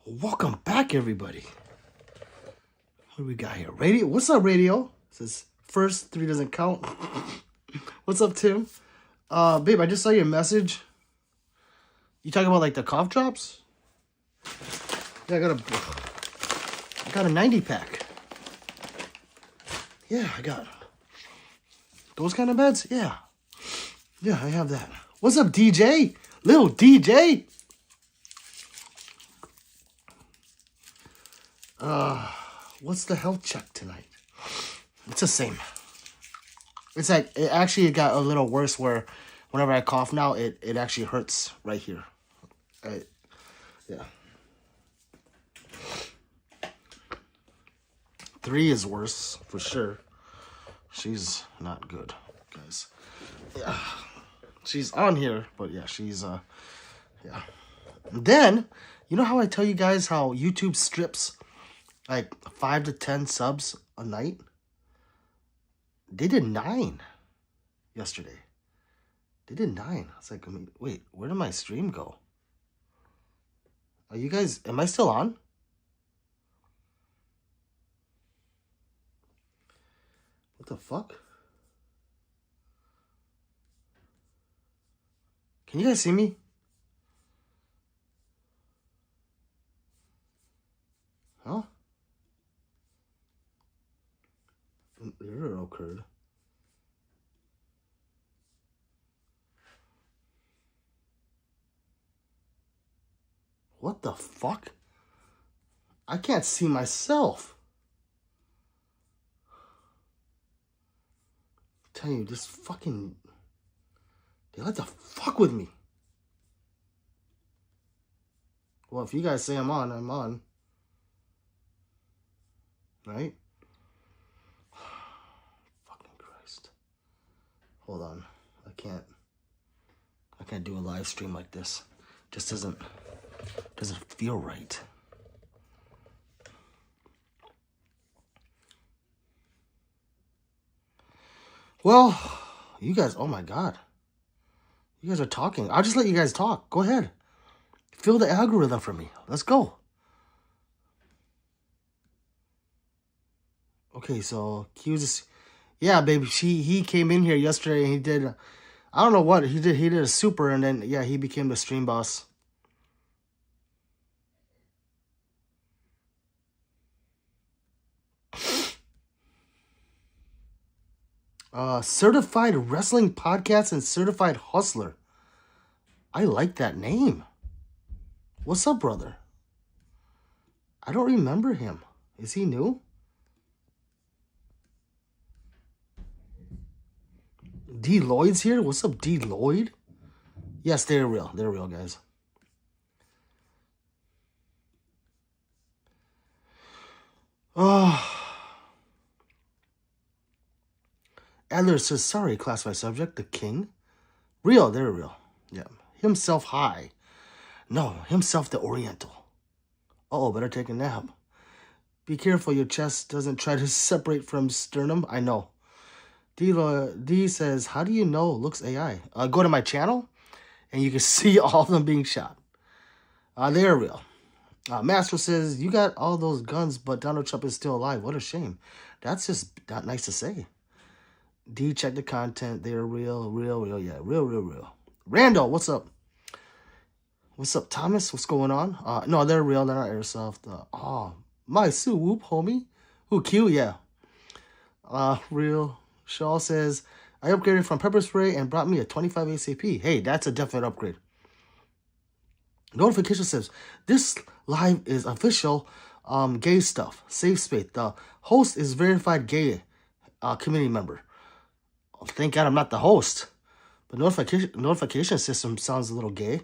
Welcome back, everybody. What do we got here? Radio. What's up, Radio? It says first 3 doesn't count. What's up, Tim? Babe, I just saw your message. You talking about like the cough drops? Yeah, I got a 90 pack. Yeah, I got those kind of beds. Yeah, I have that. What's up, DJ? Little DJ. What's the health check tonight? It's the same. It's like, it actually got a little worse where whenever I cough now, it actually hurts right here. Yeah. 3 is worse, for sure. She's not good, guys. Yeah. She's on here, but yeah, she's, yeah. And then, you know how I tell you guys how YouTube strips like 5 to 10 subs a night? They did 9 yesterday. They did 9. I was like, wait, where did my stream go? Are you guys, am I still on? What the fuck? Can you guys see me? Huh? An error occurred. What the fuck? I can't see myself. I'm telling you, this fucking... They like to fuck with me. Well, if you guys say I'm on, I'm on. Right? Fucking Christ. Hold on. I can't do a live stream like this. Just doesn't feel right. Well, you guys, oh my God. You guys are talking. I'll just let you guys talk. Go ahead. Fill the algorithm for me. Let's go. Okay, so he was, yeah, baby. He came in here yesterday and he did, I don't know what he did. He did a super, and then yeah, he became the stream boss. Certified Wrestling Podcast and Certified Hustler. I like that name. What's up, brother? I don't remember him. Is he new? D. Lloyd's here? What's up, D. Lloyd? Yes, they're real. They're real, guys. Oh. Adler says, sorry, classified subject, the king. Real, they're real. Yeah. Himself high. No, himself the oriental. Uh-oh, better take a nap. Be careful your chest doesn't try to separate from sternum. I know. D says, how do you know looks AI? Go to my channel, and you can see all of them being shot. They're real. Master says, you got all those guns, but Donald Trump is still alive. What a shame. That's just not nice to say. D, check the content. They're real, yeah. Real. Randall, what's up? What's up, Thomas? What's going on? No, they're real. They're not airsoft. My Sue Whoop, homie. Ooh, cute, yeah. Real. Shaw says, I upgraded from pepper spray and brought me a 25 ACP. Hey, that's a definite upgrade. Notification says, this live is official gay stuff. Safe space. The host is verified gay community member. Thank God I'm not the host. But notification system sounds a little gay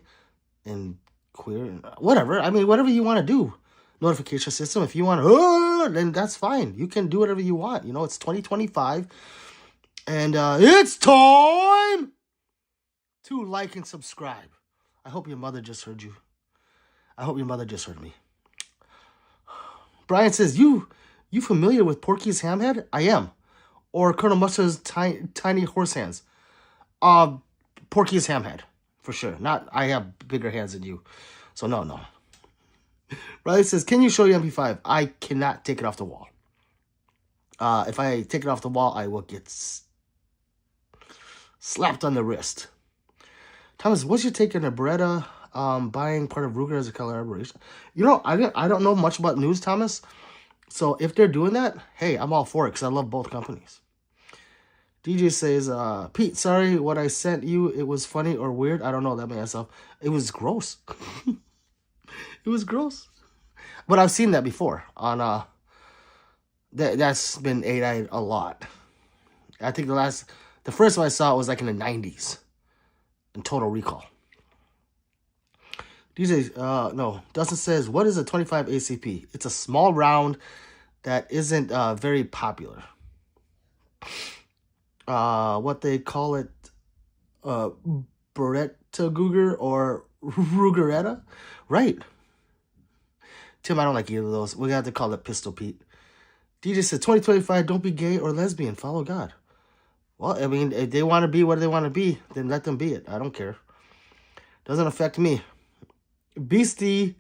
and queer. And whatever. I mean, whatever you want to do. Notification system. If you want to, then that's fine. You can do whatever you want. You know, it's 2025. And it's time to like and subscribe. I hope your mother just heard you. I hope your mother just heard me. Brian says, you familiar with Porky's Hamhead? I am. Or Colonel Mustard's tiny horse hands. Porky's Hamhead, for sure. Not, I have bigger hands than you. So no. Riley says, can you show your MP5? I cannot take it off the wall. If I take it off the wall, I will get slapped on the wrist. Thomas, what's your take on the Beretta buying part of Ruger as a collaboration? You know, I don't know much about news, Thomas. So if they're doing that, hey, I'm all for it because I love both companies. DJ says, Pete, sorry what I sent you. It was funny or weird. I don't know that myself. It was gross. It was gross. But I've seen that before on that's been AI'd a lot. I think the first one I saw was like in the 90s in Total Recall. DJ, no, Dustin says, what is a 25 ACP? It's a small round that isn't very popular. What they call it, Beretta Guger or Rugeretta? Right. Tim, I don't like either of those. We're going to have to call it Pistol Pete. DJ said, 2025, don't be gay or lesbian. Follow God. Well, I mean, if they want to be what they want to be, then let them be it. I don't care. Doesn't affect me. Beastie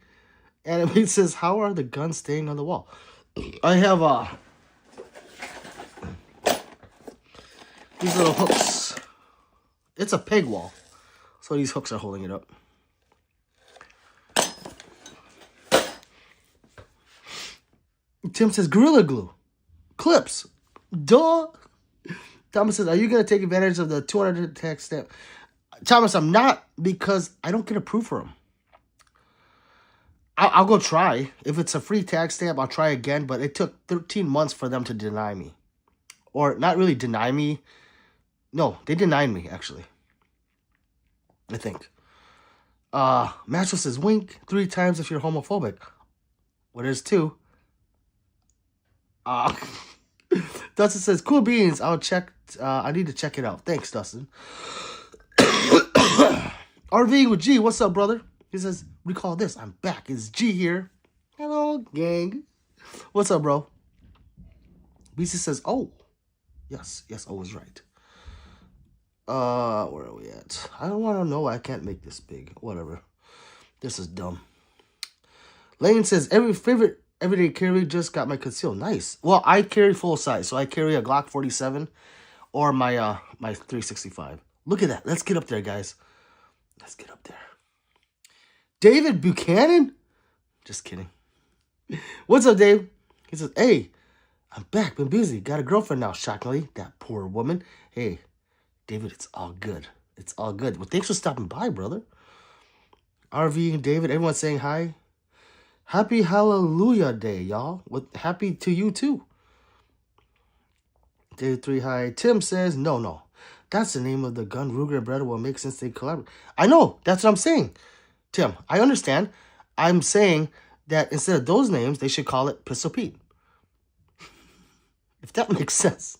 Anime says, how are the guns staying on the wall? I have these little hooks. It's a peg wall. So these hooks are holding it up. Tim says, Gorilla Glue. Clips. Duh. Thomas says, are you going to take advantage of the 200 tax stamp? Thomas, I'm not, because I don't get approved for them. I'll go try. If it's a free tax stamp, I'll try again. But it took 13 months for them to deny me. Or not really deny me. No, they denied me, actually. I think. Mattress says, wink 3 times if you're homophobic. Well, there's 2. Dustin says, cool beans. I'll check. I need to check it out. Thanks, Dustin. RV with G. What's up, brother? He says, recall this. I'm back. It's G here. Hello, gang. What's up, bro? BC says, oh. Yes, I was right. Where are we at? I don't want to know. I can't make this big. Whatever. This is dumb. Lane says, everyday carry just got my conceal. Nice. Well, I carry full size, so I carry a Glock 47 or my my 365. Look at that. Let's get up there, guys. Let's get up there. David Buchanan? Just kidding. What's up, Dave? He says, hey, I'm back. Been busy. Got a girlfriend now, shockingly. That poor woman. Hey, David, it's all good. It's all good. Well, thanks for stopping by, brother. RV and David, everyone saying hi. Happy Hallelujah Day, y'all. Happy to you, too. David 3, hi. Tim says, no. That's the name of the gun Ruger and Beretta will make since they collaborate. I know. That's what I'm saying. Tim, I understand. I'm saying that instead of those names, they should call it Pistol Pete. If that makes sense.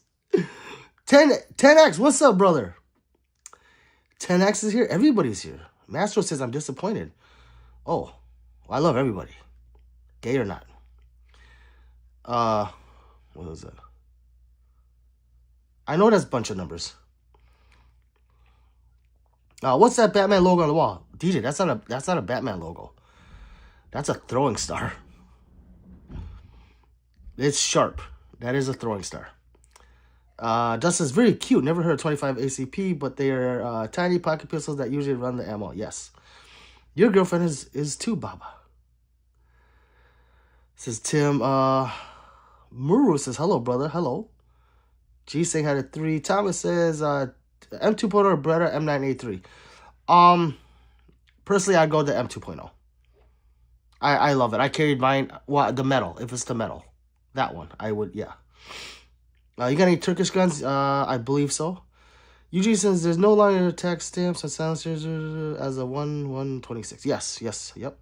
10X, what's up, brother? 10X is here. Everybody's here. Mastro says, I'm disappointed. Oh, well, I love everybody. Gay or not. What was that? I know that's a bunch of numbers. What's that Batman logo on the wall? DJ, that's not a Batman logo. That's a throwing star. It's sharp. That is a throwing star. Dustin's very cute. Never heard of 25 ACP, but they are tiny pocket pistols that usually run the ammo. Yes. Your girlfriend is too, Baba. Says Tim. Muru says, hello, brother. Hello. G saying hi to 3. Thomas says, M2.0 or Beretta M9A3. Personally, I go the M2.0. I love it. I carried mine. Well, the metal. If it's the metal, that one I would. Yeah. You got any Turkish guns? I believe so. UG says there's no longer tax stamps and silencers as a 126. Yes. Yep.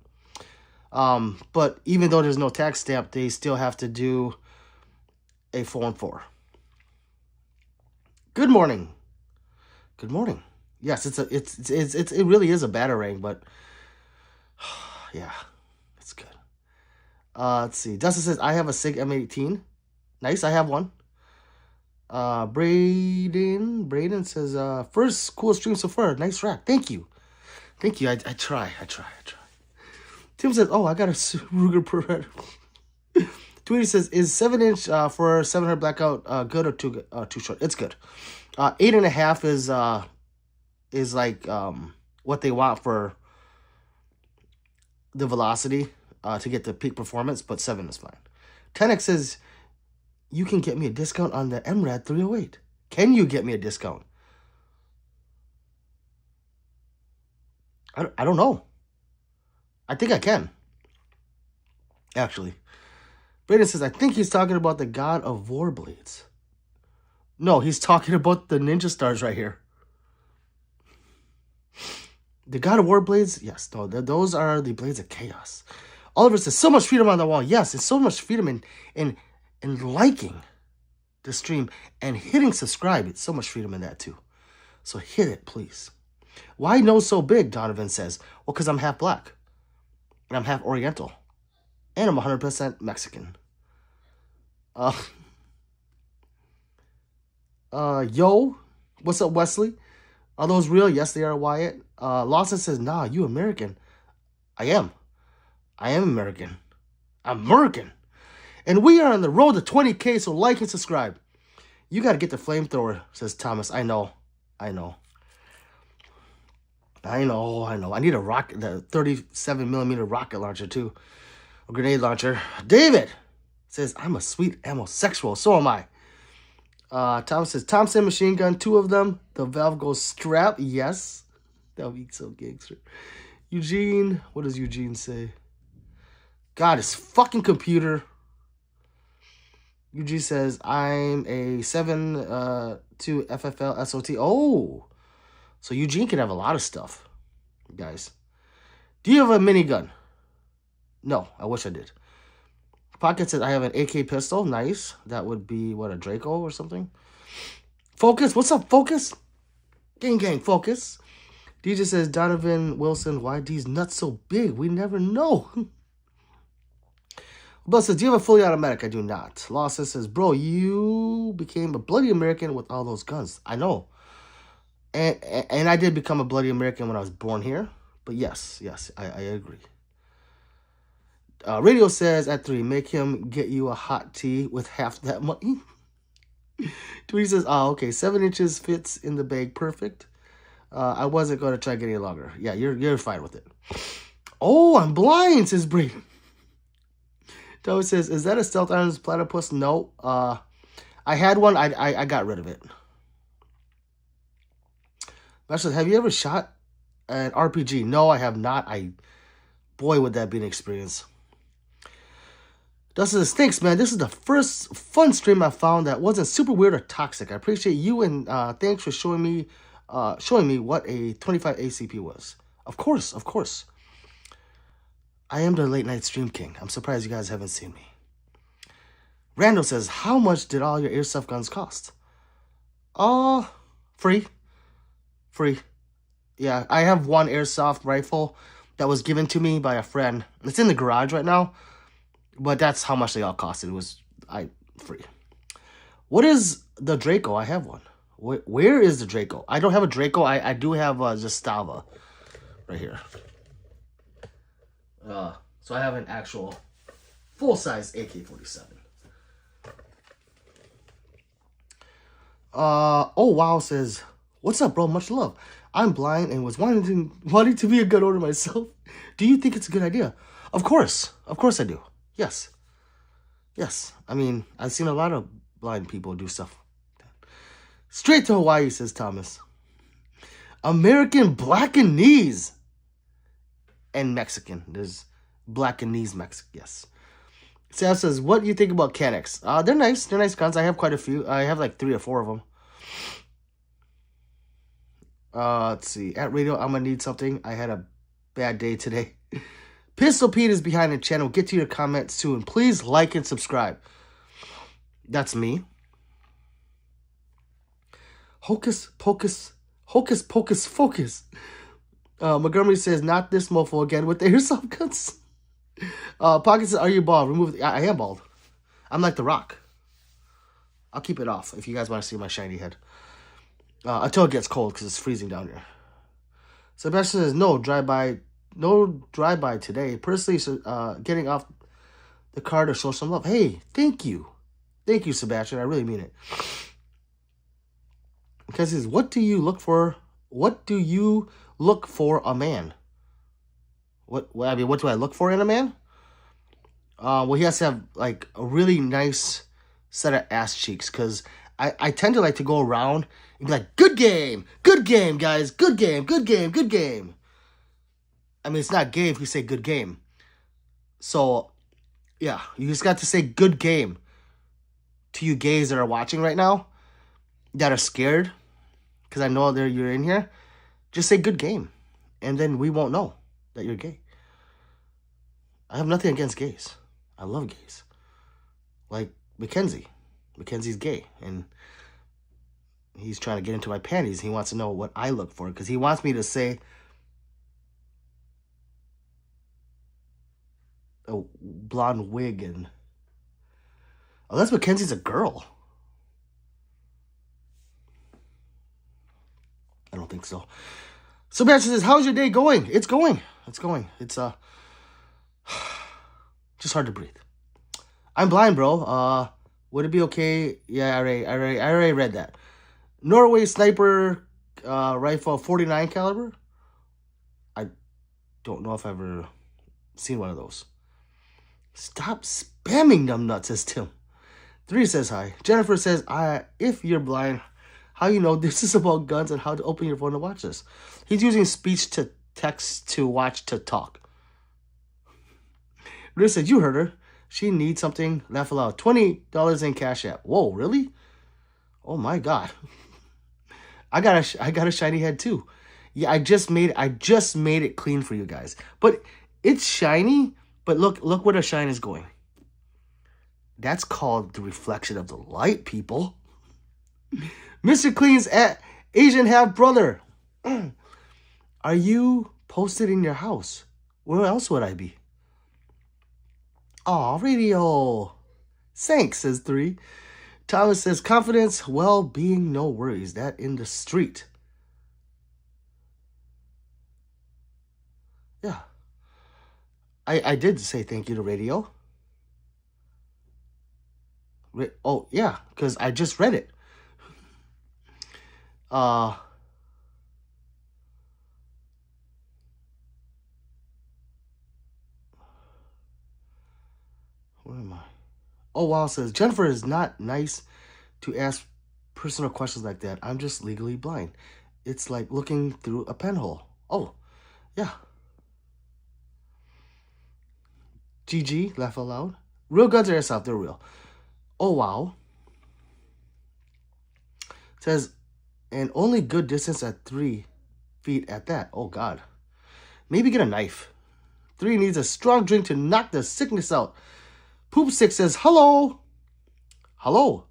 But even though there's no tax stamp, they still have to do a 4-4. Good morning. Good morning. Yes, it really is a batarang, but yeah, it's good. Let's see. Dustin says I have a SIG M18. Nice, I have one. Braden says first cool stream so far. Nice rack. Thank you. I try. Tim says, oh, I got a Ruger Beretta. Tweety says, is 7-inch for 700 blackout good or too short? It's good. 8.5 is like what they want for the velocity to get the peak performance, but 7 is fine. 10X says, you can get me a discount on the MRAD 308. Can you get me a discount? I don't know. I think I can. Actually. Brayden says, I think he's talking about the God of War blades. No, he's talking about the Ninja Stars right here. The God of War blades? Yes, no, those are the blades of chaos. Oliver says, so much freedom on the wall. Yes, it's so much freedom in liking the stream and hitting subscribe. It's so much freedom in that too. So hit it, please. Why nose so big, Donovan says. Well, because I'm half black. And I'm half Oriental. And I'm 100% Mexican. Yo, what's up, Wesley? Are those real? Yes, they are, Wyatt. Lawson says, nah, you American. I am American. I'm American. And we are on the road to 20K, so like and subscribe. You got to get the flamethrower, says Thomas. I know. I need a rocket, the 37mm rocket launcher, too. A grenade launcher. David says, I'm a sweet homosexual. So am I. Thomas says, Thompson machine gun, 2 of them. The valve goes strap. Yes. That would be so gangster. Eugene, what does Eugene say? God, his fucking computer. Eugene says, I'm a 7-2 FFL SOT. Oh. So Eugene can have a lot of stuff, guys. Do you have a minigun? No, I wish I did. Pocket says, I have an AK pistol. Nice. That would be, what, a Draco or something? Focus. What's up, Focus? Gang, Focus. DJ says, Donovan Wilson, why are these nuts so big? We never know. Buzz says, do you have a fully automatic? I do not. Lawson says, bro, you became a bloody American with all those guns. I know. And I did become a bloody American when I was born here. But yes, I agree. Radio says at 3, make him get you a hot tea with half that money. Tweety says, oh, okay, 7 inches fits in the bag perfect. I wasn't going to try getting it longer. Yeah, you're fine with it. Oh, I'm blind, says Brayden. Toby says, is that a Stealth Arms platypus? No. I had one. I got rid of it. Says, have you ever shot an RPG? No, I have not. Boy, would that be an experience. Dustin says, thanks, man. This is the first fun stream I found that wasn't super weird or toxic. I appreciate you, and thanks for showing me what a 25 ACP was. Of course. I am the late night stream king. I'm surprised you guys haven't seen me. Randall says, how much did all your airsoft guns cost? Free. Yeah, I have one airsoft rifle that was given to me by a friend. It's in the garage right now, but that's how much they all costed. It was free. What is the Draco? I have one. Where is the Draco? I don't have a Draco. I do have a Zastava right here. So I have an actual full-size AK-47. Oh wow says, what's up, bro? Much love. I'm blind and was wanting to be a gun owner myself. Do you think it's a good idea? Of course I do. Yes. I mean, I've seen a lot of blind people do stuff. Straight to Hawaii, says Thomas. American Blackanese and Mexican. There's Blackanese Mexican. Yes. Sam says, what do you think about Canex? They're nice. They're nice guns. I have quite a few. I have like 3 or 4 of them. Let's see. At radio, I'm going to need something. I had a bad day today. Pistol Pete is behind the channel. Get to your comments soon. Please like and subscribe. That's me. Hocus Pocus. Hocus Pocus Focus. Montgomery says, not this mofo again with the airsoft guns. Pocket says, are you bald? Remove I am bald. I'm like The Rock. I'll keep it off if you guys want to see my shiny head. Until it gets cold because it's freezing down here. Sebastian says, no, drive-by no drive-by today. Personally, getting off the car to show some love. Hey, thank you. Thank you, Sebastian. I really mean it. Because he says, what do you look for? What do you look for a man? What do I look for in a man? Well, he has to have like a really nice set of ass cheeks. Because I tend to like to go around and be like, good game, guys, good game, good game, good game. I mean, it's not gay if you say good game. So, yeah, you just got to say good game to you gays that are watching right now that are scared because I know that you're in here. Just say good game, and then we won't know that you're gay. I have nothing against gays. I love gays. Like Mackenzie. Mackenzie's gay, and he's trying to get into my panties. He wants to know what I look for because he wants me to say a blonde wig and... Unless Mackenzie's a girl. I don't think so. Sebastian says, how's your day going? It's going. It's just hard to breathe. I'm blind, bro. Would it be okay? Yeah, I already read that. Norway sniper rifle, 49 caliber. I don't know if I've ever seen one of those. Stop spamming them nuts, says Tim. 3 says hi. Jennifer says, if you're blind, how you know this is about guns and how to open your phone to watch this? He's using speech to text to watch to talk. Ruth said, you heard her. She needs something. Laugh aloud. $20 in Cashapp. Whoa, really? Oh my God. I got a shiny head too. Yeah, I just made it clean for you guys. But it's shiny, but look where the shine is going. That's called the reflection of the light, people. Mr. Clean's Asian half-brother. Are you posted in your house? Where else would I be? Aw, radio. Thanks, says 3. Thomas says, confidence, well-being, no worries. That in the street. Yeah. I did say thank you to radio. Oh, yeah, because I just read it. Where am I? Oh, wow, says, Jennifer is not nice to ask personal questions like that. I'm just legally blind. It's like looking through a pinhole. Oh, yeah. GG, laugh out loud. Real guns are airsoft, they're real. Oh, wow. Says, and only good distance at 3 feet at that. Oh, God. Maybe get a knife. 3 needs a strong drink to knock the sickness out. Poop 6 says, hello. Hello.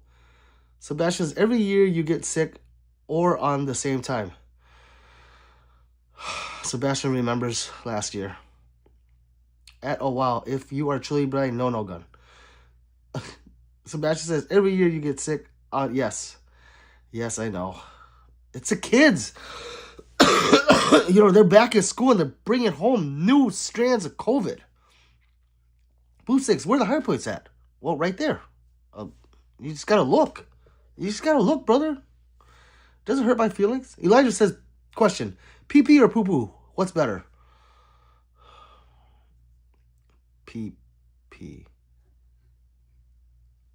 Sebastian says, every year you get sick or on the same time. Sebastian remembers last year. Oh, wow. If you are truly blind, no gun. Sebastian says, every year you get sick. Yes. Yes, I know. It's the kids. They're back at school and they're bringing home new strands of COVID. Blue 6, where the hard points at? Well, right there. You just got to look. You just got to look, brother. Doesn't hurt my feelings. Elijah says, question, pee-pee or poo-poo? What's better? Pee-pee.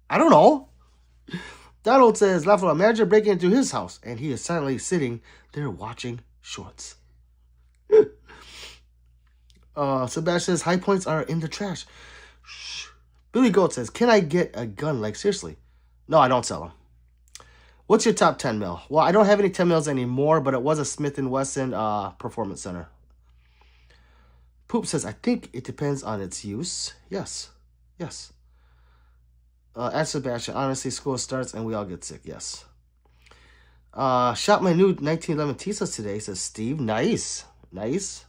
I don't know. Donald says, Lafayette, manager breaking into his house, and he is silently sitting there watching shorts. Sebastian says, high points are in the trash. Shh. Billy Goat says, can I get a gun? Like, seriously? No, I don't sell them. What's your top 10 mil? Well, I don't have any 10 mils anymore, but it was a Smith & Wesson Performance Center. Poop says, I think it depends on its use. Yes. Yes. At Sebastian, honestly, school starts and we all get sick. Yes. Shot my new 1911 Tisas today, says Steve. Nice. Nice.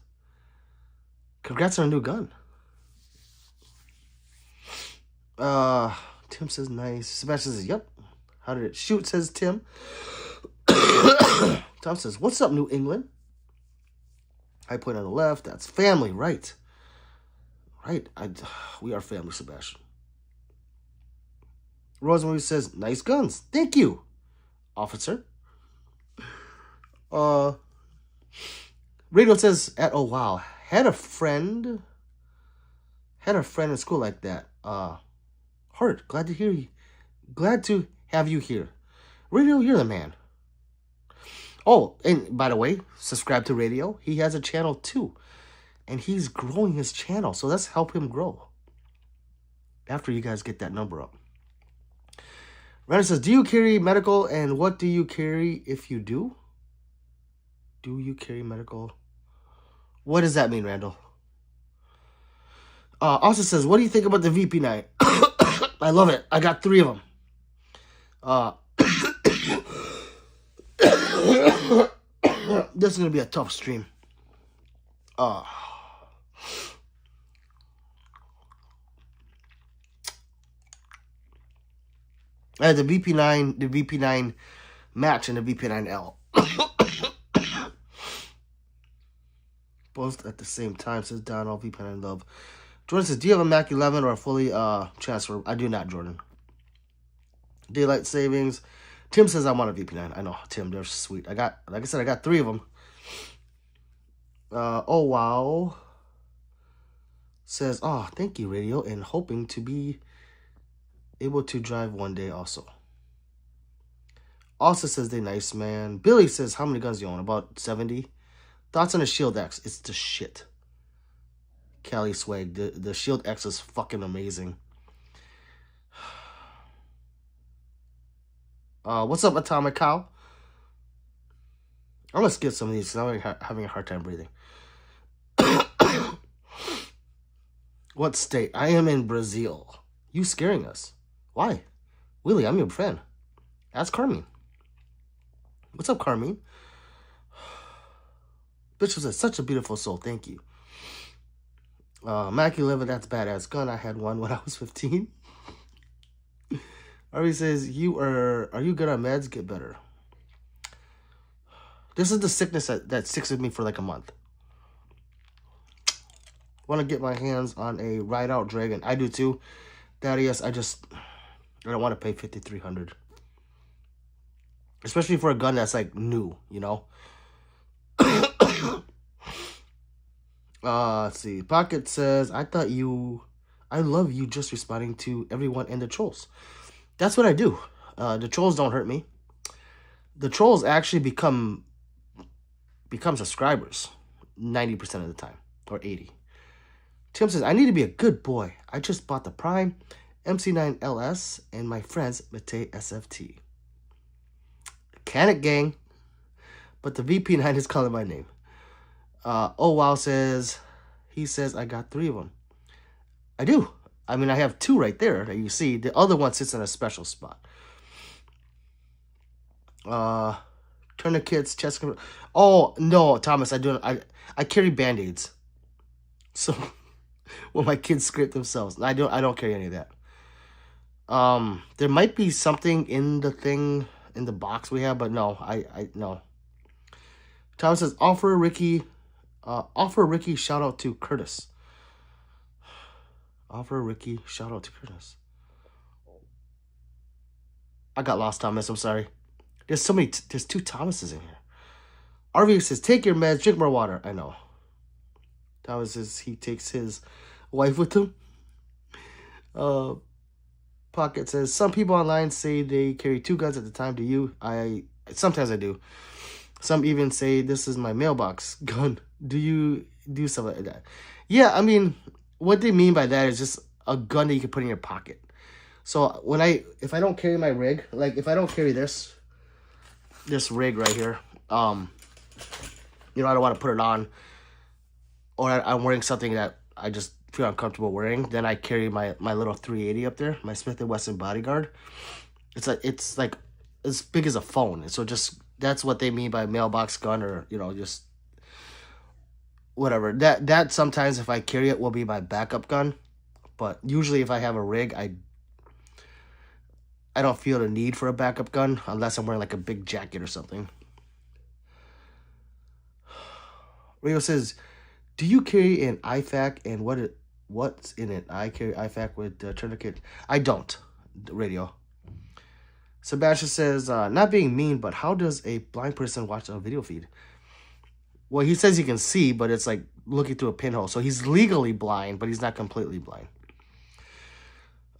Congrats on a new gun. Tim says nice. Sebastian says, yep. How did it shoot, says Tim. Tom says, what's up, New England? High point on the left. That's family, right? Right. We are family, Sebastian. Rosemary says, nice guns. Thank you, officer. Radio says, oh wow, had a friend in school like that. Hurt. Glad to hear you. Glad to have you here. Radio, you're the man. Oh, and by the way, subscribe to Radio. He has a channel too. And he's growing his channel. So let's help him grow. After you guys get that number up. Randall says, do you carry medical? And what do you carry if you do? Do you carry medical? What does that mean, Randall? Also says, what do you think about the VP9? I love it. I got 3 of them. This is going to be a tough stream. I had the VP9 Match, and the VP9L. Both at the same time, says Donald. VP9 love. Jordan says, do you have a Mac 11 or a fully transfer? I do not, Jordan. Daylight savings. Tim says I want a VP9. I know, Tim, they're sweet. Like I said, I got 3 of them. Oh wow. Says, oh, thank you, Radio, and hoping to be able to drive one day also. Also says they nice, man. Billy says, how many guns do you own? About 70. Thoughts on the Shield X? It's the shit. Cali swag. The Shield X is fucking amazing. What's up, Atomic Cow? I'm gonna skip some of these because I'm having a hard time breathing. What state? I am in Brazil. You scaring us. Why? Willie, I'm your friend. Ask Carmine. What's up, Carmine? Bishop says, such a beautiful soul. Thank you. Mac 11, that's badass gun. I had one when I was 15. Arby says, are you good on meds? Get better. This is the sickness that sticks with me for like a month. Want to get my hands on a Ride Out Dragon. I do too. Thaddeus, I don't want to pay $5,300. Especially for a gun that's like new, you know? Let's see. Pocket says, I love you just responding to everyone and the trolls. That's what I do. The trolls don't hurt me. The trolls actually become subscribers 90% of the time, or 80. Tim says, I need to be a good boy. I just bought the Prime, MC9 LS, and my friend's Mate SFT. Canic gang, but the VP9 is calling my name. Oh wow says, he says I got 3 of them. I do. I mean, I have 2 right there that you see. The other one sits in a special spot. Tourniquets, chest. Oh no, Thomas, I do. I carry band-aids. So when my kids scrape themselves, I don't carry any of that. There might be something in the thing in the box we have, but no, I no. Thomas says, offer Ricky shout out to Curtis. Offer Ricky shout out to Curtis. I got lost, Thomas. I'm sorry. There's so many. There's 2 Thomases in here. RV says, take your meds, drink more water. I know. Thomas says he takes his wife with him. Pocket says, some people online say they carry 2 guns at the time. Do you? Sometimes I do. Some even say this is my mailbox gun. Do you do something like that? Yeah, I mean, what they mean by that is just a gun that you can put in your pocket. So if I don't carry my rig, like if I don't carry this rig right here, I don't want to put it on, or I'm wearing something that I just feel uncomfortable wearing, then I carry my little 380 up there, my Smith & Wesson Bodyguard. It's like as big as a phone. So just that's what they mean by mailbox gun, or just whatever. That sometimes if I carry it will be my backup gun, but usually if I have a rig, I don't feel the need for a backup gun unless I'm wearing like a big jacket or something. Radio says, do you carry an IFAC and what's in it? I carry IFAC with tourniquet. I don't. Radio. Sebastian says, not being mean, but how does a blind person watch a video feed? Well, he says he can see, but it's like looking through a pinhole. So he's legally blind, but he's not completely blind.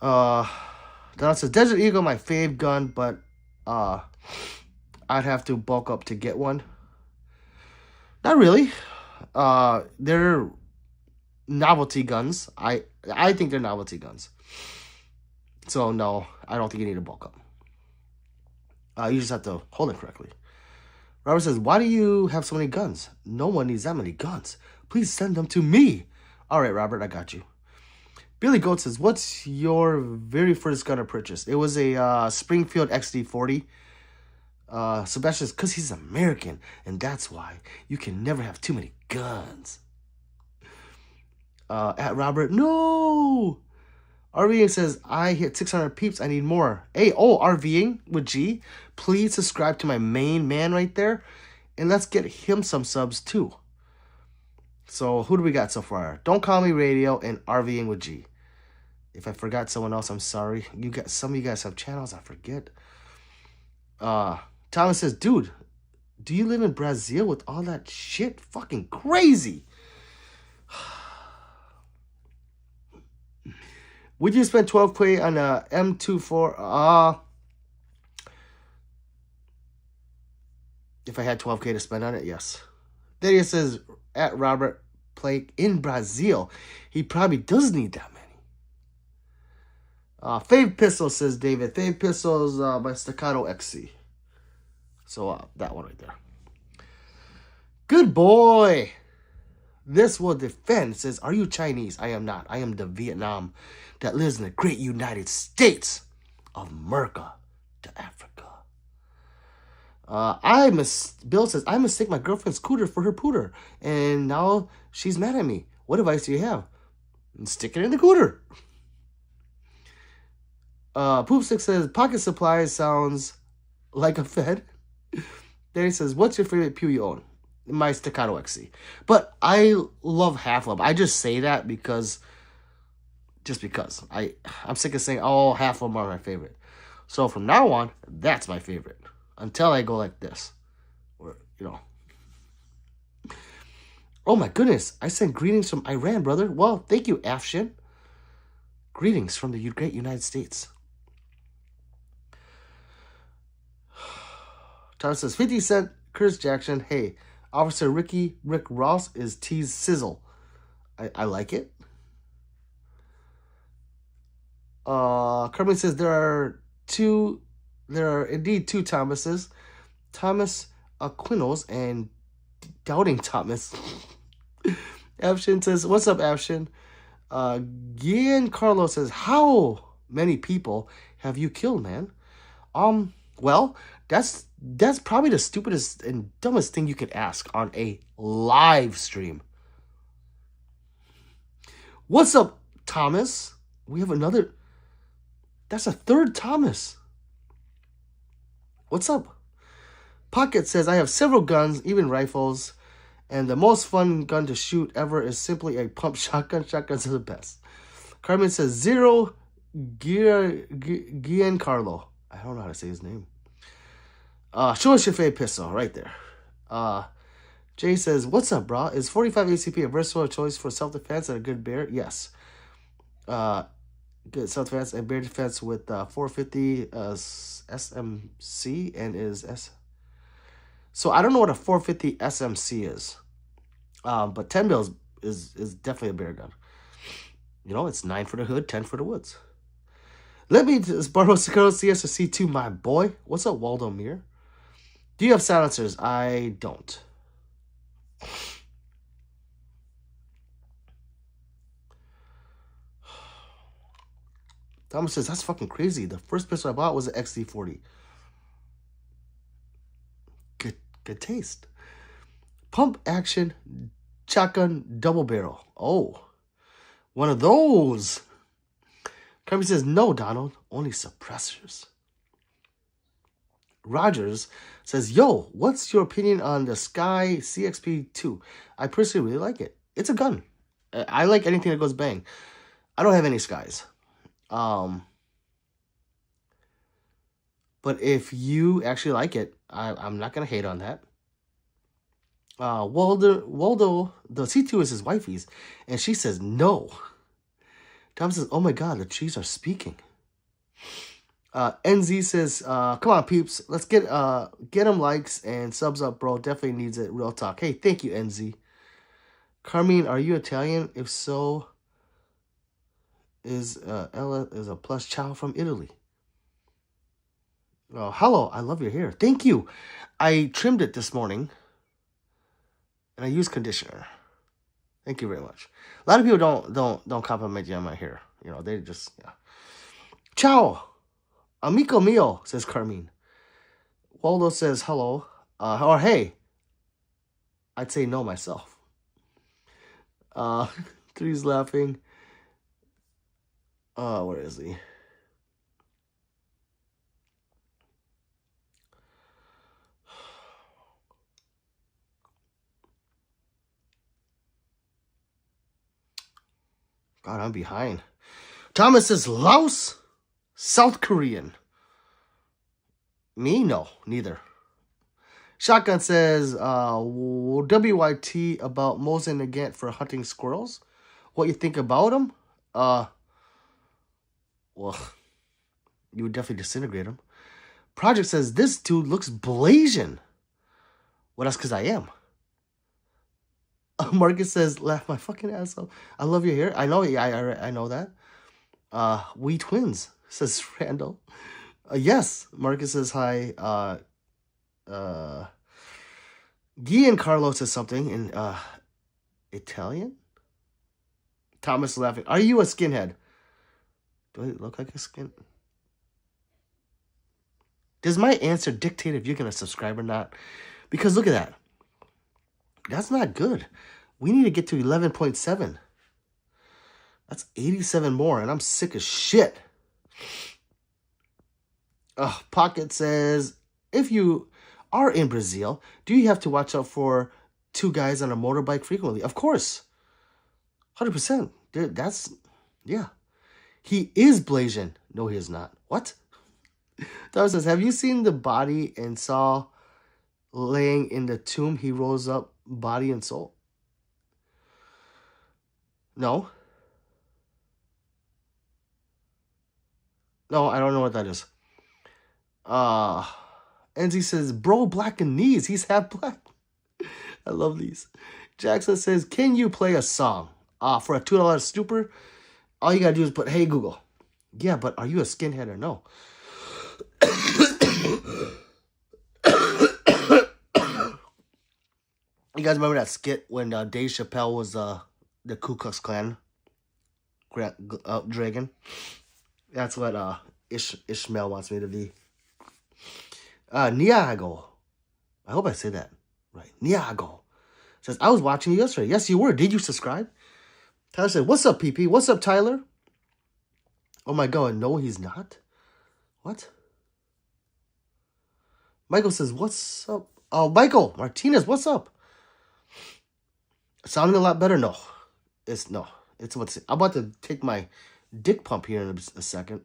Then it says, Desert Eagle, my fave gun, but I'd have to bulk up to get one. Not really. They're novelty guns. I think they're novelty guns. So no, I don't think you need to bulk up. You just have to hold it correctly. Robert says, why do you have so many guns? No one needs that many guns. Please send them to me. All right, Robert, I got you. Billy Goat says, what's your very first gun or purchase? It was a Springfield XD40. Sebastian says, because he's American, and that's why you can never have too many guns. At Robert, no! RVing says, I hit 600 peeps. I need more. Hey, RVing with G. Please subscribe to my main man right there. And let's get him some subs too. So who do we got so far? Don't Call Me Radio and RVing with G. If I forgot someone else, I'm sorry. Some of you guys have channels. I forget. Thomas says, dude, do you live in Brazil with all that shit? Fucking crazy. Would you spend 12K on a M24? If I had 12K to spend on it, yes. Then he says, at Robert Blake in Brazil, he probably does need that many. Fave Pistol, says David. Fave Pistols by Staccato XC. So that one right there. Good boy. This will defend. Says, are you Chinese? I am not. I am the Vietnam that lives in the great United States of America to Africa. Bill says, I mistake my girlfriend's scooter for her pooter, and now she's mad at me. What advice do you have? Stick it in the cooter. Poopstick says, pocket supplies sounds like a Fed. Then he says, what's your favorite pew you own? My Staccato XC. But I love half of them. I just say that because I'm sick of saying, oh, half of them are my favorite. So from now on, that's my favorite. Until I go like this. Or, Oh my goodness. I sent greetings from Iran, brother. Well, thank you, Afshin. Greetings from the great United States. Thomas says, 50 Cent, Curtis Jackson. Hey, Officer Rick Ross is T's sizzle. I like it. Kermit says, there are indeed two Thomases. Thomas Aquinos and Doubting Thomas. Afshin says, what's up, Afshin? Giancarlo says, how many people have you killed, man? Well, that's probably the stupidest and dumbest thing you could ask on a live stream. What's up, Thomas? We have another. That's a third Thomas. What's up? Pocket says, I have several guns, even rifles, and the most fun gun to shoot ever is simply a pump shotgun. Shotguns are the best. Carmen says, Zero Giancarlo. I don't know how to say his name. Show us your favorite pistol right there. Jay says, what's up, brah? Is 45 ACP a versatile choice for self-defense and a good bear? Yes. Good self-defense and bear defense with 450 SMC and is S. So I don't know what a 450 SMC is. But 10 mils is definitely a bear gun. It's 9 for the hood, 10 for the woods. Let me borrow Sakura CS to C2, my boy. What's up, Waldo Mir? Do you have silencers? I don't. Thomas says, that's fucking crazy. The first pistol I bought was an XD40. Good taste. Pump action shotgun double barrel. Oh, one of those. Kirby says, no, Donald, only suppressors. Rogers says, yo, what's your opinion on the Sky CXP2? I personally really like it. It's a gun. I like anything that goes bang. I don't have any Skies. But if you actually like it, I'm not going to hate on that. Waldo, the C2 is his wifey's, and she says no. Tom says, oh my god, the trees are speaking. NZ says, come on, peeps. Let's get them likes and subs up, bro. Definitely needs it. Real talk. Hey, thank you, NZ. Carmine, are you Italian? If so, is Ella is a plus ciao from Italy. Oh, hello. I love your hair. Thank you. I trimmed it this morning, and I used conditioner. Thank you very much. A lot of people don't compliment you on my hair. You know, they just, yeah. Ciao. Amico mio, says Carmine. Waldo says hello. Or hey. I'd say no myself. Three's laughing. Where is he? God, I'm behind. Thomas says Laos, South Korean. Me? No, neither. Shotgun says, WYT about Moses and Nagant for hunting squirrels. What you think about them? Well, you would definitely disintegrate them. Project says, this dude looks Blasian. Well, that's because I am. Marcus says, laugh my fucking ass off. I love your hair. I know, I know that. We twins, says Randall. Yes, Marcus says hi. Giancarlo says something in Italian. Thomas laughing. Are you a skinhead? Do I look like a skin? Does my answer dictate if you're going to subscribe or not? Because look at that. That's not good. We need to get to 11.7. That's 87 more, and I'm sick as shit. Pocket says, if you are in Brazil, do you have to watch out for two guys on a motorbike frequently? Of course. 100%. Dude, that's, yeah. He is Blasian. No, he is not. What? Thomas says, have you seen the body and saw laying in the tomb? He rose up body and soul. No. No, I don't know what that is. NZ says, bro, black and knees. He's half black. I love these. Jackson says, can you play a song? For a $2 stupor, all you gotta do is put, hey, Google. Yeah, but are you a skinhead or no? You guys remember that skit when Dave Chappelle was the Ku Klux Klan dragon? That's what Ishmael wants me to be. Niago. I hope I said that right. Niago says, I was watching you yesterday. Yes, you were. Did you subscribe? Tyler said, what's up, PP? What's up, Tyler? Oh my god, no, he's not. What? Michael says, what's up? Oh, Michael Martinez, what's up? Sounding a lot better? No. It's what's I'm about to take my dick pump here in a second.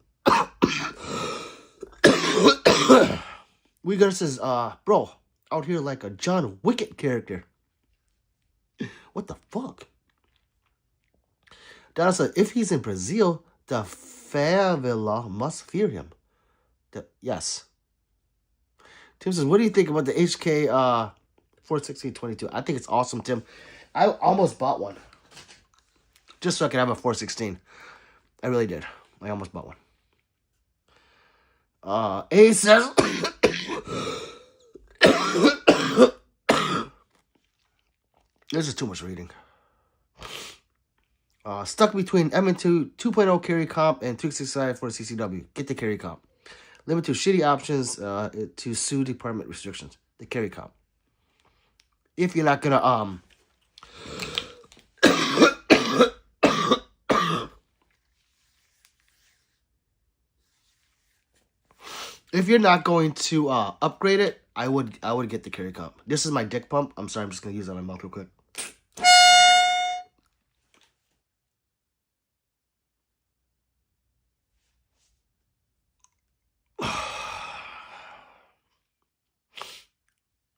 Uyghur says, bro, out here like a John Wicket character. What the fuck? Donna said, if he's in Brazil, the favela must fear him. Yes. Tim says, what do you think about the HK 416-22? I think it's awesome, Tim. I almost bought one. Just so I could have a 416. I really did. I almost bought one. A says... This is too much reading. Stuck between M2 2.0 carry comp and 265 for CCW. Get the carry comp. Limit to shitty options to sue department restrictions. The carry comp. If you're not gonna If you're not going to upgrade it, I would get the carry comp. This is my dick pump. I'm sorry, I'm just gonna use it on my mouth real quick.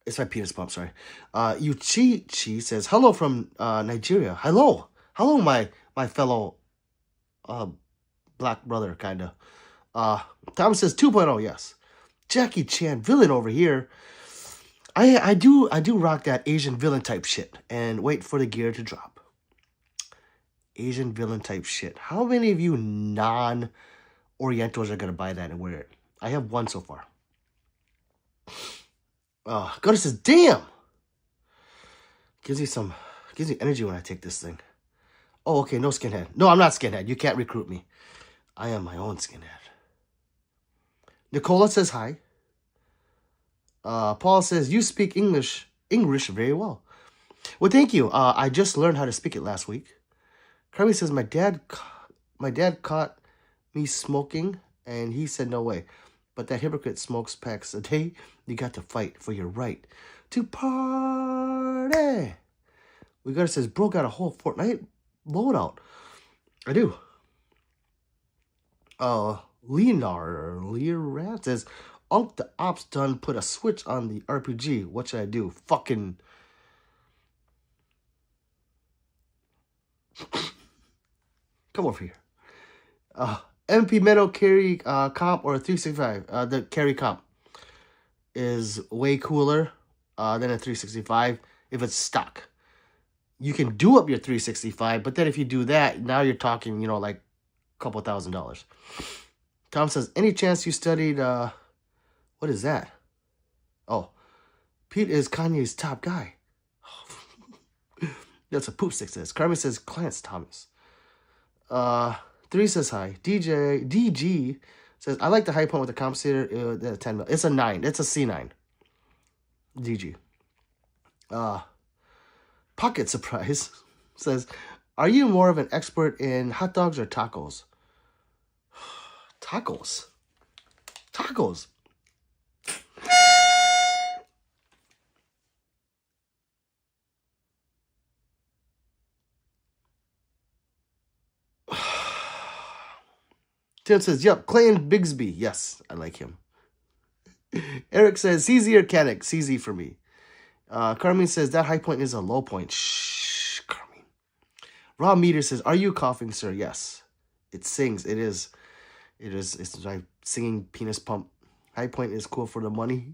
It's my penis pump, sorry. Yuchi says, hello from Nigeria. Hello. Hello, my fellow black brother, kinda. Thomas says 2.0, yes. Jackie Chan, villain over here. I do rock that Asian villain type shit and wait for the gear to drop. Asian villain type shit. How many of you non-Orientals are gonna buy that and wear it? I have one so far. Gunnar says, damn! Gives me energy when I take this thing. Oh, okay, no skinhead. No, I'm not skinhead. You can't recruit me. I am my own skinhead. Nicola says hi. Paul says, you speak English very well. Well, thank you. I just learned how to speak it last week. Carly says, my dad caught me smoking, and he said, no way. But that hypocrite smokes packs a day. You got to fight for your right to party. We got says, bro, got a whole Fortnite loadout. I do. Leonard says, Unk the Ops done put a switch on the RPG. What should I do? Fucking. Come over here. MP Metal carry comp or 365. The carry comp is way cooler than a 365 if it's stock. You can do up your 365, but then if you do that, now you're talking, like a couple $1,000s. Tom says, any chance you studied, what is that? Oh, Pete is Kanye's top guy. That's a poop stick says. Carmen says, Clarence Thomas. 3 says hi. DG says, I like the high point with the compensator. 10 mil. It's a 9. It's a C9. DG. Pocket Surprise says, are you more of an expert in hot dogs or tacos? Tacos. Tim says, yep, Clayton Bigsby. Yes, I like him. Eric says, CZ or Canik? CZ for me. Carmine says, that high point is a low point. Shh, Carmine. Raw Meter says, are you coughing, sir? Yes. It sings. It is. It's my singing penis pump. High point is cool for the money.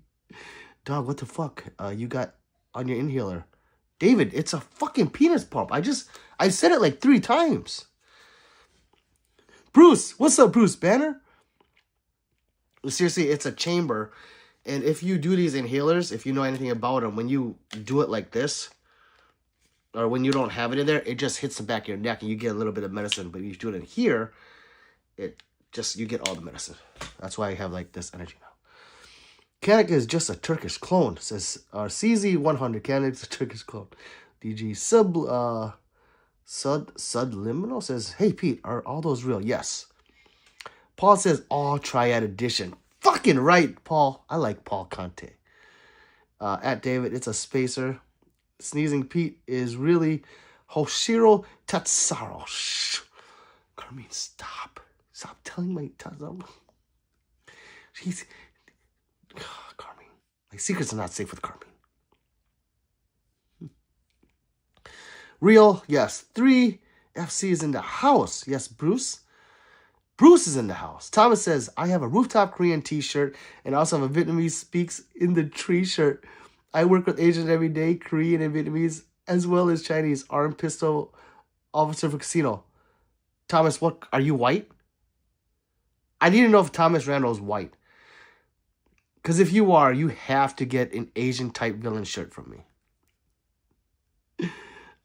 Dog, what the fuck? You got on your inhaler. David, it's a fucking penis pump. I said it like 3 times. Bruce, what's up, Bruce Banner? Seriously, it's a chamber. And if you do these inhalers, if you know anything about them, when you do it like this, or when you don't have it in there, it just hits the back of your neck and you get a little bit of medicine. But if you do it in here, you get all the medicine. That's why I have like this energy now. Canik is just a Turkish clone, says CZ100. Canik is a Turkish clone. DG Subliminal says, hey Pete, are all those real? Yes. Paul says, all Triad Edition. Fucking right, Paul. I like Paul Conte. At David, it's a spacer. Sneezing Pete is really Hoshiro Tatsaro. Shh. Carmine, stop. Stop telling my Tatsaro. She's... Carmine. My secrets are not safe with Carmine. Real, yes. 3 FC is in the house. Yes, Bruce. Bruce is in the house. Thomas says, I have a rooftop Korean t-shirt and also have a Vietnamese speaks in the tree shirt. I work with Asians every day, Korean and Vietnamese, as well as Chinese. Armed pistol officer for casino. Thomas, what? Are you white? I need to know if Thomas Randall is white. Because if you are, you have to get an Asian type villain shirt from me.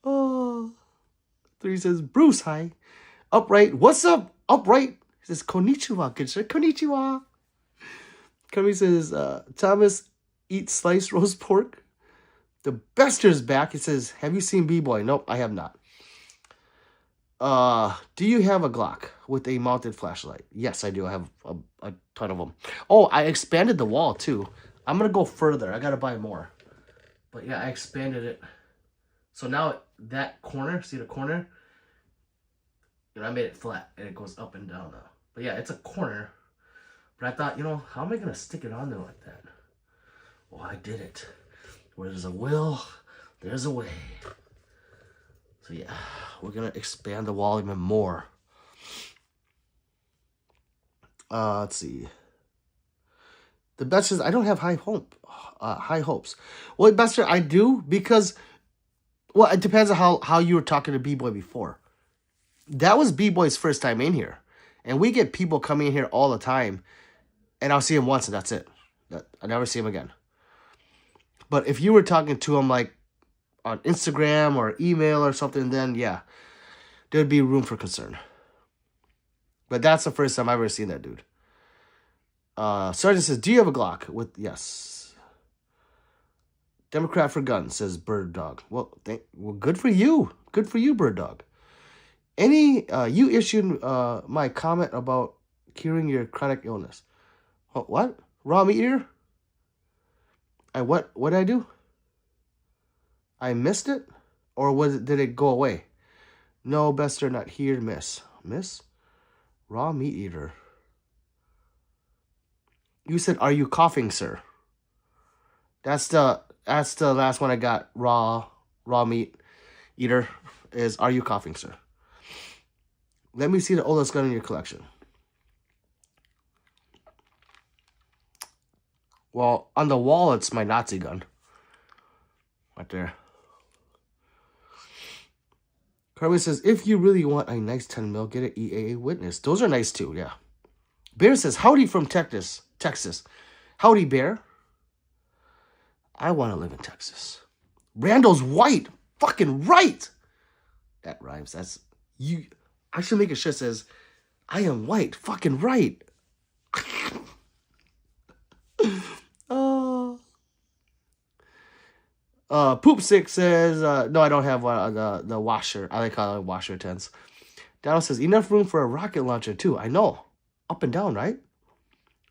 Oh. 3 says, Bruce, hi. Upright, what's up? Upright. He says, konnichiwa, good sir. Konnichiwa. Kami says, Thomas eats sliced roast pork. The Bester's back. He says, have you seen B-Boy? Nope, I have not. Do you have a Glock with a mounted flashlight? Yes, I do. I have a ton of them. Oh, I expanded the wall too. I'm gonna go further. I gotta buy more. But yeah, I expanded it. So now that corner, see the corner? You know, I made it flat and it goes up and down now. But yeah, it's a corner. But I thought, you know, how am I gonna stick it on there like that? Well, I did it. Where there's a will, there's a way. So yeah, we're gonna expand the wall even more. Let's see. The best is I don't have high hopes. Well, Bester, I do because, well, it depends on how you were talking to B-Boy before. That was B-Boy's first time in here, and we get people coming in here all the time, and I'll see him once and that's it. I never see him again. But if you were talking to him like on Instagram or email or something, then yeah, there'd be room for concern. But that's the first time I've ever seen that dude. Sergeant says, do you have a Glock? With yes. Democrat for guns, says Bird Dog. Well, good for you. Good for you, Bird Dog. You issued my comment about curing your chronic illness. Oh, what? Raw meat eater? What did I do? I missed it? Or did it go away? No, Bester, not here, miss. Miss? Raw meat eater. You said, are you coughing, sir? That's the last one I got. Raw meat eater is, are you coughing, sir? Let me see the oldest gun in your collection. Well, on the wall, it's my Nazi gun. Right there. Carly says, if you really want a nice 10 mil, get an EAA witness. Those are nice too, yeah. Bear says, howdy from Texas. Howdy, Bear. I want to live in Texas. Randall's white. Fucking right. That rhymes. That's you. I should make a shirt that says, I am white. Fucking right. Poop Sick says, no, I don't have the washer. I like how the washer attends. Donald says, enough room for a rocket launcher too. I know. Up and down, right?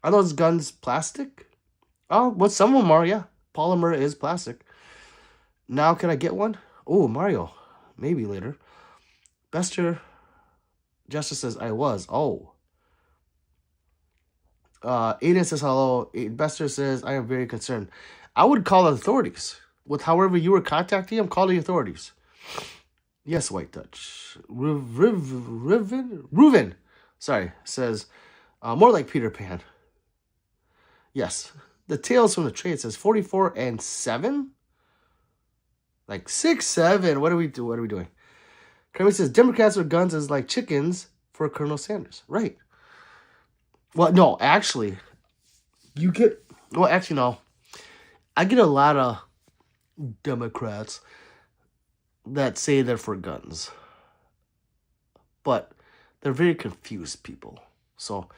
Are those guns plastic? Oh, well, some of them are, yeah. Polymer is plastic. Now, can I get one? Oh, Mario. Maybe later. Bester Justice says, I was. Oh. Aiden says, hello. Bester says, I am very concerned. I would call the authorities. With however you were contacting him, call the authorities. Yes, White Dutch. Reuven, sorry, says, more like Peter Pan. Yes. The Tales from the Trade says 44 and 7? Like 6, 7. What are we doing? Kermit says Democrats with guns is like chickens for Colonel Sanders. Right. Well, no, actually, no. I get a lot of Democrats that say they're for guns. But they're very confused people. So,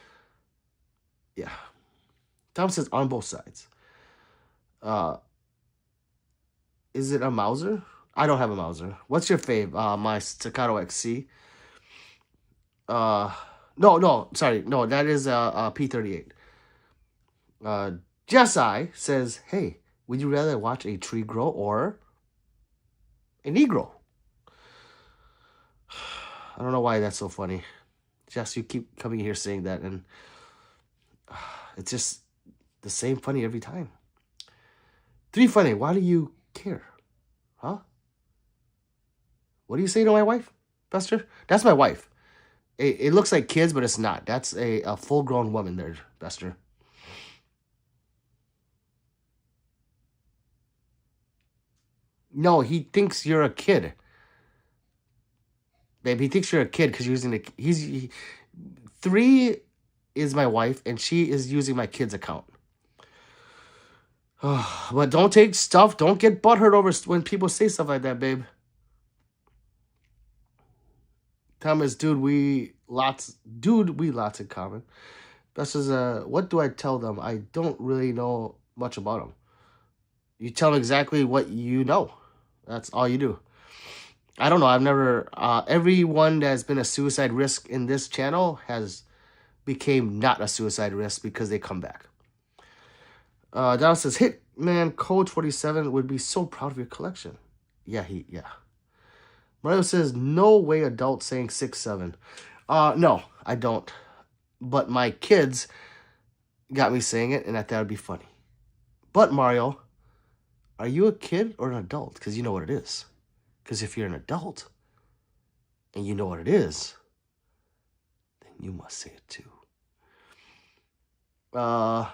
yeah. Tom says on both sides. Is it a Mauser? I don't have a Mauser. What's your fave? My Staccato XC. Sorry. No, that is a P38. Jessai says, hey, would you rather watch a tree grow or a Negro? I don't know why that's so funny. Jess, you keep coming here saying that, and it's just the same funny every time. 3 funny, why do you care? Huh? What do you say to my wife, Buster? That's my wife. It looks like kids, but it's not. That's a full-grown woman there, Buster. No, he thinks you're a kid. Babe, he thinks you're a kid because you're using 3 is my wife, and she is using my kid's account. But don't get butthurt over when people say stuff like that, babe. Thomas, we lots in common. Best is, what do I tell them? I don't really know much about them. You tell them exactly what you know. That's all you do. I don't know. I've never. Everyone that's been a suicide risk in this channel has became not a suicide risk because they come back. Donald says, Hitman Code 47 would be so proud of your collection. Yeah. Mario says, no way adult saying 6'7". No, I don't. But my kids got me saying it, and I thought it'd be funny. But Mario, are you a kid or an adult? Because you know what it is. Because if you're an adult and you know what it is, then you must say it too. Josh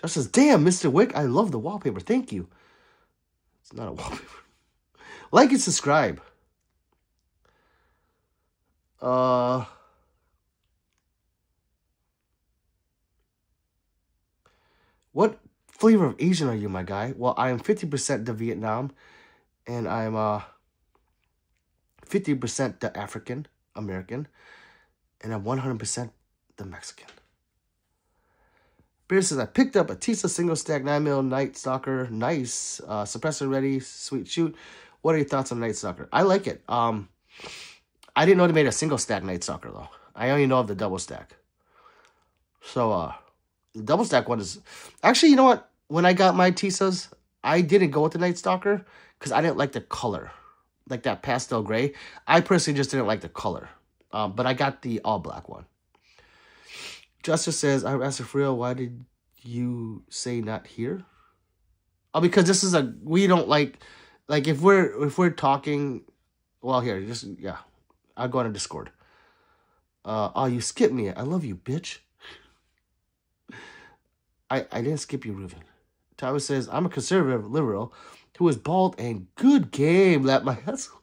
says, damn, Mr. Wick, I love the wallpaper. Thank you. It's not a wallpaper. Like and subscribe. What flavor of Asian are you, my guy? Well, I am 50% the Vietnam, and I'm 50% the African American, and I'm 100% the Mexican. Beer says, I picked up a Tisa single stack 9mm Night Stalker. Nice. Suppressor ready. Sweet shoot. What are your thoughts on Night Stalker? I like it. I didn't know they made a single stack Night Stalker, though. I only know of the double stack. So, the double stack one is... Actually, you know what? When I got my Tisas, I didn't go with the Night Stalker because I didn't like the color. Like that pastel gray. I personally just didn't like the color. But I got the all black one. Justice says, I'm asking for real, why did you say not here? Oh, because this is a... We don't like if we're talking... Well, here, just... Yeah. I'll go on a Discord. Oh, you skipped me. I love you, bitch. I didn't skip you, Ruben. Thomas says, I'm a conservative liberal who is bald and good game. Let my hustle.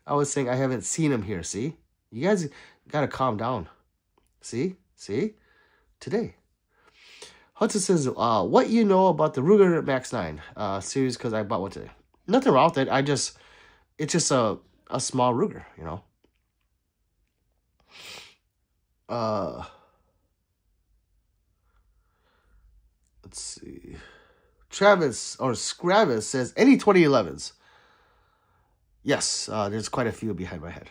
I was saying I haven't seen him here, see? You guys got to calm down. See? Today. Hudson says, what you know about the Ruger Max 9 series because I bought one today. Nothing wrong with it. It's just a small Ruger, you know. Let's see. Travis or Scravis says, any 2011s? Yes, there's quite a few behind my head.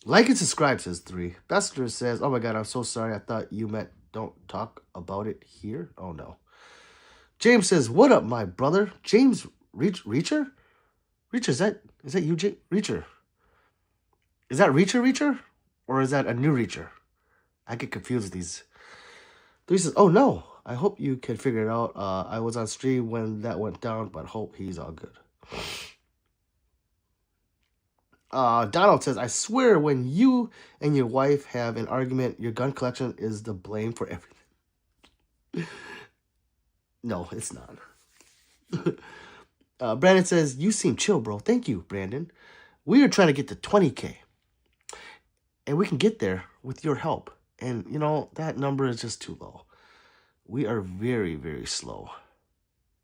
Like and subscribe, says 3. Bester says, oh my god, I'm so sorry. I thought you meant don't talk about it here. Oh no. James says, what up, my brother? James Reacher? Reacher, is that you, Reacher? Is that Reacher? Or is that a new Reacher? I get confused with these. 3 says, oh no. I hope you can figure it out. I was on stream when that went down, but hope he's all good. Donald says, I swear when you and your wife have an argument, your gun collection is the blame for everything. No, it's not. Brandon says, you seem chill, bro. Thank you, Brandon. We are trying to get to 20K. And we can get there with your help. And, you know, that number is just too low. We are very, very slow.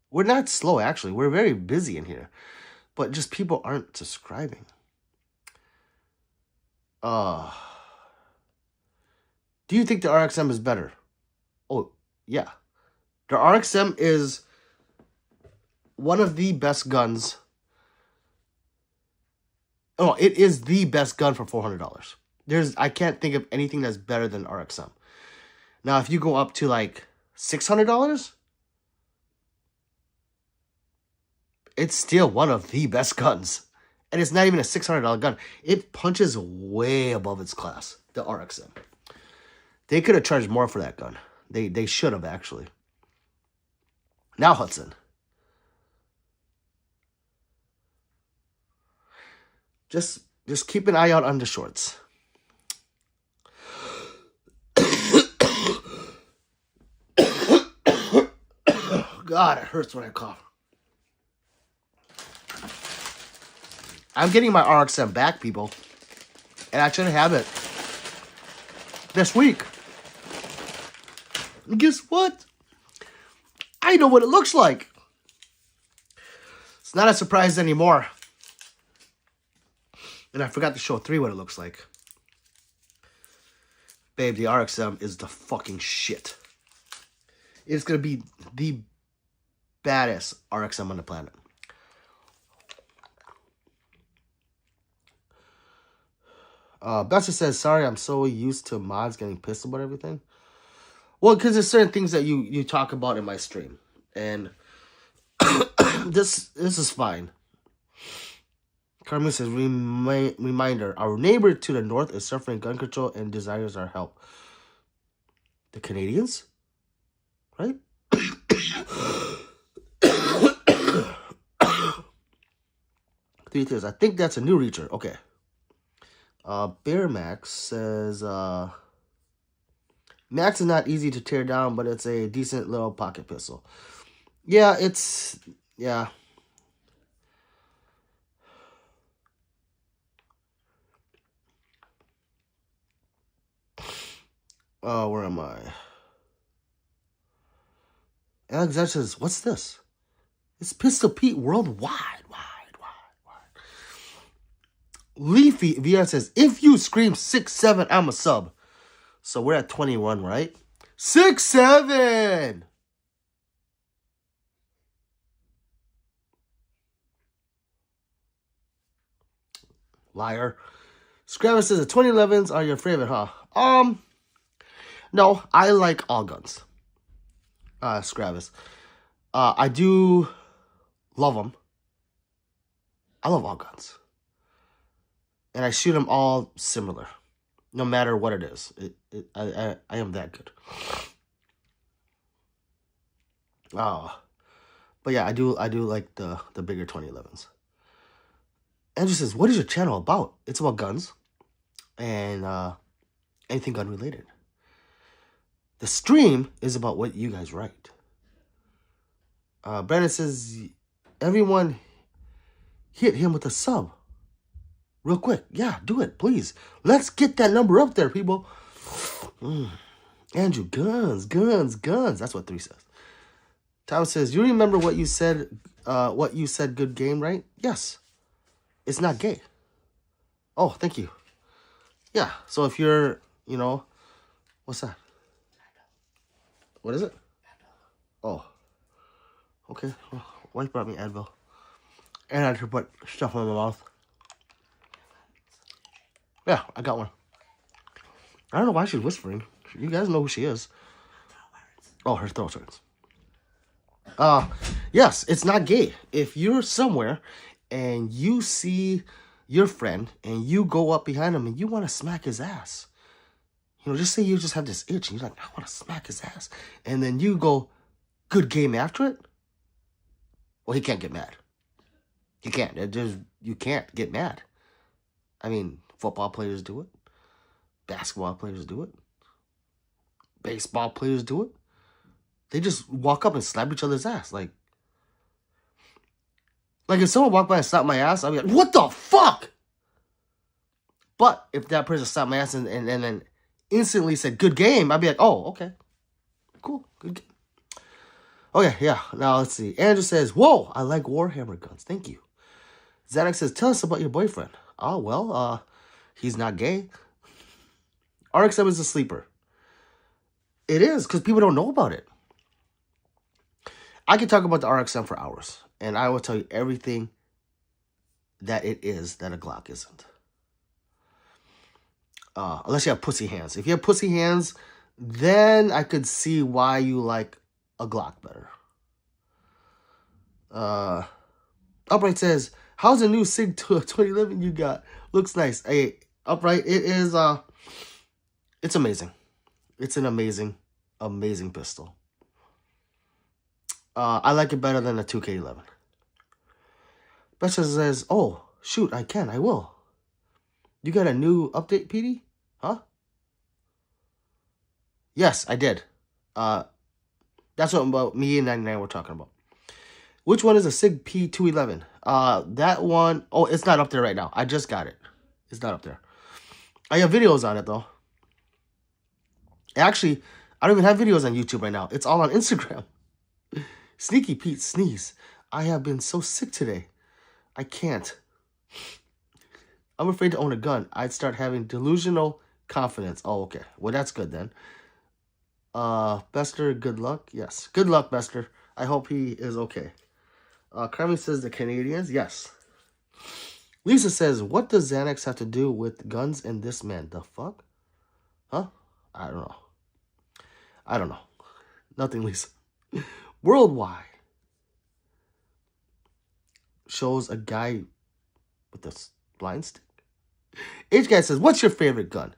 We're not slow, actually. We're very busy in here. But just people aren't subscribing. Do you think the RXM is better? Oh, yeah. The RXM is one of the best guns. Oh, it is the best gun for $400. I can't think of anything that's better than RXM. Now, if you go up to like $600, it's still one of the best guns. And it's not even a $600 gun. It punches way above its class, the RXM. They could have charged more for that gun. They should have, actually. Now, Hudson. Just keep an eye out on the shorts. God, it hurts when I cough. I'm getting my RXM back, people. And I should have it this week. And guess what? I know what it looks like. It's not a surprise anymore. And I forgot to show 3 what it looks like. Babe, the RXM is the fucking shit. It's going to be the baddest RXM on the planet. Bester says, sorry, I'm so used to mods getting pissed about everything. Well, because there's certain things that you talk about in my stream. And this is fine. Carmen says, reminder, our neighbor to the north is suffering gun control and desires our help. The Canadians? Right? Three tiers. I think that's a new reacher. Okay. Bear Max says, Max is not easy to tear down, but it's a decent little pocket pistol. Yeah, it's... Yeah. Oh, where am I? Alexander says, what's this? It's Pistol Pete worldwide. Leafy VR says, if you scream 6-7, I'm a sub. So we're at 21, right? 6-7! Liar. Scrabble says, the 2011s are your favorite, huh? No, I like all guns. Scrabbles. I do love them. I love all guns. And I shoot them all similar, no matter what it is. I am that good. But yeah, I do like the bigger 2011s. Andrew says, what is your channel about? It's about guns and anything gun related. The stream is about what you guys write. Brandon says, everyone hit him with a sub. Real quick. Yeah, do it, please. Let's get that number up there, people. Andrew, guns. That's what 3 says. Thomas says, you remember what you said, good game, right? Yes. It's not gay. Oh, thank you. Yeah, so if you're, what's that? What is it? Oh. Okay. Well, wife brought me Advil. And I had to put stuff in my mouth. Yeah, I got one. I don't know why she's whispering. You guys know who she is. Oh, her throat hurts. Yes, it's not gay. If you're somewhere and you see your friend and you go up behind him and you want to smack his ass. Just say you just have this itch and you're like, I want to smack his ass. And then you go, good game after it. Well, he can't get mad. He can't. You can't get mad. I mean, football players do it. Basketball players do it. Baseball players do it. They just walk up and slap each other's ass. Like if someone walked by and slapped my ass, I'd be like, what the fuck? But if that person slapped my ass and then instantly said, good game, I'd be like, oh, okay. Cool. Good game. Okay, yeah. Now, let's see. Andrew says, whoa, I like Warhammer guns. Thank you. Zadak says, tell us about your boyfriend. Oh, well, he's not gay. RX-7 is a sleeper. It is, because people don't know about it. I can talk about the RX-7 for hours, and I will tell you everything that it is that a Glock isn't. Unless you have pussy hands. If you have pussy hands, then I could see why you like a Glock better. Upright says, how's the new SIG 2011 you got? Looks nice. Hey, Upright, it is, it's amazing. It's an amazing pistol. I like it better than the 2K11. Besha says, oh, shoot, I will. You got a new update, PD? Huh? Yes, I did. That's what about me and 99 were talking about. Which one is a SIG P211? That one, oh, it's not up there right now. I just got it. It's not up there. I have videos on it, though. Actually, I don't even have videos on YouTube right now. It's all on Instagram. Sneaky Pete sneeze. I have been so sick today. I can't. I'm afraid to own a gun. I'd start having delusional confidence. Oh, okay. Well, that's good then. Bester, good luck. Yes. Good luck, Bester. I hope he is okay. Carmen says the Canadians. Yes. Lisa says, what does Xanax have to do with guns and this man? The fuck? Huh? I don't know. I don't know. Nothing, Lisa. Worldwide shows a guy with a blind stick. H guy says, what's your favorite gun?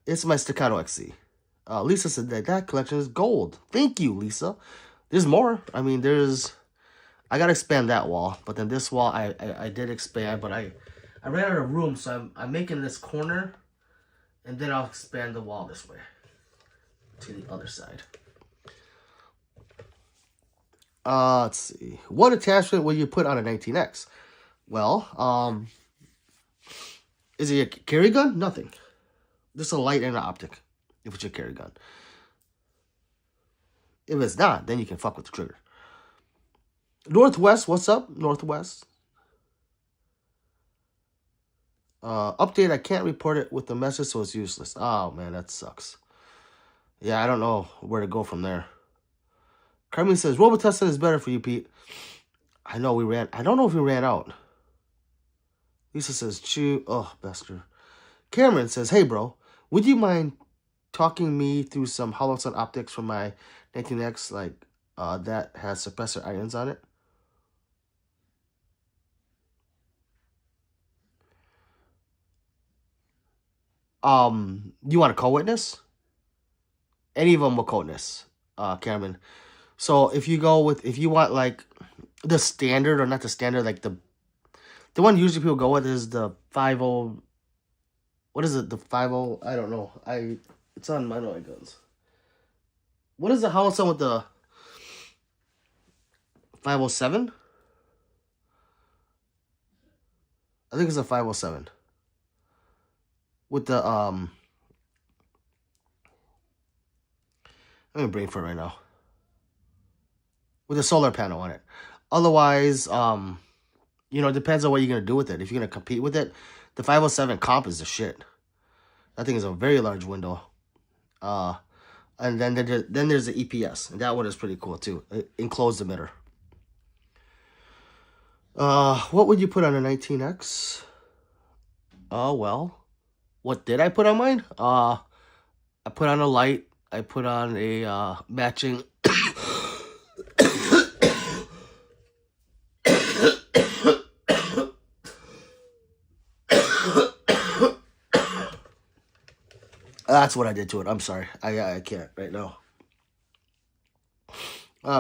It's my Staccato XC. Lisa said that collection is gold. Thank you, Lisa. There's more. I mean, I gotta expand that wall, but then this wall I did expand, but I ran out of room, so I'm making this corner, and then I'll expand the wall this way to the other side. Let's see. What attachment will you put on a 19X? Well, is it a carry gun? Nothing. Just a light and an optic, if it's a carry gun. If it's not, then you can fuck with the trigger. Northwest, what's up, Northwest? Update, I can't report it with the message, so it's useless. Oh, man, that sucks. Yeah, I don't know where to go from there. Carmen says, Robitussin is better for you, Pete. I know I don't know if we ran out. Lisa says, chew. Oh, Bester. Cameron says, hey, bro, would you mind talking me through some hollow sun optics from my 19X, like, that has suppressor irons on it? You want a co-witness? Any of them will co-witness, Cameron. So if you want like the standard, or not the standard, like the one usually people go with is the 50. What is it? The 50? I don't know. It's on my guns. What is the hollow sun with the 507? I think it's a 507. With the I'm gonna brain for it right now. With a solar panel on it. Otherwise, it depends on what you're gonna do with it. If you're gonna compete with it, the 507 comp is the shit. That thing is a very large window. And then there's the EPS, and that one is pretty cool too. Enclosed emitter. What would you put on a 19X? Well, what did I put on mine? I put on a light. I put on a matching. That's what I did to it. I'm sorry. I can't right now.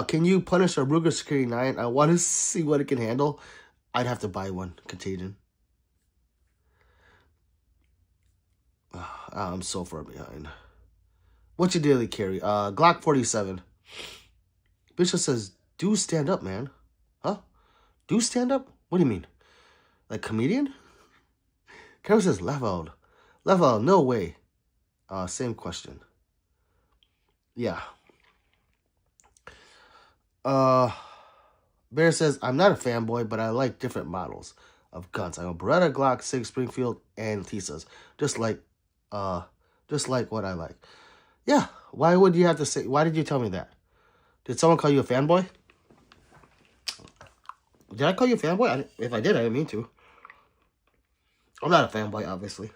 Can you punish a Ruger Security 9? I want to see what it can handle. I'd have to buy one. Contagion. I'm so far behind. What's your daily carry? Glock 47. Bishop says, do stand up, man. Huh? Do stand up? What do you mean? Like comedian? Carol says, leveled. Leveled, no way. Same question. Yeah. Bear says, I'm not a fanboy, but I like different models of guns. I know Beretta, Glock, SIG, Springfield, and Tisas. Just like what I like. Yeah. Why would you have to say, why did you tell me that? Did someone call you a fanboy? Did I call you a fanboy? If I did, I didn't mean to. I'm not a fanboy, obviously.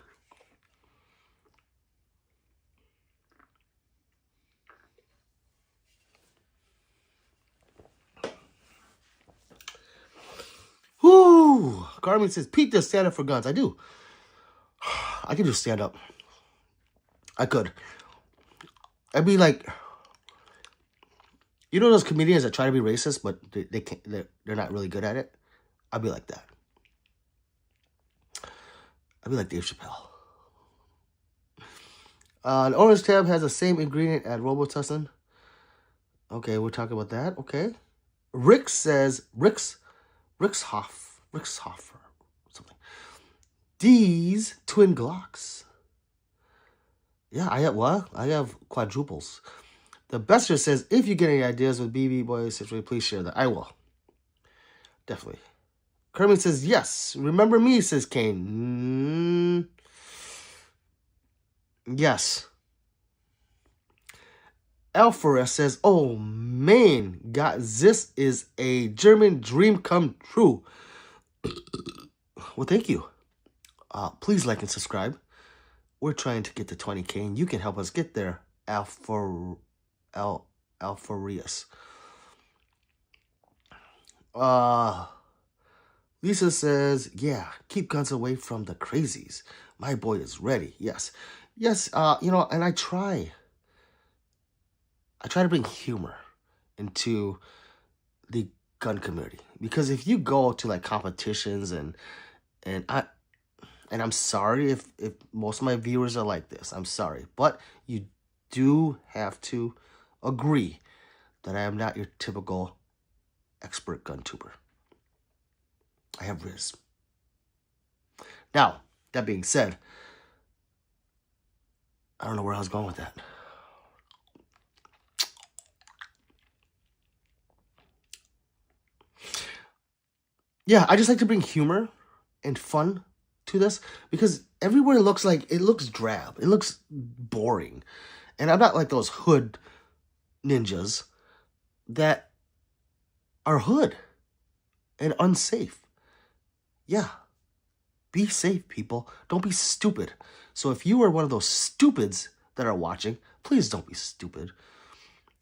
Whoo! Carmen says, Pete does stand up for guns. I do. I can just stand up. I could. I'd be like, you know those comedians that try to be racist, but they can't. They're not really good at it. I'd be like that. I'd be like Dave Chappelle. An orange tab has the same ingredient as Robitussin. Okay, we're talking about that. Okay. Rick says Rixhofer something. These twin Glocks. Yeah, I have quadruples. The Bester says, if you get any ideas with BB Boy situation, please share that. I will. Definitely. Kermit says, yes. Remember me, says Kane. Yes. Alpharest says, oh, man. God, this is a German dream come true. Well, thank you. Please like and subscribe. We're trying to get to 20K, and you can help us get there. Alpharius. Lisa says, yeah, keep guns away from the crazies. My boy is ready. Yes. Yes, and I try to bring humor into the gun community. Because if you go to like competitions and I'm sorry if most of my viewers are like this. I'm sorry. But you do have to agree that I am not your typical expert gun tuber. I have riz. Now, that being said, I don't know where I was going with that. Yeah, I just like to bring humor and fun to this because everywhere it looks drab. It looks boring. And I'm not like those hood ninjas that are hood and unsafe. Yeah. Be safe, people. Don't be stupid. So if you are one of those stupids that are watching, please don't be stupid.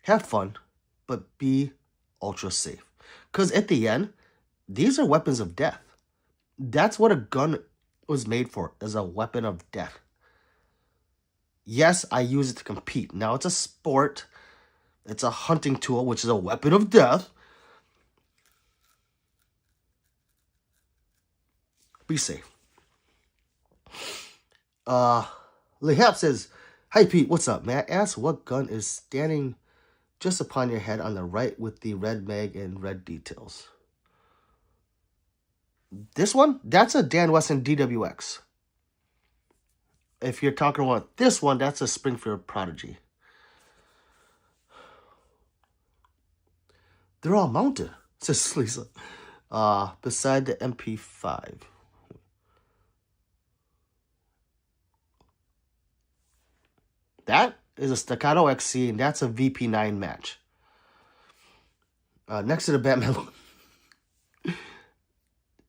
Have fun, but be ultra safe. Because at the end, these are weapons of death. That's what a gun was made for, as a weapon of death. Yes, I use it to compete. Now it's a sport. It's a hunting tool, which is a weapon of death. Be safe. Lehap says, hi Pete, what's up? May I ask what gun is standing just upon your head on the right with the red mag and red details? This one? That's a Dan Wesson DWX. If you're talking about this one, that's a Springfield Prodigy. They're all mounted, says Lisa. Beside the MP5. That is a Staccato XC, and that's a VP9 match. Next to the Batman.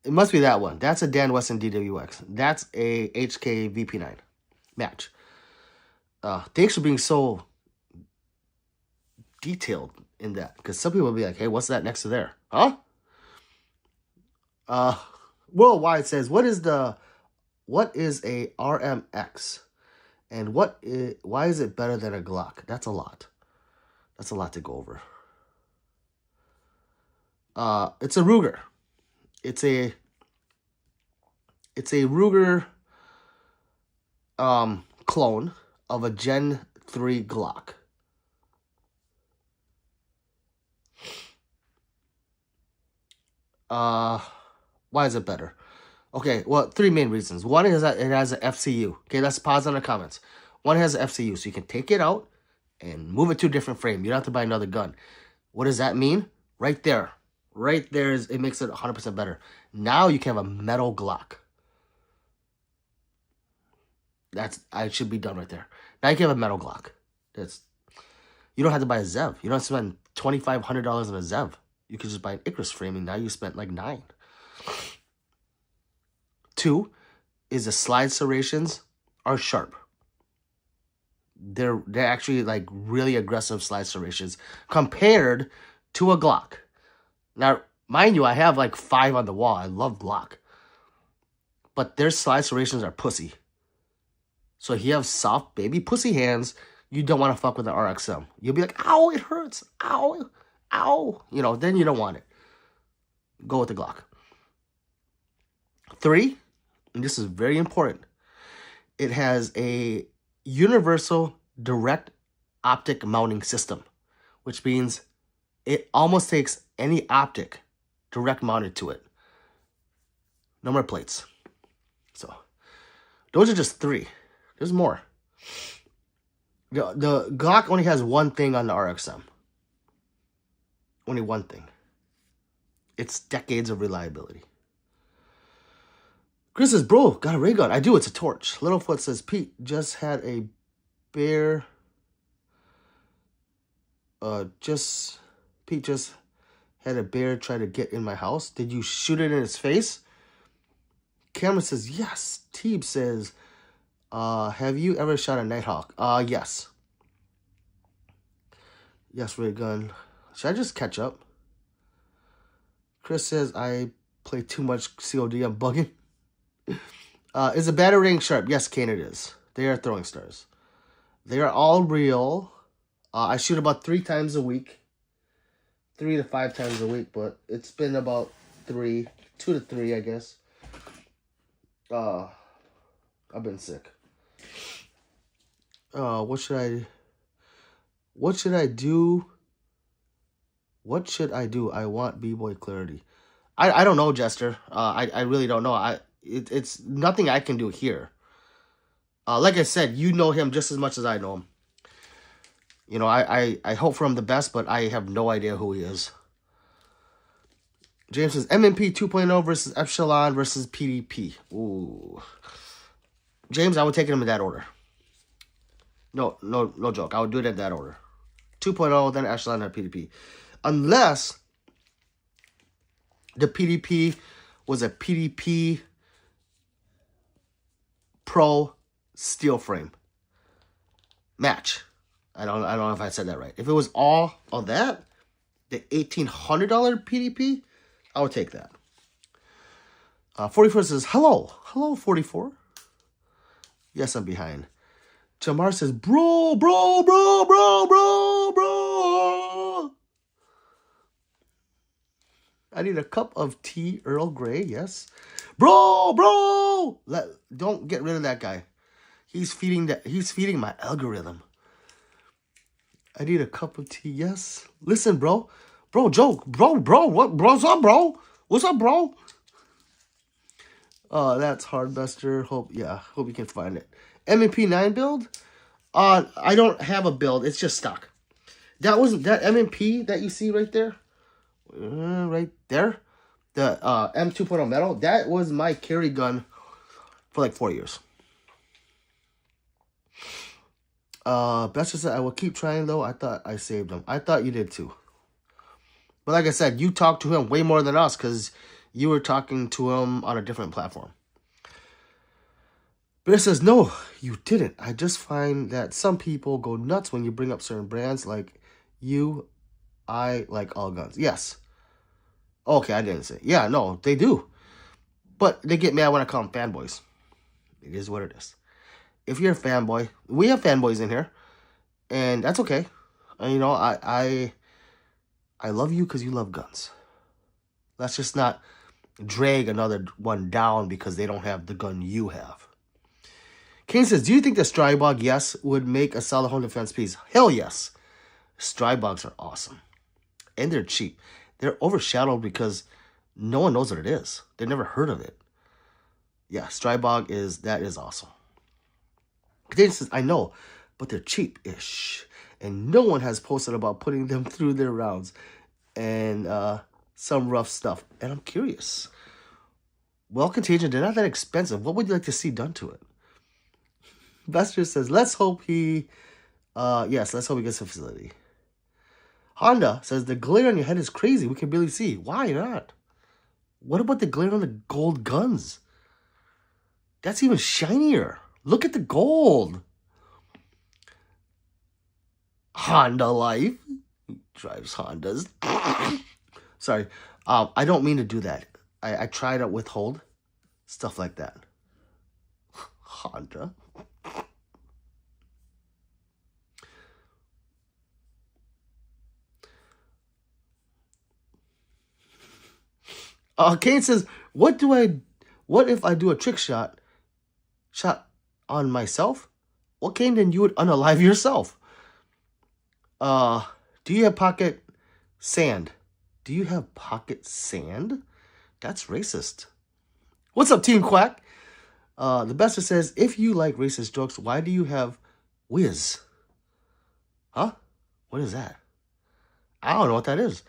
It must be that one. That's a Dan Wesson DWX. That's a HK VP9 match. Thanks for being so detailed in that. Because some people will be like, hey, what's that next to there? Huh? Worldwide says, what is a RMX? And why is it better than a Glock? That's a lot. That's a lot to go over. It's a Ruger. It's a Ruger clone of a Gen 3 Glock. Why is it better? Okay, well, three main reasons. One is that it has an FCU. Okay, let's pause on the comments. One has an FCU, so you can take it out and move it to a different frame. You don't have to buy another gun. What does that mean? Right there. Right there, it makes it 100% better. Now you can have a metal Glock. I should be done right there. Now you can have a metal Glock. You don't have to buy a Zev. You don't have to spend $2,500 on a Zev. You could just buy an Icarus frame, and now you spent like $9. Two is the slide serrations are sharp. They're actually like really aggressive slide serrations compared to a Glock. Now, mind you, I have like 5 on the wall. I love Glock. But their slide serrations are pussy. So if you have soft baby pussy hands, you don't want to fuck with the RXM. You'll be like, ow, it hurts. Ow, ow. Then you don't want it. Go with the Glock. 3, and this is very important, it has a universal direct optic mounting system, which means it almost takes any optic direct mounted to it. No more plates. So those are just 3. There's more. The Glock only has one thing on the RXM. Only one thing. It's decades of reliability. Chris says, bro, got a ray gun. I do. It's a torch. Littlefoot says, Pete just had a bear. Pete just had a bear try to get in my house. Did you shoot it in its face? Cameron says, yes. Teeb says, have you ever shot a Nighthawk? Yes. Yes, ray gun. Should I just catch up? Chris says, I play too much COD. I'm bugging. Is the battery ring sharp? Yes, Kane, it is. They are throwing stars. They are all real. I shoot about 3 times a week. 3 to 5 times a week, but it's been about 2 to 3, I guess. I've been sick. What should I do? What should I do? I want B-boy clarity. I don't know, Jester. I really don't know. It's nothing I can do here. Like I said, you know him just as much as I know him. You know, I hope for him the best, but I have no idea who he is. James says, MMP 2.0 versus Epsilon versus PDP. Ooh. James, I would take him in that order. No joke. I would do it in that order. 2.0, then Epsilon, then PDP. Unless the PDP was a PDP Pro steel frame match. I don't know if I said that right. If it was all of that, the $1,800 PDP, I would take that. 44 says, hello. Hello, 44. Yes, I'm behind. Jamar says, bro. I need a cup of tea, Earl Grey, yes. Bro. Don't get rid of that guy. He's feeding my algorithm. I need a cup of tea, yes. Listen, bro. Bro, joke. Bro. What's up, bro? What's up, bro? That's hard, Buster. Hope you can find it. MMP 9 build? I don't have a build. It's just stock. That MMP that you see right there? Right there? The M2.0 metal? That was my carry gun for like 4 years. Buster said, I will keep trying, though. I thought I saved him. I thought you did, too. But like I said, you talked to him way more than us because you were talking to him on a different platform. Bear says, no, you didn't. I just find that some people go nuts when you bring up certain brands like you. I like all guns. Yes. Okay, I didn't say. Yeah, no, they do. But they get mad when I call them fanboys. It is what it is. If you're a fanboy, we have fanboys in here. And that's okay. And, you know, I love you because you love guns. Let's just not drag another one down because they don't have the gun you have. Kane says, do you think the Strybog, yes, would make a solid home defense piece? Hell yes. Strybogs are awesome. And they're cheap. They're overshadowed because no one knows what it is. They've never heard of it. Yeah, Strybog that is awesome. Kane says, I know, but they're cheap-ish. And no one has posted about putting them through their rounds. And some rough stuff. And I'm curious. Well, Contagion, they're not that expensive. What would you like to see done to it? Buster says, let's hope he gets a facility. Honda says, the glare on your head is crazy. We can barely see. Why not? What about the glare on the gold guns? That's even shinier. Look at the gold. Honda life. He drives Hondas. Sorry. I don't mean to do that. I try to withhold stuff like that. Honda. Kane says, what if I do a trick shot on myself? Well, Kane, then you would unalive yourself. Do you have pocket sand? Do you have pocket sand? That's racist. What's up, Team Quack? The Bester says, if you like racist jokes, why do you have whiz? Huh? What is that? I don't know what that is.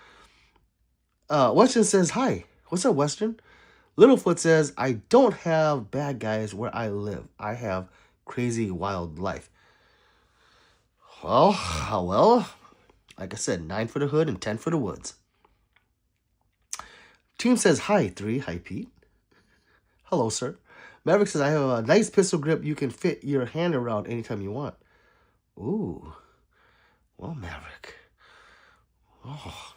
Weston says, hi. What's up, Western? Littlefoot says, I don't have bad guys where I live. I have crazy wild life. Well, like I said, 9 for the hood and 10 for the woods. Team says, hi, 3. Hi, Pete. Hello, sir. Maverick says, I have a nice pistol grip you can fit your hand around anytime you want. Ooh. Well, Maverick. Oh,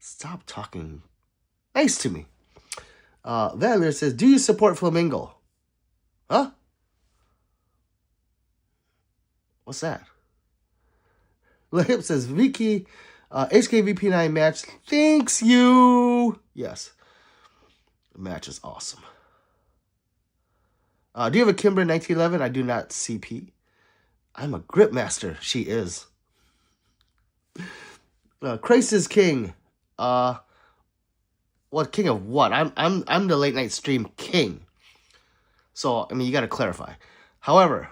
stop talking nice to me. Valer says, do you support Flamingo? Huh? What's that? Lahip says, Vicky, HKVP9 match. Thanks you. Yes. The match is awesome. Do you have a Kimber 1911? I do not CP. I'm a grip master. She is. Christ is king. What king of what? I'm the late night stream king. So I mean you gotta clarify. However,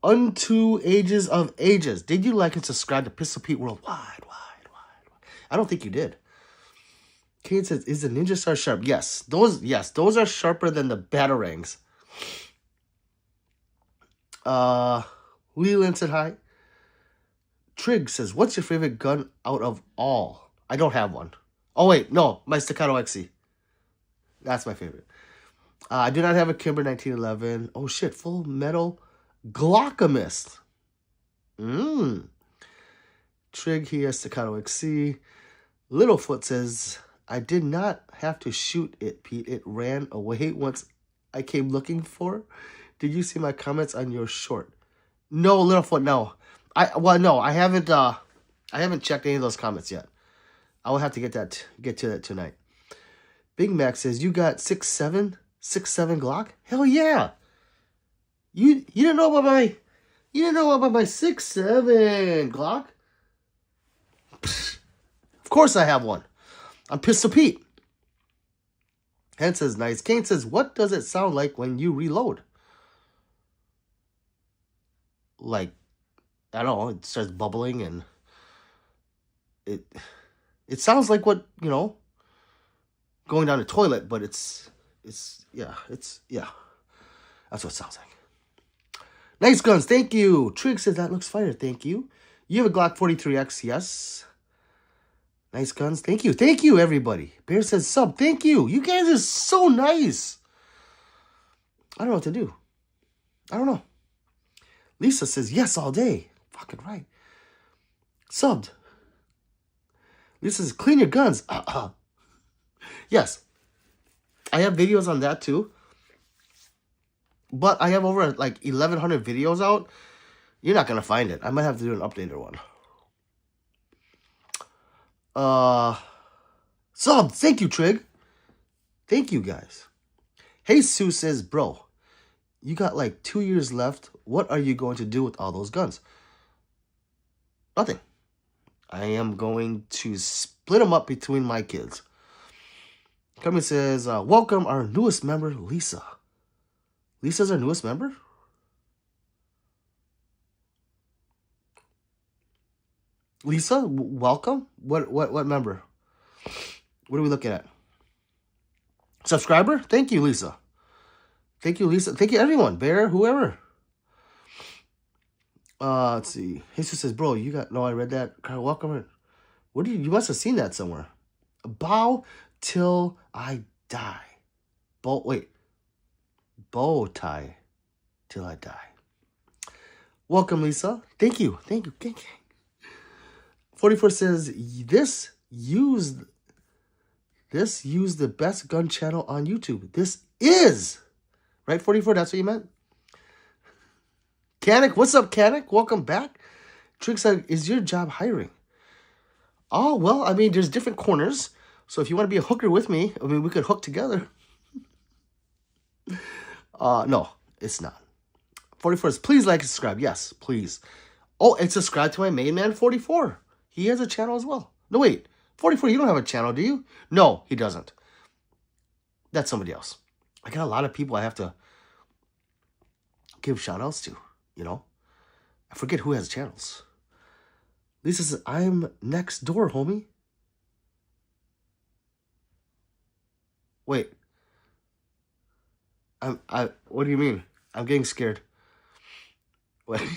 unto ages of ages. Did you like and subscribe to Pistol Pete Worldwide? I don't think you did. Kate says, is the Ninja Star sharp? Yes, those are sharper than the Batarangs. Leland said hi. Trig says, what's your favorite gun out of all? I don't have one. Oh, wait, no, my Staccato XC. That's my favorite. I do not have a Kimber 1911. Oh, shit, Full Metal Glockamist. Trig, he has Staccato XC. Littlefoot says, I did not have to shoot it, Pete. It ran away once I came looking for. Did you see my comments on your short? No, Littlefoot, no. I haven't checked any of those comments yet. I will have to get to that tonight. Big Mac says, you got 6.7 Glock? Hell yeah. You didn't know about my 6.7 Glock? Of course I have one. I'm Pistol Pete. Hen says, nice. Kane says, what does it sound like when you reload? Like, I don't know, it starts bubbling and it sounds like what, going down the toilet, but it's that's what it sounds like. Nice guns, thank you. Trig says that looks fire, thank you. You have a Glock 43X, yes. Nice guns, thank you everybody. Bear says sub, thank you. You guys are so nice. I don't know what to do. I don't know. Lisa says yes all day. Fucking right. Subbed. Lisa says clean your guns. Yes. I have videos on that too. But I have over like 1,100 videos out. You're not going to find it. I might have to do an updated one. Sub. Thank you, Trig. Thank you, guys. Hey, Sue says, bro, you got like 2 years left. What are you going to do with all those guns? Nothing. I am going to split them up between my kids. Carmen says, welcome our newest member, Lisa. Lisa's our newest member? Lisa, welcome. What member? What are we looking at? Subscriber? Thank you, Lisa. Thank you, Lisa. Thank you, everyone. Bear, whoever. Let's see. Jesus says, bro, you got... No, I read that. Carl, welcome. What did you must have seen that somewhere. Bow till I die. Bow tie till I die. Welcome, Lisa. Thank you. 44 says, this used the best gun channel on YouTube. This is... Right, 44? That's what you meant? Canic, what's up, Canic? Welcome back. Trick said, is your job hiring? Oh, well, I mean, there's different corners. So if you want to be a hooker with me, I mean, we could hook together. No, it's not. 44 is, please like and subscribe. Yes, please. Oh, and subscribe to my main man, 44. He has a channel as well. No, wait. 44, you don't have a channel, do you? No, he doesn't. That's somebody else. I got a lot of people I have to give shout-outs to, I forget who has channels. Lisa says, I'm next door, homie. Wait. What do you mean? I'm getting scared. Wait.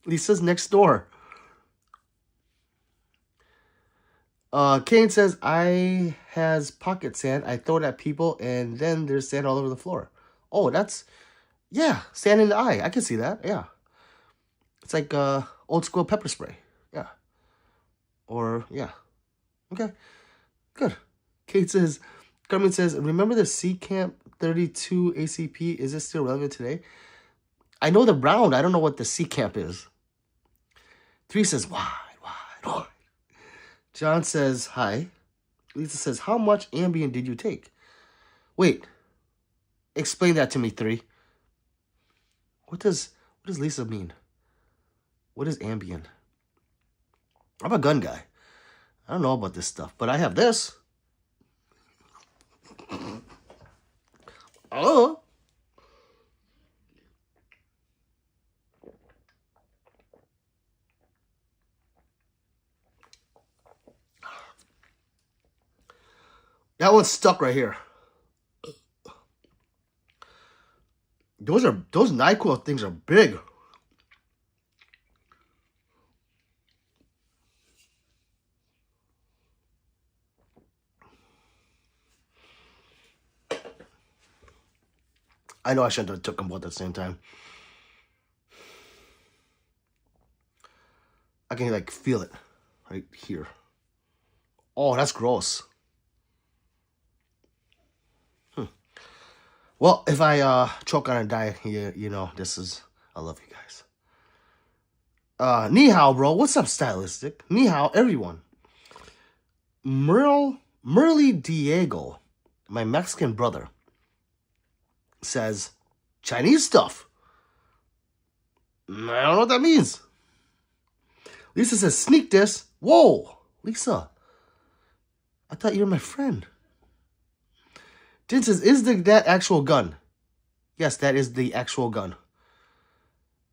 Lisa's next door. Kane says, I has pocket sand. I throw it at people, and then there's sand all over the floor. Oh, that's... Yeah, sand in the eye. I can see that. Yeah. It's like old school pepper spray. Yeah. Or, yeah. Okay. Good. Kate says, Carmen says, remember the C Camp 32 ACP? Is it still relevant today? I know the round. I don't know what the C Camp is. 3 says, wide. John says, hi. Lisa says, how much Ambien did you take? Wait. Explain that to me, 3. What does Lisa mean? What is Ambien? I'm a gun guy. I don't know about this stuff, but I have this. Oh. That one's stuck right here. Those NyQuil things are big. I know I shouldn't have took them both at the same time. I can like feel it right here. Oh, that's gross. Well, if I choke on a diet, you know, this is... I love you guys. Ni hao, bro. What's up, Stylistic? Ni hao, everyone. Merly Diego, my Mexican brother, says, Chinese stuff. I don't know what that means. Lisa says, sneak this. Whoa, Lisa. I thought you were my friend. Din says, is that actual gun? Yes, that is the actual gun.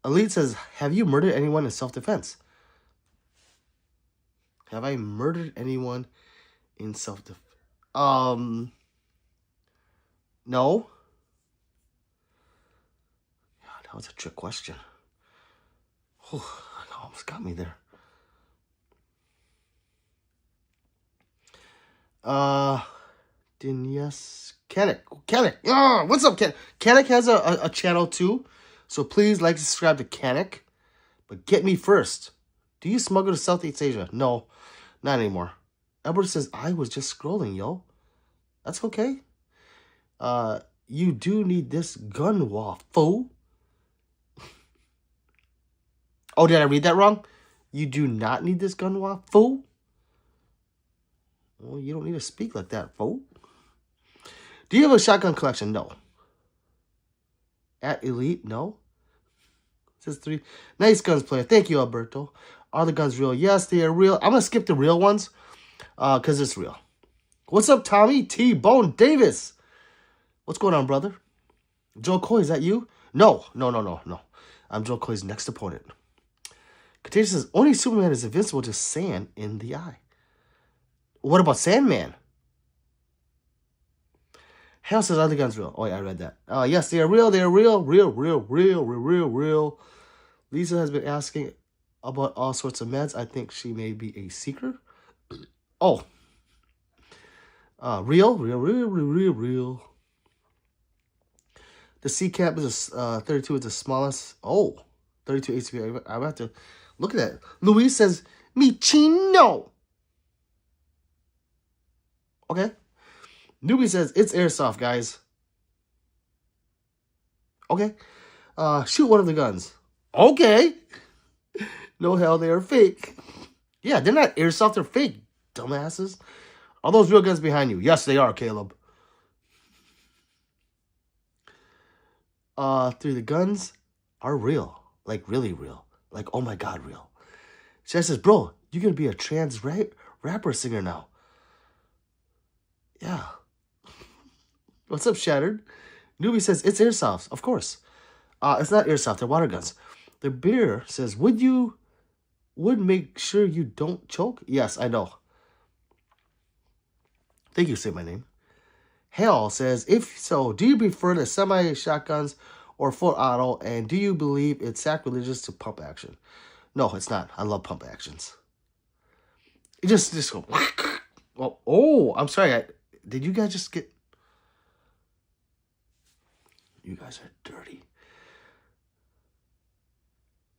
Elite says, have you murdered anyone in self-defense? Have I murdered anyone in self-defense? No. Yeah, that was a trick question. Whew, that almost got me there. Yes. Kanik. What's up, Kanik? Kanik has a channel too. So please like and subscribe to Kanik. But get me first. Do you smuggle to Southeast Asia? No, not anymore. Edward says, I was just scrolling, yo. That's okay. You do need this gun wall, fool. Oh, did I read that wrong? You do not need this gun wall, fool? Well, you don't need to speak like that, fool. Do you have a shotgun collection? No. At Elite? No. Says 3. Nice guns player. Thank you, Alberto. Are the guns real? Yes, they are real. I'm going to skip the real ones because it's real. What's up, Tommy? T-Bone Davis. What's going on, brother? Joe Coy, is that you? No. I'm Joe Coy's next opponent. Contagious says, only Superman is invincible to sand in the eye. What about Sandman? Hell says, are the guns real? Oh, yeah, I read that. Yes, they are real. They are real. Real. Lisa has been asking about all sorts of meds. I think she may be a seeker. Oh. Real. The C cap is 32 is the smallest. Oh, 32 HP. I have to look at that. Luis says, mi chino. Okay. Newbie says, it's airsoft, guys. Okay. Shoot one of the guns. Okay. No hell, they are fake. Yeah, they're not airsoft, they're fake, dumbasses. Are those real guns behind you? Yes, they are, Caleb. 3, the guns are real. Like, really real. Like, oh my God, real. She says, bro, you're going to be a trans rapper singer now. Yeah. What's up, Shattered? Newbie says, it's airsoft. Of course. It's not airsoft. They're water guns. The beer says, would make sure you don't choke? Yes, I know. Thank you, say my name. Hell says, if so, do you prefer the semi-shotguns or full auto? And do you believe it's sacrilegious to pump action? No, it's not. I love pump actions. It just go. Oh, I'm sorry. Did you guys just get... You guys are dirty.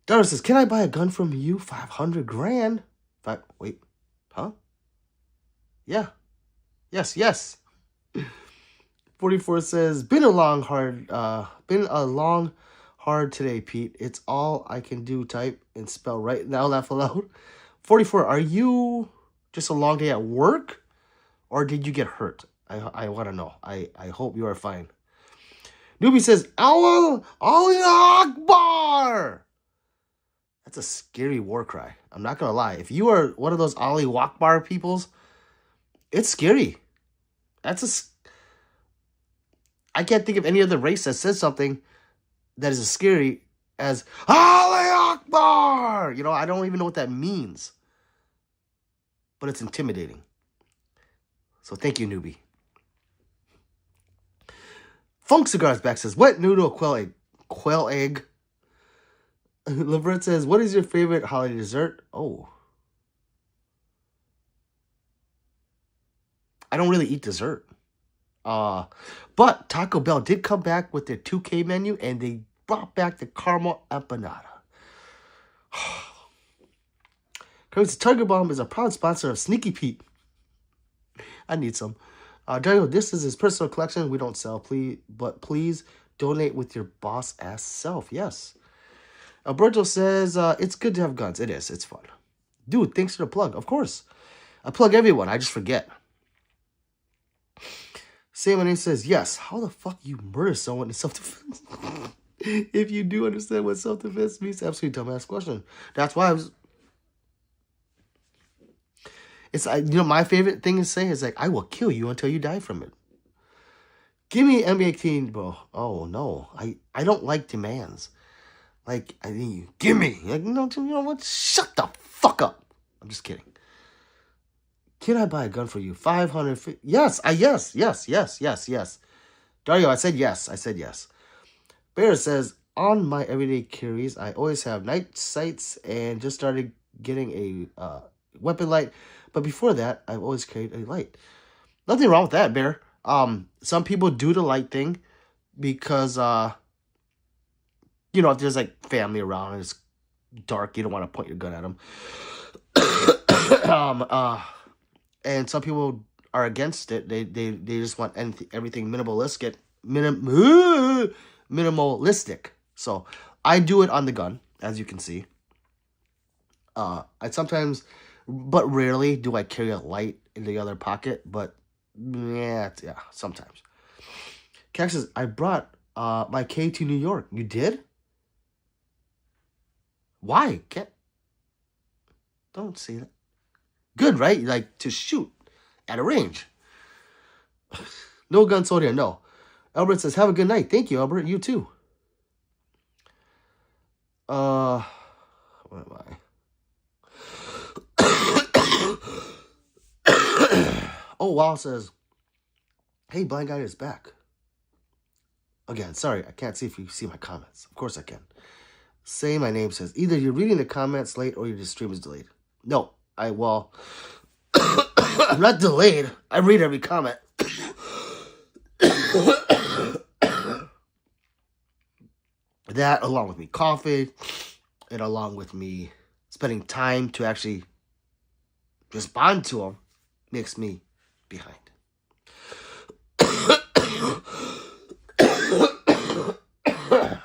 Dara says, can I buy a gun from you? 500 grand? Wait. Huh? Yeah. Yes. 44 says, been a long, hard today, Pete. It's all I can do, type and spell right now, laugh aloud. 44, are you just a long day at work? Or did you get hurt? I want to know. I hope you are fine. Newbie says, Allah Akbar! That's a scary war cry. I'm not going to lie. If you are one of those Ali Akbar peoples, it's scary. I can't think of any other race that says something that is as scary as Ali Akbar! You know, I don't even know what that means. But it's intimidating. So thank you, newbie. Funk Cigars back says, what noodle quail egg? Lavert says, what is your favorite holiday dessert? Oh. I don't really eat dessert. But Taco Bell did come back with their 2K menu, and they brought back the caramel empanada. Tiger Bomb is a proud sponsor of Sneaky Pete. I need some. Dario, this is his personal collection. We don't sell, but please donate with your boss-ass self. Yes. Alberto says, it's good to have guns. It is. It's fun. Dude, thanks for the plug. Of course. I plug everyone. I just forget. Say my name says, yes. How the fuck you murder someone in self-defense? If you do understand what self-defense means, absolutely dumbass question. That's why I was... It's my favorite thing to say is I will kill you until you die from it. Give me NBA team, bro. Oh, no. I don't like demands. Give me. No, you know what? Shut the fuck up. I'm just kidding. Can I buy a gun for you? 550. Yes. Yes. Dario, I said yes. Bear says, on my everyday carries, I always have night sights and just started getting a weapon light. But before that, I've always carried a light. Nothing wrong with that, Bear. Some people do the light thing because, if there's family around and it's dark, you don't want to point your gun at them. And some people are against it. They just want everything minimalistic. So I do it on the gun, as you can see. I sometimes, but rarely, do I carry a light in the other pocket. But yeah, sometimes. Cax says, I brought my K to New York. You did? Why? Don't say that. Good, right? To shoot at a range. No gun sold here, no. Albert says, have a good night. Thank you, Albert. You too. What am I? Oh, wow says, hey, Blind Guy is back. Again, sorry, I can't see if you see my comments. Of course I can. Say my name says, either you're reading the comments late or your stream is delayed. No, I'm not delayed. I read every comment. That, along with me coughing, and along with me spending time to actually respond to them, makes me behind.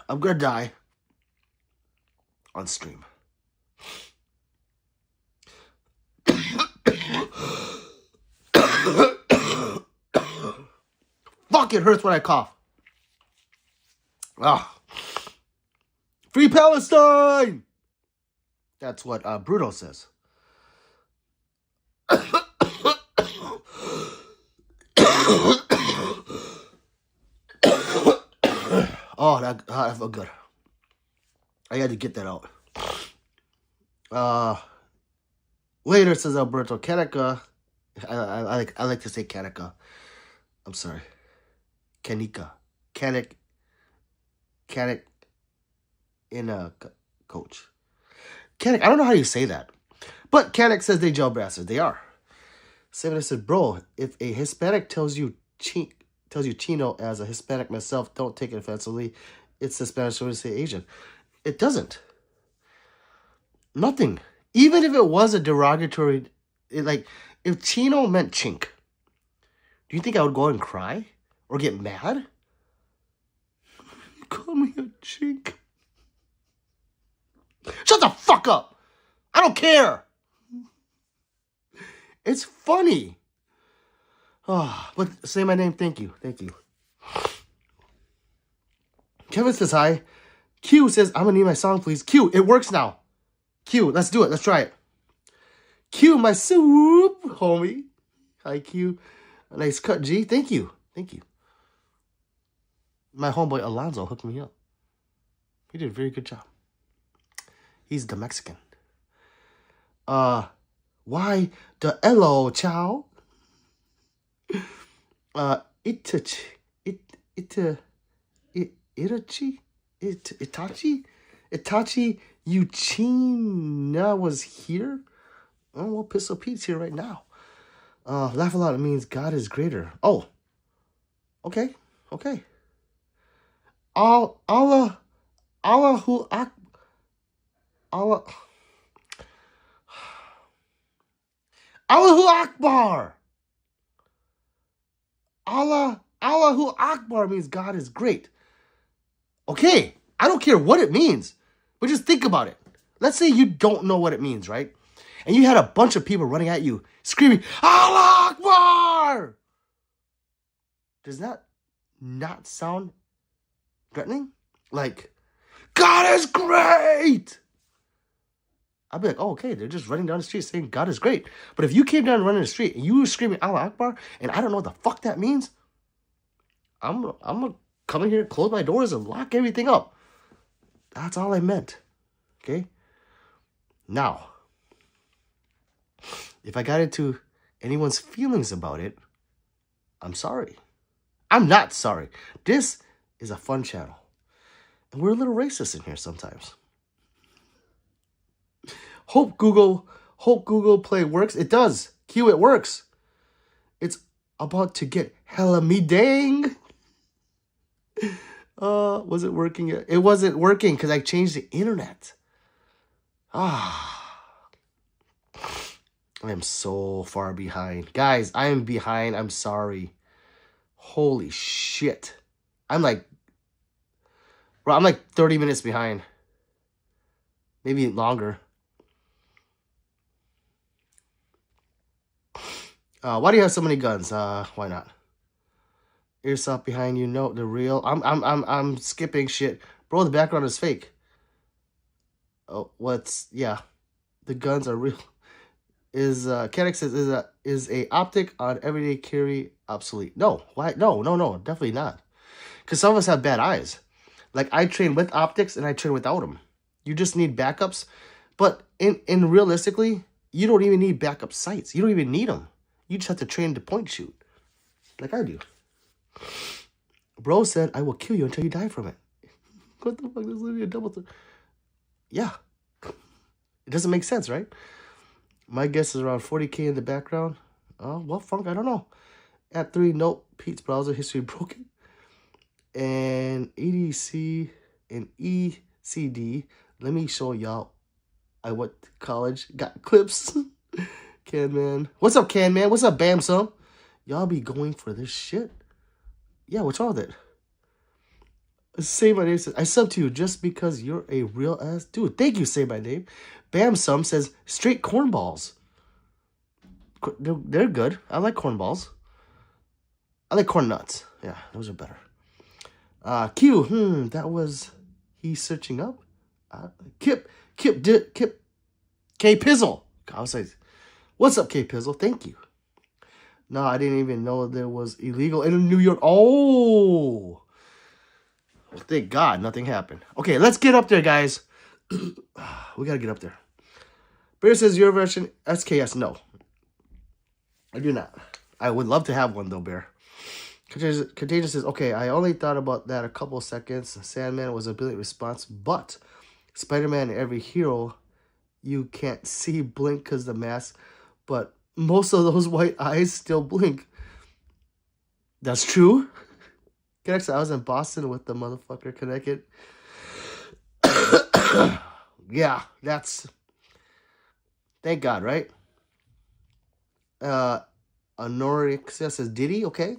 I'm gonna die on stream. Fuck, it hurts when I cough. Free Palestine! That's what Bruno says. Oh, that felt good. I had to get that out. Later, says Alberto, Kanika. I like to say Kanika. I'm sorry. Kanika. Kanik in a coach. Kanik, I don't know how you say that. But Kanik says they jailbastards. They are. Seven said, bro, if a Hispanic tells you Chino as a Hispanic myself, don't take it offensively. It's the Spanish word to say Asian. It doesn't. Nothing. Even if it was a derogatory, like, if Chino meant chink, do you think I would go out and cry? Or get mad? You call me a chink. Shut the fuck up! I don't care! It's funny. Oh, but say my name, thank you. Thank you. Kevin says hi. Q says, I'm gonna need my song, please. Q, it works now. Q, let's do it. Let's try it. Q, my swoop, homie. Hi, Q. Nice cut, G. Thank you. Thank you. My homeboy Alonzo hooked me up. He did a very good job. He's the Mexican. Why the hello, chow? Itachi, Uchina was here. Oh, well, Pistol Pete's here right now. Laugh a lot. It means God is greater. Oh, okay. Allah Allahu Akbar. Allahu Akbar means God is great. Okay, I don't care what it means, but just think about it. Let's say you don't know what it means, right? And you had a bunch of people running at you, screaming, Allah Akbar! Does that not sound threatening? Like, God is great! I'd be like, oh, okay, they're just running down the street saying God is great. But if you came down running the street and you were screaming Allah Akbar, and I don't know what the fuck that means, I'm gonna come in here, close my doors, and lock everything up. That's all I meant. Okay? Now, if I got into anyone's feelings about it, I'm sorry. I'm not sorry. This is a fun channel. And we're a little racist in here sometimes. Hope Google Play works. It does. Q, it works. It's about to get hella me dang. Was it working yet? It wasn't working because I changed the internet. I am so far behind. Guys, I am behind. I'm sorry. Holy shit. I'm like 30 minutes behind. Maybe longer. Why do you have so many guns? Why not? Airsoft behind you. No, they're real. I'm skipping shit. Bro, the background is fake. Oh, yeah. The guns are real. Canex says, is a optic on everyday carry obsolete? No. Why? No, definitely not. Because some of us have bad eyes. Like, I train with optics and I train without them. You just need backups. But in realistically, you don't even need backup sights. You don't even need them. You just have to train to point shoot. Like I do. Bro said, I will kill you until you die from it. What the fuck? There's literally a double... Yeah. It doesn't make sense, right? My guess is around 40K in the background. Oh, well, Funk, I don't know. At 3, nope. Pete's browser history broken. And EDC and ECD. Let me show y'all. I went to college. Got clips. Can Man. What's up, Can Man? What's up, Bam Sum? Y'all be going for this shit? Yeah, what's wrong with it? Say my name says, I sub to you just because you're a real ass dude. Thank you, say my name. Bam Sum says, straight cornballs. They're good. I like cornballs. I like corn nuts. Yeah, those are better. Q, that was he searching up. Kip, K Pizzle. I was like, what's up, K Pizzle? Thank you. No, I didn't even know there was illegal in New York. Oh, well, thank God nothing happened. Okay, let's get up there, guys. We gotta get up there. Bear says your version SKS. No, I do not. I would love to have one though, Bear. Contagious says, okay, I only thought about that a couple seconds. Sandman was a brilliant response, but Spider-Man and every hero you can't see blink because the mask, but Most of those white eyes still blink. That's true. I was in Boston with the motherfucker Connecticut. Yeah, that's... Thank God, right? Anorexia says Diddy. Okay.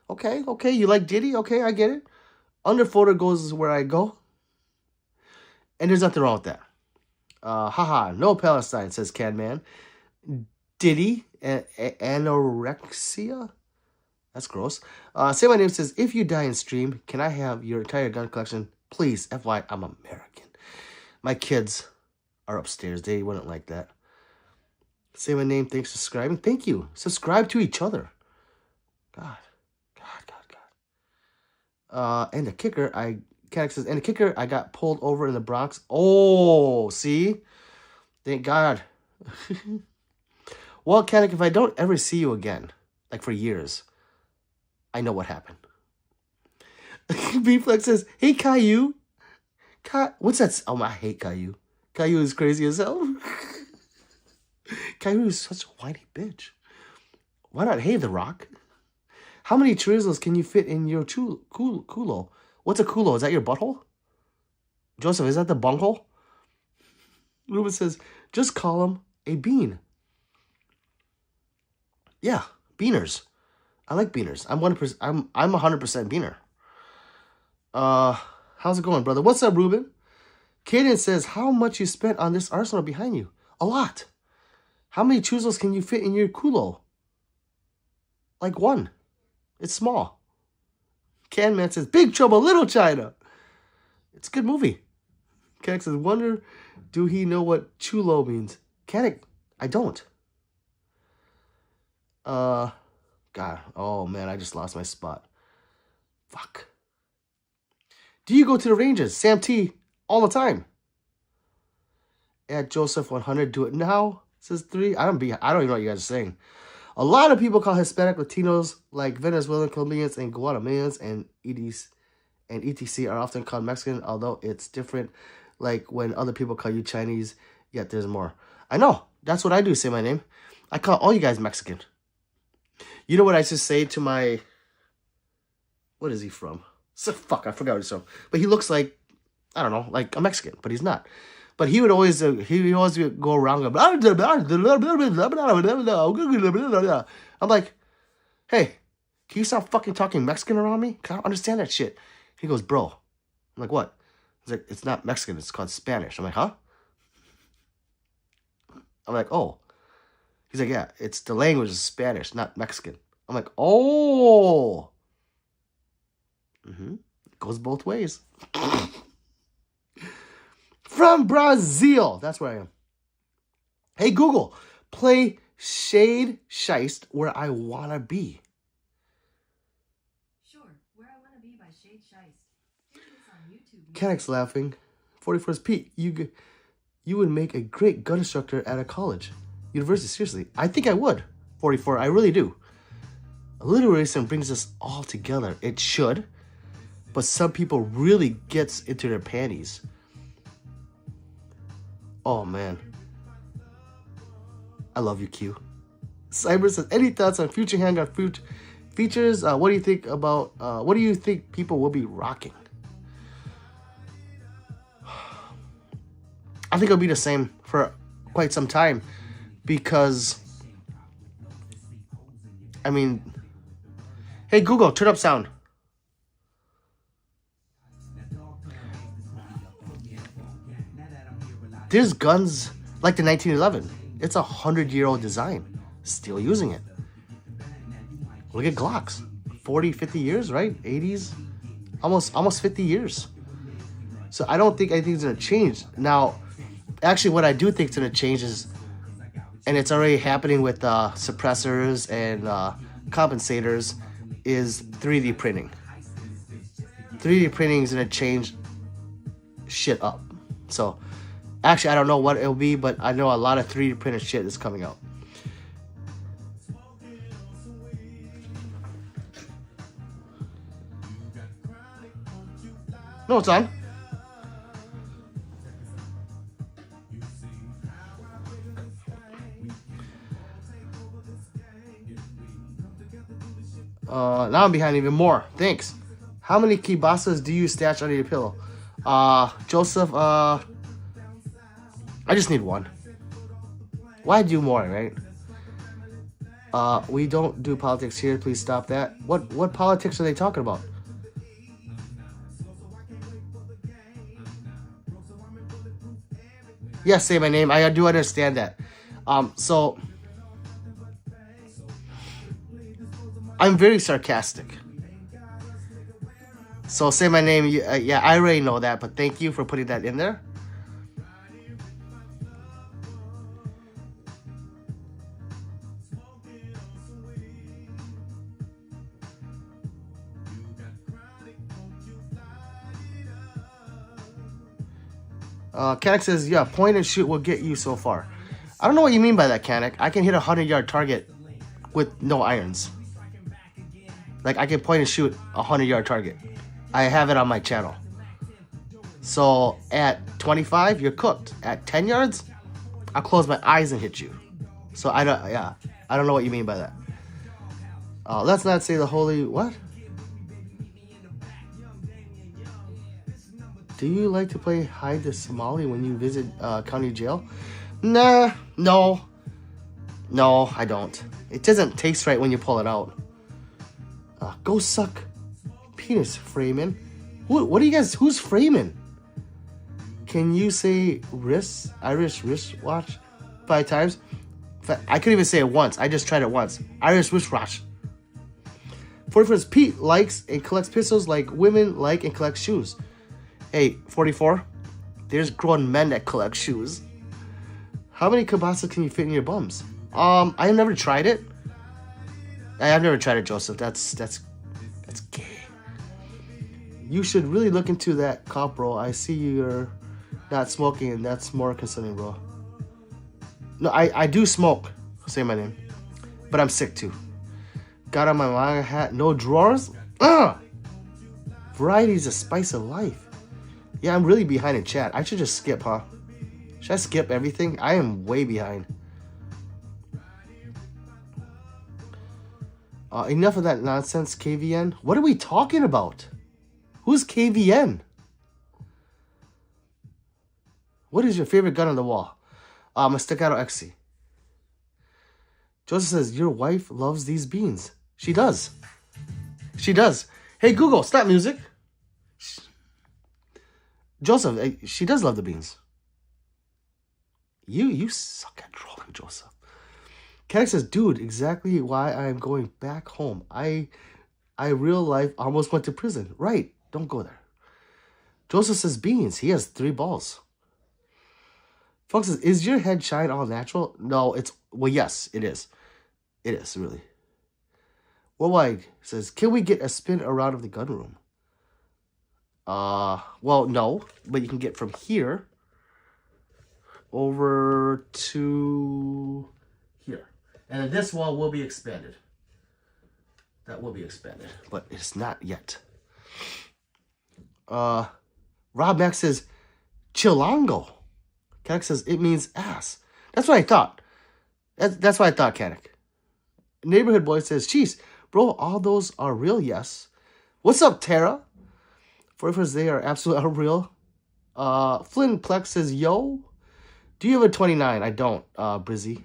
You like Diddy? Okay, I get it. Underfolder goes where I go. And there's nothing wrong with that. Haha, no Palestine, says Cadman. Diddy, anorexia? That's gross. Say my name says, if you die in stream, can I have your entire gun collection? Please, FY, I'm American. My kids are upstairs. They wouldn't like that. Say my name, thanks for subscribing. Thank you. Subscribe to each other. God. And the kicker, Canuck says, and the kicker, I got pulled over in the Bronx. Oh, see? Thank God. Well, Canuck, if I don't ever see you again, like for years, I know what happened. B-Flex says, hey, Caillou. What's that? Oh, I hate Caillou. Caillou is crazy as hell. Caillou is such a whiny bitch. Why not? Hey, The Rock. How many chorizos can you fit in your culo? What's a culo? Is that your butthole? Joseph, is that the bunghole? Ruben says, just call him a bean. Yeah, beaners. I like beaners. I'm 100%. I'm 100% beaner. How's it going, brother? What's up, Ruben? Kaden says, how much you spent on this arsenal behind you? A lot. How many chuzos can you fit in your culo? Like one. It's small. Canman says, Big Trouble, Little China. It's a good movie. Kanek says, wonder, do he know what chulo means? Kanek, I don't. God. Oh, man, I just lost my spot. Fuck. Do you go to the ranges? Sam T, all the time. At Joseph 100, do it now. Says 3. I don't even know what you guys are saying. A lot of people call Hispanic Latinos like Venezuelan, Colombians, and Guatemalans and etc. are often called Mexican, although it's different. Like when other people call you Chinese, yet there's more. I know. That's what I do, say my name. I call all you guys Mexican. You know what I just say to my... What is he from? So, fuck, I forgot what he's from. But he looks like, I don't know, like a Mexican, but he's not. But he would always go around going, I'm like, hey, can you stop fucking talking Mexican around me? Cause I don't understand that shit. He goes, bro. I'm like, what? He's like, it's not Mexican, it's called Spanish. I'm like, huh? I'm like, oh. He's like, yeah, it's the language is Spanish, not Mexican. I'm like, oh. It goes both ways. From Brazil. That's where I am. Hey, Google, play Shade Scheist Where I Wanna Be. Sure, Where I Wanna Be by Shade Scheist. Hear this on YouTube. Canuck's laughing. 41st Pete, you would make a great gun instructor at a college. University, seriously. I think I would. 44, I really do. Alliteration brings us all together. It should. But some people really gets into their panties. Oh, man. I love you, Q. Cyber says, any thoughts on future handgun features? What do you think about, what do you think people will be rocking? I think it'll be the same for quite some time because, I mean, hey, Google, turn up sound. There's guns like the 1911. It's a 100-year-old design. Still using it. Look at Glocks. 40, 50 years, right? 80s. Almost 50 years. So I don't think anything's going to change. Now, actually what I do think is going to change is, and it's already happening with suppressors and compensators, is 3D printing. 3D printing is going to change shit up. So... Actually, I don't know what it'll be, but I know a lot of 3D printed shit is coming out. No, it's on. Now I'm behind even more. Thanks. How many kibasas do you stash under your pillow? Joseph, I just need one. Why do more, right? We don't do politics here. Please stop that. What politics are they talking about? Yes, say my name. I do understand that. So I'm very sarcastic. So say my name. Yeah, I already know that, but thank you for putting that in there. Kanek says, yeah, point and shoot will get you so far. I don't know what you mean by that, Kanek. I can hit a 100-yard target with no irons. Like, I can point and shoot a 100-yard target. I have it on my channel. So, at 25, you're cooked. At 10 yards, I'll close my eyes and hit you. So, I don't know what you mean by that. Let's not say the holy... What? Do you like to play hide the Somali when you visit county jail? Nah, no, I don't. It doesn't taste right when you pull it out. Go suck penis, Freeman. What are you guys? Who's Freeman? Can you say Irish wristwatch 5 times? I couldn't even say it once. I just tried it once. Irish wristwatch. 41st Pete likes and collects pistols like women like and collect shoes. Hey, 44, there's grown men that collect shoes. How many kibasas can you fit in your bums? I have never tried it. I have never tried it, Joseph. That's gay. You should really look into that cop, bro. I see you're not smoking, and that's more concerning, bro. No, I do smoke. Say my name. But I'm sick, too. Got on my manga hat. No drawers? Ugh! Variety is the spice of life. Yeah, I'm really behind in chat. I should just skip, huh? Should I skip everything? I am way behind. Enough of that nonsense, KVN. What are we talking about? Who's KVN? What is your favorite gun on the wall? My Staccato XC. Joseph says, your wife loves these beans. She does. She does. Hey, Google, stop music. Joseph, she does love the beans. You suck at trolling, Joseph. Kanek says, dude, exactly why I'm going back home. I real life almost went to prison. Right, don't go there. Joseph says beans. He has 3 balls. Fox says, is your head shine all natural? No, well, yes, it is. It is, really. Worldwide says, can we get a spin around of the gun room? Well, no, but you can get from here over to here. And then this wall will be expanded. That will be expanded, but it's not yet. Rob Max says, Chilango. Kanek says, it means ass. That's what I thought. That's what I thought, Kanek. Neighborhood Boy says, jeez, bro, all those are real, yes. What's up, Tara? For they are absolutely unreal. Flynn Plex says, yo, do you have a 29? I don't, Brizzy.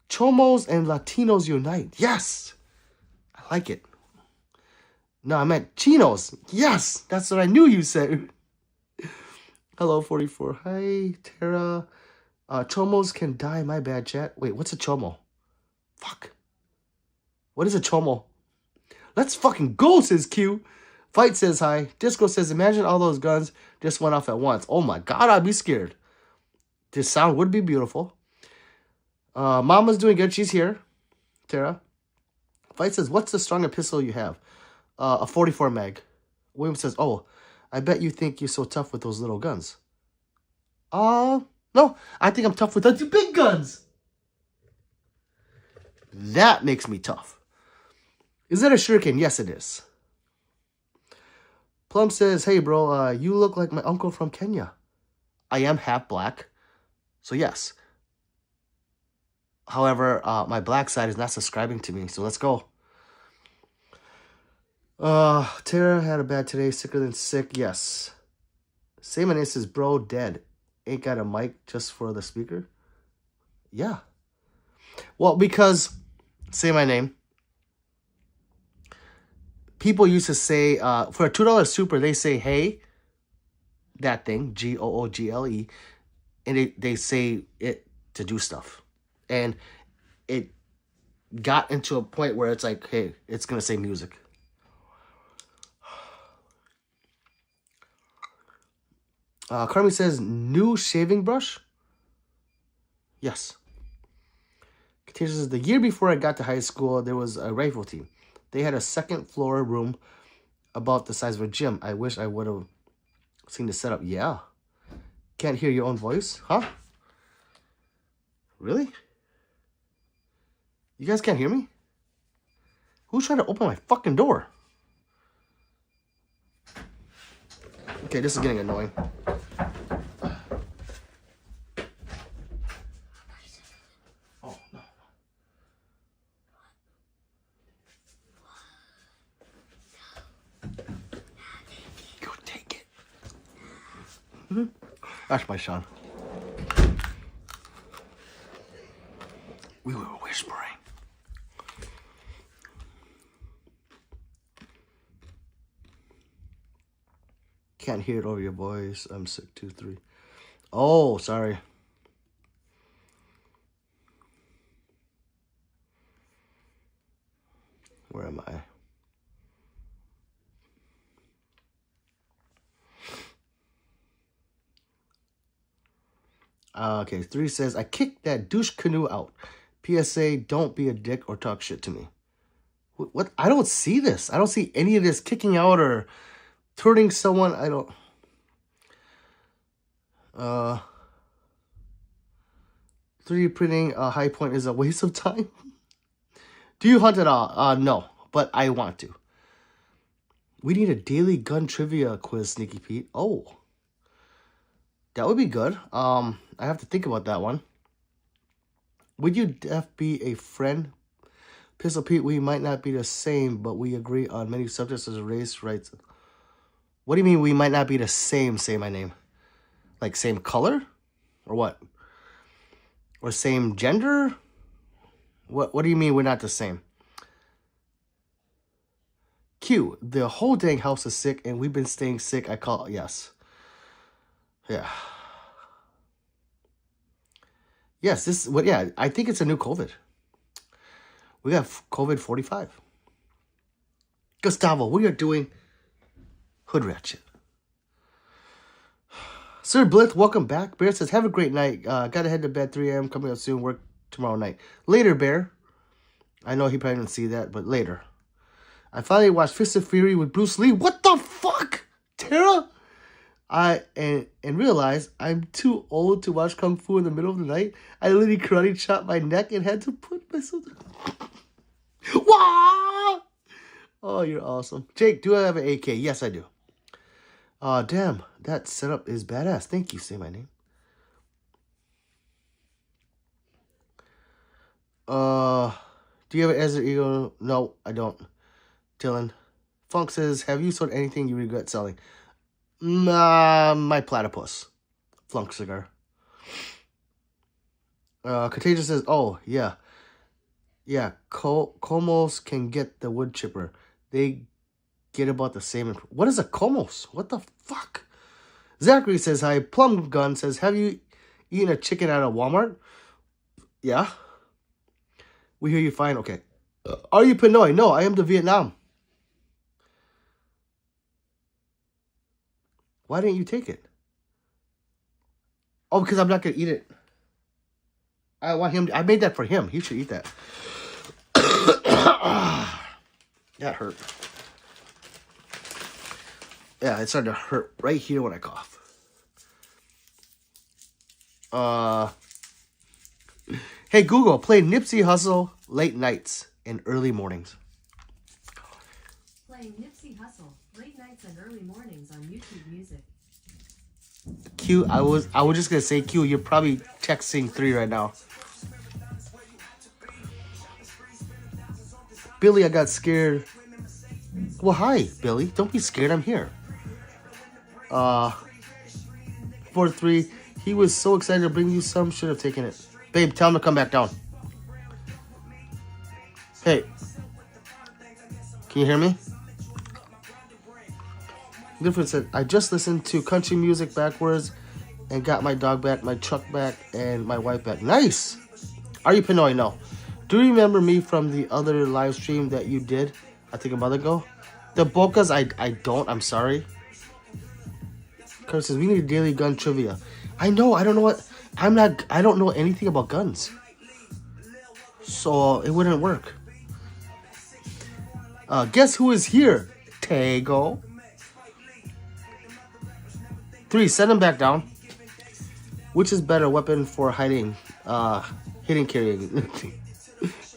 Chomos and Latinos unite. Yes. I like it. No, I meant Chinos. Yes. That's what I knew you said. Hello, 44. Hi, Tara. Chomos can die. My bad, chat. Wait, what's a chomo? Fuck. What is a chomo? Let's fucking go, says Q. Fight says hi. Disco says, imagine all those guns just went off at once. Oh my God, I'd be scared. This sound would be beautiful. Mama's doing good. She's here. Tara. Fight says, what's the strongest pistol you have? A 44 mag. William says, oh, I bet you think you're so tough with those little guns. No, I think I'm tough with the big guns. That makes me tough. Is that a shuriken? Yes, it is. Plum says, hey, bro, you look like my uncle from Kenya. I am half black, so yes. However, my black side is not subscribing to me, so let's go. Tara had a bad today, sicker than sick. Yes. Say my name says, bro, dead. Ain't got a mic just for the speaker? Yeah. Well, because, say my name. People used to say, for a $2 super, they say, hey, that thing, Google, and they say it to do stuff. And it got into a point where it's like, hey, it's going to say music. Carmi says, new shaving brush? Yes. Katisha says, the year before I got to high school, there was a rifle team. They had a second floor room about the size of a gym. I wish I would have seen the setup. Yeah. Can't hear your own voice? Huh? Really? You guys can't hear me? Who's trying to open my fucking door? Okay, this is getting annoying. Oh, no. Go take it. That's my son. We were whispering. Can't hear it over your voice. I'm sick, 2, 3. Oh, sorry. Where am I? Okay, 3 says, I kicked that douche canoe out. PSA, don't be a dick or talk shit to me. What? I don't see this. I don't see any of this kicking out or turning someone. I don't. 3D printing high point is a waste of time. Do you hunt at all? No, but I want to. We need a daily gun trivia quiz, Sneaky Pete. Oh. That would be good. I have to think about that one. Would you be a friend? Pistol Pete, we might not be the same, but we agree on many subjects as race, rights. What do you mean we might not be the same, say my name? Like same color? Or what? Or same gender? What do you mean we're not the same? Q, the whole dang house is sick and we've been staying sick. I call, yes. Yeah. Yes, this, what? Yeah, I think it's a new COVID. We got COVID 45. Gustavo, we are doing Hood Ratchet. Sir Blith, welcome back. Bear says, have a great night. Gotta head to bed 3 a.m. Coming up soon. Work tomorrow night. Later, Bear. I know he probably didn't see that, but later. I finally watched Fist of Fury with Bruce Lee. What the fuck? Tara? And realized I'm too old to watch Kung Fu in the middle of the night. I literally karate chopped my neck and had to put myself Wah! Oh, you're awesome. Jake, do I have an AK? Yes, I do. Damn, that setup is badass. Thank you, say my name. Do you have an Ezra Eagle? No, I don't. Dylan. Funk says, have you sold anything you regret selling? My platypus. Flunk cigar. Contagious says, oh, yeah. Yeah, Comos can get the wood chipper. They get about the same. What is a Comos? What the fuck? Zachary says, hi. Plum Gun says, have you eaten a chicken at a Walmart? Yeah. We hear you fine. Okay. Are you Pinoy? No, I am the Vietnam. Why didn't you take it? Oh, because I'm not going to eat it. I want him. I made that for him. He should eat that. That hurt. Yeah, it started to hurt right here when I cough. Hey, Google, play Nipsey Hussle late nights and early mornings. Playing Nipsey Hussle late nights and early mornings on YouTube Music. Q, I was just gonna say, Q, you're probably texting 3 right now. Billy, I got scared Well, hi, Billy. Don't be scared. I'm here. 4-3. He was so excited to bring you some. Should have taken it. Babe, tell him to come back down. Hey. Can you hear me? Difference said, I just listened to country music backwards and got my dog back, my truck back, and my wife back. Nice. Are you Pinoy? No. Do you remember me from the other live stream that you did, I think a month ago? The Bocas, I don't. I'm sorry. Kurt says, we need daily gun trivia. I know. I don't know what. I don't know anything about guns. So it wouldn't work. Guess who is here? Tago. 3, send him back down. Which is better weapon for hiding? Hitting carrying.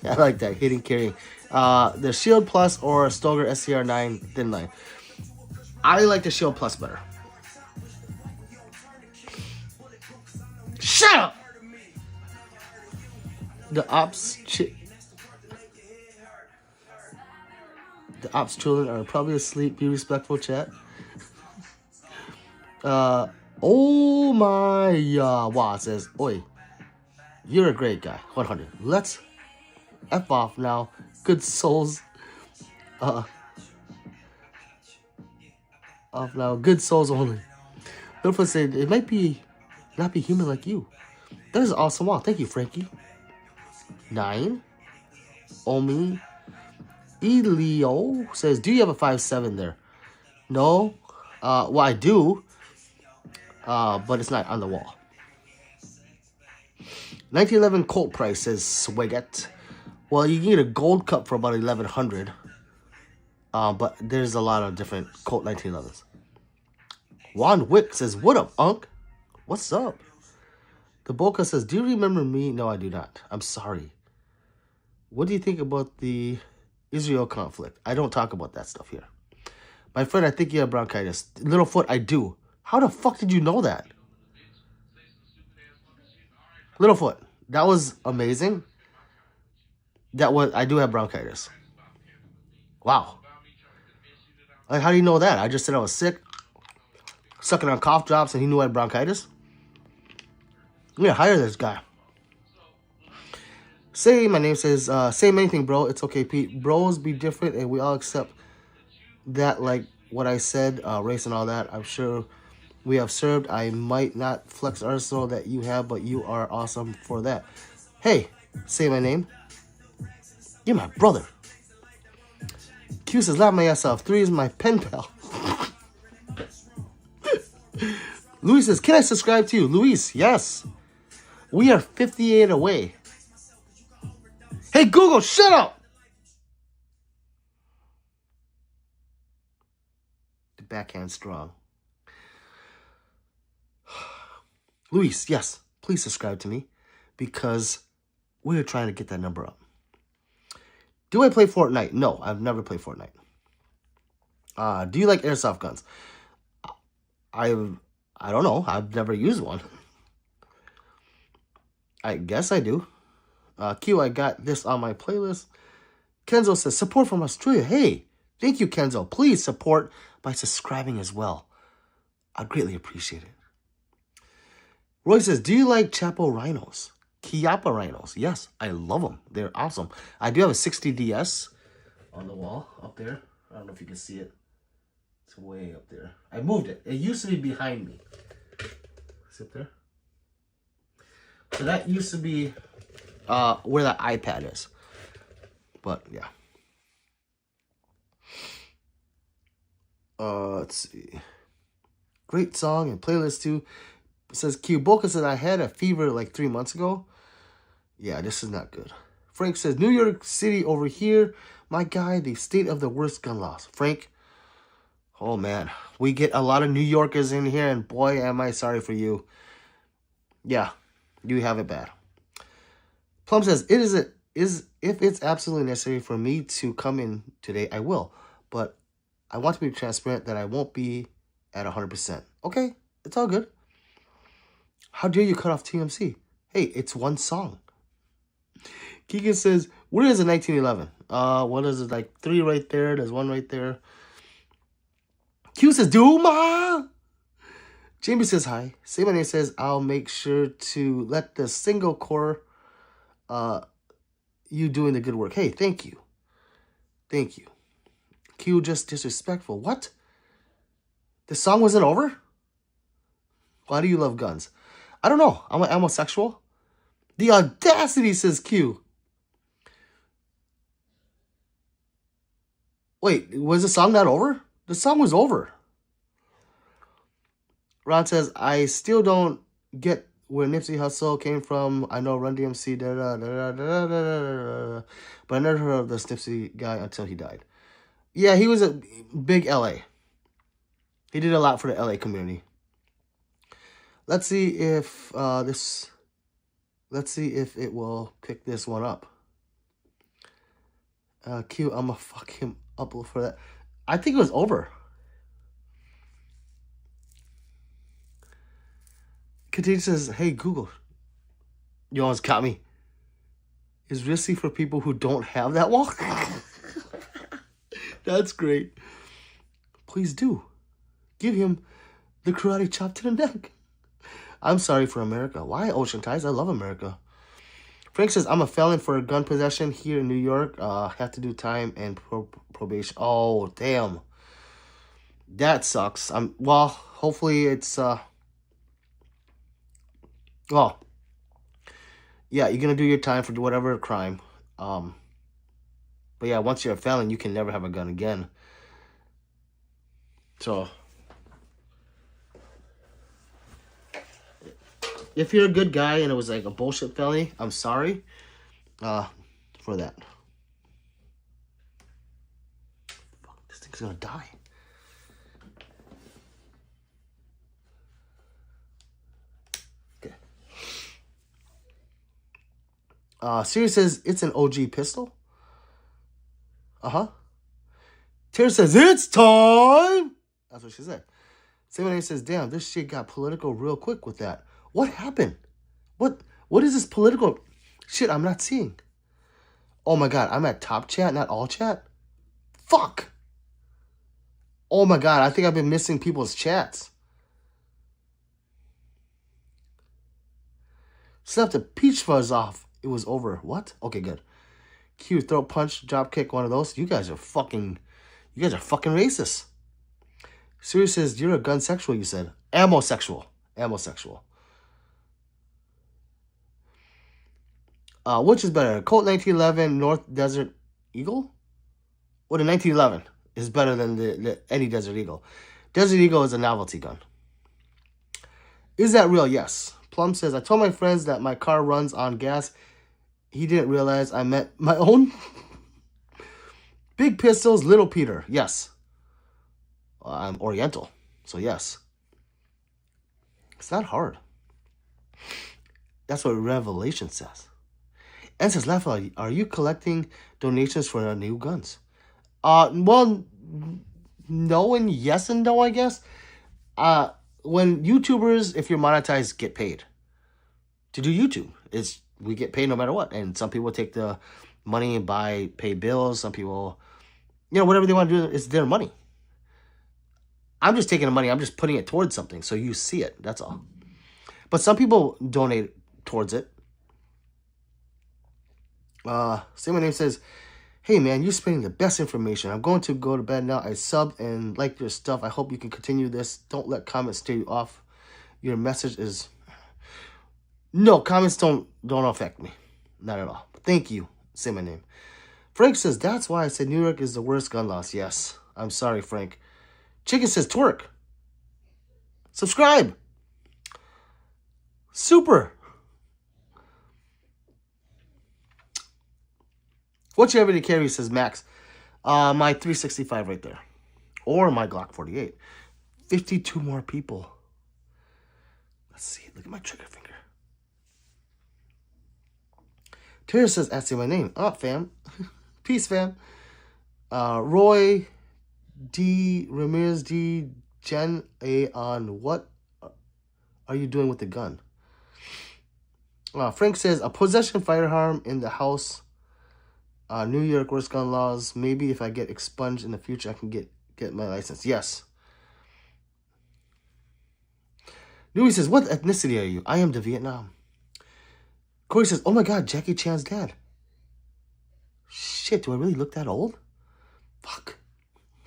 I like that. Hitting carrying. The Shield Plus or Stoger SCR9 Thin Line. I like the Shield Plus better. Shut up! The ops children are probably asleep. Be respectful, chat. Oh my wow says, oi, you're a great guy. 100. Let's F off now. Good souls. Off now. Good souls only. Therefore said it might be not be human like you. That is awesome. Wow, thank you, Frankie. 9. Omi. Elio says, do you have a 5.7 there? No. Well, I do. But it's not on the wall. 1911 Colt price says Swiget. Well, you can get a gold cup for about 1100. But there's a lot of different Colt 1911s. Juan Wick says, what up, Unc? What's up? The Boca says, do you remember me? No, I do not. I'm sorry. What do you think about the Israel conflict? I don't talk about that stuff here. My friend, I think you have bronchitis. Littlefoot, I do. How the fuck did you know that? Littlefoot, that was amazing. I do have bronchitis. Wow. Like, how do you know that? I just said I was sick, sucking on cough drops, and he knew I had bronchitis? I'm gonna hire this guy. Say, my name says, same anything, bro. It's okay, Pete. Bros be different, and we all accept that, like what I said, race and all that. I'm sure we have served. I might not flex arsenal that you have, but you are awesome for that. Hey, say my name. You're my brother. Q says, laugh my ass off. 3 is my pen pal. Luis says, can I subscribe to you? Luis, yes. We are 58 away. Hey, Google, shut up! The backhand strong. Luis, yes, please subscribe to me because we're trying to get that number up. Do I play Fortnite? No, I've never played Fortnite. Do you like airsoft guns? I don't know. I've never used one. I guess I do. Q, I got this on my playlist. Kenzo says, support from Australia. Hey, thank you, Kenzo. Please support by subscribing as well. I'd greatly appreciate it. Roy says, do you like Chapo rhinos? Chiappa rhinos. Yes, I love them. They're awesome. I do have a 60DS on the wall up there. I don't know if you can see it. It's way up there. I moved it. It used to be behind me. Sit there. So that used to be where the iPad is. But yeah. Let's see. Great song and playlist too. It says Q. Boca said I had a fever like 3 months ago. Yeah, this is not good. Frank says New York City over here. My guy, the state of the worst gun laws. Frank, oh man, we get a lot of New Yorkers in here, and boy, am I sorry for you. Yeah, you have it bad. Plum says if it's absolutely necessary for me to come in today, I will. But I want to be transparent that I won't be at 100%. Okay, it's all good. How dare you cut off TMC? Hey, it's one song. Keegan says, where is it 1911? What is it? Like 3 right there. There's 1 right there. Q says, Duma! Jamie says hi. Say my name says, I'll make sure to let the single core you doing the good work. Hey, thank you. Thank you. Q just disrespectful. What? The song wasn't over? Why do you love guns? I don't know. I'm an homosexual. The audacity, says Q. Wait, was the song not over? The song was over. Ron says, I still don't get where Nipsey Hussle came from. I know Run DMC, but I never heard of this Nipsey guy until he died. Yeah, he was a big LA. He did a lot for the LA community. Let's see if let's see if it will pick this one up. Q, I'm gonna fuck him up for that. I think it was over. Continue says, hey, Google. You almost got me. Is risky for people who don't have that walk? That's great. Please do. Give him the karate chop to the neck. I'm sorry for America. Why Ocean Ties? I love America. Frank says, I'm a felon for gun possession here in New York. Have to do time and probation. Oh, damn. That sucks. Well, hopefully it's... Well, yeah, you're going to do your time for whatever crime. But yeah, once you're a felon, you can never have a gun again. So... if you're a good guy and it was like a bullshit felony, I'm sorry for that. Fuck, this thing's gonna die. Okay. Siri says it's an OG pistol. Uh-huh. Tara says it's time. That's what she said. Somebody says, damn, this shit got political real quick with that. What happened? What is this political shit I'm not seeing? Oh my god, I'm at top chat, not all chat? Fuck! Oh my god, I think I've been missing people's chats. Slept the peach fuzz off. It was over. What? Okay, good. Q, throat punch, drop kick, one of those. You guys are fucking racist. Sirius says, you're a gun sexual, you said. Ammo-sexual. Which is better, Colt 1911 North Desert Eagle? Well, the 1911 is better than the any Desert Eagle. Desert Eagle is a novelty gun. Is that real? Yes. Plum says, I told my friends that my car runs on gas. He didn't realize I meant my own. Big pistols, little Peter. Yes. I'm Oriental, so yes. It's not hard. That's what Revelation says. And says, Lafayette, are you collecting donations for new guns? Well, no and yes and no, I guess. When YouTubers, if you're monetized, get paid to do YouTube. We get paid no matter what. And some people take the money and pay bills. Some people, whatever they want to do, it's their money. I'm just taking the money. I'm just putting it towards something so you see it. That's all. But some people donate towards it. Say my name says, hey man, you're spreading the best information. I'm going to go to bed now. I subbed and liked your stuff. I hope you can continue this. Don't let comments stay you off. Your message is... No, comments don't affect me. Not at all. Thank you. Say my name. Frank says, that's why I said New York is the worst gun laws. Yes. I'm sorry, Frank. Chicken says, twerk. Subscribe. Super. What's your everyday carry, says Max. My 365 right there. Or my Glock 48. 52 more people. Let's see. Look at my trigger finger. Tara says, asking my name. Oh, fam. Peace, fam. Roy D. Ramirez D. Jen A. on what are you doing with the gun? Frank says, a possession firearm in the house. New York worst gun laws. Maybe if I get expunged in the future, I can get my license. Yes. Newbie says, what ethnicity are you? I am the Vietnam. Corey says, oh my God, Jackie Chan's dad. Shit, do I really look that old? Fuck.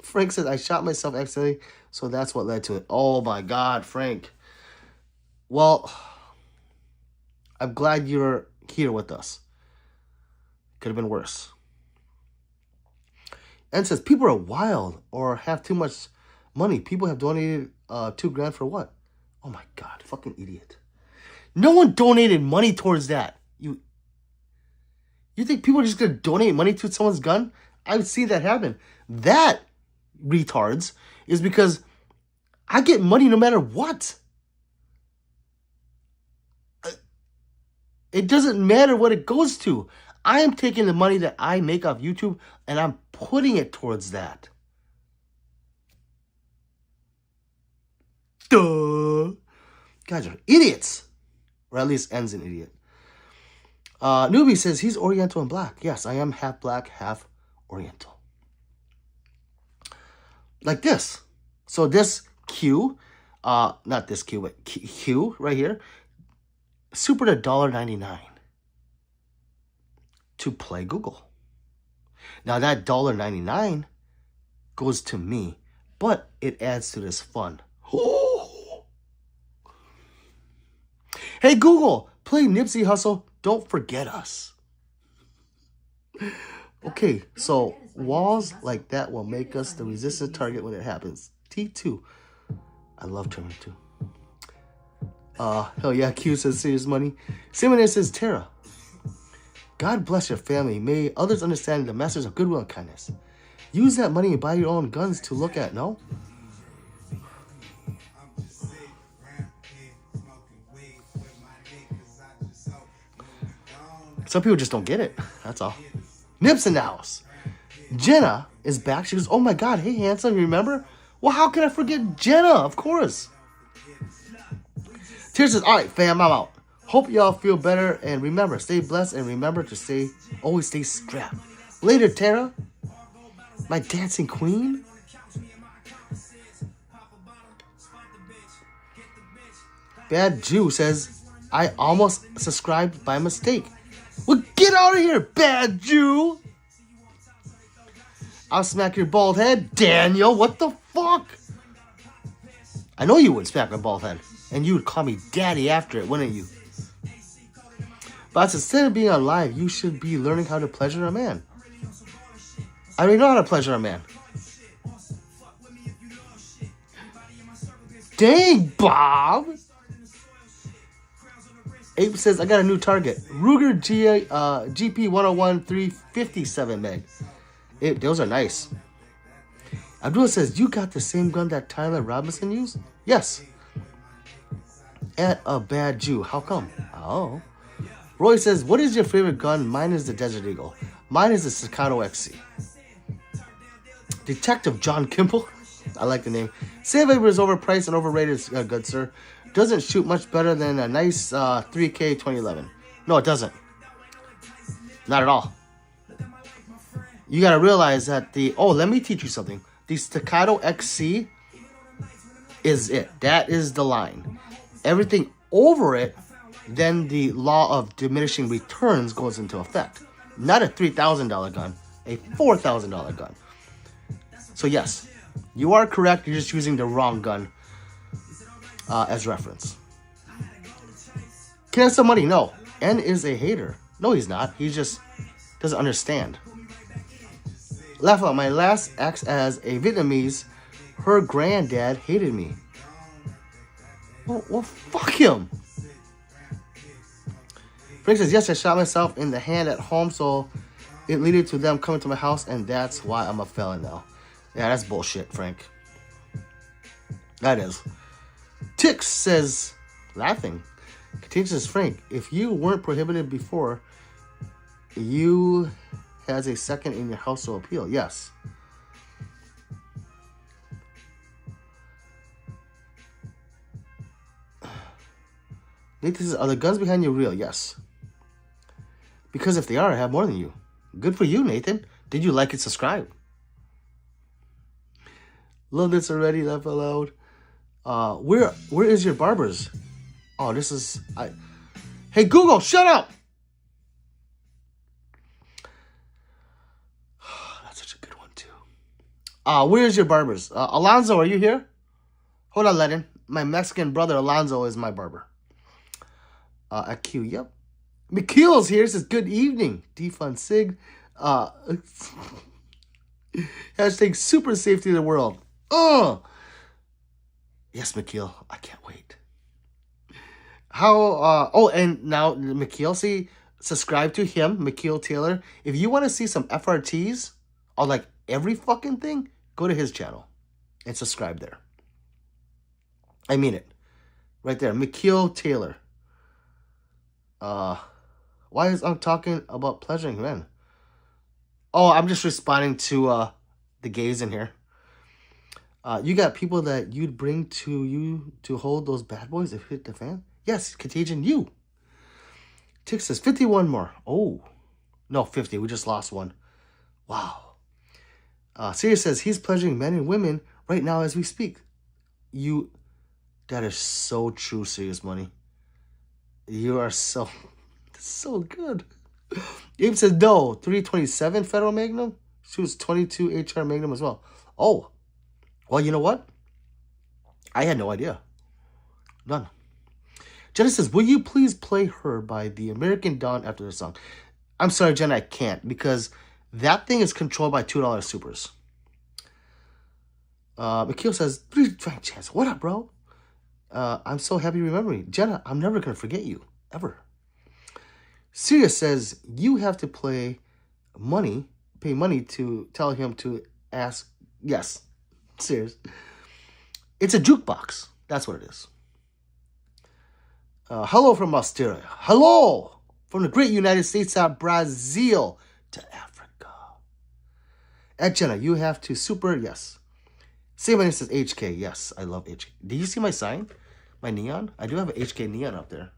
Frank says, I shot myself accidentally, so that's what led to it. Oh my God, Frank. Well, I'm glad you're here with us. Could have been worse. And says, people are wild or have too much money. People have donated $2,000 for what? Oh my God, fucking idiot. No one donated money towards that. You think people are just going to donate money to someone's gun? I've seen that happen. That, retards, is because I get money no matter what. It doesn't matter what it goes to. I am taking the money that I make off YouTube and I'm putting it towards that. Duh. Guys are idiots. Or at least ends an idiot. Newbie says he's Oriental and black. Yes, I am half black, half Oriental. Like this. So this Q, not this Q, but Q right here, super to $1.99 to play Google. Now that $1.99 goes to me, but it adds to this fun. Hey Google, play Nipsey Hussle. Don't forget us. Okay, so walls like that will make us the resistant target when it happens. T2. I love Terminator 2. Hell yeah, Q says serious money. Simon says Tara. God bless your family. May others understand the message of goodwill and kindness. Use that money and buy your own guns to look at, no? Some people just don't get it. That's all. Nips in the house. Jenna is back. She goes, oh my God, hey handsome, you remember? Well, how can I forget Jenna? Of course. Tears says, all right, fam, I'm out. Hope y'all feel better. And remember, stay blessed. And remember to always stay strapped. Later, Tara. My dancing queen. Bad Jew says, I almost subscribed by mistake. Well, get out of here, bad Jew. I'll smack your bald head. Daniel, what the fuck? I know you would smack my bald head. And you would call me daddy after it, wouldn't you? But instead of being on live, you should be learning how to pleasure a man. I already know how to pleasure a man. Dang, Bob. Ape says, I got a new target. Ruger GP 101 357 meg. Those are nice. Abdullah says, you got the same gun that Tyler Robinson used? Yes. At a bad Jew. How come? Oh. Roy says, what is your favorite gun? Mine is the Desert Eagle. Mine is the Staccato XC. Detective John Kimball. I like the name. Sandpaper is overpriced and overrated, good sir. Doesn't shoot much better than a nice 3K 2011. No, it doesn't. Not at all. You got to realize that let me teach you something. The Staccato XC is it. That is the line. Everything over it, then the law of diminishing returns goes into effect. Not a $3,000 gun, a $4,000 gun. So yes, you are correct. You're just using the wrong gun as reference. Can I have some money? No. N is a hater. No, he's not. He just doesn't understand. Laugh out. My last ex as a Vietnamese, her granddad hated me. Well, fuck him. Frank says, yes, I shot myself in the hand at home, so it led to them coming to my house, and that's why I'm a felon now. Yeah, that's bullshit, Frank. That is. Tix says, laughing. Continues says, Frank, if you weren't prohibited before, you has a second in your house to appeal. Yes. Nathan says, are the guns behind you real? Yes. Because if they are, I have more than you. Good for you, Nathan. Did you like and subscribe? Love this already, laugh aloud. Where is your barbers? Oh, this is... Hey, Google, shut up! That's such a good one, too. Where's your barbers? Alonzo, are you here? Hold on, Lennon. My Mexican brother, Alonzo, is my barber. At Q, yep. McKeel's here, says, good evening. Defund Sig. Hashtag super safety of the world. Yes, McKeel, I can't wait. And now, McKeel, see, subscribe to him, McKeel Taylor. If you want to see some FRTs on like every fucking thing, go to his channel and subscribe there. I mean it. Right there, McKeel Taylor. Why is I'm talking about pleasuring men? Oh, I'm just responding to the gays in here. You got people that you'd bring to you to hold those bad boys if hit the fan? Yes, Contagion, you. Tick says 51 more. Oh, no, 50. We just lost one. Wow. Sirius says he's pleasuring men and women right now as we speak. That is so true, Serious Money. You are so good. Abe says no, 327 Federal Magnum. She was 22 HR Magnum as well. Oh, well, you know what? I had no idea. None. Jenna says, will you please play Her by the American Dawn after the song? I'm sorry, Jenna, I can't because that thing is controlled by $2 supers. McKeel says, 3 frank chance. What up, bro? I'm so happy remembering. Jenna, I'm never going to forget you. Ever. Sirius says, you have to pay money to tell him to ask. Yes. Serious. It's a jukebox. That's what it is. Hello from Australia. Hello from the great United States of Brazil to Africa. At Jenna, you have to super. Yes. Say my name says HK. Yes, I love HK. Do you see my sign? My neon? I do have an HK neon up there.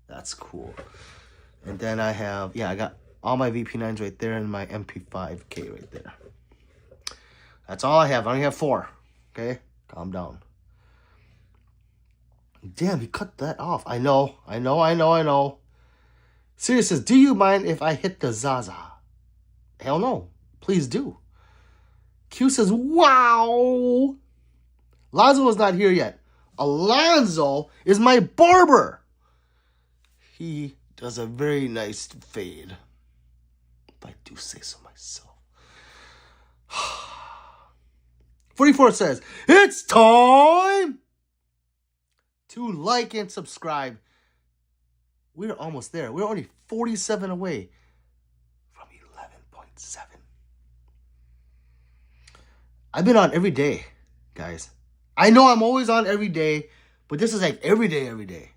That's cool. And then I have, I got all my VP9s right there and my MP5K right there. That's all I have. I only have 4. Okay? Calm down. Damn, he cut that off. I know. Sirius says, do you mind if I hit the Zaza? Hell no. Please do. Q says, wow. Lonzo is not here yet. Alonzo is my barber. He does a very nice fade. If I do say so myself. 44 says, it's time to like and subscribe. We're almost there. We're only 47 away from 11.7. I've been on every day, guys. I know I'm always on every day, but this is like every day.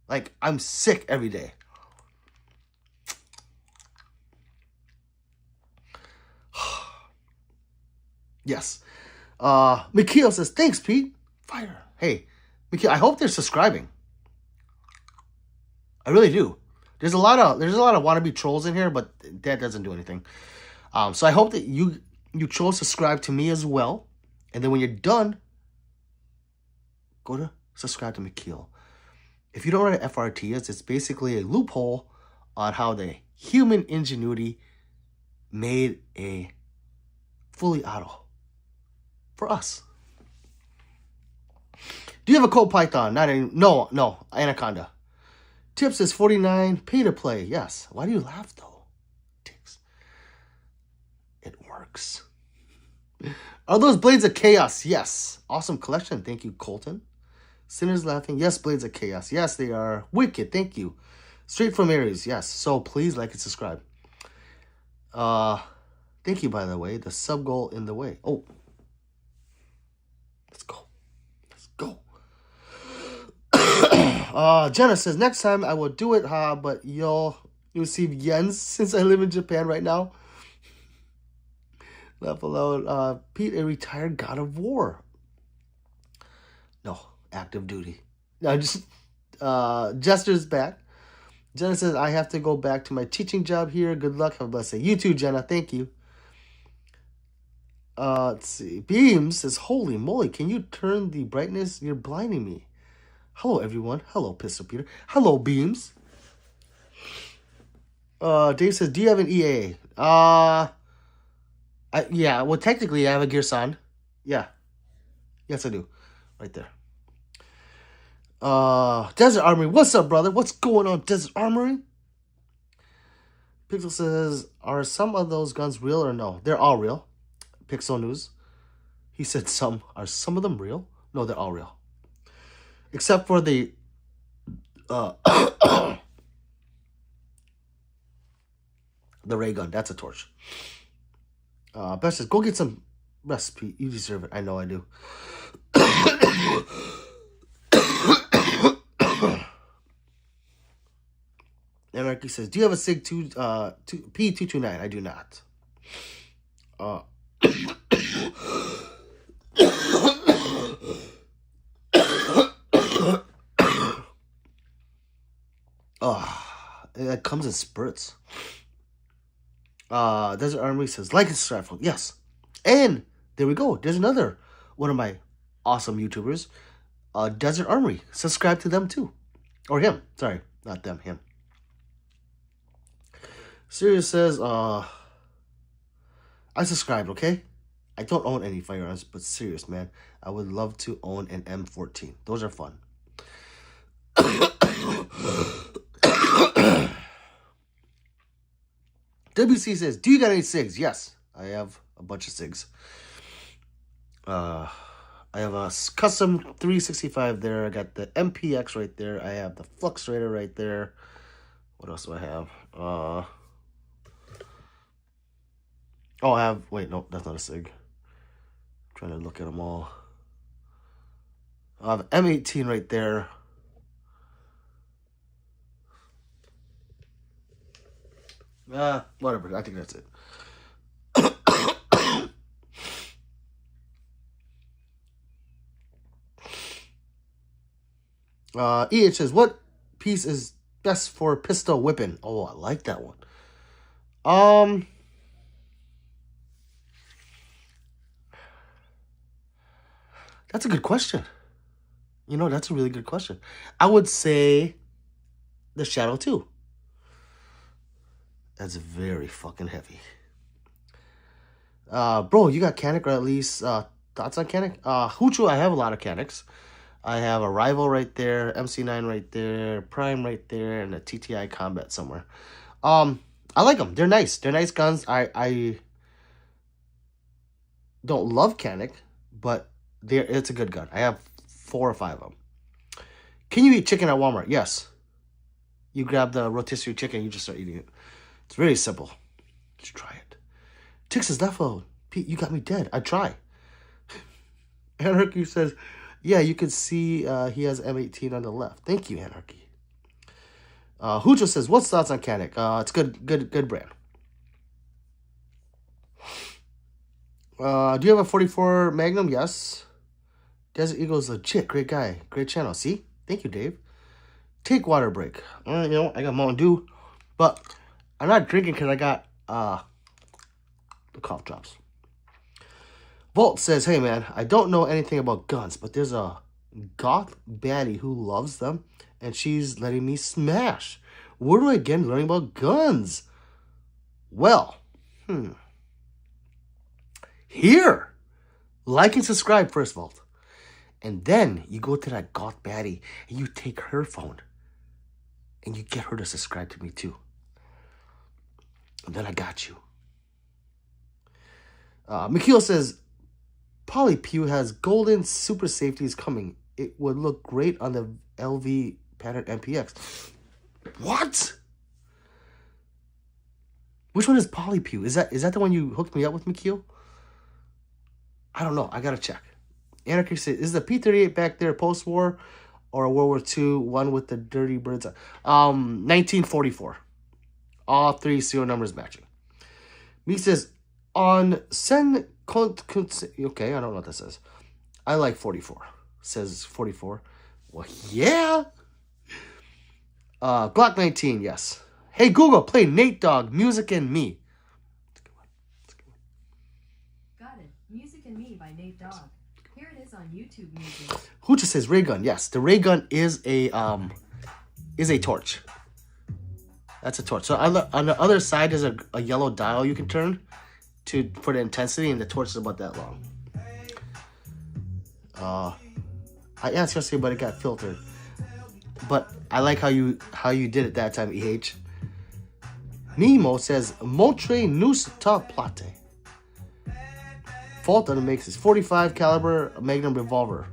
Like, I'm sick every day. Yes. Mikhail says, thanks, Pete. Fire. Hey, Mikhail, I hope they're subscribing. I really do. There's a lot of wannabe trolls in here, but that doesn't do anything. So I hope that you trolls subscribe to me as well. And then when you're done, go to subscribe to Mikhail. If you don't know what an FRT is, it's basically a loophole on how the human ingenuity made a fully auto for us. Do you have a code Python? No, Anaconda. Tips is 49, pay to play. Yes. Why do you laugh though? Tips. It works. Are those Blades of Chaos? Yes. Awesome collection. Thank you, Colton. Sinners laughing. Yes, Blades of Chaos. Yes, they are. Wicked. Thank you. Straight from Aries. Yes. So please like and subscribe. Thank you, by the way. The sub goal in the way. Oh. Let's go. Jenna says, next time I will do it, but you'll receive yens since I live in Japan right now. Laugh aloud. Pete, a retired god of war. No, active duty. No, just Jester's back. Jenna says, I have to go back to my teaching job here. Good luck. Have a blessed day. You too, Jenna. Thank you. Let's see. Beams says, holy moly, can you turn the brightness? You're blinding me. Hello, everyone. Hello, Pistol Peter. Hello, Beams. Dave says, do you have an EAA? Yeah, well, technically, I have a Gearson. Yeah. Yes, I do. Right there. Desert Armory. What's up, brother? What's going on, Desert Armory? Pixel says, are some of those guns real or no? They're all real. Pixel News. He said some. Are some of them real? No, they're all real. Except for the the ray gun. That's a torch. Best says, go get some rest, Pete. You deserve it. I know I do. Anarchy says, do you have a SIG P229? I do not. It comes in spurts. Desert Armory says, like and subscribe. Yes. And there we go. There's another one of my awesome YouTubers, Desert Armory. Subscribe to them too. Or him. Sorry, not them, him. Sirius says, I subscribed, okay? I don't own any firearms, but serious, man. I would love to own an M14. Those are fun. WC says, do you got any SIGs? Yes, I have a bunch of SIGs. I have a custom 365 there. I got the MPX right there. I have the Flux Raider right there. What else do I have? I have... Wait, no, that's not a SIG. I'm trying to look at them all. I have M18 right there. Whatever. I think that's it. EH says, what piece is best for pistol whipping? Oh, I like that one. That's a good question. You know, that's a really good question. I would say the Shadow 2. That's very fucking heavy. Bro, you got Canic, or at least thoughts on Canic? Hoochu, I have a lot of Canics. I have a Rival right there, MC9 right there, Prime right there, and a TTI Combat somewhere. I like them. They're nice. They're nice guns. I don't love Canic, but it's a good gun. I have 4 or 5 of them. Can you eat chicken at Walmart? Yes. You grab the rotisserie chicken, you just start eating it. It's very simple. You should try it. Tix says, Defo, Pete, you got me dead. I try. Anarchy says, yeah, you can see he has M18 on the left. Thank you, Anarchy. Hoocho says, what's thoughts on Canic? It's good brand. Do you have a 44 Magnum? Yes. Desert Eagle's legit. Great guy. Great channel. See? Thank you, Dave. Take water break. You know, I got Mountain Dew, but I'm not drinking because I got the cough drops. Volt says, hey, man, I don't know anything about guns, but there's a goth baddie who loves them, and she's letting me smash. Where do I get learning about guns? Well, here. Like and subscribe first, Volt. And then you go to that goth baddie and you take her phone and you get her to subscribe to me too. And then I got you. Mikhail says, Poly Pew has golden super safeties coming. It would look great on the LV pattern MPX. What? Which one is Poly Pew? Is that the one you hooked me up with, Mikhail? I don't know. I gotta check. Anarchy says, is the P-38 back there post-war or World War II, one with the dirty birds? 1944. All 3 serial numbers matching. Me says, on send... Okay, I don't know what that says. I like 44. Says 44. Well, yeah. Glock 19, yes. Hey Google, play Nate Dogg, Music and Me. Got it. Music and Me by Nate Dogg. Here it is on YouTube Music. Who just says ray gun? Yes, the ray gun is a torch. That's a torch. So on the other side is a yellow dial you can turn for the intensity, and the torch is about that long. I asked yesterday, but it got filtered. But I like how you did it that time, EH. Nemo says Montre Nous Ta Plate. Fault on the makes is 45 caliber Magnum revolver.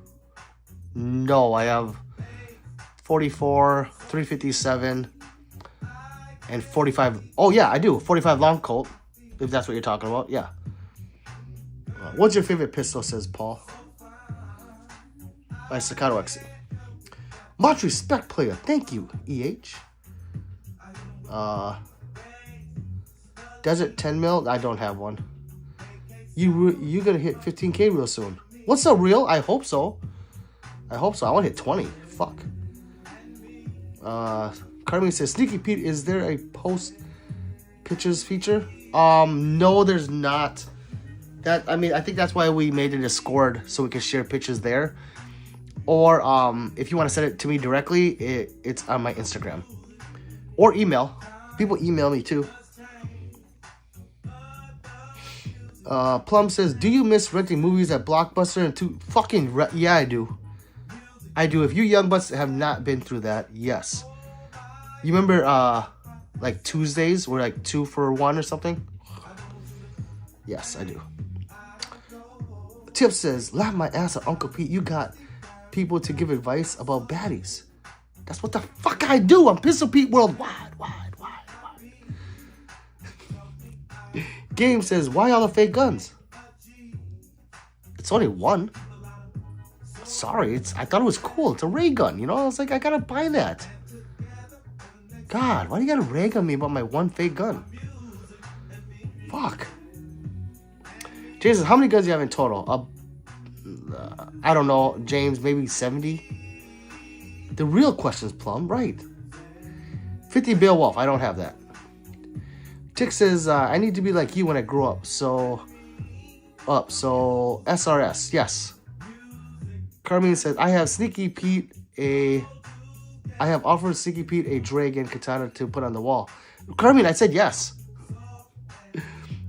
No, I have 44, 357, and 45. Oh yeah, I do 45 long Colt. If that's what you're talking about, yeah. What's your favorite pistol? Says Paul. By Staccato XC. Much respect, player. Thank you, EH. Desert 10 mil. I don't have one. You gonna hit 15K real soon. What's up, real? I hope so. I want to hit 20. Fuck. Carmen says, Sneaky Pete, is there a post pictures feature? No, there's not. I think that's why we made a Discord, so we can share pictures there. Or if you want to send it to me directly, it's on my Instagram. Or email. People email me too. Plum says, do you miss renting movies at Blockbuster and two fucking yeah, I do. I do. If you young butts have not been through that, yes. You remember like Tuesdays were like 2 for 1 or something? Yes, I do. Tip says, laugh my ass at Uncle Pete. You got people to give advice about baddies. That's what the fuck I do. I'm Pistol Pete worldwide. Game says, why all the fake guns? It's only one. Sorry, I thought it was cool. It's a ray gun, you know? I was like, I gotta buy that. God, why do you gotta rag on me about my one fake gun? Fuck. Jason, how many guns do you have in total? I don't know, James, maybe 70? The real question's Plum, right. 50 Beowulf, I don't have that. Tick says, I need to be like you when I grow up, so SRS, yes. Carmine says, I have offered Sneaky Pete a dragon katana to put on the wall. Carmine, I said yes.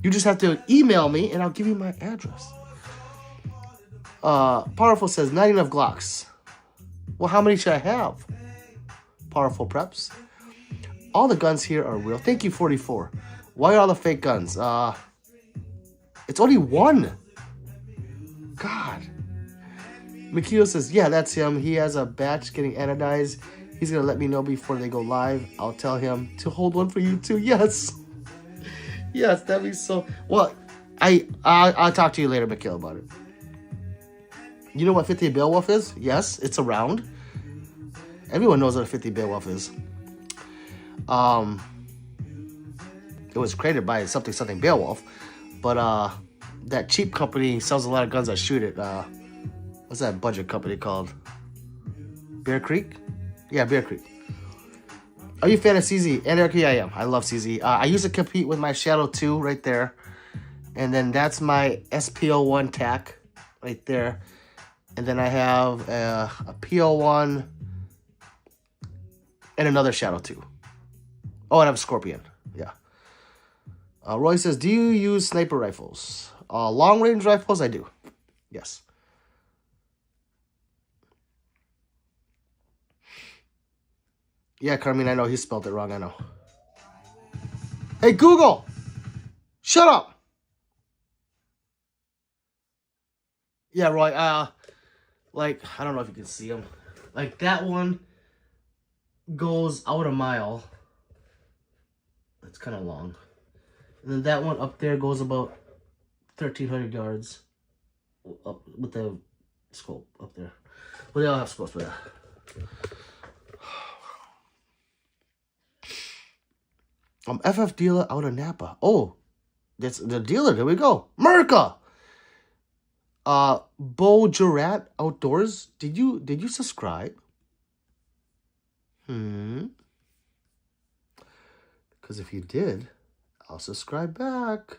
You just have to email me and I'll give you my address. Powerful says, not enough Glocks. Well, how many should I have? Powerful Preps. All the guns here are real. Thank you, 44. Why are all the fake guns? It's only one. God. Mikio says, yeah, that's him. He has a batch getting anodized. He's going to let me know before they go live. I'll tell him to hold one for you too. Yes. Yes, that'd be so... Well, I'll talk to you later, Mikio, about it. You know what 50 Beowulf is? Yes, it's a round. Everyone knows what a 50 Beowulf is. It was created by something Beowulf, but that cheap company sells a lot of guns that shoot it. What's that budget company called? Bear Creek? Yeah, Bear Creek. Are you a fan of CZ? And Eric, yeah, I am. I love CZ. I used to compete with my Shadow 2 right there. And then that's my SPO1 TAC right there. And then I have a PO1 and another Shadow 2. Oh, and I have a Scorpion. Yeah. Roy says, do you use sniper rifles? Long-range rifles, I do. Yes. Yeah, Carmine, I know. He spelled it wrong, I know. Hey, Google! Shut up! Yeah, Roy, like, I don't know if you can see them. Like, that one goes out a mile. It's kind of long. And then that one up there goes about 1,300 yards up with the scope up there. Well, they all have scopes for that. FF dealer out of Napa. Oh, that's the dealer. There we go. Merca. Bo Jurat Outdoors. Did you subscribe? Because if you did, I'll subscribe back.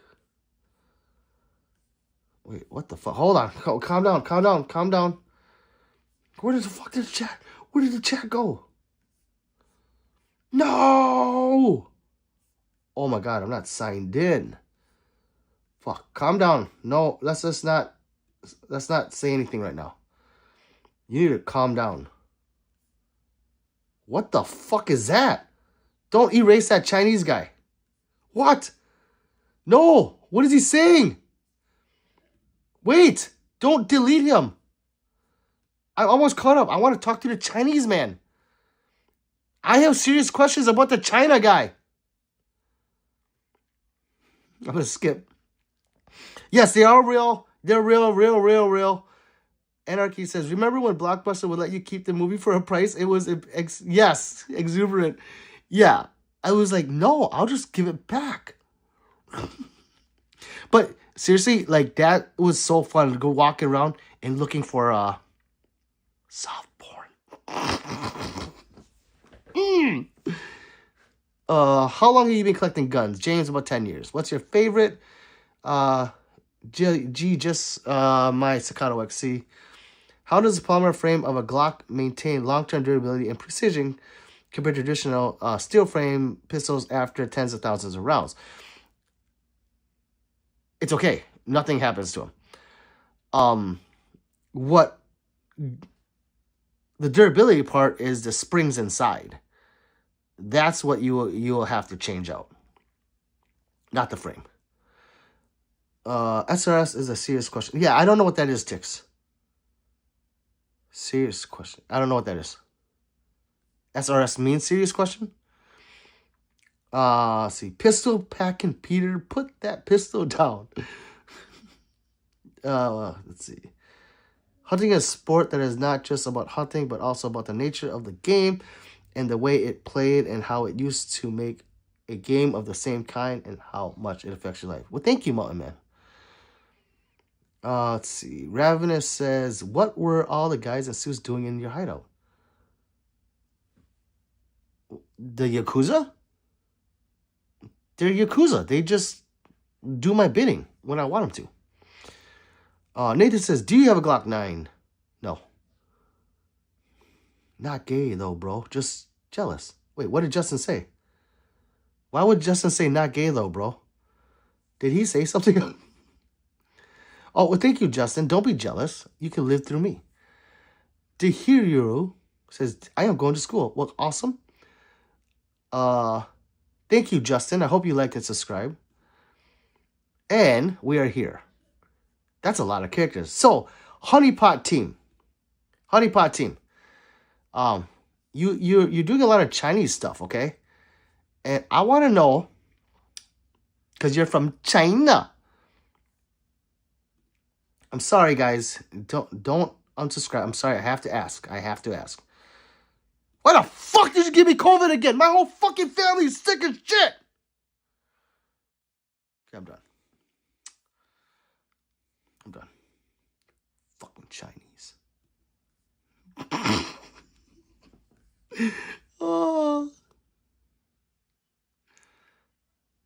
Wait, what the fuck? Hold on. Calm down. Calm down. Calm down. Where did the fuck did the chat? Where did the chat go? No! Oh my god, I'm not signed in. Fuck. Calm down. No, let's not say anything right now. You need to calm down. What the fuck is that? Don't erase that Chinese guy. What? No! What is he saying? Wait! Don't delete him. I almost caught up. I want to talk to the Chinese man. I have serious questions about the China guy. I'm going to skip. Yes, they are real. They're real. Anarchy says, remember when Blockbuster would let you keep the movie for a price? It was, yes, exuberant. Yeah. I was like, no, I'll just give it back. But seriously, like, that was so fun to go walking around and looking for soft porn. How long have you been collecting guns? James, about 10 years. What's your favorite? Just my Staccato XC. How does the polymer frame of a Glock maintain long-term durability and precision compared to traditional steel frame pistols after tens of thousands of rounds? It's okay. Nothing happens to them. What the durability part is the springs inside. That's what you will have to change out. Not the frame. SRS is a serious question. Yeah, I don't know what that is, Tix. Serious question. I don't know what that is. SRS means serious question? See. Pistol packing Peter. Put that pistol down. Let's see. Hunting is a sport that is not just about hunting, but also about the nature of the game and the way it played and how it used to make a game of the same kind and how much it affects your life. Well, thank you, Mountain Man. Let's see. Ravenous says, what were all the guys in suits doing in your hideout? The Yakuza? They're Yakuza. They just do my bidding when I want them to. Nathan says, do you have a Glock 9? No. Not gay, though, bro. Just jealous. Wait, what did Justin say? Why would Justin say not gay, though, bro? Did he say something? Oh, well, thank you, Justin. Don't be jealous. You can live through me. Dehiru says, I am going to school. Well, awesome. Thank you, Justin. I hope you liked and subscribed. And we are here. That's a lot of characters. So, Honeypot team. You're doing a lot of Chinese stuff, okay? And I want to know, because you're from China. I'm sorry, guys. Don't unsubscribe. I'm sorry. I have to ask. Why the fuck did you give me COVID again? My whole fucking family is sick as shit. Okay, I'm done. Fucking Chinese. Oh.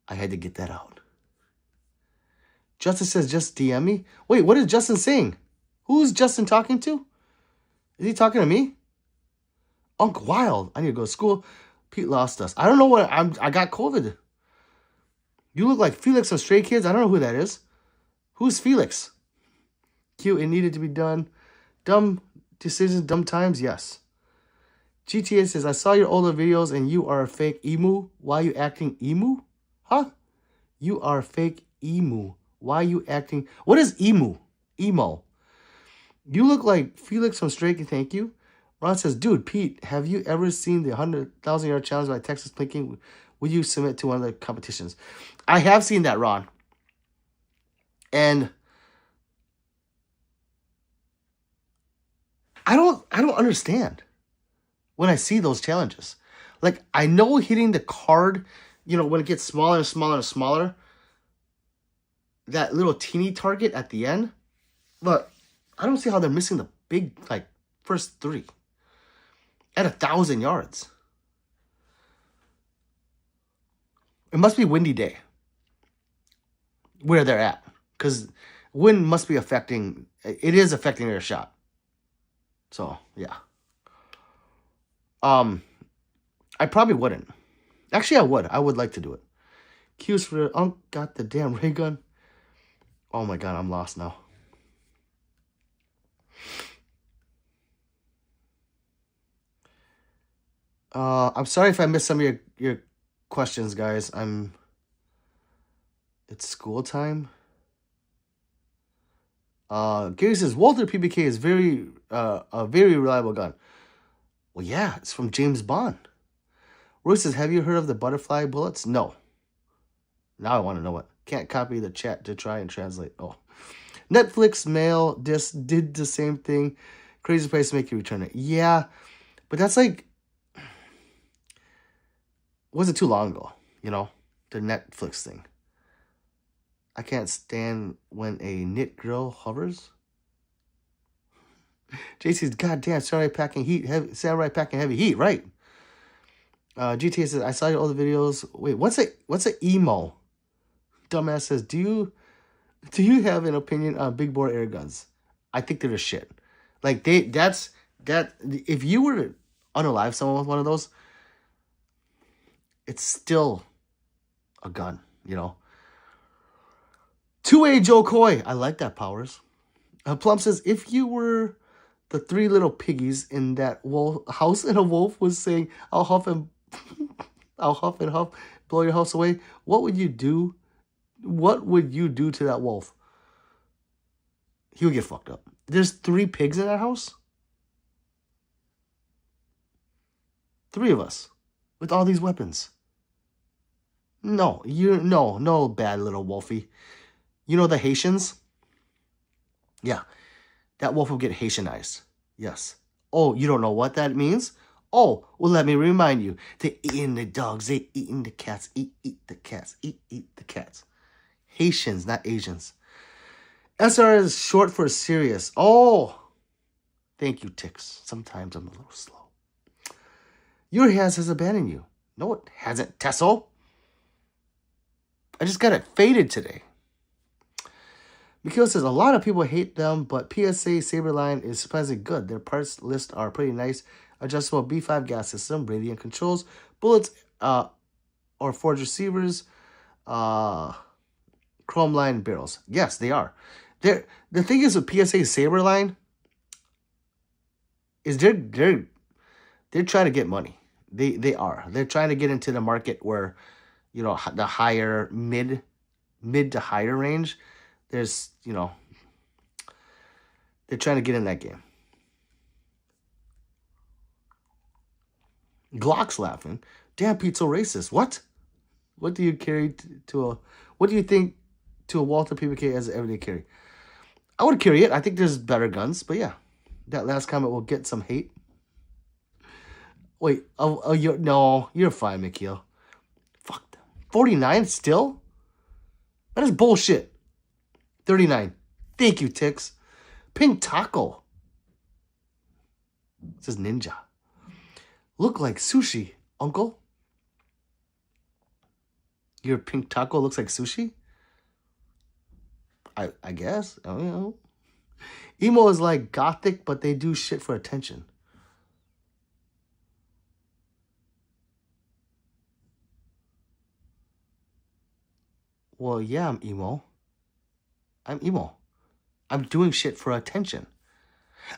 I had to get that out. Justin says, just DM me. Wait, what is Justin saying? Who's Justin talking to? Is he talking to me? Uncle Wild. I need to go to school. Pete lost us. I don't know what I got COVID. You look like Felix from Stray Kids. I don't know who that is. Who's Felix? Cute. It needed to be done. Dumb decisions, dumb times. Yes. GTA says, I saw your older videos and you are a fake emu. Why are you acting emu? Huh? You are a fake emu. Why are you acting... What is emu? Emo. You look like Felix from Stray Kids. Thank you. Ron says, dude, Pete, have you ever seen the 100,000 yard challenge by Texas Plinking? Would you submit to one of the competitions? I have seen that, Ron. And I don't understand when I see those challenges. Like, I know hitting the card, when it gets smaller and smaller and smaller, that little teeny target at the end, but I don't see how they're missing the big, first three at 1,000 yards. It must be windy day where they're at, because wind must be affecting. It is affecting their shot. So yeah. I probably wouldn't. Actually, I would. I would like to do it. Cues for got the damn ray gun. Oh my god, I'm lost now. I'm sorry if I missed some of your questions, guys. It's school time. Gary says Walther PPK is a very reliable gun. Well, yeah, it's from James Bond. Roy says, have you heard of the butterfly bullets? No. Now I want to know it. Can't copy the chat to try and translate. Oh. Netflix mail disc did the same thing. Crazy place to make you return it. Yeah, but that's like, wasn't too long ago, you know, the Netflix thing. I can't stand when a knit girl hovers. JC's goddamn samurai packing heavy heat, right? GTA says, I saw all the videos. Wait, what's a emo? Dumbass says, do you have an opinion on big bore air guns? I think they're shit. Like that if you were to unalive someone with one of those, it's still a gun, you know. 2A Joe Coy, I like that, Powers. Plum says, if you were the three little piggies in that house and a wolf was saying, I'll huff and huff, blow your house away, what would you do? What would you do to that wolf? He would get fucked up. There's 3 pigs in that house? 3 of us with all these weapons. No, no, bad little wolfie. You know the Haitians? Yeah, that wolf will get Haitianized. Yes. Oh, you don't know what that means? Oh, well, let me remind you. They're eating the dogs. They're eating the cats. Eat the cats. Eat the cats. Haitians, not Asians. SR is short for serious. Oh, thank you, Tix. Sometimes I'm a little slow. Your hands has abandoned you. No, it hasn't, Tessel. I just got it faded today. Mikhail says, a lot of people hate them, but PSA Saberline is surprisingly good. Their parts list are pretty nice. Adjustable B5 gas system, radiant controls, bullets or forged receivers, chrome line barrels. Yes, they are. The thing is with PSA Saberline is they're trying to get money. They are. They're trying to get into the market where, you know, the higher mid to higher range. There's, you know, they're trying to get in that game. Glock's laughing. Damn, Pete's so racist. What? What do you carry what do you think to a Walther PPK as an everyday carry? I would carry it. I think there's better guns, but yeah. That last comment will get some hate. Wait, you're fine, Mikhail. Fuck them. 49 still? That is bullshit. 39. Thank you, Tix. Pink Taco. It says ninja. Look like sushi, uncle. Your pink taco looks like sushi? I guess. I don't know. Emo is like gothic, but they do shit for attention. Well, yeah, I'm emo. I'm doing shit for attention.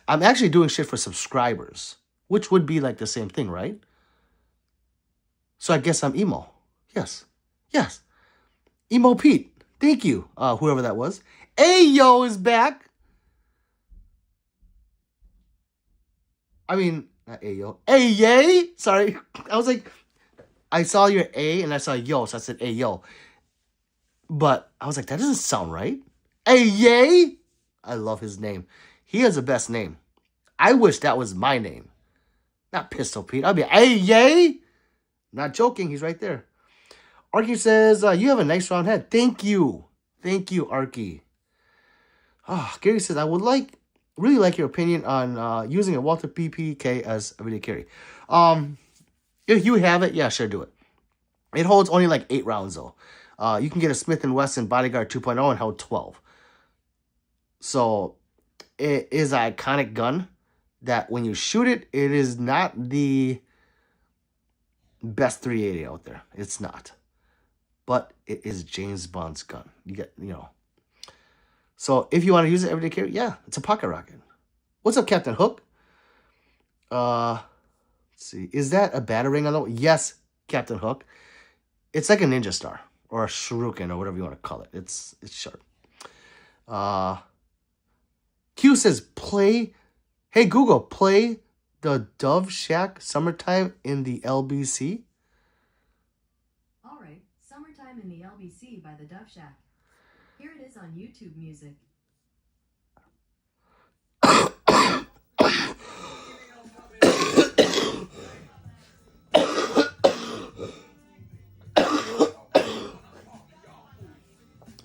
I'm actually doing shit for subscribers, which would be like the same thing, right? So I guess I'm emo. Yes. Emo Pete. Thank you, whoever that was. Ayo is back. I mean, not Ayo. Ayay? Sorry. I was like, I saw your A and I saw yo, so I said Ayo. But I was like, that doesn't sound right. Ayay? I love his name. He has the best name. I wish that was my name. Not Pistol Pete. I'd be, Ayay? Not joking. He's right there. Arky says, you have a nice round head. Thank you. Thank you, Arky. Gary says, I would really like your opinion on using a Walther PPK as everyday carry. If you have it, yeah, sure, do it. It holds only like 8 rounds though. You can get a Smith & Wesson Bodyguard 2.0 and held 12. So it is an iconic gun that when you shoot it, it is not the best 380 out there. It's not. But it is James Bond's gun. You get, you know. So if you want to use it everyday carry, yeah, it's a pocket rocket. What's up, Captain Hook? Let's see. Is that a battering on the... Yes, Captain Hook. It's like a ninja star or a shuriken or whatever you want to call it. It's sharp. Q says play. Hey Google, play the Dove Shack Summertime in the LBC. All right, Summertime in the LBC by the Dove Shack. Here it is on YouTube Music.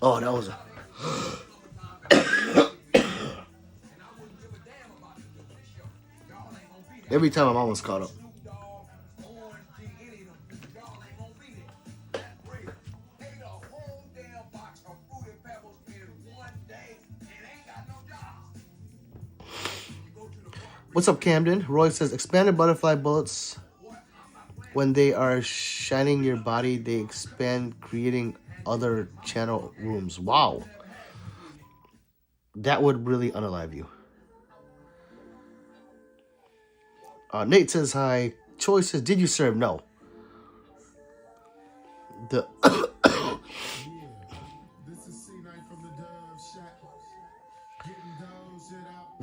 Oh, that was a... Every time I'm almost caught up. What's up, Camden? Roy says, expanded butterfly bullets, when they are shining your body, they expand, creating other channel rooms. Wow. That would really unalive you. Nate says, hi. Choi says, did you serve? No. The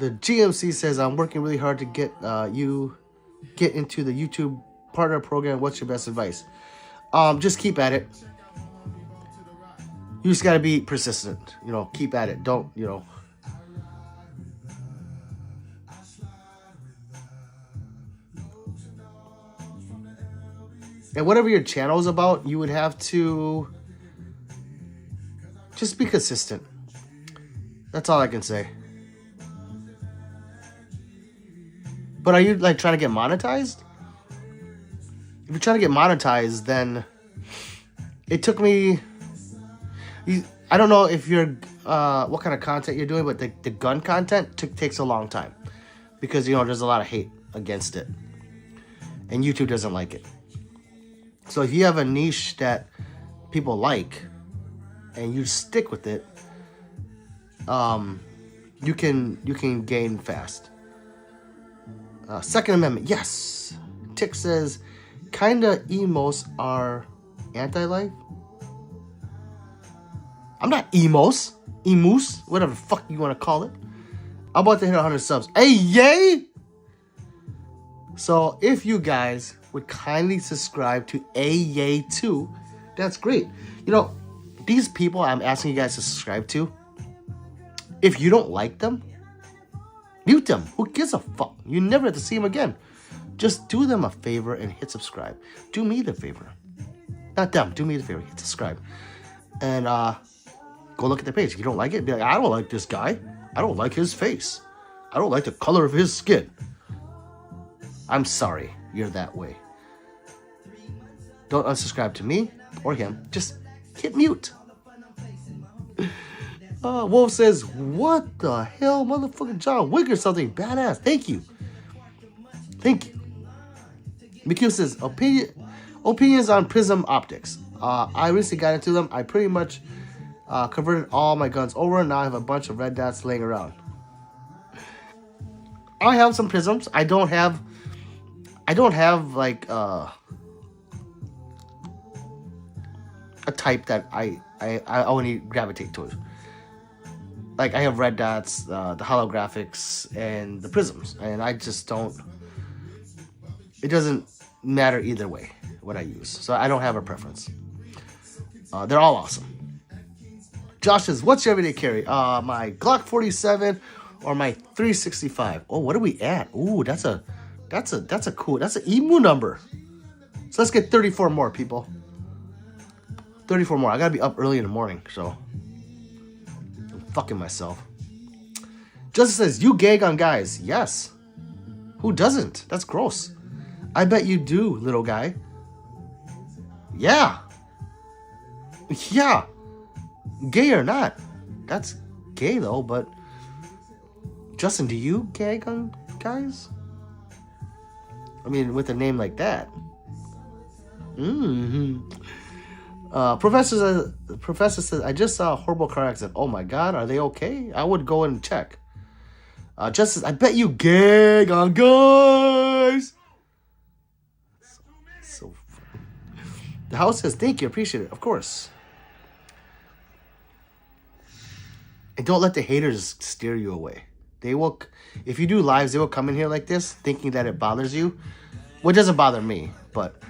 The GMC says, I'm working really hard to get get into the YouTube partner program. What's your best advice? Just keep at it. You just got to be persistent. You know, keep at it. Don't, you know. And whatever your channel is about, you would have to just be consistent. That's all I can say. But are you like trying to get monetized? If you're trying to get monetized, then it took me... I don't know if you're what kind of content you're doing, but the gun content takes a long time because, you know, there's a lot of hate against it. And YouTube doesn't like it. So if you have a niche that people like and you stick with it, you can gain fast. Second Amendment, yes. Tick says, kinda emos are anti-life. I'm not emos, emus, whatever the fuck you want to call it. I'm about to hit 100 subs. Hey, yay! So if you guys would kindly subscribe to AYay2, that's great. You know, these people I'm asking you guys to subscribe to, if you don't like them, mute them. Who gives a fuck? You never have to see them again. Just do them a favor and hit subscribe. Do me the favor. Not them. Do me the favor. Hit subscribe. And go look at the page. If you don't like it, be like, I don't like this guy. I don't like his face. I don't like the color of his skin. I'm sorry you're that way. Don't unsubscribe to me or him. Just hit mute. Wolf says, what the hell, motherfucking John Wick or something badass. Thank you. Thank you. McHugh says, opinions on Prism Optics. I recently got into them. I pretty much converted all my guns over, and now I have a bunch of red dots laying around. I have some prisms. I don't have like a type that I only gravitate towards. Like, I have red dots, the holographics, and the prisms, and I just don't. It doesn't matter either way what I use, so I don't have a preference. They're all awesome. Josh says, "What's your everyday carry? My Glock 47 or my 365." Oh, what are we at? Ooh, that's a cool. That's an emu number. So let's get 34 more, people. 34 more. I gotta be up early in the morning, so I'm fucking myself. Justice says, "You gag on guys." Yes. Who doesn't? That's gross. I bet you do, little guy. Yeah. Yeah. Gay or not. That's gay though, but Justin, do you gag on guys? I mean, with a name like that. Professor says, I just saw a horrible car accident. Oh my god, are they okay? I would go and check. Justice, I bet you gag on guys. So funny. The house says, thank you, appreciate it. Of course. And don't let the haters steer you away. They will, if you do lives, they will come in here like this, thinking that it bothers you. Well, it doesn't bother me, but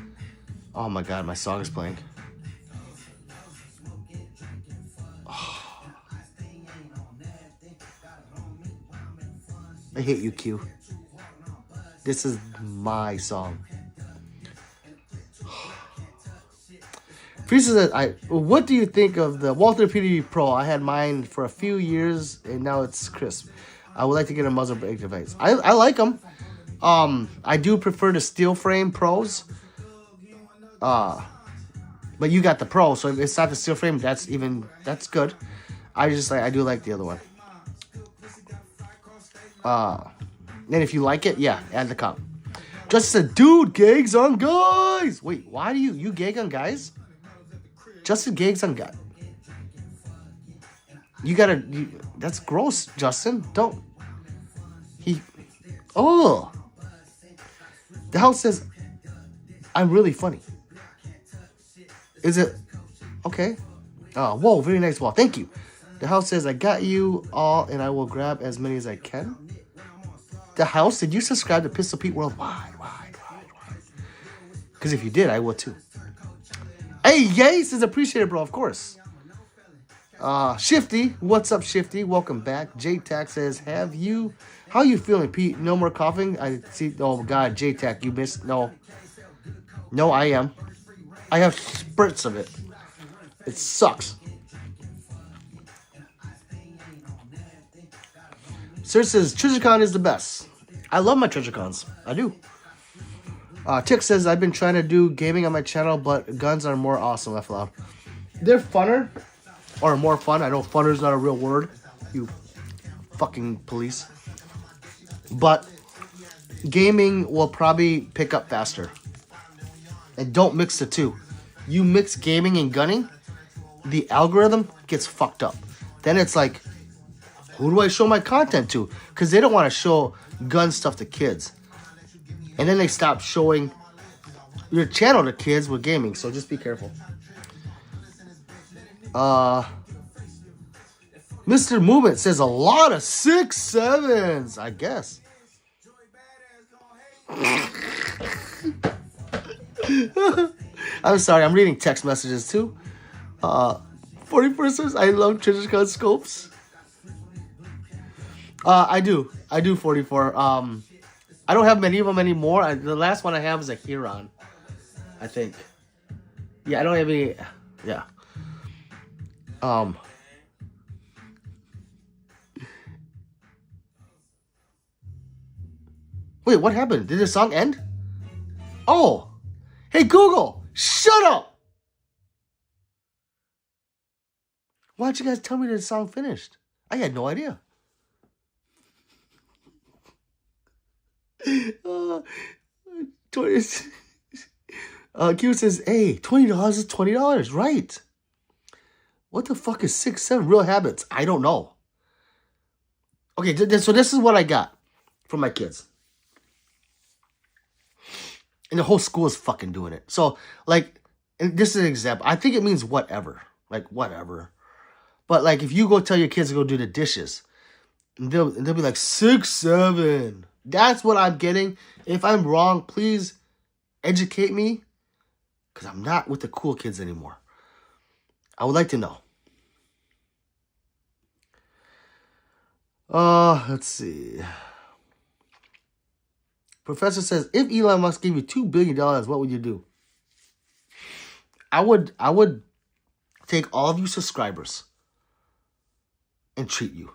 oh my god, my song is playing. Oh. I hate you, Q. This is my song. Frieza said, what do you think of the Walther PDB Pro? I had mine for a few years, and now it's crisp. I would like to get a muzzle brake device. I like them. I do prefer the steel frame Pros. But you got the Pro, so if it's not the steel frame, that's good. I do like the other one. And if you like it, yeah, add the comp. Just said, dude, gags on guys. Wait, why do you gag on guys? Justin gags on guys. That's gross, Justin. Don't. Oh. The house says, I'm really funny. Is it? Okay. Oh, whoa, very nice wall. Thank you. The house says, I got you all, and I will grab as many as I can. The house, did you subscribe to Pistol Pete Worldwide? Because if you did, I will too. Hey, Yace is appreciated, bro, of course. Shifty, what's up, Shifty? Welcome back. J-Tac says, how you feeling, Pete? No more coughing? I see, oh God, J-Tac, you missed, no, I am. I have spurts of it. It sucks. Sir says, TreasureCon is the best. I love my TreasureCons. I do. Tick says, I've been trying to do gaming on my channel, but guns are more awesome, laugh loud. They're funner. Or more fun. I know funner is not a real word. You fucking police. But gaming will probably pick up faster. And don't mix the two. You mix gaming and gunning, the algorithm gets fucked up. Then it's like, who do I show my content to? Because they don't want to show gun stuff to kids. And then they stop showing your channel to kids with gaming. So just be careful. Mr. Movement says a lot of 6-7s, I guess. I'm sorry, I'm reading text messages too. 41st, I love TreasureCon scopes. I do 44. I don't have many of them anymore. The last one I have is a Huron, I think. Yeah, I don't have any. Yeah. Wait, what happened? Did the song end? Oh! Hey, Google! Shut up! Why'd you guys tell me that the song finished? I had no idea. Q says, hey, $20 is $20, right? What the fuck is 6-7 real habits? I don't know. Okay, so this is what I got from my kids. And the whole school is fucking doing it. So, like, and this is an example. I think it means whatever. Like, whatever. But, like, if you go tell your kids to go do the dishes, they'll be like, 6-7. That's what I'm getting. If I'm wrong, please educate me. Because I'm not with the cool kids anymore. I would like to know. Let's see. Professor says, if Elon Musk gave you $2 billion, what would you do? I would take all of you subscribers and treat you.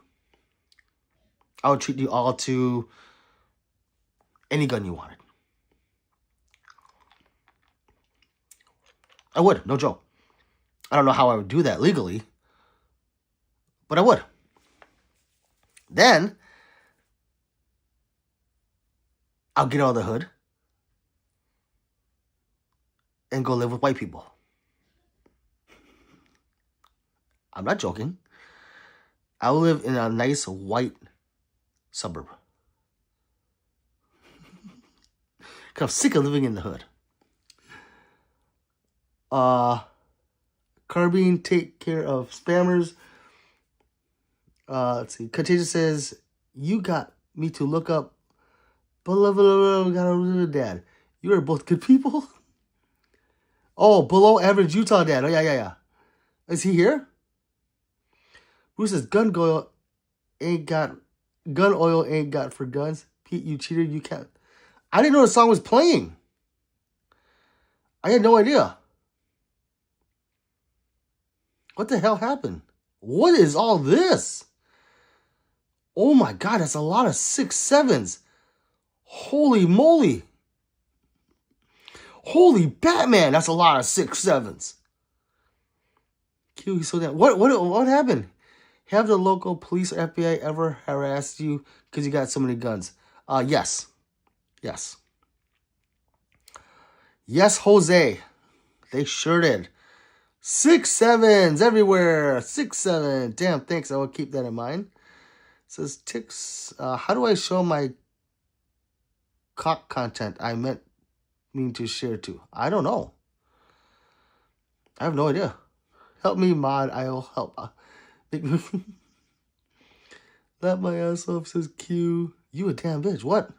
I would treat you all to any gun you wanted. I would, no joke. I don't know how I would do that legally, but I would. Then, I'll get out of the hood and go live with white people. I'm not joking. I'll live in a nice white suburb. Because I'm sick of living in the hood. Carbine, take care of spammers. Let's see. Contagious says, you got me to look up below dad. You are both good people. Oh, below average Utah dad. Oh, yeah. Is he here? Bruce says, gun oil ain't got for guns. Pete, you cheater, you can't. I didn't know the song was playing. I had no idea. What the hell happened? What is all this? Oh my God, that's a lot of 6.7s. Holy moly. Holy Batman, that's a lot of 6.7s. Q, so that what happened? Have the local police or FBI ever harassed you because you got so many guns? Yes. Yes, Jose. They sure did. 6.7s everywhere. 6.7. Damn, thanks. I will keep that in mind. It says ticks. How do I show my cock content I mean to share to? I don't know. I have no idea. Help me, mod. I'll help. Let my ass off, says Q. You a damn bitch. What?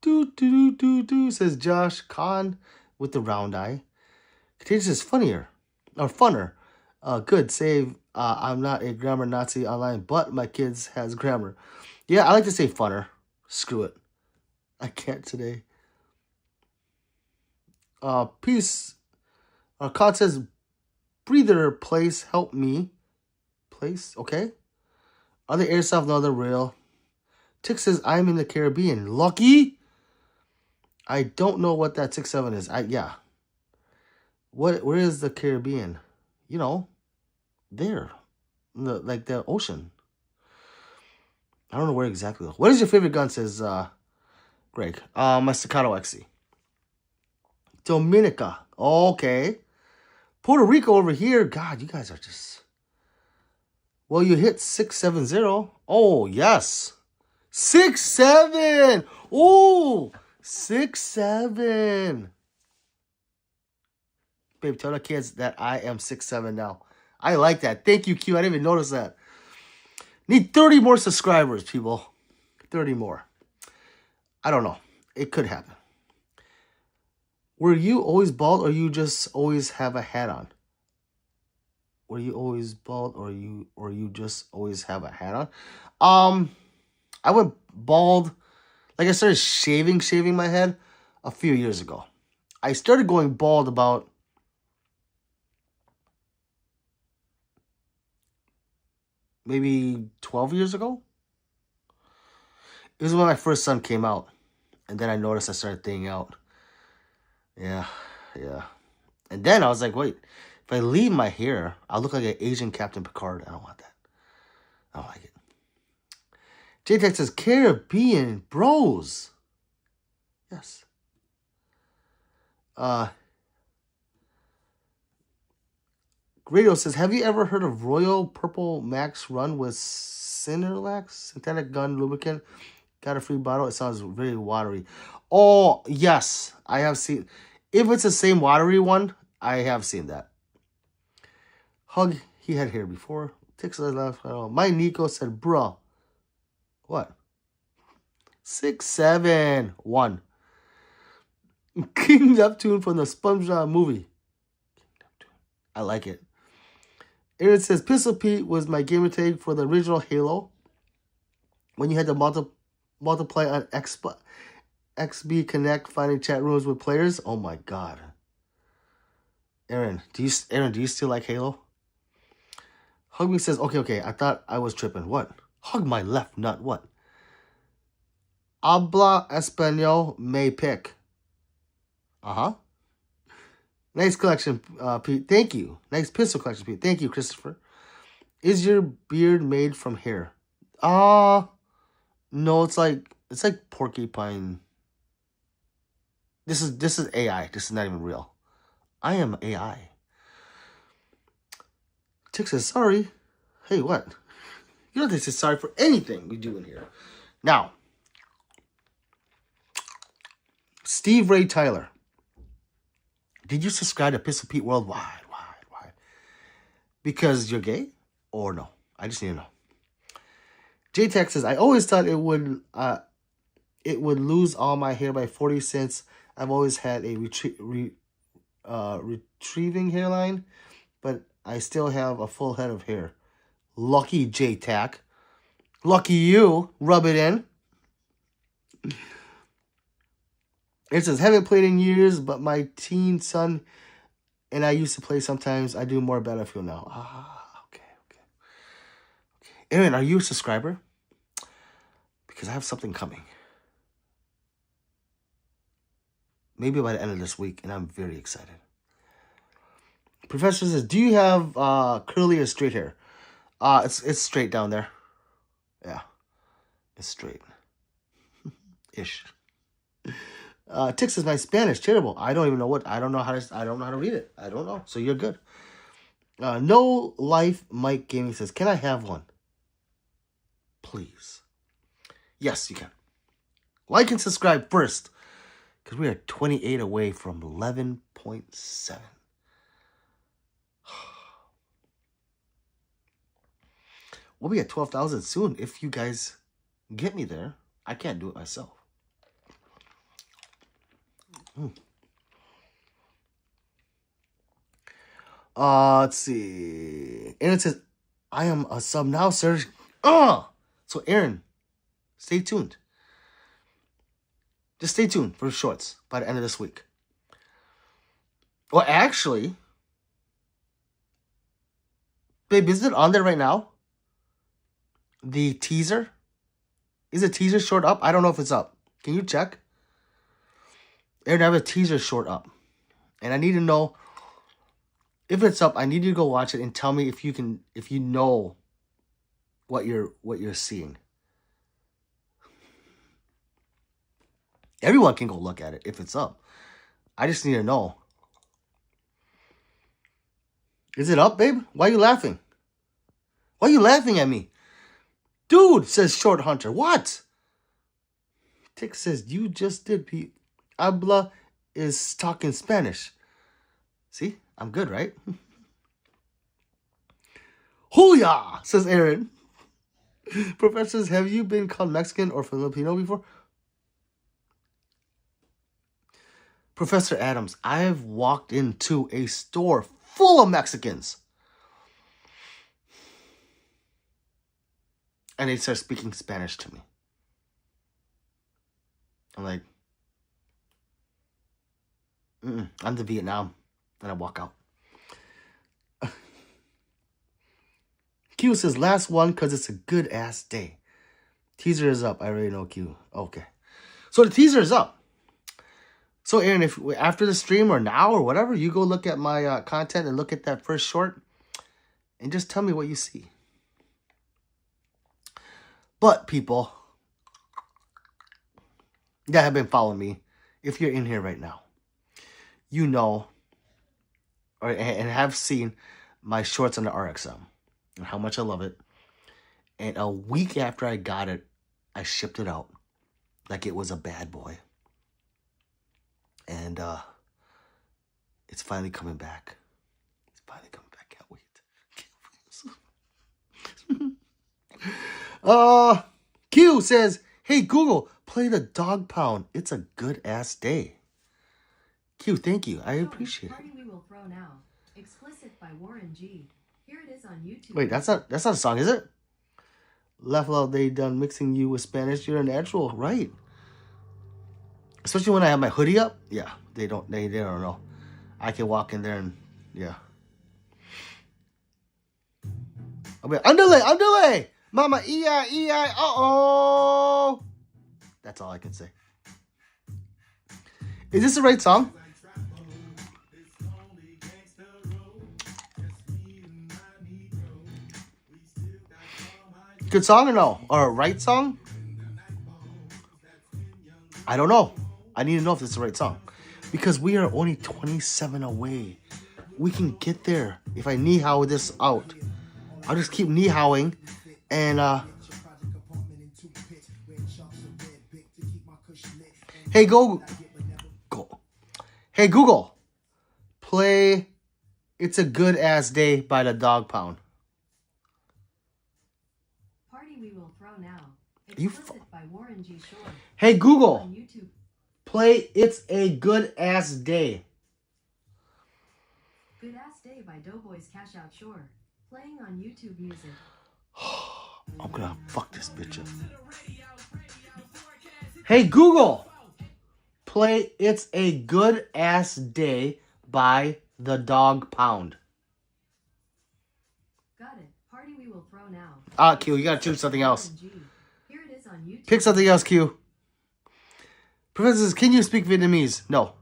Do, says Josh Khan with the round eye. Contagious is funnier. Or funner. Good save. I'm not a grammar Nazi online, but my kids has grammar. Yeah, I like to say funner. Screw it. I can't today. Peace. Khan says, breather place, help me. Place, okay. Other airsoft, no other real. Tick says, I'm in the Caribbean. Lucky? I don't know what that 6.7 is. Yeah. Where is the Caribbean? You know, there. Like the ocean. I don't know where exactly. What is your favorite gun, says Greg? My Staccato XC. Dominica. Okay. Puerto Rico over here. God, you guys are just... Well, you hit 670. Oh, yes. 6.7. Oh, 6.7. Babe, tell the kids that I am 6'7" now. I like that. Thank you, Q. I didn't even notice that. Need 30 more subscribers, people. 30 more. I don't know. It could happen. Were you always bald or you just always have a hat on? Were you always bald or you just always have a hat on? I went bald. Like I started shaving my head a few years ago. I started going bald about maybe 12 years ago. It was when my first son came out. And then I noticed I started thinning out. Yeah. And then I was like, wait, if I leave my hair, I'll look like an Asian Captain Picard. I don't want that. I don't like it. J-Tech says, Caribbean bros. Yes. Grado says, have you ever heard of Royal Purple Max Run with Cinerlax? Synthetic gun lubricant. Got a free bottle. It sounds very watery. Oh, yes. I have seen. If it's the same watery one, I have seen that. Hug, he had hair before. Ticks left. My Nico said, bruh. What? 671. King Neptune from the SpongeBob movie. I like it. Aaron says, Pistol Pete was my gamer tag for the original Halo. When you had to multiply on XB Connect, finding chat rooms with players. Oh my God. Aaron, do you still like Halo? Hug me says, okay. I thought I was tripping. What? Hug my left nut. What? Habla Espanol may pick. Uh-huh. Nice collection, Pete. Thank you. Nice pistol collection, Pete. Thank you, Christopher. Is your beard made from hair? No, it's like porcupine. This is AI. This is not even real. I am AI. Tick says sorry. Hey, what? You don't have to say sorry for anything we do in here. Now, Steve Ray Tyler. Did you subscribe to Pistol Pete Worldwide? Why? Because you're gay? Or no? I just need to know. J-Tech says, I always thought it would lose all my hair by 40 cents. I've always had a retrieving hairline, but I still have a full head of hair. Lucky J-Tac. Lucky you. Rub it in. It says, haven't played in years, but my teen son and I used to play sometimes. I do more Battlefield now. Okay. Aaron, are you a subscriber? Because I have something coming. Maybe by the end of this week, and I'm very excited. Professor says, do you have curly or straight hair? It's straight down there. Yeah. It's straight. Ish. Tick says, my Spanish terrible. I don't know how to read it. I don't know. So you're good. No Life Mike Gaming says, can I have one? Please. Yes, you can. Like and subscribe first, because we are 28 away from 11.7. We'll be at 12,000 soon if you guys get me there. I can't do it myself. Let's see. Aaron says, I am a sub now, sir. So Aaron, stay tuned. Just stay tuned for shorts by the end of this week. Well, actually, babe, is it on there right now? The teaser? Is the teaser short up? I don't know if it's up. Can you check? Aaron, I have a teaser short up. And I need to know if it's up. I need you to go watch it and tell me if you know what you're seeing. Everyone can go look at it if it's up. I just need to know. Is it up, babe? Why are you laughing? Why are you laughing at me? Dude, says Short Hunter. What? Tick says, you just did, Pete. Habla is talking Spanish. See? I'm good, right? Hooyah, says Aaron. Professors, have you been called Mexican or Filipino before? Professor Adams, I've walked into a store full of Mexicans. And they start speaking Spanish to me. I'm like, I'm to Vietnam. And I walk out. Q says, last one because it's a good ass day. Teaser is up. I already know Q. Okay. So the teaser is up. So Aaron, if after the stream or now or whatever, you go look at my content and look at that first short and just tell me what you see. But people that have been following me, if you're in here right now, you know and have seen my shorts on the RXM and how much I love it. And a week after I got it, I shipped it out like it was a bad boy. And it's finally coming back. It's finally coming back. Can't wait. Q says, hey, Google, play the Dog Pound. It's a good ass day. Q, thank you. I appreciate it. Party we will throw now. Explicit by Warren G. Here it is on YouTube. Wait, that's not a song, is it? Level out, they done mixing you with Spanish. You're a natural, right? Especially when I have my hoodie up. Yeah, they don't know. I can walk in there and yeah. I'll be like, underlay, mama, ei, uh-oh. That's all I can say. Is this the right song? Good song or no? Or a right song? I don't know. I need to know if it's the right song. Because we are only 27 away. We can get there if I knee-how this out. I'll just keep knee-howing and hey go. Hey Google, play It's a Good Ass Day by the Dog Pound. Party we will throw now. You Explicit by Warren G. Shore. Hey Google, On YouTube. play It's a Good Ass Day. Good Ass Day by Doughboys Cashapp Shore. Playing on YouTube Music. I'm gonna fuck this bitch up. Hey Google, play It's a Good Ass Day by the Dog Pound. Got it. Party we will throw now. Q, you gotta choose something else. Here it is on YouTube. Pick something else, Q. Professor says, can you speak Vietnamese? No.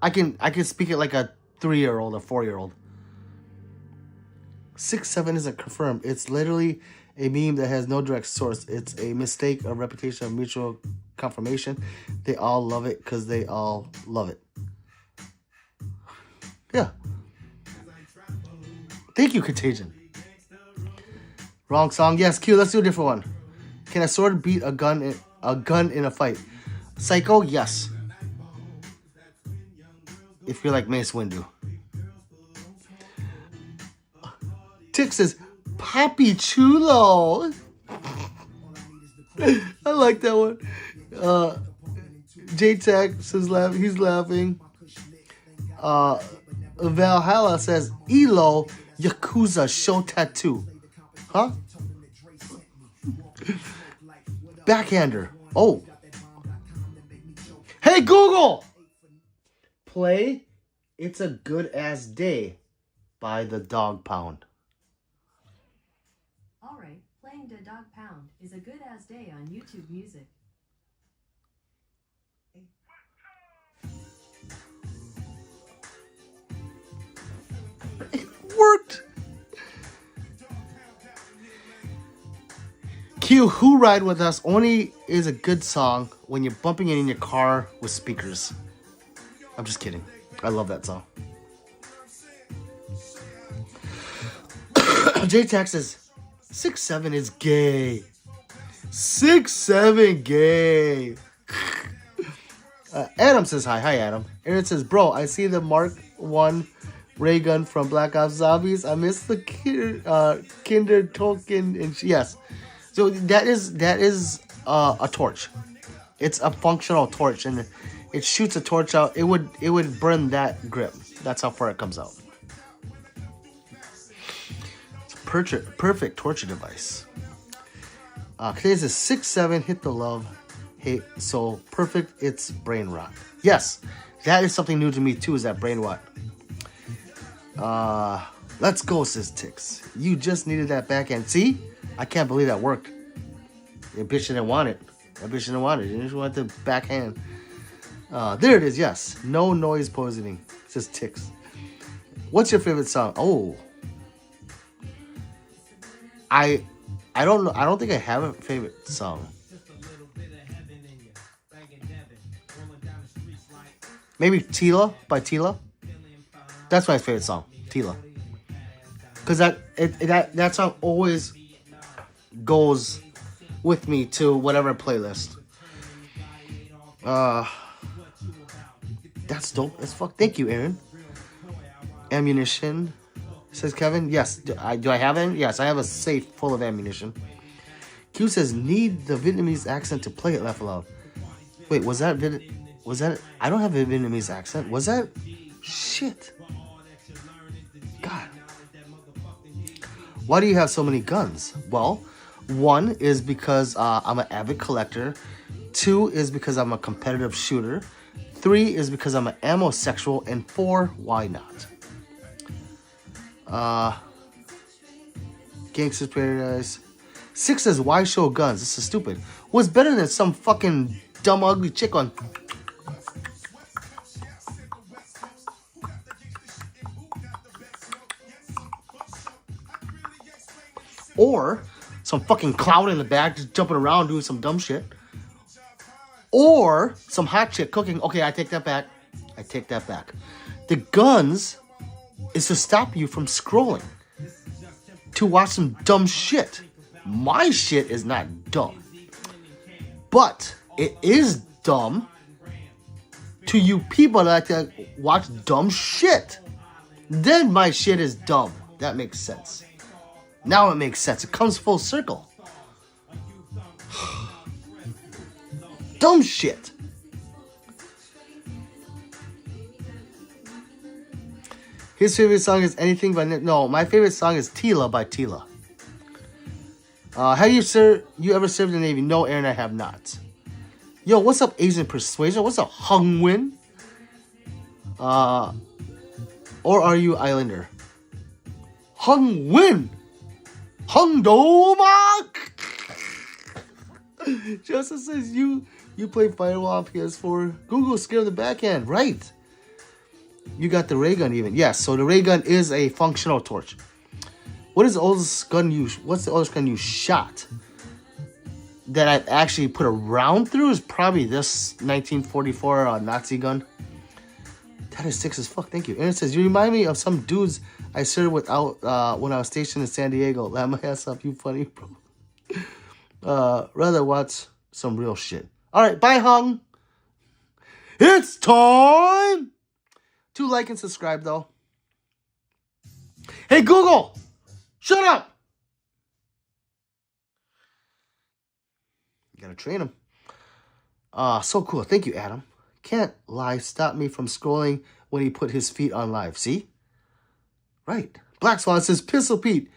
I can speak it like a 3-year-old or 4-year-old. 6'7" isn't confirmed. It's literally a meme that has no direct source. It's a mistake, a reputation of mutual confirmation. They all love it because they all love it. Yeah. Thank you, Contagion. Wrong song. Yes, Q, let's do a different one. Can a sword beat a gun in a fight? Psycho, yes. If you're like Mace Windu. Tick says, Papi Chulo. I like that one. J-Tech says, he's laughing. Valhalla says, Elo Yakuza show tattoo. Huh? Backhander. Oh. Hey, Google! Play It's a Good Ass Day by the Dog Pound. Alright, playing the Dog Pound is a good ass day on YouTube Music. It worked! Q, Who Ride With Us only is a good song when you're bumping it in your car with speakers. I'm just kidding. I love that song. J-Tax says, 6'7" is gay. 6'7" gay. Adam says hi. Hi, Adam. Aaron says, bro, I see the Mark 1 ray gun from Black Ops Zombies. I miss the Kinder Tolkien. And yes. So that is a torch. It's a functional torch, and it shoots a torch out. It would burn that grip. That's how far it comes out. It's a perfect torture device. Today's is 6'7", hit the love, hate, so perfect, it's brain rot. Yes, that is something new to me too, is that brain rot. Let's go, says Tix. You just needed that backhand. See? I can't believe that worked. That bitch didn't want it. You just want the backhand. There it is, yes. No noise poisoning, says Tix. What's your favorite song? Oh. I don't know. I don't think I have a favorite song. Maybe Tila by Tila. That's my favorite song, Tila. Because that song always goes with me to whatever playlist. That's dope as fuck. Thank you, Aaron. Ammunition, says Kevin. Yes. Do I have it? Yes, I have a safe full of ammunition. Q says, need the Vietnamese accent to play it, laugh aloud. Wait, was that I don't have a Vietnamese accent. Was that? Shit. God. Why do you have so many guns? Well, 1 is because I'm an avid collector. 2 is because I'm a competitive shooter. 3 is because I'm an ammo sexual. And 4, why not? Gangster's Paradise. 6 says, why show guns? This is stupid. What's better than some fucking dumb, ugly chick on... Or some fucking clown in the back just jumping around doing some dumb shit. Or some hot chick cooking. Okay, I take that back. I take that back. The guns is to stop you from scrolling. To watch some dumb shit. My shit is not dumb. But it is dumb to you people that like to watch dumb shit. Then my shit is dumb. That makes sense. Now it makes sense. It comes full circle. Dumb shit. His favorite song is anything by... No, my favorite song is Tila by Tila. Have you ever served in the Navy? No, Aaron, I have not. Yo, what's up, Asian Persuasion? What's up, Hung Win? Or are you Islander? Hung Win! Hung Domak! Justin says you play Firewall on PS4. Google scare the backhand. Right. You got the ray gun even. Yes, so the ray gun is a functional torch. What's the oldest gun you shot? That I've actually put a round through is probably this 1944 Nazi gun. That is sick as fuck. Thank you. And it says, you remind me of some dudes I served without when I was stationed in San Diego. Laugh my ass up, you funny, bro. Rather watch some real shit. Alright, bye, Hung. It's time to like and subscribe, though. Hey, Google! Shut up! You gotta train him. So cool. Thank you, Adam. Can't lie. Stop me from scrolling when he put his feet on live. See? Right. Black Swan says, Pistol Pete,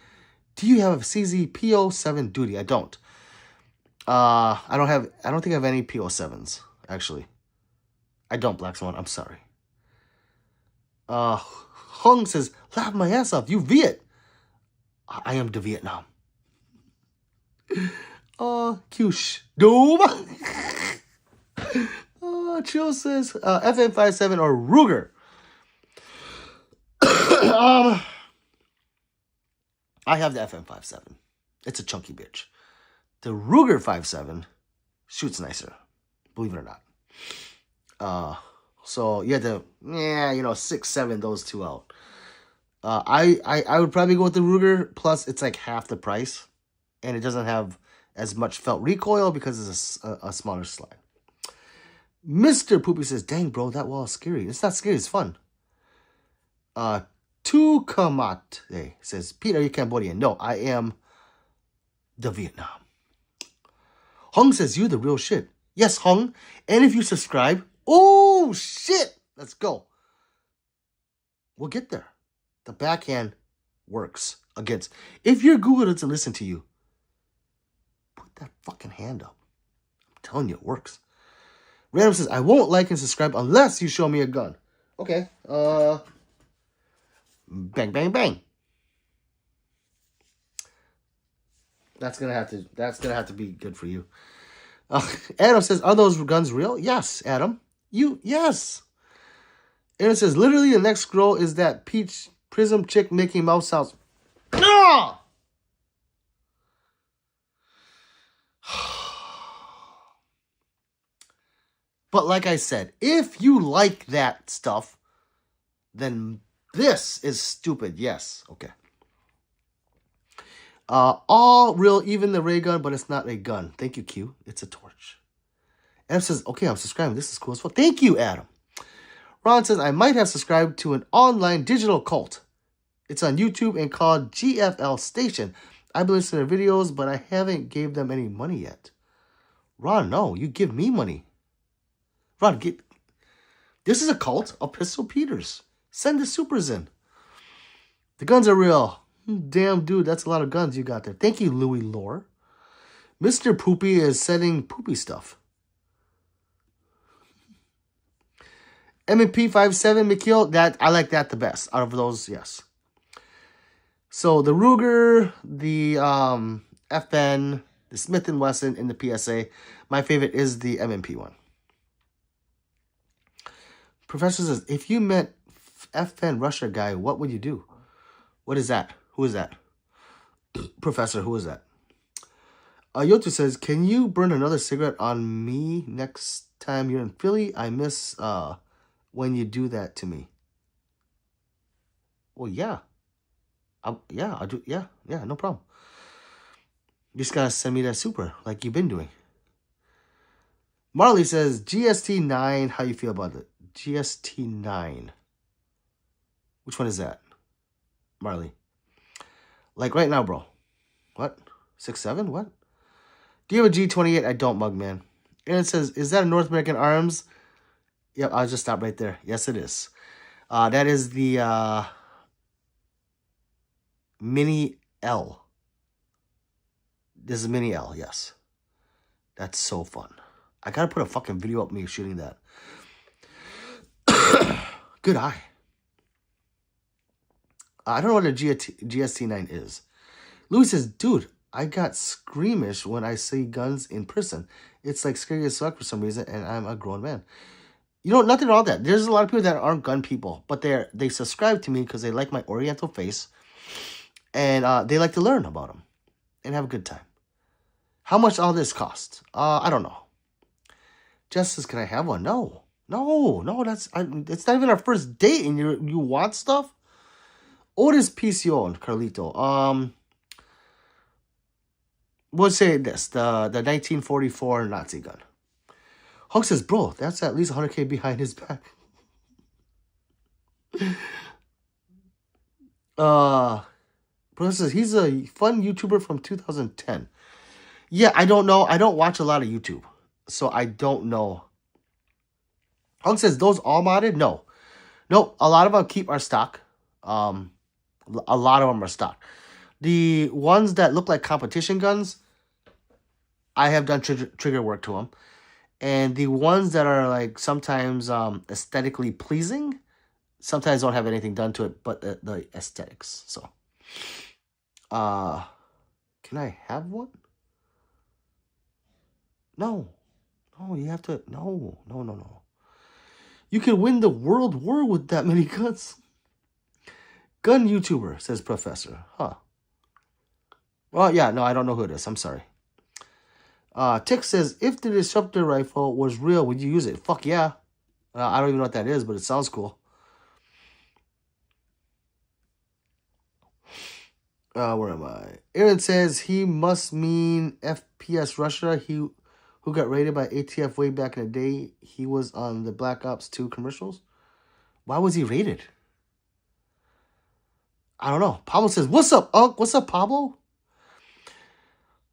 do you have a CZ-PO7 duty? I don't. I don't think I have any PO7s, actually. I don't, Black Swan. I'm sorry. Hung says, laugh my ass off. You Viet. I am the Vietnam. Cush. Doom. Chill says, FN57 or Ruger. I have the FN57. It's a chunky bitch. The Ruger 57 shoots nicer, believe it or not. So you had to, 6-7 those two out. I would probably go with the Ruger. Plus, it's like half the price, and it doesn't have as much felt recoil because it's a smaller slide. Mr. Poopy says, "Dang, bro, that wall is scary." It's not scary. It's fun. Tukamat says, "Pete, are you Cambodian?" No, I am the Vietnam. Hung says, "You the real shit." Yes, Hung. And if you subscribe, oh shit, let's go. We'll get there. The backhand works against. If your Google doesn't listen to you, put that fucking hand up. I'm telling you, it works. Random says, I won't like and subscribe unless you show me a gun. Okay. Bang, bang, bang. That's gonna have to be good for you. Adam says, are those guns real? Yes, Adam. Yes. Aaron says, literally the next scroll is that peach prism chick making mouth sounds. Ah! But like I said, if you like that stuff, then this is stupid. Yes. Okay. All real, even the ray gun, but it's not a gun. Thank you, Q. It's a torch. Adam says, okay, I'm subscribing. This is cool as fuck. Thank you, Adam. Ron says, I might have subscribed to an online digital cult. It's on YouTube and called GFL Station. I've been listening to their videos, but I haven't gave them any money yet. Ron, no, you give me money. Ron, this is a cult of Pistol Peters. Send the supers in. The guns are real. Damn, dude, that's a lot of guns you got there. Thank you, Louis Lore. Mr. Poopy is sending poopy stuff. M&P 57 McKeel, that I like that the best. Out of those, yes. So the Ruger, the FN, the Smith & Wesson, and the PSA. My favorite is the M&P one. Professor says, if you met FN Russia guy, what would you do? What is that? Who is that? Professor, who is that? Yotu says, can you burn another cigarette on me next time you're in Philly? I miss when you do that to me. Well, yeah. I'll do. Yeah, no problem. You just gotta send me that super like you've been doing. Marley says, GST9, how you feel about it? GST9. Which one is that? Marley. Like right now, bro. What? 6.7? What? Do you have a G28? I don't, mug man. And it says, is that a North American Arms? Yep, I'll just stop right there. Yes, it is. That is the Mini L. This is Mini L, yes. That's so fun. I gotta put a fucking video up of me shooting that. Good eye. I don't know what a GST9 is. Louis says, dude, I got squeamish when I see guns in person. It's like scary as fuck for some reason, and I'm a grown man. You know, nothing wrong with that. There's a lot of people that aren't gun people, but they subscribe to me because they like my oriental face, and they like to learn about them and have a good time. How much all this cost? I don't know. Justice, can I have one? No. It's not even our first date, and you want stuff? Otis PCO and Carlito. We'll say this: the 1944 Nazi gun. Hunk says, bro, that's at least 100K behind his back. Bro says he's a fun YouTuber from 2010. Yeah, I don't know. I don't watch a lot of YouTube, so I don't know. Hunk says those all modded? No. A lot of them keep our stock. A lot of them are stock. The ones that look like competition guns, I have done trigger work to them. And the ones that are like sometimes aesthetically pleasing, sometimes don't have anything done to it but the aesthetics. So, can I have one? No, you have to. No. You can win the world war with that many guns. Gun YouTuber, says Professor. Huh. Well, yeah, no, I don't know who it is. I'm sorry. Tick says, if the disruptor rifle was real, would you use it? Fuck yeah. I don't even know what that is, but it sounds cool. Where am I? Aaron says he must mean FPS Russia. Who got raided by ATF way back in the day. He was on the Black Ops 2 commercials. Why was he raided? I don't know. Pablo says, what's up, Unc? What's up, Pablo?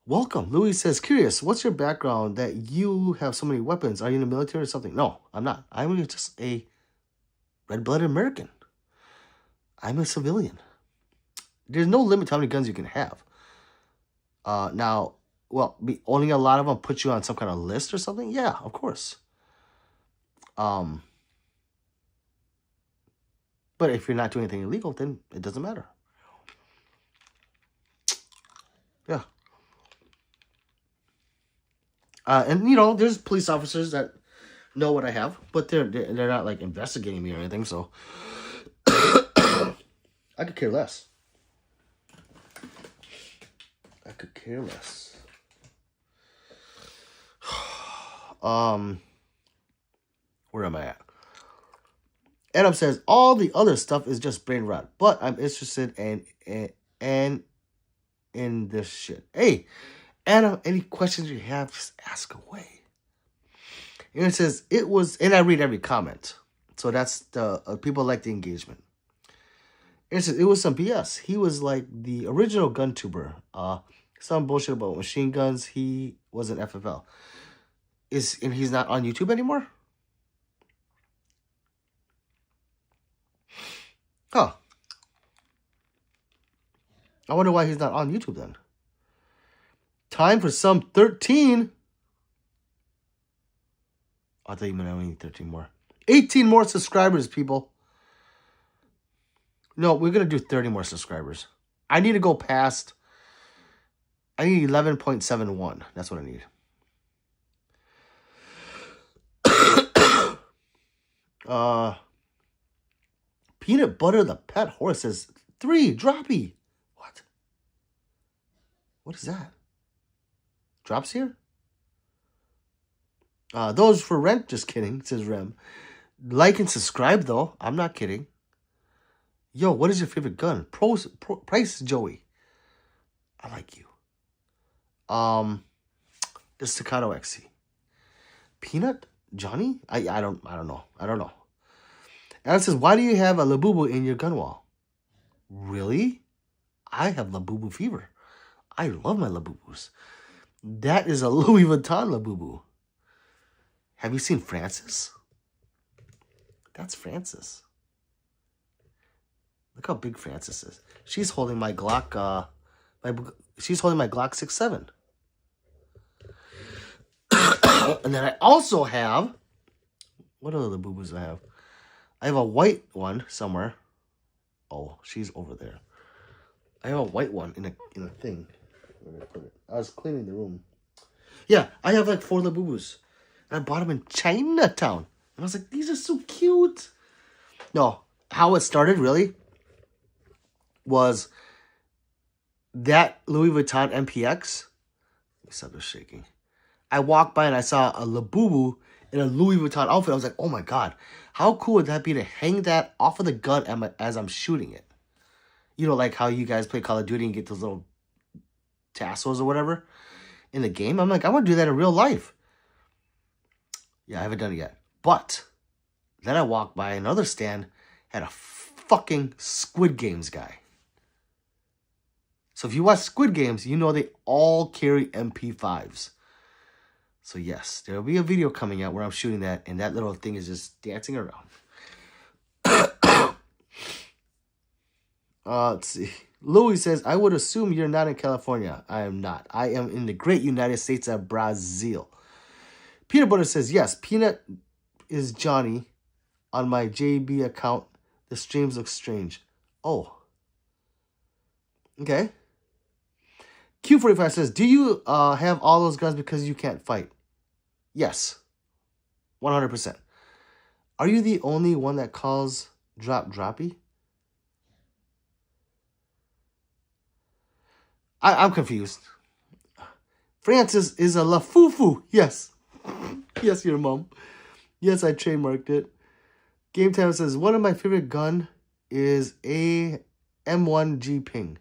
Welcome. Louis says, curious, what's your background that you have so many weapons? Are you in the military or something? No, I'm not. I'm just a red-blooded American. I'm a civilian. There's no limit to how many guns you can have. Now, well, owning a lot of them put you on some kind of list or something? Yeah, of course. But if you're not doing anything illegal, then it doesn't matter. Yeah. And you know, there's police officers that know what I have, but they're not like investigating me or anything, so I could care less. Where am I at? Adam says all the other stuff is just brain rot, but I'm interested in this shit. Hey, Adam, any questions you have, just ask away. And it says it was, and I read every comment, so that's the people like the engagement. And it says it was some BS. He was like the original gun tuber. Some bullshit about machine guns. He was an FFL. And he's not on YouTube anymore? Huh. I wonder why he's not on YouTube then. Time for some 13. I thought you meant I need 13 more. 18 more subscribers, people. No, we're going to do 30 more subscribers. I need to go past. I need 11.71. That's what I need. Peanut Butter the Pet Horse says 3 droppy. What is that? Drops here? Those for rent, just kidding, says Rem. Like and subscribe, though. I'm not kidding. Yo, what is your favorite gun? Price, Joey. I like you. The Staccato XC. Peanut? Johnny? I don't know. I don't know. Alan says, why do you have a Labubu in your gun wall? Really? I have Labubu fever. I love my Labubus. That is a Louis Vuitton Labubu. Have you seen Francis? That's Francis. Look how big Francis is. She's holding my Glock. She's holding my Glock 6.7. And then I also have. What other Labubus do I have? I have a white one somewhere. Oh, she's over there. I have a white one in a thing. Where did I put it? I was cleaning the room. Yeah, I have like 4 Labubus. And I bought them in Chinatown. And I was like, these are so cute. No, how it started really was that Louis Vuitton MPX. Stop this shaking. I walked by and I saw a Labubu in a Louis Vuitton outfit. I was like, oh my God, how cool would that be to hang that off of the gun as I'm shooting it? You know, like how you guys play Call of Duty and get those little tassels or whatever in the game. I'm like, I want to do that in real life. Yeah, I haven't done it yet. But then I walked by another stand, had a fucking Squid Games guy. So if you watch Squid Games, you know they all carry MP5s. So yes, there will be a video coming out where I'm shooting that, and that little thing is just dancing around. Let's see. Louis says, I would assume you're not in California. I am not. I am in the great United States of Brazil. Peanut Butter says, yes, Peanut is Johnny on my JB account. The streams look strange. Oh. Okay. Q45 says, do you have all those guns because you can't fight? Yes. 100%. Are you the only one that calls droppy? I'm confused. Francis is a lafufu. Yes. Yes, your mom. Yes, I trademarked it. Game Time says, one of my favorite gun is a M1 G Ping.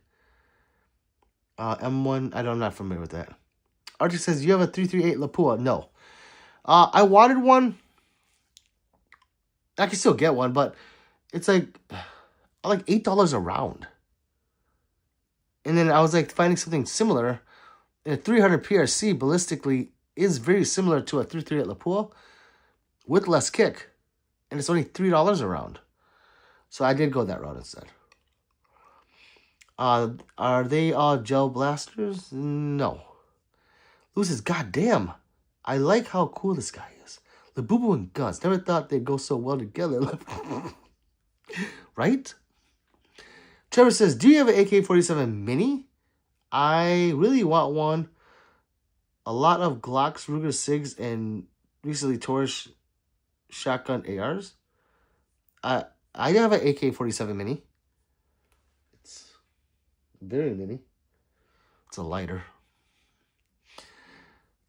M1, I'm not familiar with that. Archie says, you have a 338 Lapua. No. I wanted one. I can still get one, but it's like $8 a round. And then I was like finding something similar. And a 300 PRC ballistically is very similar to a 338 Lapua with less kick. And it's only $3 a round. So I did go that route instead. Are they all gel blasters? No. Lou says, God damn. I like how cool this guy is. Labubu and guns. Never thought they'd go so well together. Right? Trevor says, do you have an AK-47 Mini? I really want one. A lot of Glocks, Ruger SIGs, and recently Taurus shotgun ARs. I have an AK-47 Mini. It's very mini. It's a lighter.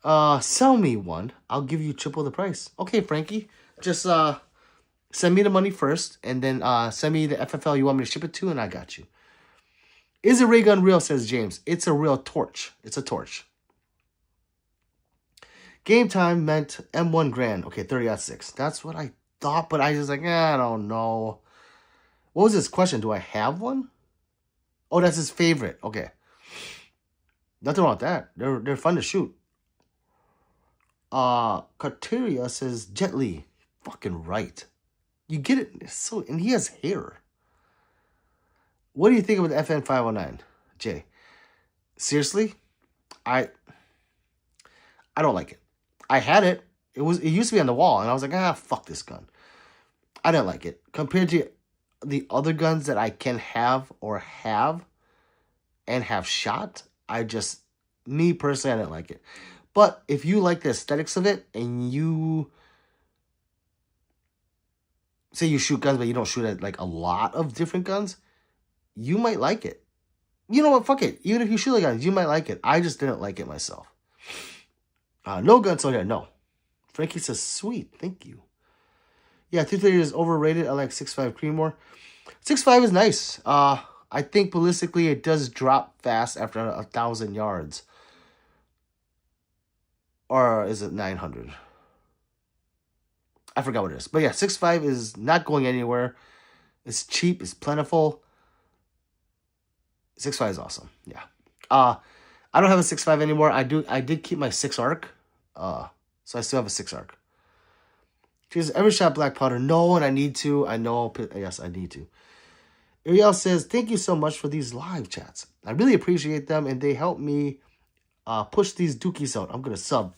Sell me one. I'll give you triple the price. Okay, Frankie. Just send me the money first, and then send me the FFL you want me to ship it to, and I got you. Is a ray gun real, says James. It's a real torch. It's a torch. Game Time meant M1 Grand. Okay, 30-06. That's what I thought, but I was like, I don't know. What was his question? Do I have one? Oh, that's his favorite. Okay. Nothing wrong with that. They're fun to shoot. Kateria says, Jet Li. Fucking right. You get it. And he has hair. What do you think of the FN 509, Jay? Seriously? I don't like it. I had it. It used to be on the wall, and I was like, fuck this gun. I didn't like it. Compared to the other guns that I can have or have and have shot, me personally, I didn't like it. But if you like the aesthetics of it, and you say you shoot guns, but you don't shoot at like a lot of different guns, you might like it. You know what? Fuck it. Even if you shoot like guns, you might like it. I just didn't like it myself. No gun sold yet. No. Frankie says, sweet. Thank you. Yeah, 230 is overrated. I like 6.5 Creedmoor. 6.5 is nice. I think ballistically it does drop fast after 1,000 yards. Or is it 900? I forgot what it is. But yeah, 6.5 is not going anywhere. It's cheap. It's plentiful. 6.5 is awesome. Yeah. I don't have a 6.5 anymore. I did keep my 6 arc. So I still have a 6 arc. She's ever shot black powder? No, and I need to. I know. Yes, I need to. Ariel says, thank you so much for these live chats. I really appreciate them, and they help me push these dookies out. I'm going to sub.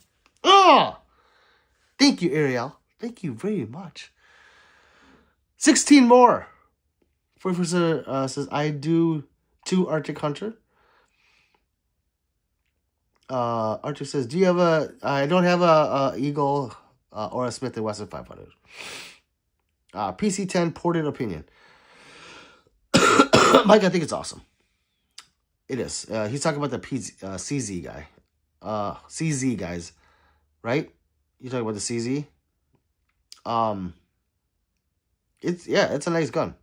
Thank you, Ariel. Thank you very much. 16 more. Professor says, I do 2 Arctic Hunter. Arctic says, do you have a... I don't have a Eagle or a Smith & Wesson 500. PC-10 ported opinion. Mike, I think it's awesome. It is. He's talking about the CZ guy. CZ guys. Right? You're talking about the CZ? It's a nice gun.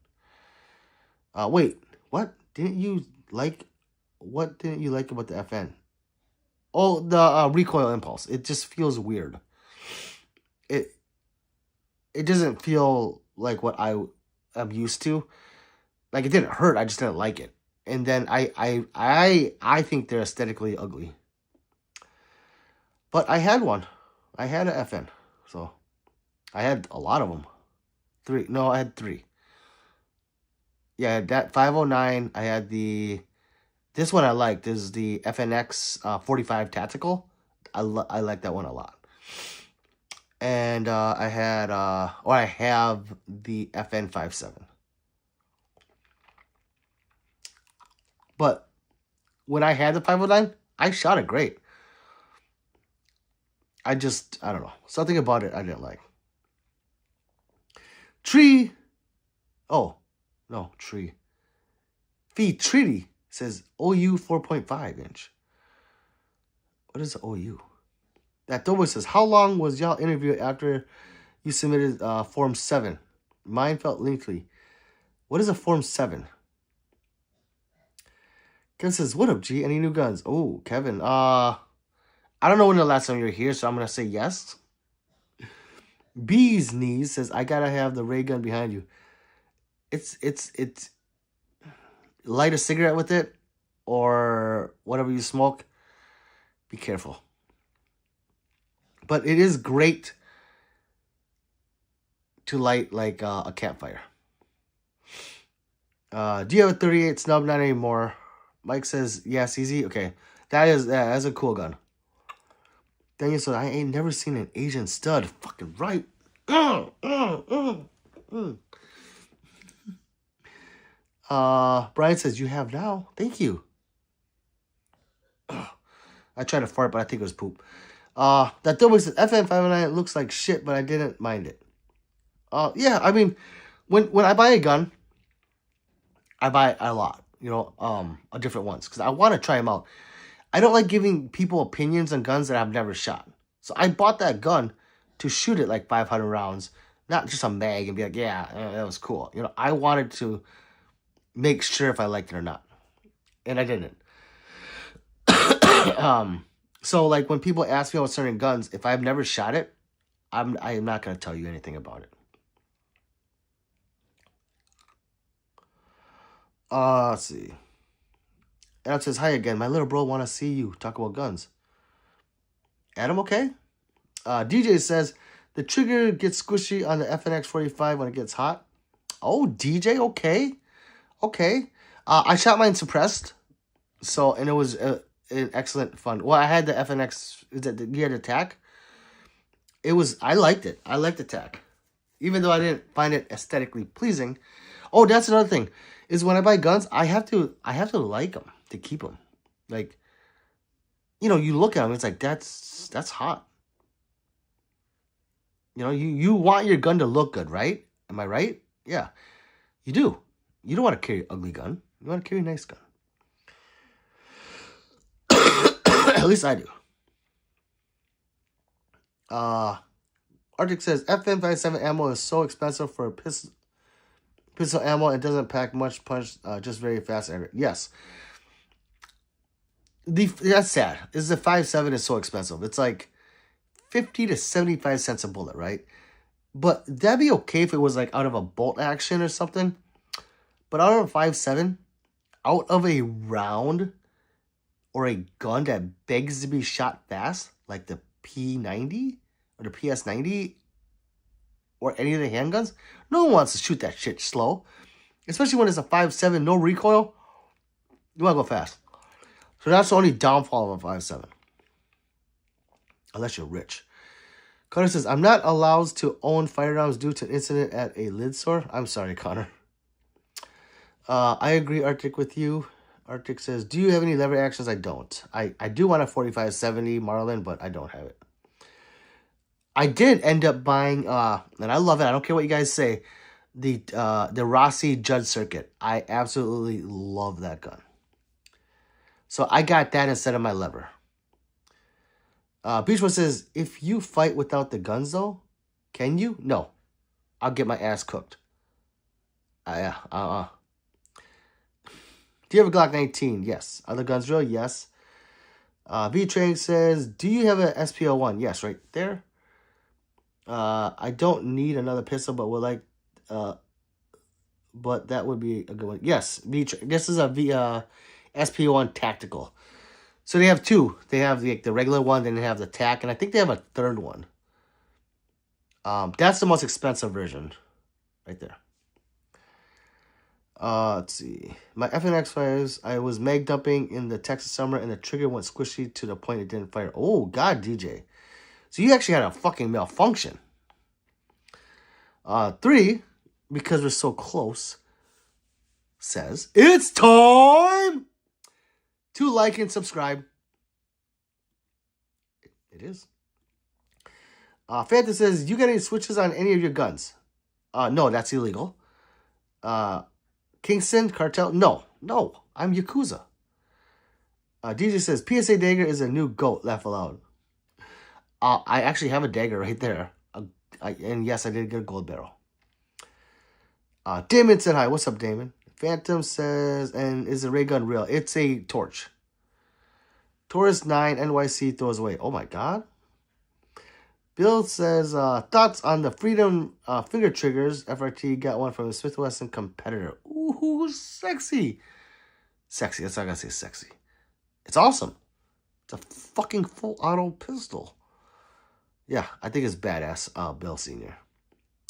Wait, what? What didn't you like about the FN? Oh, the recoil impulse. It just feels weird. It doesn't feel like what I am used to. Like, it didn't hurt. I just didn't like it. And then I think they're aesthetically ugly. But I had one. I had an FN. So I had a lot of them. 3. No, I had 3. Yeah, that 509. I had this one I liked. This is the FNX 45 Tactical. I like that one a lot. And I have the FN 57. But when I had the 509, I shot it great. I don't know. Something about it I didn't like. Tree. Oh, no, tree. Fee Treaty says OU 4.5 inch. What is the OU? That Doughboy says, how long was y'all interview after you submitted Form 7? Mine felt lengthy. What is a Form 7? Kevin says, what up, G? Any new guns? Oh, Kevin. I don't know when the last time you were here, so I'm going to say yes. Bee's Knees says, I got to have the ray gun behind you. It's light a cigarette with it or whatever you smoke. Be careful. But it is great to light like a campfire. Do you have a 38 snub? Not anymore. Mike says, yes, easy. Okay. That's a cool gun. Daniel said, I ain't never seen an Asian stud. Fucking right. Brian says, you have now. Thank you. I tried to fart, but I think it was poop. That double says, FN509 looks like shit, but I didn't mind it. Yeah, I mean, when I buy a gun, I buy a lot. You know, different ones. Because I want to try them out. I don't like giving people opinions on guns that I've never shot. So I bought that gun to shoot it like 500 rounds. Not just a mag and be like, yeah, that was cool. You know, I wanted to make sure if I liked it or not. And I didn't. So like when people ask me about certain guns, if I've never shot it, I am not going to tell you anything about it. Let's see. Adam says, hi again. My little bro want to see you talk about guns. Adam, okay? DJ says, the trigger gets squishy on the FNX 45 when it gets hot. Oh, DJ, okay. Okay. I shot mine suppressed. So, and it was an excellent fun. Well, I had the FNX, you had attack. I liked it. I liked attack. Even though I didn't find it aesthetically pleasing. Oh, that's another thing. Is when I buy guns, I have to like them to keep them. Like, you know, you look at them, it's like, that's hot. You know, you want your gun to look good, right? Am I right? Yeah, you do. You don't want to carry an ugly gun. You want to carry a nice gun. At least I do. Arctic says FN57 ammo is so expensive for pistol ammo. It doesn't pack much punch, just very fast. Yes. That's sad. Is the 5.7 is so expensive. It's like 50 to 75 cents a bullet, right? But that'd be okay if it was like out of a bolt action or something. But out of a 5.7, out of a round or a gun that begs to be shot fast, like the P90 or the PS90 or any of the handguns, no one wants to shoot that shit slow. Especially when it's a 5.7, no recoil. You want to go fast. So that's the only downfall of a 5.7. Unless you're rich. Connor says, I'm not allowed to own firearms due to an incident at a lid store. I'm sorry, Connor. I agree, Arctic, with you. Arctic says, do you have any lever actions? I don't. I do want a 4570 Marlin, but I don't have it. I did end up buying, and I love it. I don't care what you guys say, the Rossi Judge Circuit. I absolutely love that gun. So I got that instead of my lever. Beachman says, if you fight without the guns, though, can you? No. I'll get my ass cooked. Do you have a Glock 19? Yes. Other guns real? Yes. V-Train says, do you have an SPO1? Yes, right there. I don't need another pistol, but would like, but that would be a good one. Yes, this is a SPO1 tactical. So they have two. They have the regular one, then they have the TAC, and I think they have a third one. That's the most expensive version, right there. Let's see. My FNX5s, I was mag dumping in the Texas summer, and the trigger went squishy to the point it didn't fire. Oh, God, DJ. So you actually had a fucking malfunction. 3, because we're so close, says, it's time to like and subscribe. It is. Phantom says, you got any switches on any of your guns? No, that's illegal. Kingston, Cartel, no, I'm Yakuza. DJ says, PSA Dagger is a new GOAT, laugh aloud. I actually have a dagger right there. And yes, I did get a gold barrel. Damon said hi. What's up, Damon? Phantom says, and is the ray gun real? It's a torch. Taurus 9 NYC throws away. Oh my God. Bill says, thoughts on the Freedom finger triggers. FRT got one from the Smith & Wesson competitor. Ooh, sexy. Sexy. That's not going to say sexy. It's awesome. It's a fucking full auto pistol. Yeah, I think it's badass, Bill Sr.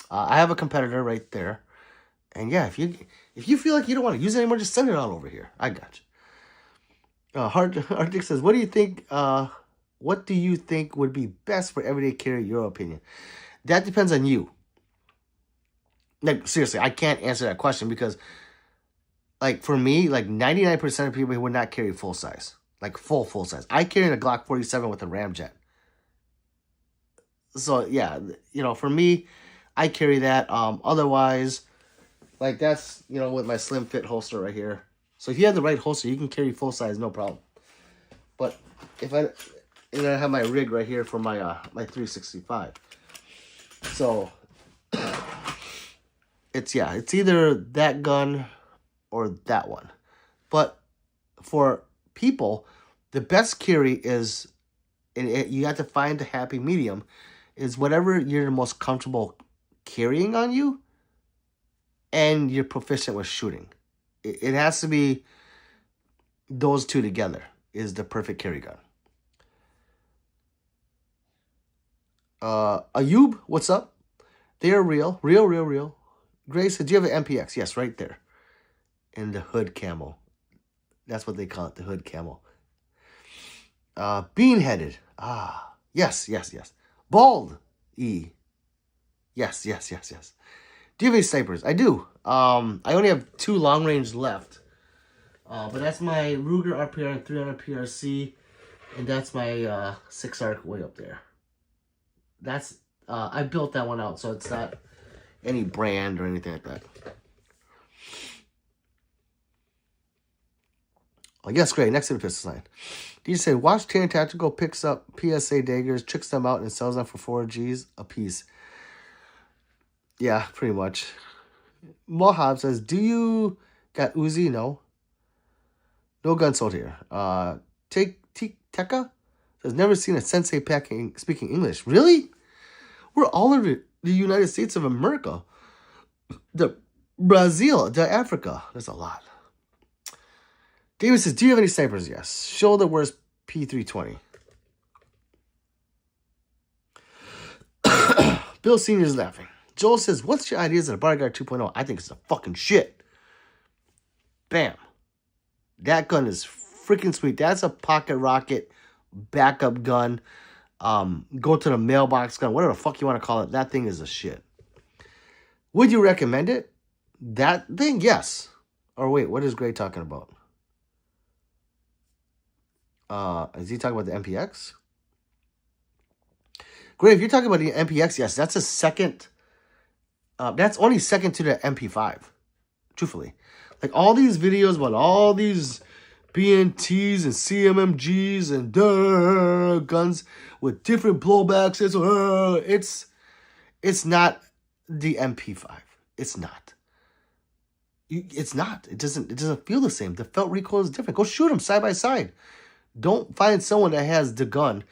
I have a competitor right there. And yeah, if you feel like you don't want to use it anymore, just send it on over here. I got you. Arctic says, what do you think would be best for everyday carry, your opinion? That depends on you. Like, seriously, I can't answer that question because, like, for me, like, 99% of people would not carry full size. Like, full size. I carry a Glock 47 with a ramjet. So, yeah, for me, I carry that. Otherwise, like, that's, with my slim fit holster right here. So if you have the right holster, you can carry full size, no problem. But if I have my rig right here for my my 365. So it's either that gun or that one. But for people, the best carry is, and you have to find the happy medium, is whatever you're the most comfortable carrying on you and you're proficient with shooting. It has to be those two together is the perfect carry gun. Ayub, what's up? They are real. Real. Grace said, do you have an MPX? Yes, right there. In the hood camo. That's what they call it, the hood camo. Bean-headed. Yes. Bald. E. Yes. Do you have any snipers? I do. I only have 2 long range left. But that's my Ruger RPR and 300 PRC. And that's my 6 arc way up there. That's I built that one out, so it's not any brand or anything like that. Oh, yes, great. Next to the pistol sign. DJ say, watch Tanner Tactical picks up PSA daggers, tricks them out, and sells them for 4 G's a piece. Yeah, pretty much. Mohab says, do you got Uzi? No. No gun sold here. Teka says, never seen a sensei speaking English. Really? We're all over the United States of America. The Brazil, the Africa. There's a lot. David says, do you have any snipers? Yes. Show the worst P320. Bill Sr. is laughing. Joel says, what's your ideas on a Bodyguard 2.0? I think it's a fucking shit. Bam. That gun is freaking sweet. That's a pocket rocket backup gun. Go to the mailbox gun. Whatever the fuck you want to call it. That thing is a shit. Would you recommend it? That thing? Yes. Or wait, what is Gray talking about? Is he talking about the MPX? Gray, if you're talking about the MPX, yes, that's a second. That's only second to the MP5. Truthfully. Like all these videos about all these BNTs and CMMGs and guns with different blowbacks. It's not the MP5. It's not. It's not. It doesn't feel the same. The felt recoil is different. Go shoot them side by side. Don't find someone that has the gun,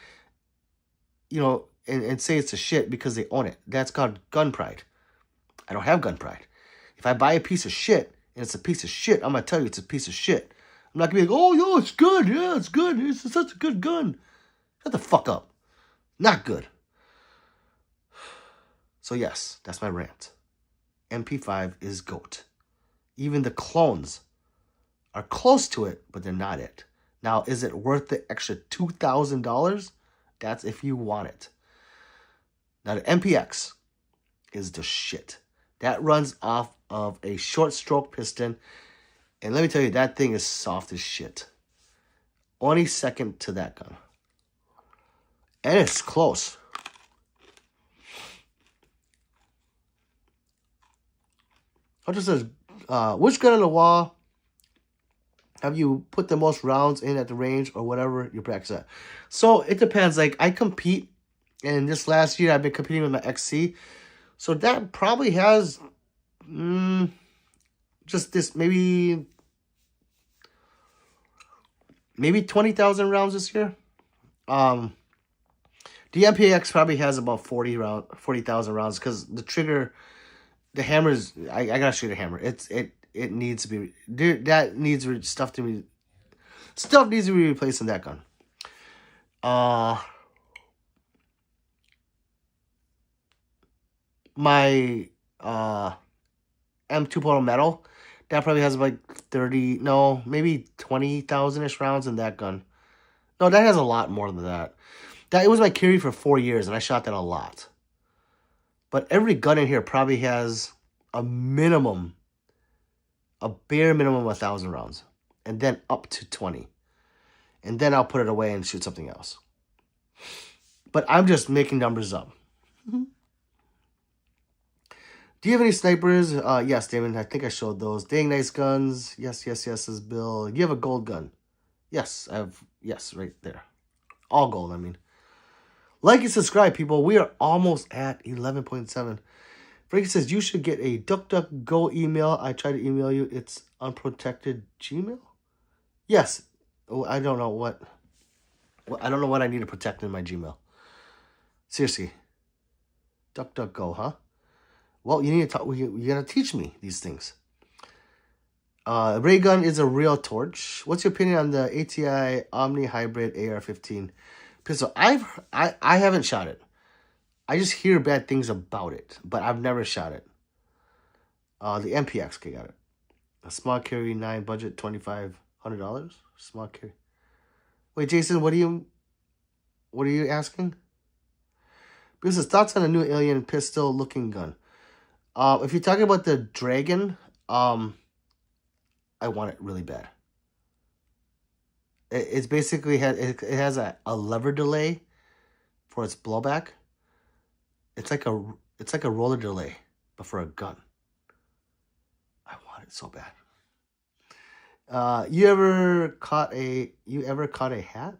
and say it's a shit because they own it. That's called gun pride. I don't have gun pride. If I buy a piece of shit and it's a piece of shit, I'm going to tell you it's a piece of shit. I'm not going to be like, oh, yo, it's good. Yeah, it's good. It's such a good gun. Shut the fuck up. Not good. So, yes, that's my rant. MP5 is GOAT. Even the clones are close to it, but they're not it. Now, is it worth the extra $2,000? That's if you want it. Now, the MPX is the shit. That runs off of a short stroke piston. And let me tell you, that thing is soft as shit. Only second to that gun. And it's close. Hunter says, which gun on the wall have you put the most rounds in at the range or whatever you practice at? So it depends. Like I compete, and this last year I've been competing with my XC. So that probably has just this maybe 20,000 rounds this year. The MPX probably has about 40,000 rounds because the trigger, the hammers. I gotta shoot a hammer. It needs to be. That needs stuff to be. Stuff needs to be replaced in that gun. My M2.0 metal, that probably has like 30, no, maybe 20,000-ish rounds in that gun. No, that has a lot more than that. It was my carry for 4 years, and I shot that a lot. But every gun in here probably has a bare minimum of 1,000 rounds. And then up to 20. And then I'll put it away and shoot something else. But I'm just making numbers up. Do you have any snipers? Yes, Damon. I think I showed those. Dang nice guns. Yes, says Bill. You have a gold gun. Yes, I have. Yes, right there. All gold, I mean. Like and subscribe, people. We are almost at 11.7. Frankie says, you should get a DuckDuckGo email. I tried to email you. It's unprotected Gmail? Yes. Oh, I don't know what. I don't know what I need to protect in my Gmail. Seriously. DuckDuckGo, huh? Well, you need to talk. You gotta teach me these things. Ray gun is a real torch. What's your opinion on the ATI Omni Hybrid AR-15 pistol? I haven't shot it. I just hear bad things about it, but I've never shot it. The MPX, okay, got it. A small carry 9 budget $2,500. Small carry. Wait, Jason, what are you asking? Because his thoughts on a new alien pistol looking gun. If you're talking about the Dragon, I want it really bad. It's basically it has a lever delay for its blowback. It's like a roller delay, but for a gun. I want it so bad. You ever caught a hat?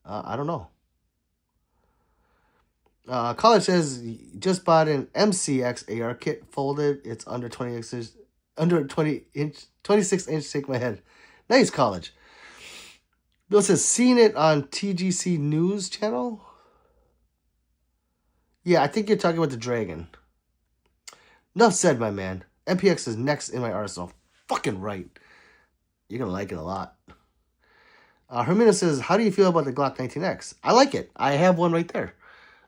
I don't know. College says just bought an MCX AR kit folded. It's under 20 inches, under 26 inch. Shake my head. Nice, College. Bill says seen it on TGC News channel. Yeah, I think you're talking about the Dragon. Enough said, my man. MPX is next in my arsenal. Fucking right. You're gonna like it a lot. Hermina says, how do you feel about the Glock 19X? I like it. I have one right there.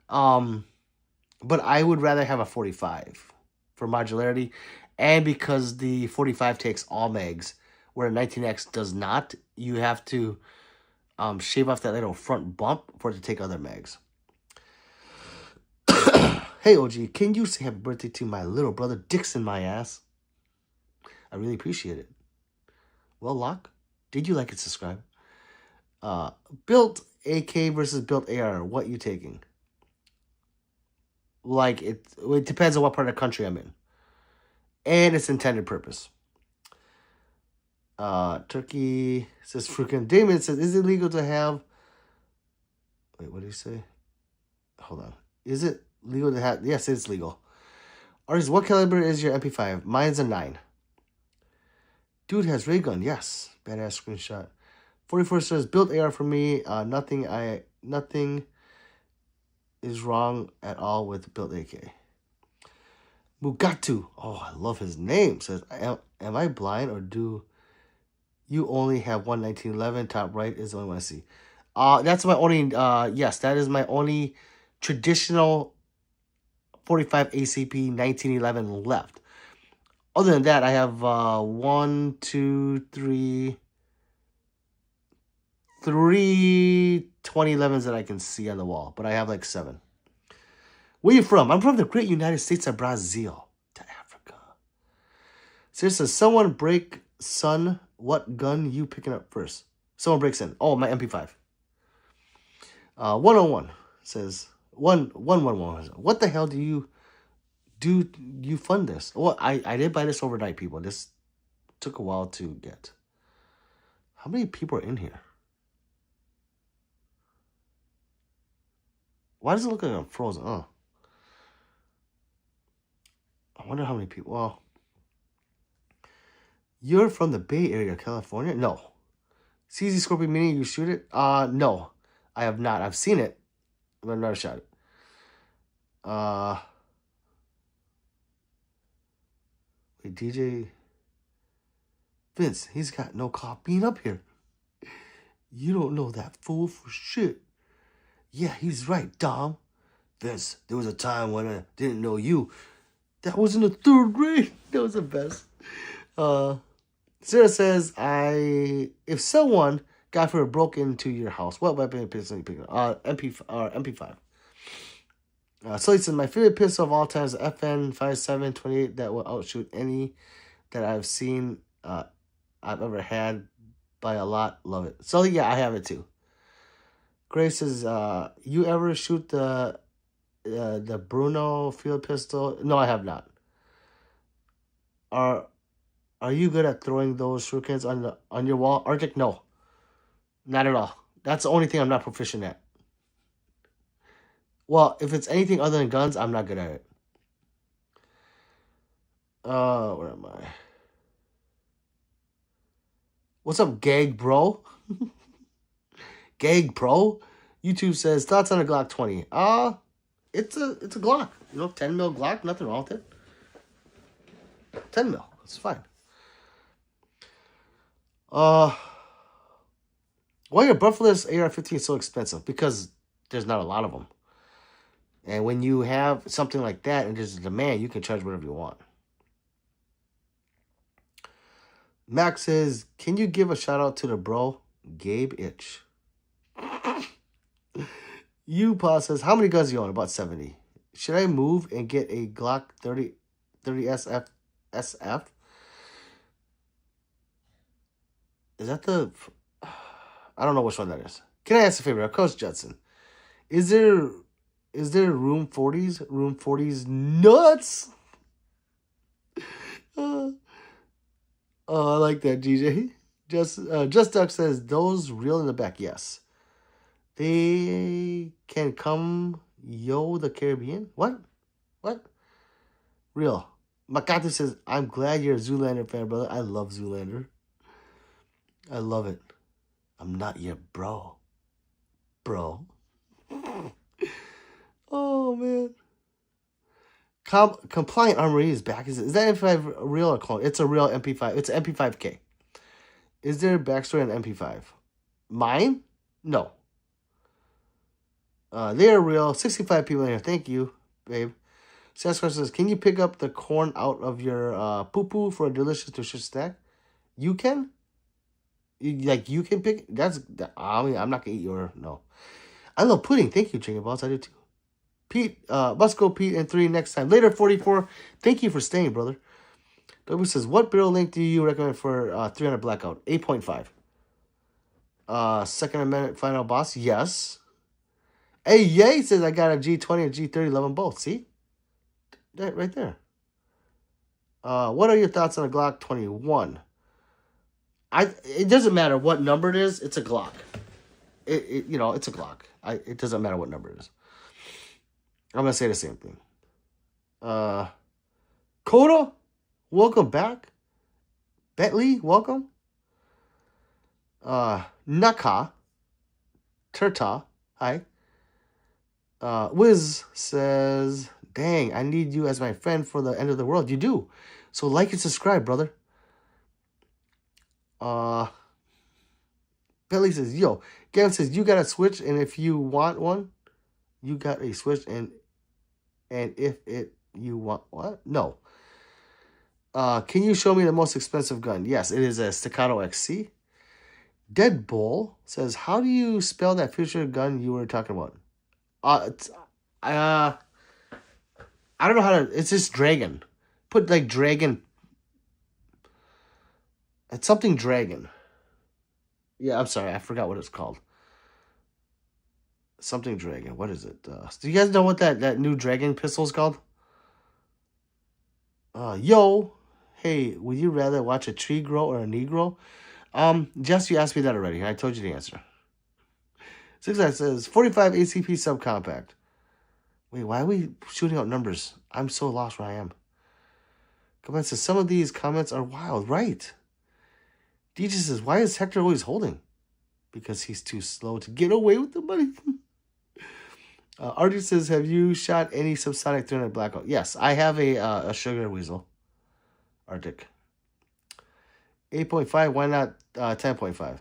But I would rather have a 45 for modularity, and because the 45 takes all mags, where a 19X does not. You have to shave off that little front bump for it to take other mags. Hey, OG, can you say happy birthday to my little brother Dixon, my ass? I really appreciate it. Well, Locke, did you like and subscribe? Built AK versus built AR, what you taking? Like, it depends on what part of the country I'm in. And its intended purpose. Turkey says, freaking Damon says, is it legal to have... Wait, what did he say? Hold on. Is it legal to have... Yes, it's legal. Artist, what caliber is your MP5? Mine's a 9. Dude has ray gun. Yes. Badass screenshot. 44 says, built AR for me. Nothing is wrong at all with built AK. Mugatu. Oh, I love his name. Says, am I blind or do you only have one 1911? Top right is the only one I see. That's my only, yes, that is my only traditional 45 ACP 1911 left. Other than that, I have 1, 2, 3, 2011s that I can see on the wall, but I have like 7. Where you from? I'm from the great United States of Brazil to Africa. Seriously, someone break, son. What gun you picking up first? Someone breaks in. Oh, my MP5. 101 says 111. What the hell do you fund this? Well, I did buy this overnight, people. This took a while to get. How many people are in here? Why does it look like I'm frozen? Oh. I wonder how many people. Well, you're from the Bay Area, California? No. CZ Scorpion Mini, you shoot it? No. I have not. I've seen it, but I've never shot it. Wait, DJ Vince, he's got no cop being up here. You don't know that fool for shit. Yeah, he's right, Dom. Vince, there was a time when I didn't know you. That was in the 3rd grade. That was the best. Sarah says, if someone, God forbid, broke into your house, what weapon pistol you pick up? MP5. So he says, my favorite pistol of all time is the FN 5728 that will outshoot any that I've seen, I've ever had by a lot. Love it. So yeah, I have it too. Grace says, you ever shoot the Bruno field pistol? No, I have not. Are you good at throwing those shurikens on your wall? Arctic, no. Not at all. That's the only thing I'm not proficient at. Well, if it's anything other than guns, I'm not good at it. Where am I? What's up, Gag Bro? Gag Pro? YouTube says, thoughts on a Glock 20? It's a Glock. 10 mil Glock, nothing wrong with it. 10 mil, it's fine. Why are Buffalo's AR-15 so expensive? Because there's not a lot of them. And when you have something like that and there's a demand, you can charge whatever you want. Max says, can you give a shout out to the bro, Gabe Itch? U-Pa says, how many guns do you own? About 70. Should I move and get a Glock 30 SF? Is that the... I don't know which one that is. Can I ask a favor? Coach Judson, is there room 40s? Room 40s nuts? Oh, I like that, DJ. Just Duck says those real in the back. Yes, they can come. Yo, the Caribbean. What? What? Real. Makatu says I'm glad you're a Zoolander fan, brother. I love Zoolander. I love it. I'm not your bro. Bro. Oh, man. Compliant Armory is back. Is that MP5 real or clone? It's a real MP5. It's MP5K. Is there a backstory on MP5? Mine? No. They are real. 65 people in here. Thank you, babe. Sasquatch says, can you pick up the corn out of your poo-poo for a delicious snack? You can? You can pick? I mean, I'm not going to eat your... No. I love pudding. Thank you, Chicken Balls. I do too. Pete, must go Pete in 3 next time. Later, 44. Thank you for staying, brother. W says, what barrel length do you recommend for 300 blackout? 8.5. Second Amendment final boss? Yes. Hey, Yay says, I got a G20 and G30. Love them both. See? That right there. What are your thoughts on a Glock 21? It doesn't matter what number it is. It's a Glock. It's a Glock. It doesn't matter what number it is. I'm going to say the same thing. Coda, welcome back. Bentley, welcome. Naka, Turta, hi. Wiz says, dang, I need you as my friend for the end of the world. You do. So like and subscribe, brother. Bentley says, yo. Gavin says, you got a Switch, and if you want one, you got a Switch, and if you want what? No. Can you show me the most expensive gun? Yes, it is a Staccato XC. Deadbull says, how do you spell that future gun you were talking about? I don't know how to... It's just dragon. Put like dragon. It's something dragon. Yeah, I'm sorry. I forgot what it's called. Something dragon. What is it? Do you guys know what that new dragon pistol is called? Yo. Hey, would you rather watch a tree grow or a Negro? Jess, you asked me that already. I told you the answer. 69 says, 45 ACP subcompact. Wait, why are we shooting out numbers? I'm so lost where I am. Comment says, some of these comments are wild. Right. DJ says, why is Hector always holding? Because he's too slow to get away with the money. Artie says, have you shot any subsonic 300 blackout? Yes, I have a sugar weasel. Arctic. 8.5, why not 10.5?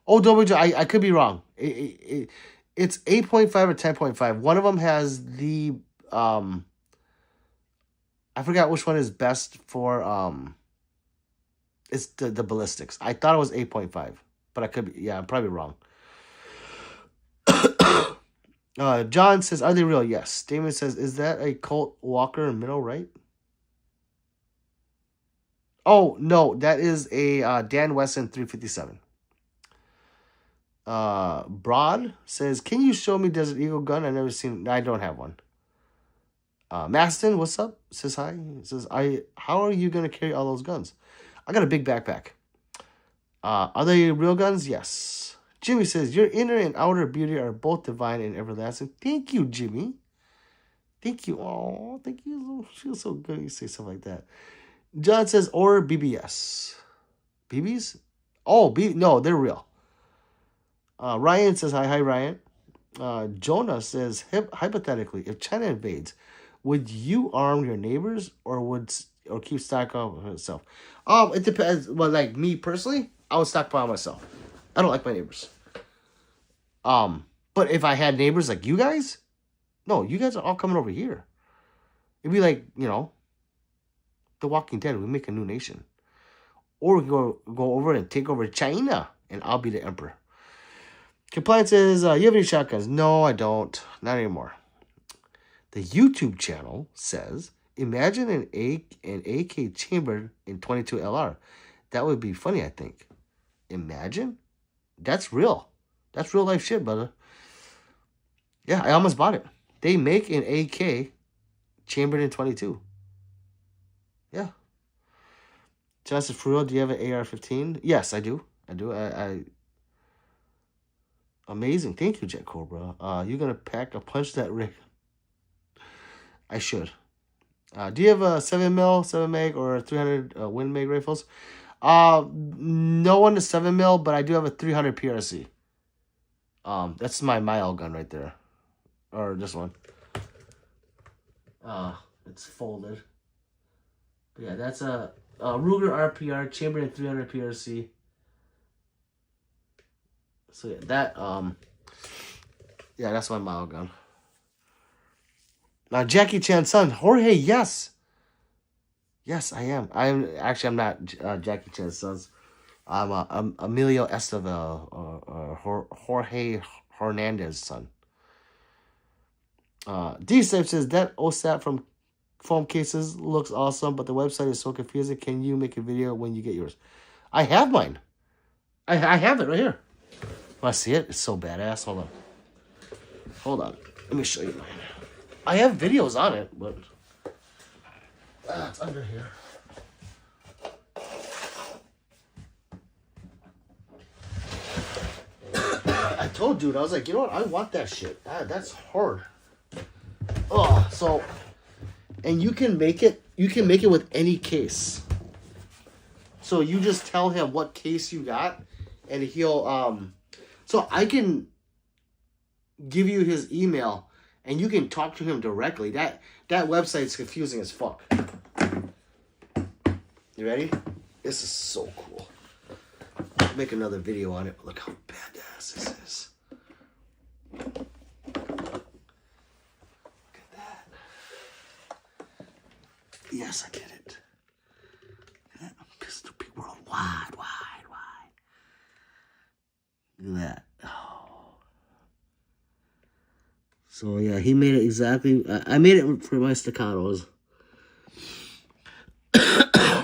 Oh, WJ, I could be wrong. It's 8.5 or 10.5. One of them has the... I forgot which one is best for... It's the ballistics. I thought it was 8.5, but I could be... Yeah, I'm probably wrong. John says, are they real? Yes. Damon says, is that a Colt Walker middle right? Oh, no. That is a Dan Wesson 357. Broad says, can you show me Desert Eagle gun? I never seen... I don't have one. Maston, what's up? Says hi. Says, how are you going to carry all those guns? I got a big backpack. Are they real guns? Yes. Jimmy says, your inner and outer beauty are both divine and everlasting. Thank you, Jimmy. Thank you. Oh, thank you. Feels so good you say something like that. John says, or BBS. BBs? Oh, no, they're real. Ryan says, hi, Ryan. Jonah says, hypothetically, if China invades, would you arm your neighbors or keep stockpile yourself? It depends. Well, like me personally, I would stockpile myself. I don't like my neighbors. But if I had neighbors like you guys, no, you guys are all coming over here. It'd be like, The Walking Dead. We make a new nation, or we can go over and take over China, and I'll be the emperor. Compliance says, you have any shotguns? No, I don't. Not anymore. The YouTube channel says, imagine an AK chambered in 22 LR. That would be funny, I think. Imagine? That's real. That's real life shit, brother. Yeah, I almost bought it. They make an AK chambered in 22. Yeah. Johnson, for real, do you have an AR-15? Yes, I do. I do. Amazing. Thank you, Jet Cobra. You gonna pack a punch that rig? I should. Do you have a 7mm, 7 mag, or 300 Win Mag rifles? No one to 7mm, but I do have a 300 PRC. That's my mile gun right there, or this one. It's folded. But yeah, that's a Ruger RPR Chamberlain 300 PRC. So yeah, that's my mile gun. Now Jackie Chan's son, Jorge, yes. Yes, I am. I'm not Jackie Chan's son. I'm Emilio Estevez or Jorge Hernandez's son. D-Safe says that OSAT from foam cases looks awesome, but the website is so confusing. Can you make a video when you get yours? I have mine. I have it right here. Want to see it? It's so badass. Hold on. Let me show you mine. I have videos on it, but it's under here. I told dude, I was like, you know what? I want that shit. That's hard. Oh, so, and you can make it. You can make it with any case. So you just tell him what case you got, and he'll So I can give you his email, and you can talk to him directly. That website's confusing as fuck. You ready? This is so cool. I'll make another video on it. Look how badass this is. Look at that. Yes, I did it. Look at that. Pistol Pig World. Wide. Look at that. Oh. So yeah, he made it exactly. I made it for my staccatos.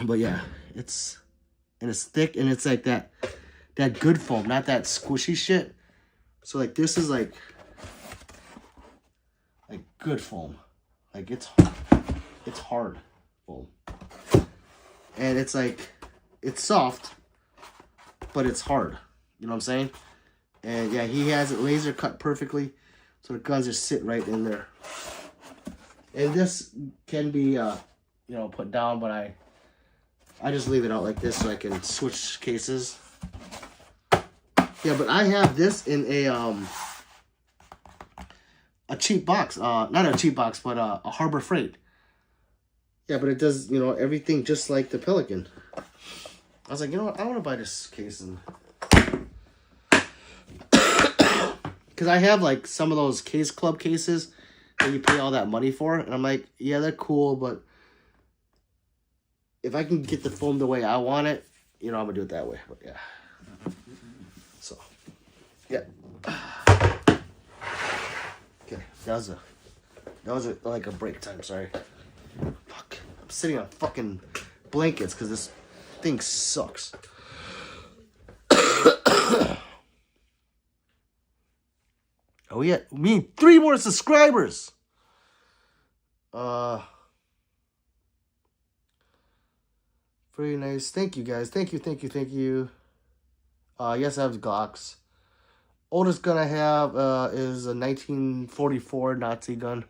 But yeah, it's thick, and it's like that good foam, not that squishy shit. So like this is like good foam. Like it's hard foam. And it's like it's soft, but it's hard. You know what I'm saying? And yeah, he has it laser cut perfectly, so the guns just sit right in there. And this can be put down, but I just leave it out like this so I can switch cases. Yeah, but I have this in a cheap box. Not a cheap box, but a Harbor Freight. Yeah, but it does, everything just like the Pelican. I was like, you know what? I want to buy this case. Because I have, like, some of those Case Club cases that you pay all that money for. And I'm like, yeah, they're cool, but if I can get the foam the way I want it, I'm going to do it that way. But, yeah. So, yeah. Okay, that was like a break time, sorry. Fuck. I'm sitting on fucking blankets because this thing sucks. Oh, yeah. We need 3 more subscribers. Very nice. Thank you, guys. Thank you. Yes, I have Glocks. Oldest gun I have is a 1944 Nazi gun.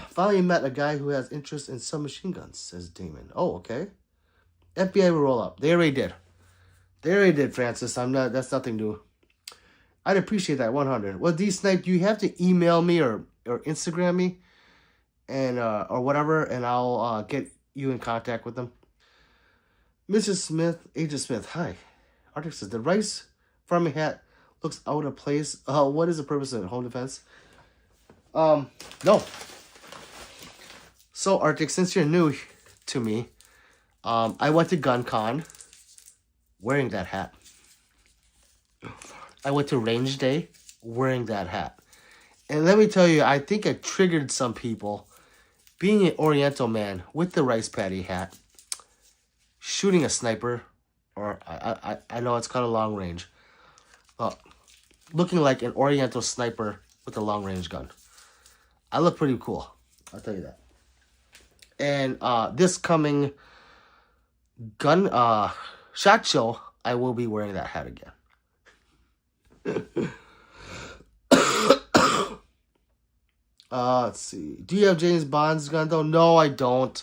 Finally met a guy who has interest in submachine guns, says Damon. Oh, okay. FBI will roll up. They already did, Francis. That's nothing new. I'd appreciate that 100. Well, D-Snipe, you have to email me or Instagram me and or whatever, and I'll get you in contact with them. Mrs. Smith, Agent Smith, hi. Arctic says, the rice farming hat looks out of place. What is the purpose of it? Home defense? No. So, Arctic, since you're new to me, I went to GunCon wearing that hat. I went to Range Day wearing that hat. And let me tell you, I think it triggered some people. Being an Oriental man with the rice paddy hat, shooting a sniper, or I know it's called a long range, looking like an Oriental sniper with a long range gun. I look pretty cool, I'll tell you that. And this coming SHOT Show, I will be wearing that hat again. Let's see. Do you have James Bond's gun though? No, I don't.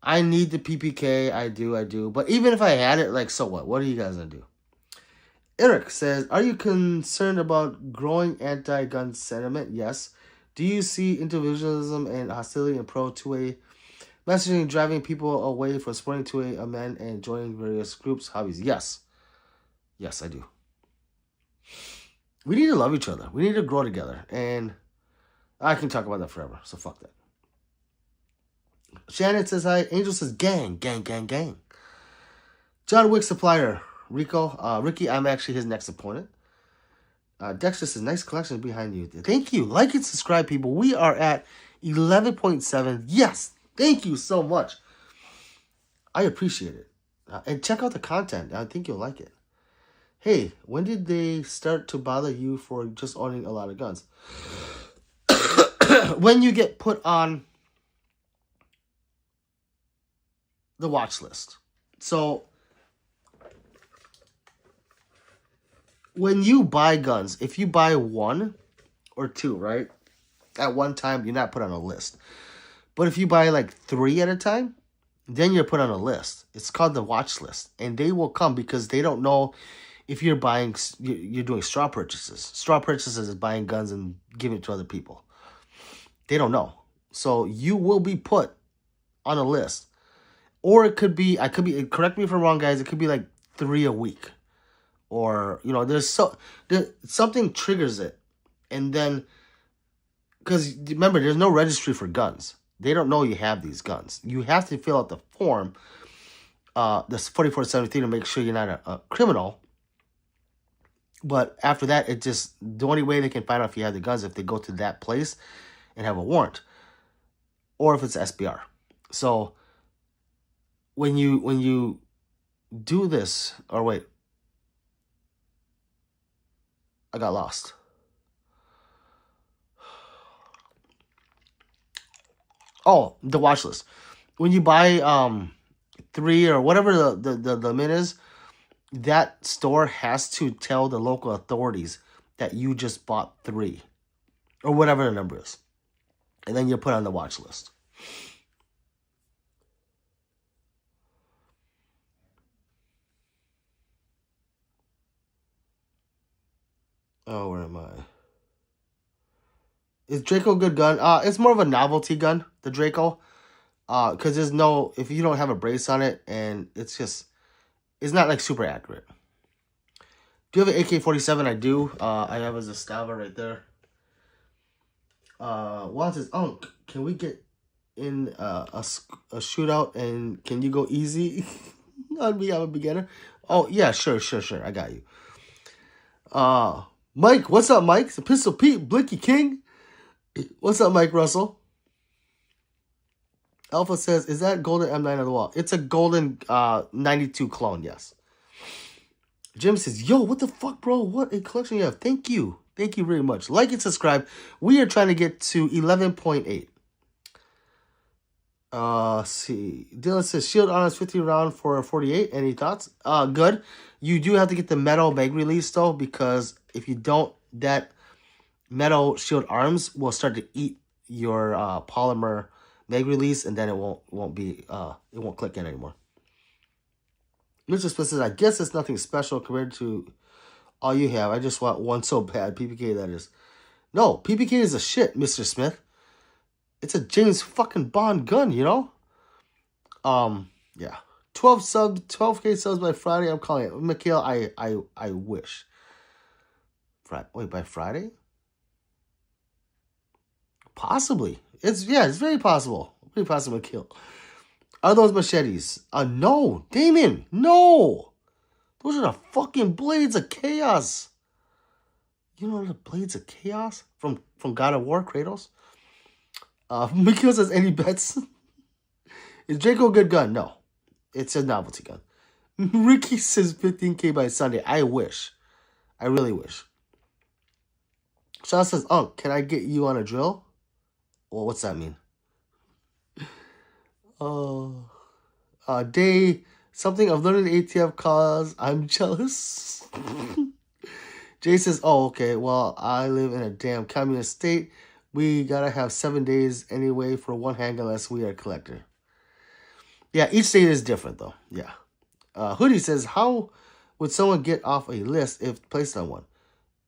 I need the PPK. I do. But even if I had it, like, so what? What are you guys gonna do? Eric says, are you concerned about growing anti-gun sentiment? Yes. Do you see individualism and hostility in pro-2A messaging driving people away from supporting 2A men and joining various groups, hobbies? Yes. Yes, I do. We need to love each other. We need to grow together. And I can talk about that forever, so fuck that. Shannon says hi. Angel says gang. John Wick supplier. Ricky, I'm actually his next opponent. Dexter says, nice collection behind you. Thank you. Like and subscribe, people. We are at 11.7. Yes. Thank you so much. I appreciate it. And check out the content. I think you'll like it. Hey, when did they start to bother you for just owning a lot of guns? When you get put on the watch list. So, when you buy guns, if you buy one or two, right? At one time, you're not put on a list. But if you buy like 3 at a time, then you're put on a list. It's called the watch list. And they will come because they don't know if you're doing straw purchases. Straw purchases is buying guns and giving it to other people. They don't know. So you will be put on a list. Or it could be, correct me if I'm wrong, guys, it could be like 3 a week. Or, something triggers it. And then, because remember, there's no registry for guns. They don't know you have these guns. You have to fill out the form, this 4473, to make sure you're not a criminal. But after that, the only way they can find out if you have the guns if they go to that place and have a warrant. Or if it's SBR. So, when you do this, or wait, I got lost. Oh, the watch list. When you buy 3 or whatever the limit is, that store has to tell the local authorities that you just bought 3. Or whatever the number is. And then you're put on the watch list. Oh, where am I? Is Draco a good gun? It's more of a novelty gun, the Draco. Because there's no, if you don't have a brace on it, and it's not like super accurate. Do you have an AK-47? I do. I have a Zastava right there. Juan says, can we get in a shootout, and can you go easy on me? I'm a beginner. Oh, yeah, sure. I got you. Mike, what's up, Mike? It's a Pistol Pete, Blicky King. What's up, Mike Russell? Alpha says, is that golden M9 on the wall? It's a golden 92 clone, yes. Jim says, yo, what the fuck, bro? What a collection you have. Thank you. Thank you very much. Like and subscribe. We are trying to get to 11.8. See. Dylan says, Shield Honors 50 round for 48. Any thoughts? Good. You do have to get the metal mag release, though, because if you don't, that metal Shield Arms will start to eat your polymer mag release, and then it won't click in anymore. Mr. Smith says, I guess it's nothing special compared to all you have. I just want one so bad. PPK, that is. No, PPK is a shit, Mr. Smith. It's a James fucking Bond gun, you know? Yeah. 12K subs by Friday. I'm calling it. Mikhail, I wish. Wait, by Friday? Possibly. It's very possible. Very possible, Mikhail. Are those machetes? No. Damon, no. Those are the fucking Blades of Chaos. You know the Blades of Chaos? From God of War, Kratos? Mikhail says, any bets? Is Draco a good gun? No. It's a novelty gun. Ricky says 15K by Sunday. I wish. I really wish. Sean says, can I get you on a drill? Well, what's that mean? Day Something I've learned in the ATF cause I'm jealous. Jay says, oh, okay, well, I live in a damn communist state. We gotta have 7 days anyway for one hang unless we are a collector. Yeah, each state is different, though. Yeah. Hoodie says, how would someone get off a list if placed on one?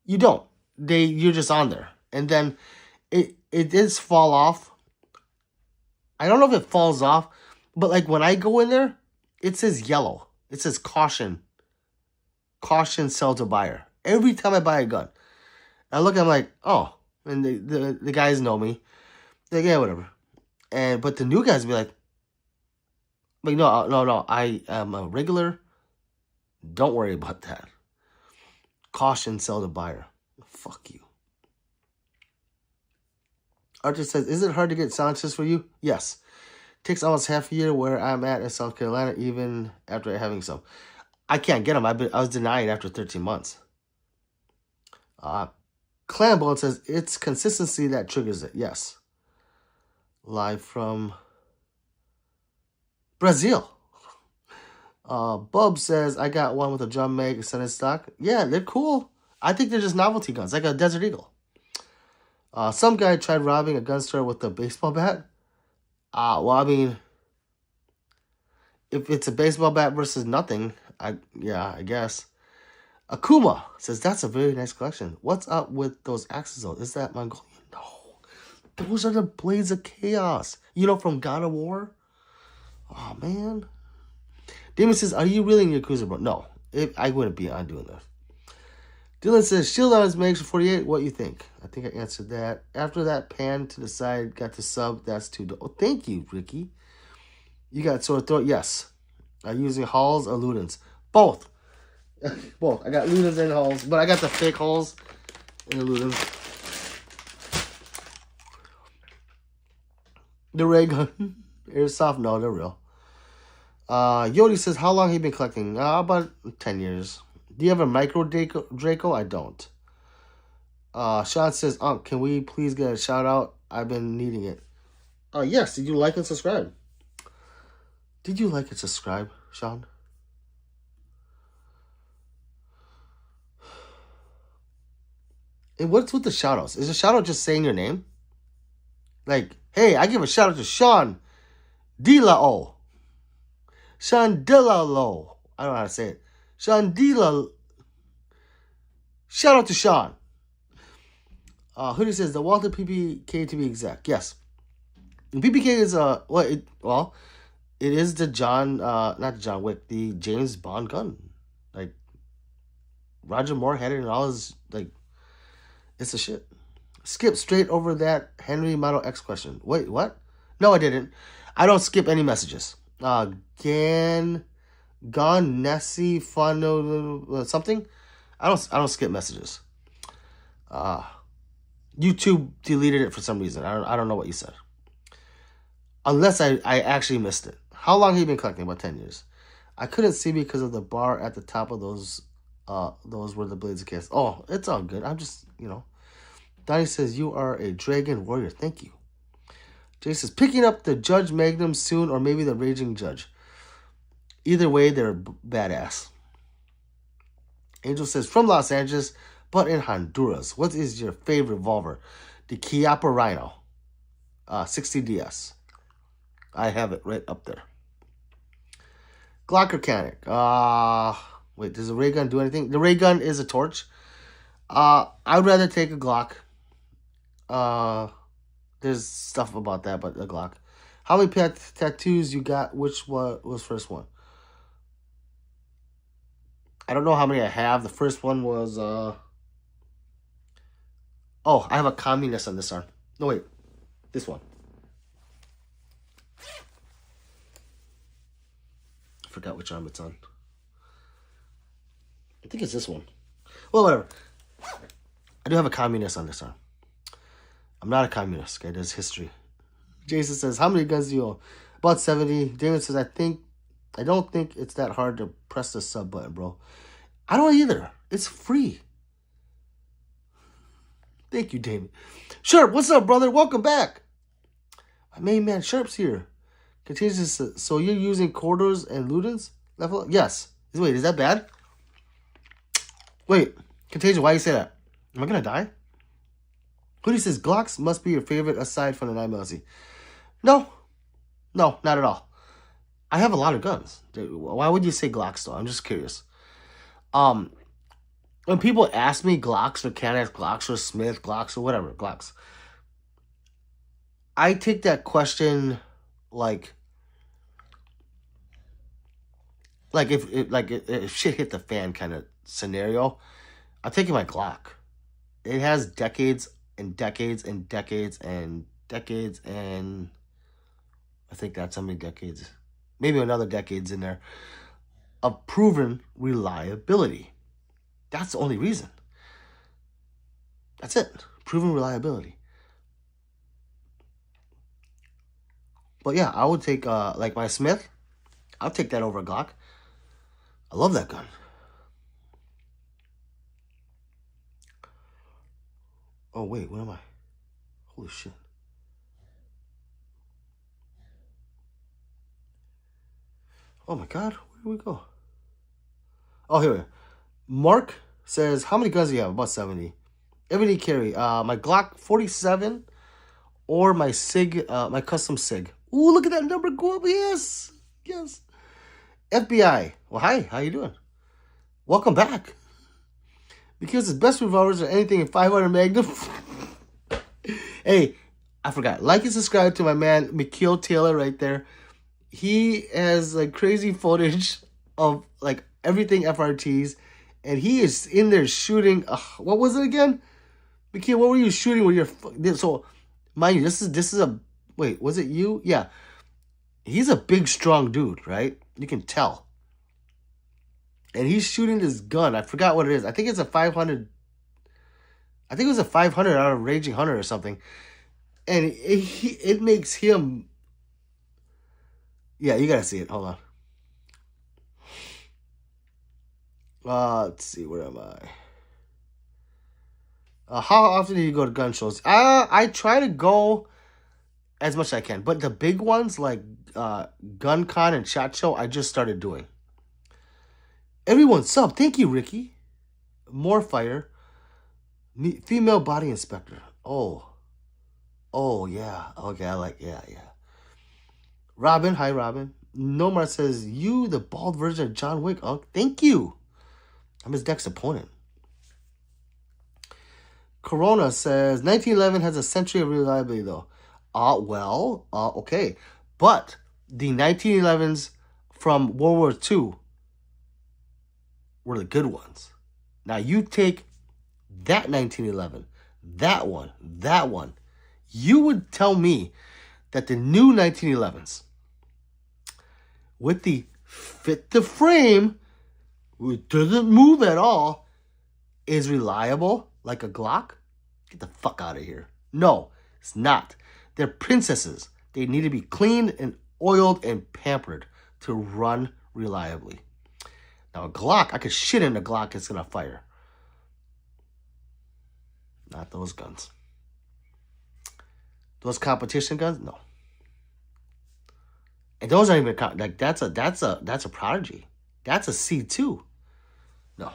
You don't. You're just on there. And then it does fall off. I don't know if it falls off, but like when I go in there, it says yellow. It says caution. Caution, sell to buyer. Every time I buy a gun. I look, I'm like, oh. And the guys know me. They're like, yeah, whatever. But the new guys be like, no, I am a regular. Don't worry about that. Caution, sell to buyer. Fuck you. Archer says, is it hard to get silencers for you? Yes. Takes almost half a year where I'm at in South Carolina, even after having some. I can't get them. I was denied after 13 months. Clambone says, it's consistency that triggers it. Yes. Live from Brazil. Bub says, I got one with a drum mag extended stock. Yeah, they're cool. I think they're just novelty guns, like a Desert Eagle. Some guy tried robbing a gun store with a baseball bat. Well, I mean, if it's a baseball bat versus nothing, I guess. Akuma says, that's a very nice collection. What's up with those axes, though? Is that Mongolian? No. Those are the Blades of Chaos. You know, from God of War? Oh, man. Damon says, are you really in your cruiser, bro? No. I wouldn't be on doing this. Dylan says, shield on his makes 48. What you think? I think I answered that. After that pan to the side, got the sub. That's too. Oh, thank you, Ricky. You got sore throat? Yes. Are you using Halls or Ludens? Both. Both. I got Ludens and Halls, but I got the fake Halls and the Ludens. The ray gun. Airsoft? No, they're real. Yodi says, how long have you been collecting? About 10 years. Do you have a micro Draco? I don't. Sean says, can we please get a shout out? I've been needing it. Yes. Did you like and subscribe? Did you like and subscribe, Sean? And what's with the shout outs? Is a shout out just saying your name? Like, hey, I give a shout out to Sean Dilao. Sean Dilalo. I don't know how to say it. Sean Dilalo. Shout out to Sean. Hoodie says the Walter PPK to be exact. Yes. The PPK is it is the not the John Wick, the James Bond gun. Like Roger Moore had it in all his it's a shit. Skip straight over that Henry Model X question. Wait, what? No, I didn't. I don't skip any messages. Gone Nessie Fun something. I don't skip messages. YouTube deleted it for some reason. I don't know what you said. Unless I actually missed it. How long have you been collecting? About 10 years. I couldn't see because of the bar at the top of those were the Blades of Chaos. Oh, it's all good. I'm just, Donnie says, you are a Dragon Warrior. Thank you. Jay says, picking up the Judge Magnum soon or maybe the Raging Judge. Either way, they're badass. Angel says, from Los Angeles, but in Honduras. What is your favorite revolver? The Chiappa Rhino. 60DS. I have it right up there. Glock Mechanic. Wait, does a ray gun do anything? The ray gun is a torch. I'd rather take a Glock. There's stuff about that, but a Glock. How many tattoos you got? Which one was first one? I don't know how many I have. The first one was, I have a communist on this arm. No, wait. This one. I forgot which arm it's on. I think it's this one. Well, whatever. I do have a communist on this arm. I'm not a communist. Okay, there's history. Jason says, how many guns do you own? About 70. David says, I don't think it's that hard to press the sub button, bro. I don't either. It's free. Thank you, David. Sharp, what's up, brother? Welcome back. My main man Sharp's here. Continues to say, so you're using quarters and Ludens? level? Yes. Wait, is that bad? Wait, Contagion, why you say that? Am I gonna die? Hoodie says Glocks must be your favorite aside from the 9mm. No, not at all. I have a lot of guns. Why would you say Glocks though? I'm just curious. When people ask me Glocks or Can-Ax Glocks or Smith Glocks or whatever Glocks, I take that question like if shit hit the fan kind of scenario. I'm taking my Glock. It has decades and decades and decades and decades and I think that's how many decades, maybe another decades in there, of proven reliability. That's the only reason. That's it. Proven reliability. But yeah, I would take like my Smith. I'll take that over a Glock. I love that gun. Oh wait, what am I? Holy shit. Oh my god, where did we go? Oh, here we go. Mark says, how many guns do you have? About 70. Everyday carry. My Glock 47 or my SIG, my custom SIG. Ooh, look at that number go up. Yes. Yes. FBI. Well, hi. How you doing? Welcome back. Because the best revolvers are anything in 500 Magnum. Hey, I forgot. Like and subscribe to my man, Mikhail Taylor, right there. He has like crazy footage of like everything FRTs. And he is in there shooting. What was it again? Mikhail, what were you shooting with your... So, mind you, this is a... Wait, was it you? Yeah. He's a big, strong dude, right? You can tell. And he's shooting this gun. I forgot what it is. I think it's a 500. I think it was a 500 out of Raging Hunter or something. And it makes him... Yeah, you gotta see it. Hold on. Let's see. Where am I? How often do you go to gun shows? I try to go as much as I can. But the big ones like GunCon and SHOT Show, I just started doing. Everyone sub. Thank you, Ricky. More fire. Female body inspector. Oh, yeah. Okay, I like, yeah. Robin, hi, Robin. Nomar says, you, the bald version of John Wick. Oh, thank you. I'm his next opponent. Corona says, 1911 has a century of reliability, though. Okay. But the 1911s from World War II were the good ones. Now, you take that 1911, that one. You would tell me that the new 1911s, with the fit the frame, which doesn't move at all, is reliable like a Glock? Get the fuck out of here. No, it's not. They're princesses. They need to be cleaned and oiled and pampered to run reliably. Now a Glock, I could shit in a Glock, it's gonna fire. Not those guns. Those competition guns, no. And those aren't even like that's a Prodigy. That's a C2. No,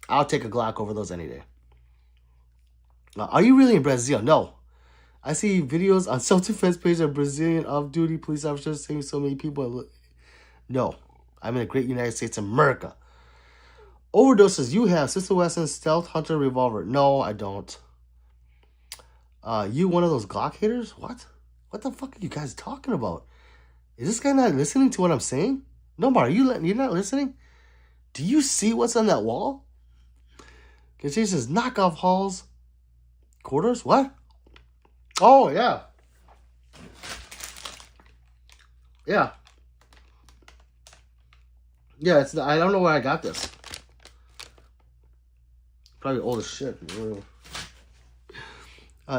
I'll take a Glock over those any day. Are you really in Brazil? No. I see videos on self-defense page of Brazilian off-duty police officers saying so many people. No, I'm in the great United States of America. Overdoses, you have Sister Wesson Stealth Hunter Revolver. No, I don't. You one of those Glock haters? What? What the fuck are you guys talking about? Is this guy not listening to what I'm saying? No, Mar, you're not listening? Do you see what's on that wall? It says knockoff halls. Quarters? What? Oh, yeah. Yeah. Yeah, it's. I don't know where I got this. Probably old as shit.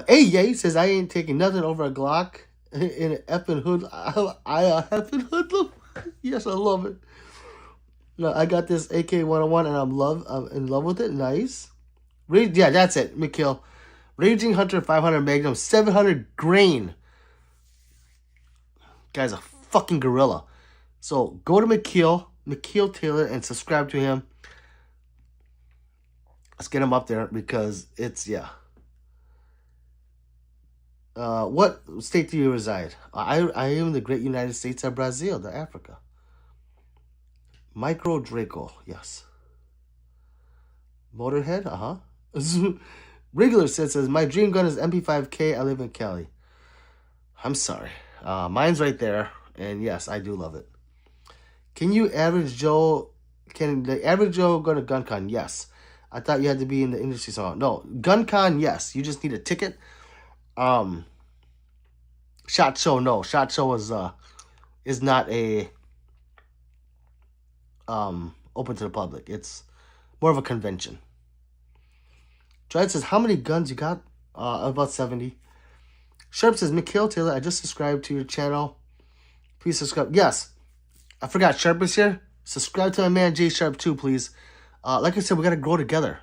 Yay says I ain't taking nothing over a Glock in an effing hood. I effing hoodlum. Yes, I love it. No, I got this AK-101 and I'm in love with it. Nice. Yeah, that's it. Mikhail. Raging Hunter 500 Magnum 700 grain. Guy's a fucking gorilla. So go to Mikhail Mikhail Taylor and subscribe to him. Let's get him up there because it's, yeah. What state do you reside? I am in the great United States of Brazil, the Africa. Micro Draco, yes. Motorhead, Regular says, my dream gun is MP5K. I live in Cali. I'm sorry. Mine's right there, and yes, I do love it. Can the average Joe go to GunCon? Yes. I thought you had to be in the industry somehow. No, GunCon, yes. You just need a ticket. SHOT Show, no. SHOT Show is not a open to the public. It's more of a convention. Dred says, how many guns you got? About 70. Sharp says, Mikhail Taylor, I just subscribed to your channel. Please subscribe. Yes. I forgot Sharp is here. Subscribe to my man J Sharp too, please. Like I said, we gotta grow together.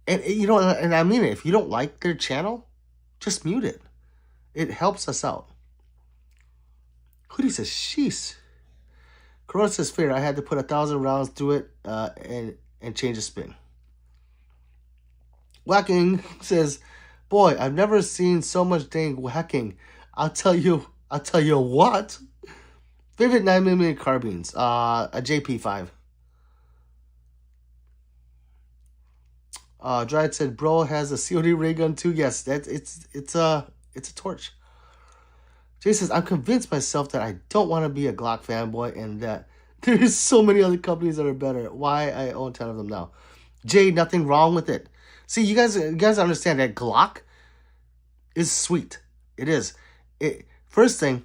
And you know, and I mean it. If you don't like their channel, just mute it. It helps us out. Hoodie says, sheesh. Corona says, fair. I had to put 1,000 rounds through it and change the spin. Whacking says, boy, I've never seen so much dang whacking. I'll tell you what. Favorite 9mm carbines. A JP5. Dryad said, bro has a COD ray gun too. Yes, it's a torch. Jay says, I'm convinced myself that I don't want to be a Glock fanboy and that there's so many other companies that are better. Why I own 10 of them now. Jay, nothing wrong with it. See, you guys understand that Glock is sweet. It is. First thing,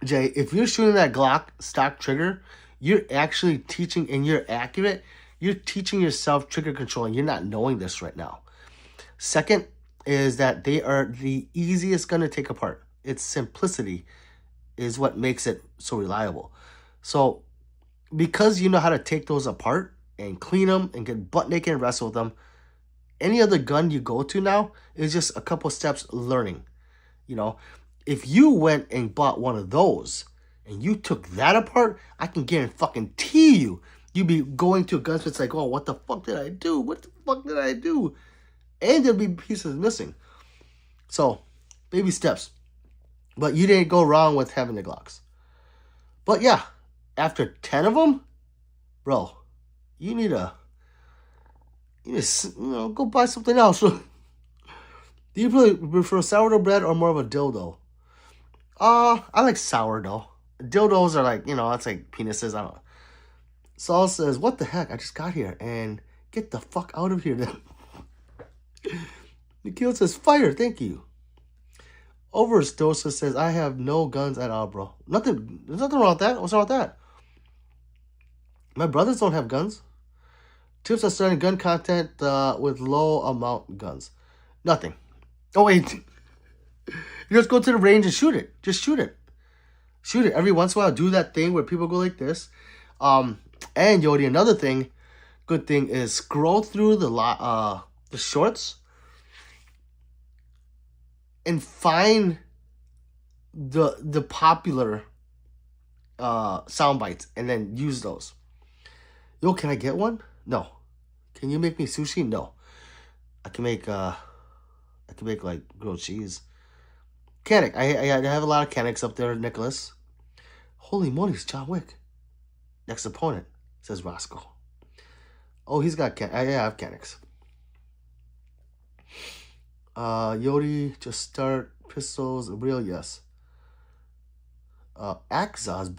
Jay, if you're shooting that Glock stock trigger, you're actually teaching, and you're accurate, you're teaching yourself trigger control, and you're not knowing this right now. Second is that they are the easiest gun to take apart. Its simplicity is what makes it so reliable. So, because you know how to take those apart and clean them and get butt naked and wrestle with them, any other gun you go to now is just a couple steps learning. You know, if you went and bought one of those and you took that apart, I can guarantee you'd be going to a gunsmith. It's like, oh, what the fuck did I do? What the fuck did I do? And there'll be pieces missing. So, baby steps. But you didn't go wrong with having the Glocks. But yeah, after 10 of them, bro, you need to go buy something else. Do you prefer sourdough bread or more of a dildo? I like sourdough. Dildos are like, that's like penises. I don't know. Saul says, what the heck? I just got here. And get the fuck out of here then. Nikhil says, fire. Thank you. Overstosa says, I have no guns at all, bro. There's nothing wrong with that. What's wrong with that? My brothers don't have guns. Tips on starting gun content with low amount guns. Nothing. Oh, wait. You just go to the range and shoot it. Just shoot it. Shoot it. Every once in a while, do that thing where people go like this. And, Yodi, another thing, good thing is scroll through the shorts and find the popular sound bites and then use those. Yo, can I get one? No. Can you make me sushi? No. I can make like grilled cheese. Canik. I have a lot of Canics up there, Nicholas. Holy moly, it's John Wick. Next opponent, says Roscoe. Oh, he's got I have Canics. Yodi, just start pistols. Real, yes. Axa.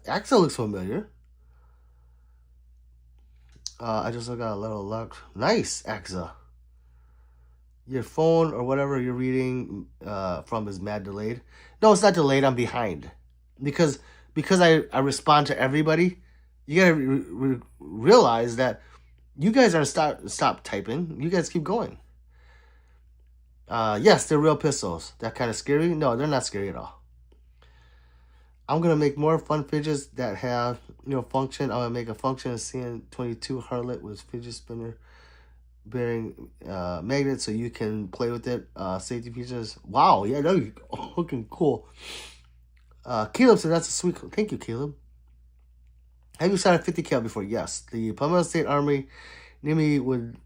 Axa looks familiar. I just got a little luck. Nice, Axa. Your phone or whatever you're reading from is mad delayed. No, it's not delayed. I'm behind. Because I respond to everybody. You gotta realize that you guys aren't stop typing. You guys keep going. Yes, they're real pistols. That kind of scary? No, they're not scary at all. I'm going to make more fun fidgets that have, function. I'm going to make a function of CN22 Harlot with fidget spinner bearing magnet so you can play with it. Safety features. Wow, yeah, that looking cool. Caleb said that's a sweet. Thank you, Caleb. Have you shot a 50 cal before? Yes. The Palmetto State Armory near me would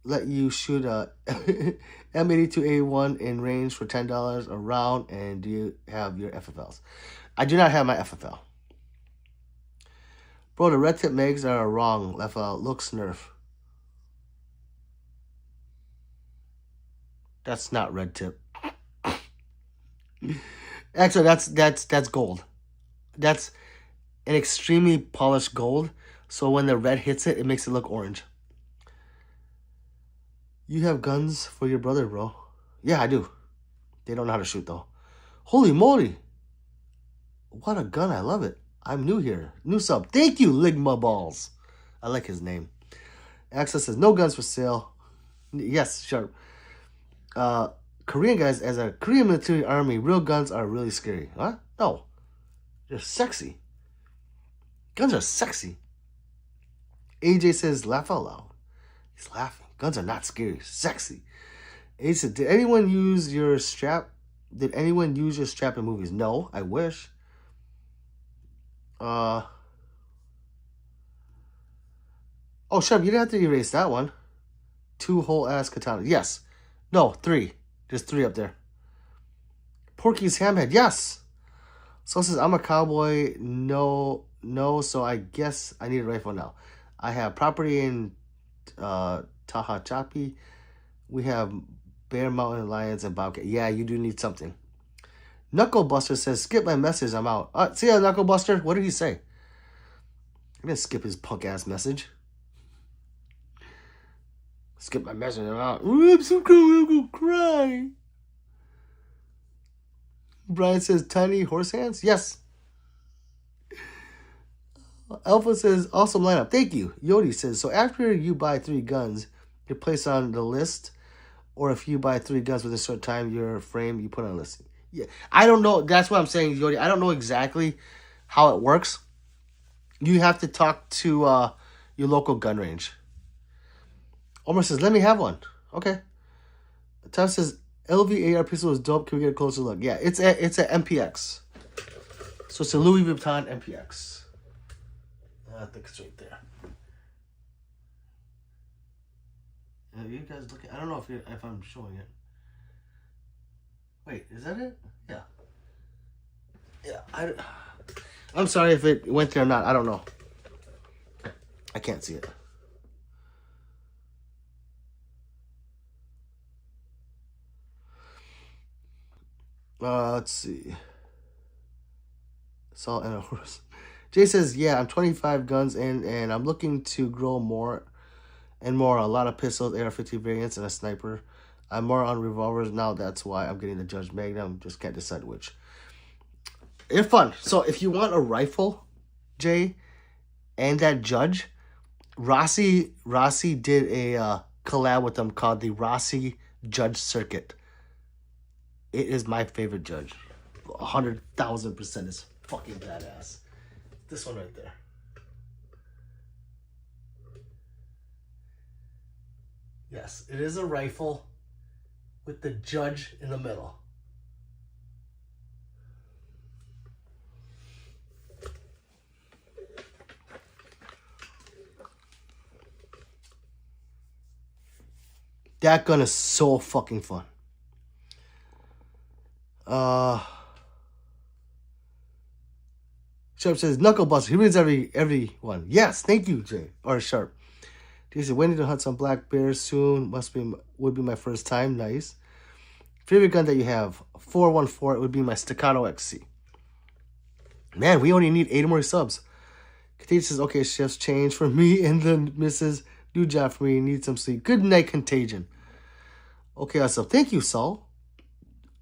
let you shoot a M82A1 in range for $10 a round. And do you have your FFLs? I do not have my FFL. Bro, the red tip mags are wrong. Left out. Looks nerf. That's not red tip. Actually, that's gold. That's an extremely polished gold. So when the red hits it, it makes it look orange. You have guns for your brother, bro. Yeah, I do. They don't know how to shoot, though. Holy moly. What a gun. I love it. I'm new here. New sub. Thank you, Ligma Balls. I like his name. Access says, no guns for sale. Yes, sharp. Korean guys, as a Korean military army, real guns are really scary. Huh? No. They're sexy. Guns are sexy. AJ says, laugh out loud. He's laughing. Guns are not scary. Sexy. AJ said, did anyone use your strap? Did anyone use your strap in movies? No, I wish. Oh, Shep, you didn't have to erase that one. 2 whole ass katanas. Yes. No, 3. There's 3 up there. Porky's Hamhead. Yes. So it says, I'm a cowboy. No, so I guess I need a rifle now. I have property in Tahachapi. We have Bear Mountain Lions and Bobcat. Yeah, you do need something. Knucklebuster says, skip my message. I'm out. See ya, Knucklebuster. What did he say? I'm going to skip his punk ass message. Skip my message. I'm out. Ooh, I'm so cool. I'm going to cry. Brian says, tiny horse hands? Yes. Alpha says, awesome lineup. Thank you. Yodi says, so after you buy 3 guns, you're placed on the list, or if you buy 3 guns within a short time, your frame, you put on a list. Yeah, I don't know. That's what I'm saying, Yodi. I don't know exactly how it works. You have to talk to your local gun range. Omar says, let me have one. Okay. Tom says, LV AR pistol is dope. Can we get a closer look? Yeah, it's a MPX. So it's a Louis Vuitton MPX. I think it's right there. You guys looking? I don't know if I'm showing it. Wait, is that it? Yeah. Yeah. I'm sorry if it went there or not. I don't know. I can't see it. Let's see. Salt and a horse. Jay says, yeah, I'm 25 guns in, and I'm looking to grow more and more. A lot of pistols, AR-15 variants, and a sniper. I'm more on revolvers now. That's why I'm getting the Judge Magnum. Just can't decide which. They're fun. So if you want a rifle, Jay, and that Judge, Rossi did a collab with them called the Rossi Judge Circuit. It is my favorite Judge. 100,000% is fucking badass. This one right there. Yes, it is a rifle with the Judge in the middle. That gun is so fucking fun. Sharp says, Knucklebuster. He reads every one. Yes, thank you, Jay. Or Sharp. He said, waiting to hunt some black bears soon. Would be my first time. Nice. Favorite gun that you have? 414. It would be my Staccato XC. Man, we only need 8 more subs. Contagion says, okay, chef's change for me and then Mrs. New job for me. Need some sleep. Good night, Contagion. Okay, so thank you, Saul.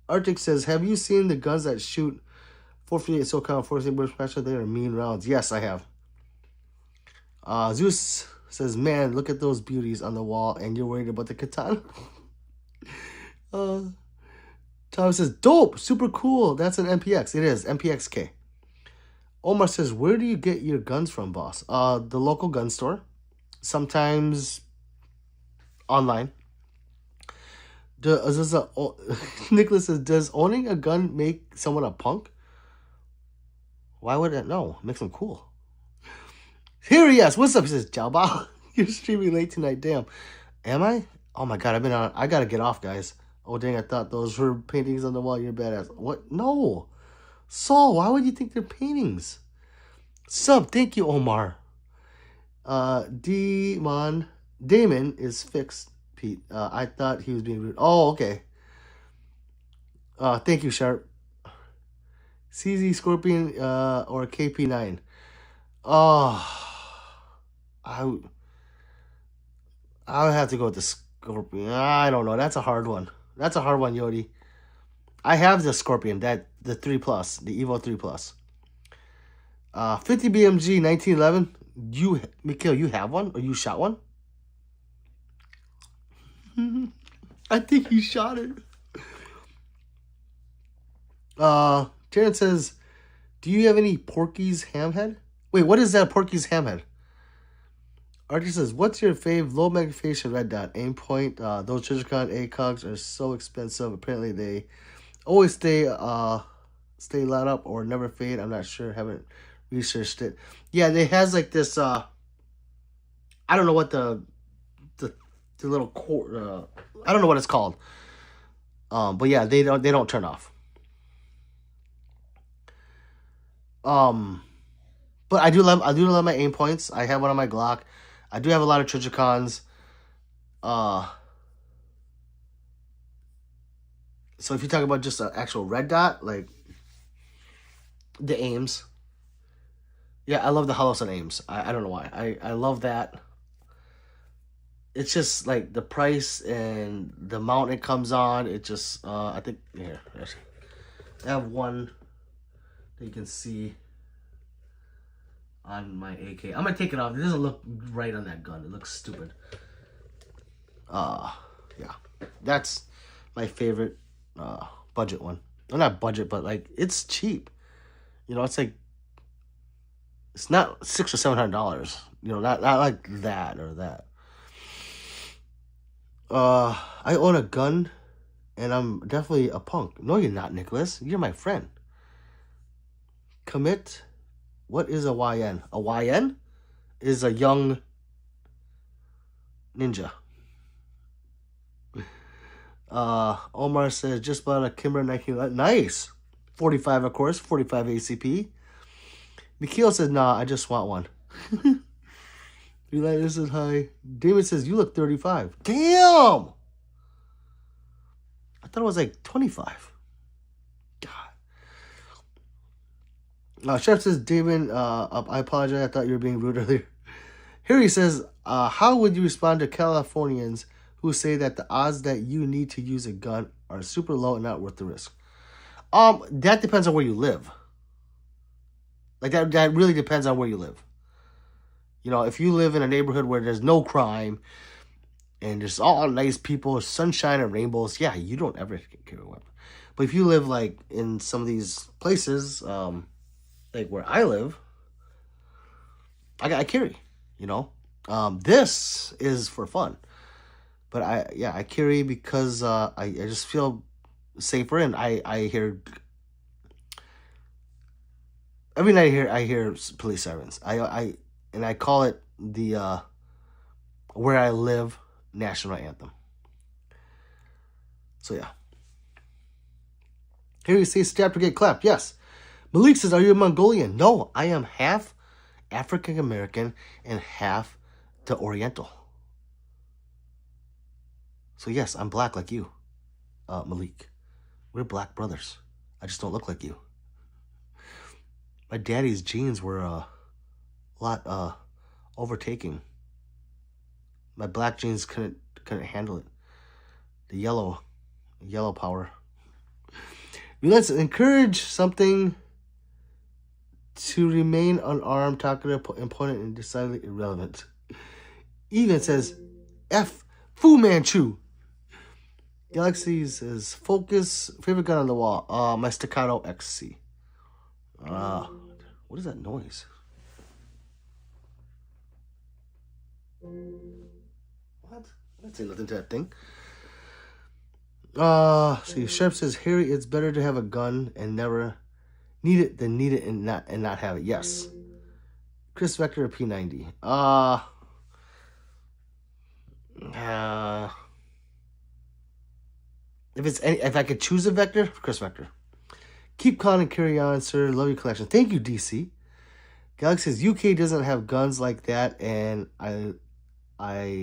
Arctic says, have you seen the guns that shoot 458 SoCal 48 British Special? They are mean rounds. Yes, I have. Zeus says, man, look at those beauties on the wall and you're worried about the katana. Tom says, dope, super cool. That's an MPX. It is, MPXK. Omar says, where do you get your guns from, boss? The local gun store. Sometimes online. Nicholas says, does owning a gun make someone a punk? Why would it? No, makes him cool. Here he is. What's up? He says, Jiao you're streaming late tonight. Damn. Am I? Oh my god, I've been on. I gotta get off, guys. Oh dang, I thought those were paintings on the wall. You're badass. What? No. Saul, why would you think they're paintings? Sub, thank you, Omar. Damon is fixed, Pete. I thought he was being rude. Oh, okay. Thank you, Sharp. CZ Scorpion or KP9. Oh, I would have to go with the Scorpion. I don't know. That's a hard one. That's a hard one, Yodi. I have the Scorpion, the 3+, the Evo 3+. 50 BMG 1911. Mikhail, you have one or you shot one? I think you shot it. Terrence says, do you have any Porky's Hamhead? Wait, what is that Porky's Hamhead? Archie says, what's your fave low magnification red dot? Aim point. Those Trijicon ACOGs are so expensive. Apparently they always stay lit up or never fade. I'm not sure. Haven't researched it. Yeah, it has like this I don't know what the little core I don't know what it's called. But yeah, they don't turn off. But I do love my aim points. I have one on my Glock. I do have a lot of Trijicons. So if you talk about just an actual red dot, like the aims. Yeah, I love the Hollow Sun aims. I don't know why. I love that. It's just like the price and the mount it comes on. It just I think here. I have one that you can see on my AK. I'm gonna take it off. It doesn't look right on that gun. It looks stupid. Yeah. That's my favorite budget one. Well, not budget, but like it's cheap. You know, it's like it's not $600 or $700. You know, not like that or that. I own a gun, and I'm definitely a punk. No, you're not, Nicholas. You're my friend. Commit. What is a YN? A YN is a young ninja. Omar says, just bought a Kimber 19. Nice. 45, of course. 45 ACP. Mikhail says, nah, I just want one. Eli, this is high. David says, you look 35. Damn! I thought it was like 25. God. Chef says, David, I apologize. I thought you were being rude earlier. Here he says, how would you respond to Californians who say that the odds that you need to use a gun are super low and not worth the risk? That depends on where you live. Like, that really depends on where you live. You know, if you live in a neighborhood where there's no crime and there's all nice people, sunshine and rainbows, yeah, you don't ever carry a weapon. But if you live, like, in some of these places, like where I live, I carry, you know. This is for fun. But I carry because I just feel safer, and I hear every night I hear police sirens. And I call it the Where I Live national anthem. So yeah. Here you see Stab to Get Clapped. Yes. Malik says, are you a Mongolian? No, I am half African American and half the Oriental. So yes, I'm black like you, Malik. We're black brothers. I just don't look like you. My daddy's genes were a lot overtaking. My black genes couldn't handle it. The yellow power. Let's encourage something to remain unarmed, talkative, important, and decidedly irrelevant. Even says, F Fu Manchu. Galaxy says, focus, favorite gun on the wall. My Staccato XC. What is that noise? What? Let's say nothing to that thing. See, Chef says, Harry, it's better to have a gun and never Need it, then need it and not have it. Yes. Chris Vector or P90. If I could choose a Vector, Chris Vector. Keep calling and carry on, sir. Love your collection. Thank you, DC. Galaxy says UK doesn't have guns like that, and I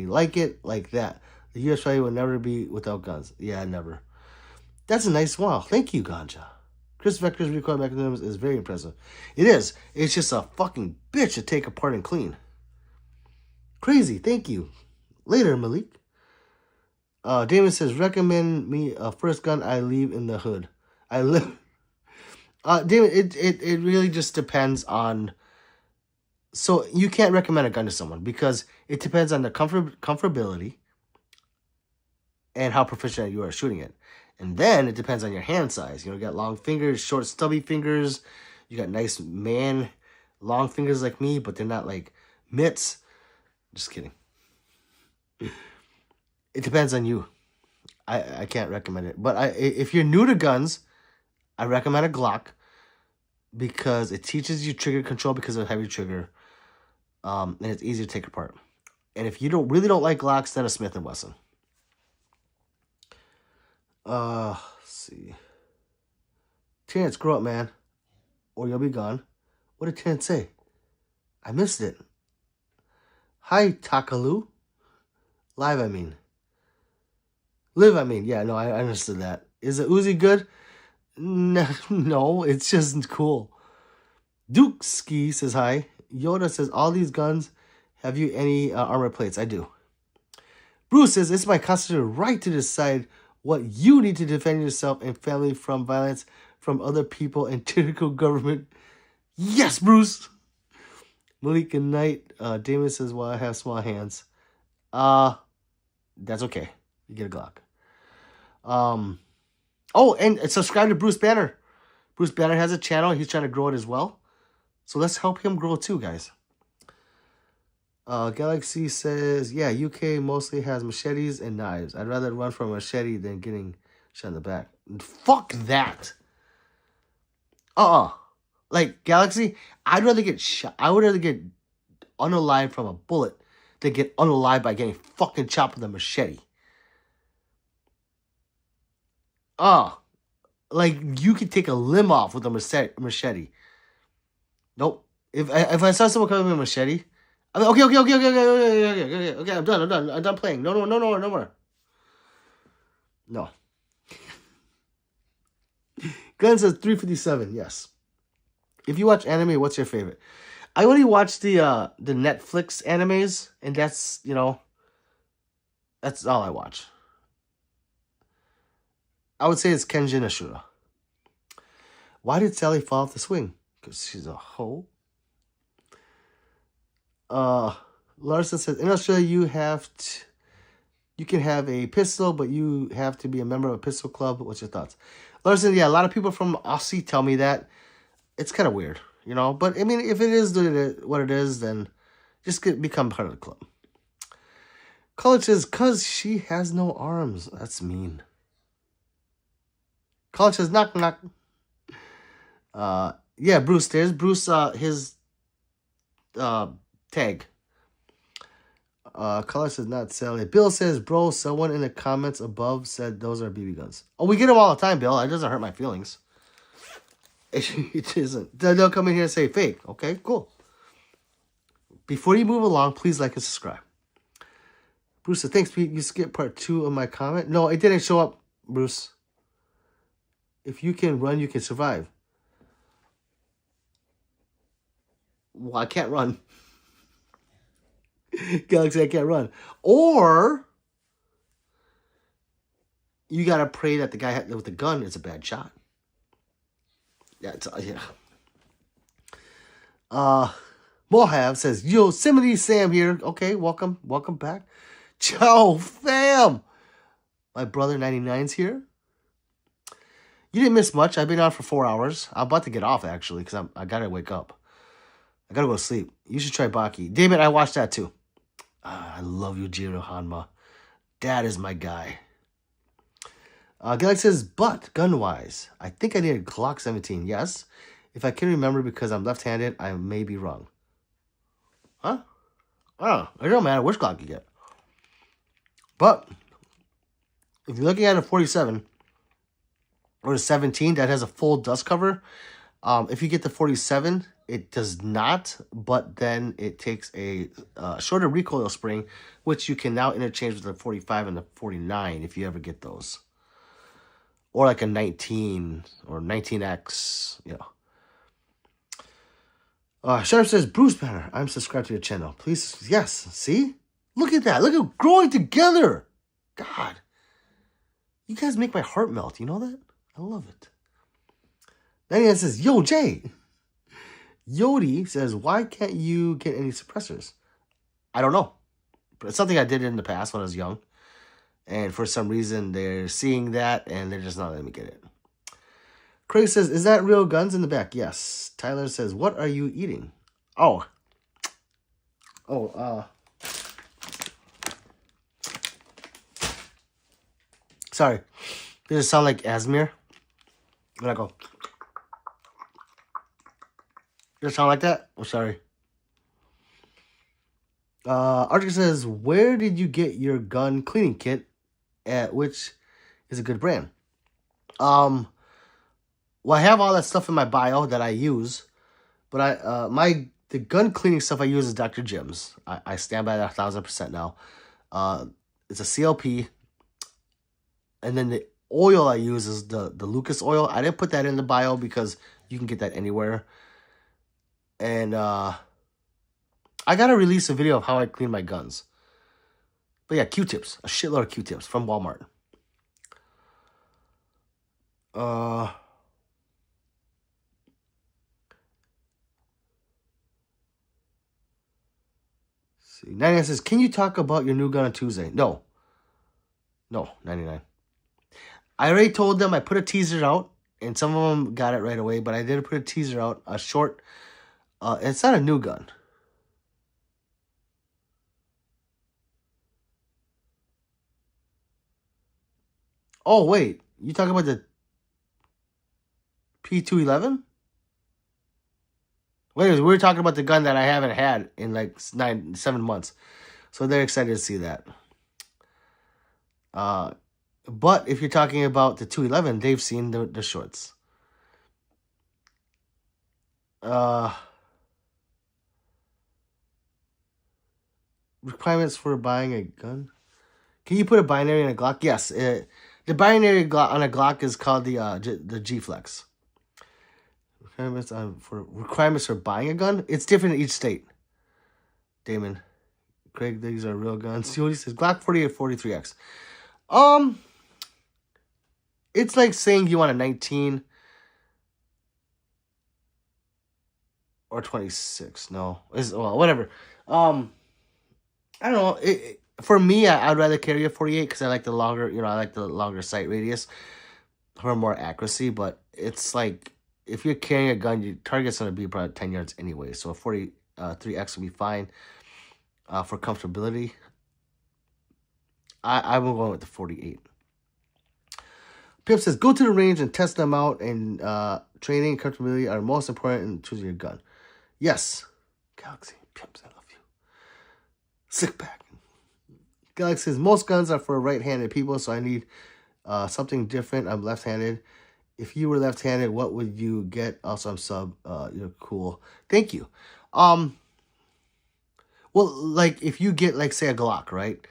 like it like that. The US fight will never be without guns. Yeah, never. That's a nice wow. Thank you, Ganja. Chris Vector's recoil mechanism is very impressive. It is. It's just a fucking bitch to take apart and clean. Crazy. Thank you. Later, Malik. Damon says, recommend me a first gun I leave in the hood. I live. Damon, it really just depends on. So you can't recommend a gun to someone because it depends on the comfortability and how proficient you are shooting it. And then it depends on your hand size. You got long fingers, short, stubby fingers. You got nice long fingers like me, but they're not like mitts. Just kidding. It depends on you. I can't recommend it. But if you're new to guns, I recommend a Glock because it teaches you trigger control because of a heavy trigger. And it's easy to take apart. And if you really don't like Glocks, then a Smith & Wesson. Let's see. Terrence, grow up, man. Or you'll be gone. What did Terrence say? I missed it. Hi, Takalu. Live, I mean. Live, I mean. Yeah, no, I understood that. Is the Uzi good? No, it's just cool. Duke Ski says hi. Yoda says, all these guns, have you any armor plates? I do. Bruce says, it's my constitutional right to decide what you need to defend yourself and family from violence from other people and tyrannical government. Yes, Bruce. Malik and Knight. Damon says, well, I have small hands. That's okay. You get a Glock. Oh, and subscribe to Bruce Banner. Bruce Banner has a channel. He's trying to grow it as well. So let's help him grow too, guys. Galaxy says, yeah, UK mostly has machetes and knives. I'd rather run from a machete than getting shot in the back. Fuck that. Like, Galaxy, I'd rather get shot. I would rather get unalived from a bullet than get unalived by getting fucking chopped with a machete. Like, you could take a limb off with a machete. Nope. If I saw someone coming with a machete, I'm like, okay, I'm done playing. No more. No. Glenn says 357, yes. If you watch anime, what's your favorite? I only watch the Netflix animes, and that's, that's all I watch. I would say it's Kenjin Ashura. Why did Sally fall off the swing? Because she's a hoe. Larson says, in Australia, you can have a pistol, but you have to be a member of a pistol club. What's your thoughts? Larson, yeah, a lot of people from Aussie tell me that. It's kind of weird, But, I mean, if it is what it is, then just become part of the club. College says, because she has no arms. That's mean. College says, knock, knock. Yeah, Bruce, there's Bruce, his tag. College says, not Sally. Bill says, bro, someone in the comments above said those are BB guns. Oh, we get them all the time, Bill. It doesn't hurt my feelings. It isn't. They'll come in here and say fake. Okay, cool. Before you move along, please like and subscribe. Bruce said, thanks, Pete. You skipped part 2 of my comment. No, it didn't show up, Bruce. If you can run, you can survive. Well, I can't run. Galaxy, I can't run. Or you gotta pray that the guy with the gun is a bad shot. Yeah, Mohab says, Yosemite Sam here. Okay, welcome back. Ciao, fam. My brother 99's here. You didn't miss much. I've been on for 4 hours. I'm about to get off, actually, because I got to wake up. I got to go to sleep. You should try Baki. David, I watched that, too. I love you, Jiro Hanma. That is my guy. Galaxy says, but gun-wise, I think I need a Glock 17. Yes. If I can remember because I'm left-handed, I may be wrong. Huh? Oh, it don't matter which Glock you get. But if you're looking at a 47 or a 17 that has a full dust cover, if you get the 47, it does not, but then it takes a shorter recoil spring, which you can now interchange with the 45 and the 49 if you ever get those. Or like a 19 or 19X, you know. Sharp says, Bruce Banner, I'm subscribed to your channel. Please, yes, see? Look at that. Look at growing together. God. You guys make my heart melt. You know that? I love it. Then says, yo, Jay. Yodi says, why can't you get any suppressors? I don't know. But it's something I did in the past when I was young. And for some reason, they're seeing that, and they're just not letting me get it. Craig says, is that real guns in the back? Yes. Tyler says, what are you eating? Oh, sorry. Does it sound like Asmir? When I go, does it sound like that? Oh, sorry. Arctic says, where did you get your gun cleaning kit at which is a good brand? Well, I have all that stuff in my bio that I use, but the gun cleaning stuff I use is Dr. Jim's. I stand by that 1,000% now. It's a CLP, and then the oil I use is the Lucas oil. I didn't put that in the bio because you can get that anywhere. And I gotta release a video of how I clean my guns. But yeah, Q-tips, a shitload of Q-tips from Walmart. See, 99 says, can you talk about your new gun on Tuesday? No, 99. I already told them I put a teaser out, and some of them got it right away, but I did put a teaser out, a short. It's not a new gun. Oh, wait. You talking about the P211? Wait, we're talking about the gun that I haven't had in like 7 months. So they're excited to see that. But if you're talking about the 211, they've seen the shorts. Requirements for buying a gun? Can you put a binary in a Glock? Yes. The binary on a Glock is called the G-Flex. Requirements for buying a gun? It's different in each state. Damon. Craig, these are real guns. See what he says? Glock 48, 43X. It's like saying you want a 19 or 26. No. Well, whatever. I don't know. For me, I'd rather carry a 48 because I like the longer sight radius for more accuracy. But it's like, if you're carrying a gun, your target's going to be about 10 yards anyway. So a 43X will be fine for comfortability. I'm going with the 48. Pip says, go to the range and test them out, and training and comfortability are most important in choosing your gun. Yes. Galaxy, Pips, I love you. Sick back. Galaxy says, most guns are for right-handed people, so I need something different. I'm left-handed. If you were left-handed, what would you get? Also, I'm sub. You're cool. Thank you. Well, like, if you get, like, say, a Glock, right?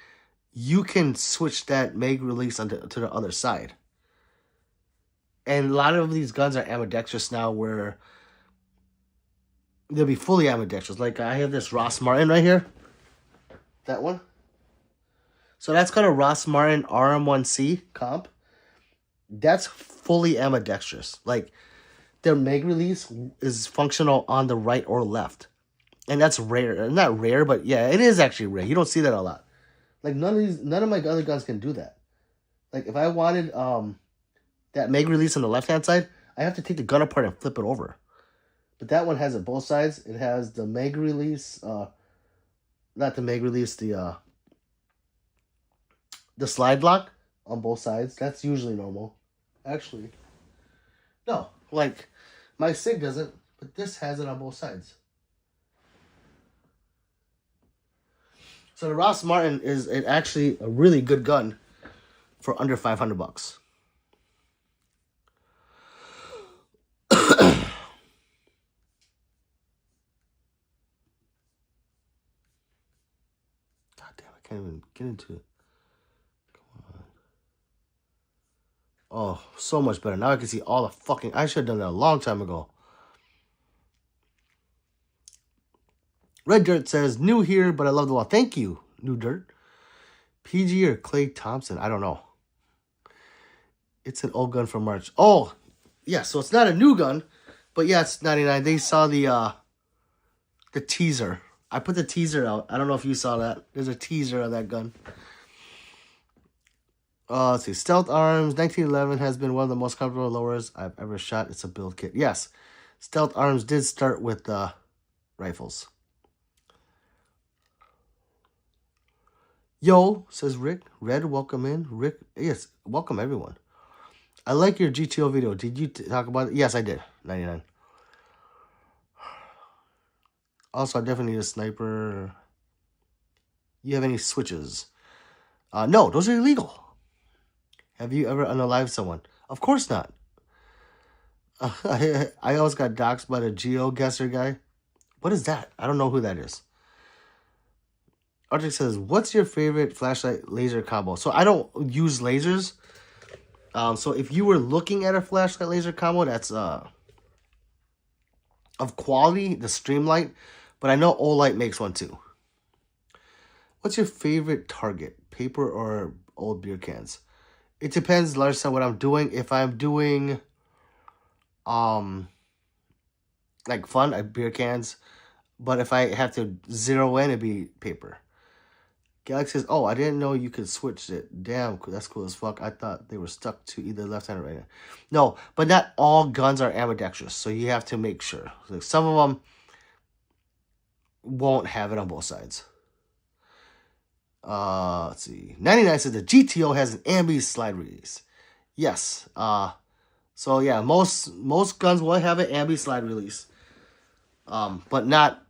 You can switch that mag release to the other side. And a lot of these guns are ambidextrous now, where they'll be fully ambidextrous. Like, I have this Ross Martin right here. That one. So that's called a Ross Martin RM1C comp. That's fully ambidextrous. Like, their mag release is functional on the right or left. And that's rare. Not rare, but yeah, it is actually rare. You don't see that a lot. Like, none of my other guns can do that. Like, if I wanted that mag release on the left-hand side, I have to take the gun apart and flip it over. But that one has it both sides. It has the mag release, not the mag release, the slide block on both sides. That's usually normal. Actually, no. Like, My SIG doesn't, but this has it on both sides. So the Ross Martin is actually a really good gun for under $500. God damn, I can't even get into it. Come on. Oh, so much better. Now I can see all the fucking... I should have done that a long time ago. Red Dirt says, new here, but I love the wall. Thank you, New Dirt. PG or Clay Thompson? I don't know. It's an old gun from March. Oh, yeah, so it's not a new gun, but yeah, it's 99. They saw the teaser. I put the teaser out. I don't know if you saw that. There's a teaser of that gun. Let's see. Stealth Arms, 1911 has been one of the most comfortable lowers I've ever shot. It's a build kit. Yes, Stealth Arms did start with rifles. Yo, says Rick. Red, welcome in. Rick, yes, welcome everyone. I like your GTO video. Did you talk about it? Yes, I did. 99. Also, I definitely need a sniper. You have any switches? No, those are illegal. Have you ever unalived someone? Of course not. I almost got doxxed by the GeoGuessr guy. What is that? I don't know who that is. Arctic says, what's your favorite flashlight laser combo? So I don't use lasers. So if you were looking at a flashlight laser combo that's of quality, the Streamlight, but I know Olight makes one too. What's your favorite target? Paper or old beer cans? It depends, large time, what I'm doing. If I'm doing like fun, beer cans. But if I have to zero in, it'd be paper. Galaxy says, oh, I didn't know you could switch it. Damn, that's cool as fuck. I thought they were stuck to either left hand or right hand. No, but not all guns are ambidextrous, so you have to make sure. Like, some of them won't have it on both sides. Let's see. 99 says the GTO has an ambi slide release. Yes. So yeah, most guns will have an ambi slide release. But not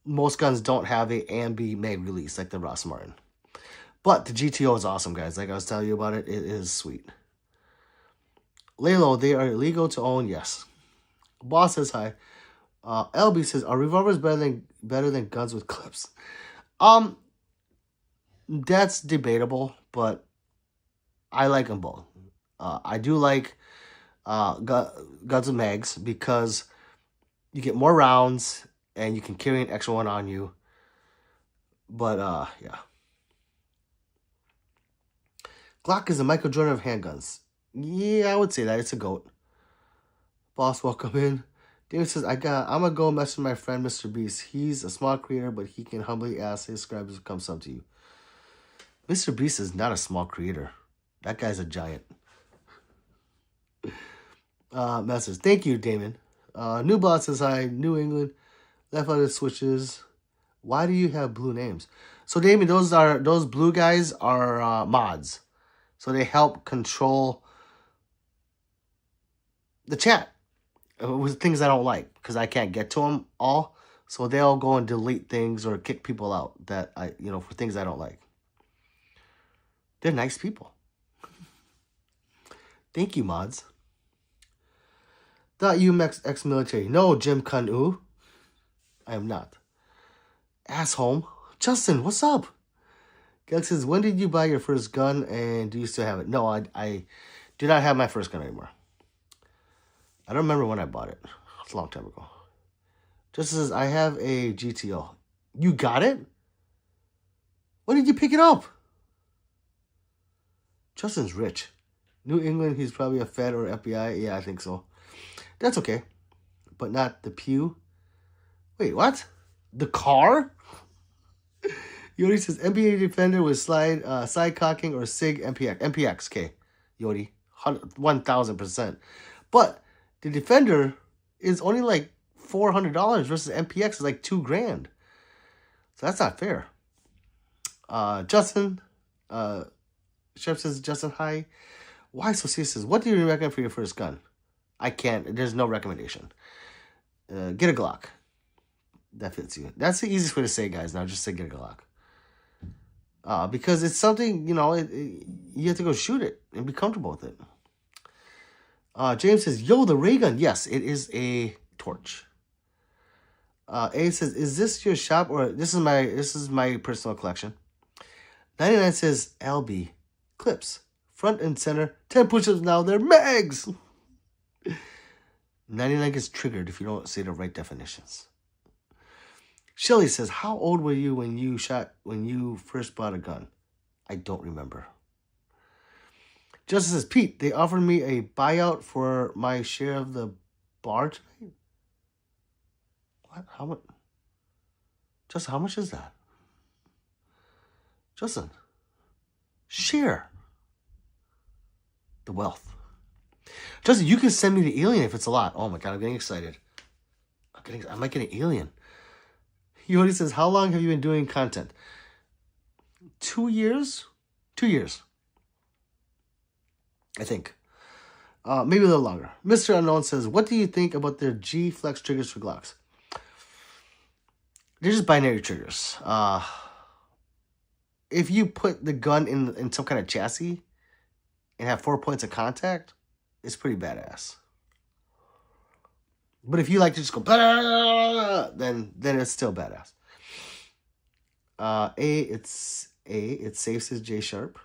most guns don't have a ambi mag release like the Ross Martin. But the GTO is awesome, guys. Like I was telling you about it, it is sweet. Lalo, they are illegal to own. Yes. Boss says hi. LB says, are revolvers better than guns with clips? That's debatable, but I like them both. I do like guns with mags because you get more rounds and you can carry an extra one on you. But yeah. Glock is a Michael Jordan of handguns. Yeah, I would say that. It's a GOAT. Boss, welcome in. David says, I'm going to go mess with my friend, Mr. Beast. He's a small creator, but he can humbly ask his subscribers to come sub to you. Mr. Beast is not a small creator. That guy's a giant. Message. Thank you, Damon. New Boss says, hi. New England. Left-handed switches. Why do you have blue names? So, Damon, those blue guys are mods. So they help control the chat with things I don't like because I can't get to them all. So they'll go and delete things or kick people out that for things I don't like. They're nice people. Thank you, mods. Thought you ex-military. No, Jim Kun-oo. I am not. Asshole. Justin, what's up? Galaxy says, when did you buy your first gun and do you still have it? No, I do not have my first gun anymore. I don't remember when I bought it. It's a long time ago. Justin says, I have a GTO. You got it? When did you pick it up? Justin's rich. New England, he's probably a Fed or FBI. Yeah, I think so. That's okay. But not the Pew. Wait, what? The car? Yodi says, NBA Defender with side cocking or SIG MPX. MPX, okay. Yodi, 1,000%. But the Defender is only like $400 versus MPX is like $2,000. So that's not fair. Justin, Chef says, Justin, hi. Why so serious? Says, what do you recommend for your first gun? I can't. There's no recommendation. Get a Glock. That fits you. That's the easiest way to say it, guys. Now just say get a Glock. Because it's something, you know, you have to go shoot it and be comfortable with it. James says, yo, the ray gun. Yes, it is a torch. A says, is this your shop or this is my personal collection? 99 says, LB clips. Front and center. 10 push-ups now. They're mags. 99 gets triggered if you don't say the right definitions. Shelly says, how old were you when you first bought a gun? I don't remember. Justice says, Pete, they offered me a buyout for my share of the bar tonight. What? How much? Justin, how much is that? Justin, share the wealth. Justin, you can send me the alien if it's a lot. Oh my God, I'm getting excited. I might get an alien. Yodi says, how long have you been doing content? 2 years? 2 years. I think. Maybe a little longer. Mr. Unknown says, what do you think about their G Flex triggers for Glocks? They're just binary triggers. If you put the gun in some kind of chassis and have 4 points of contact, it's pretty badass. But if you like to just go, then it's still badass. It's safe, says J Sharp.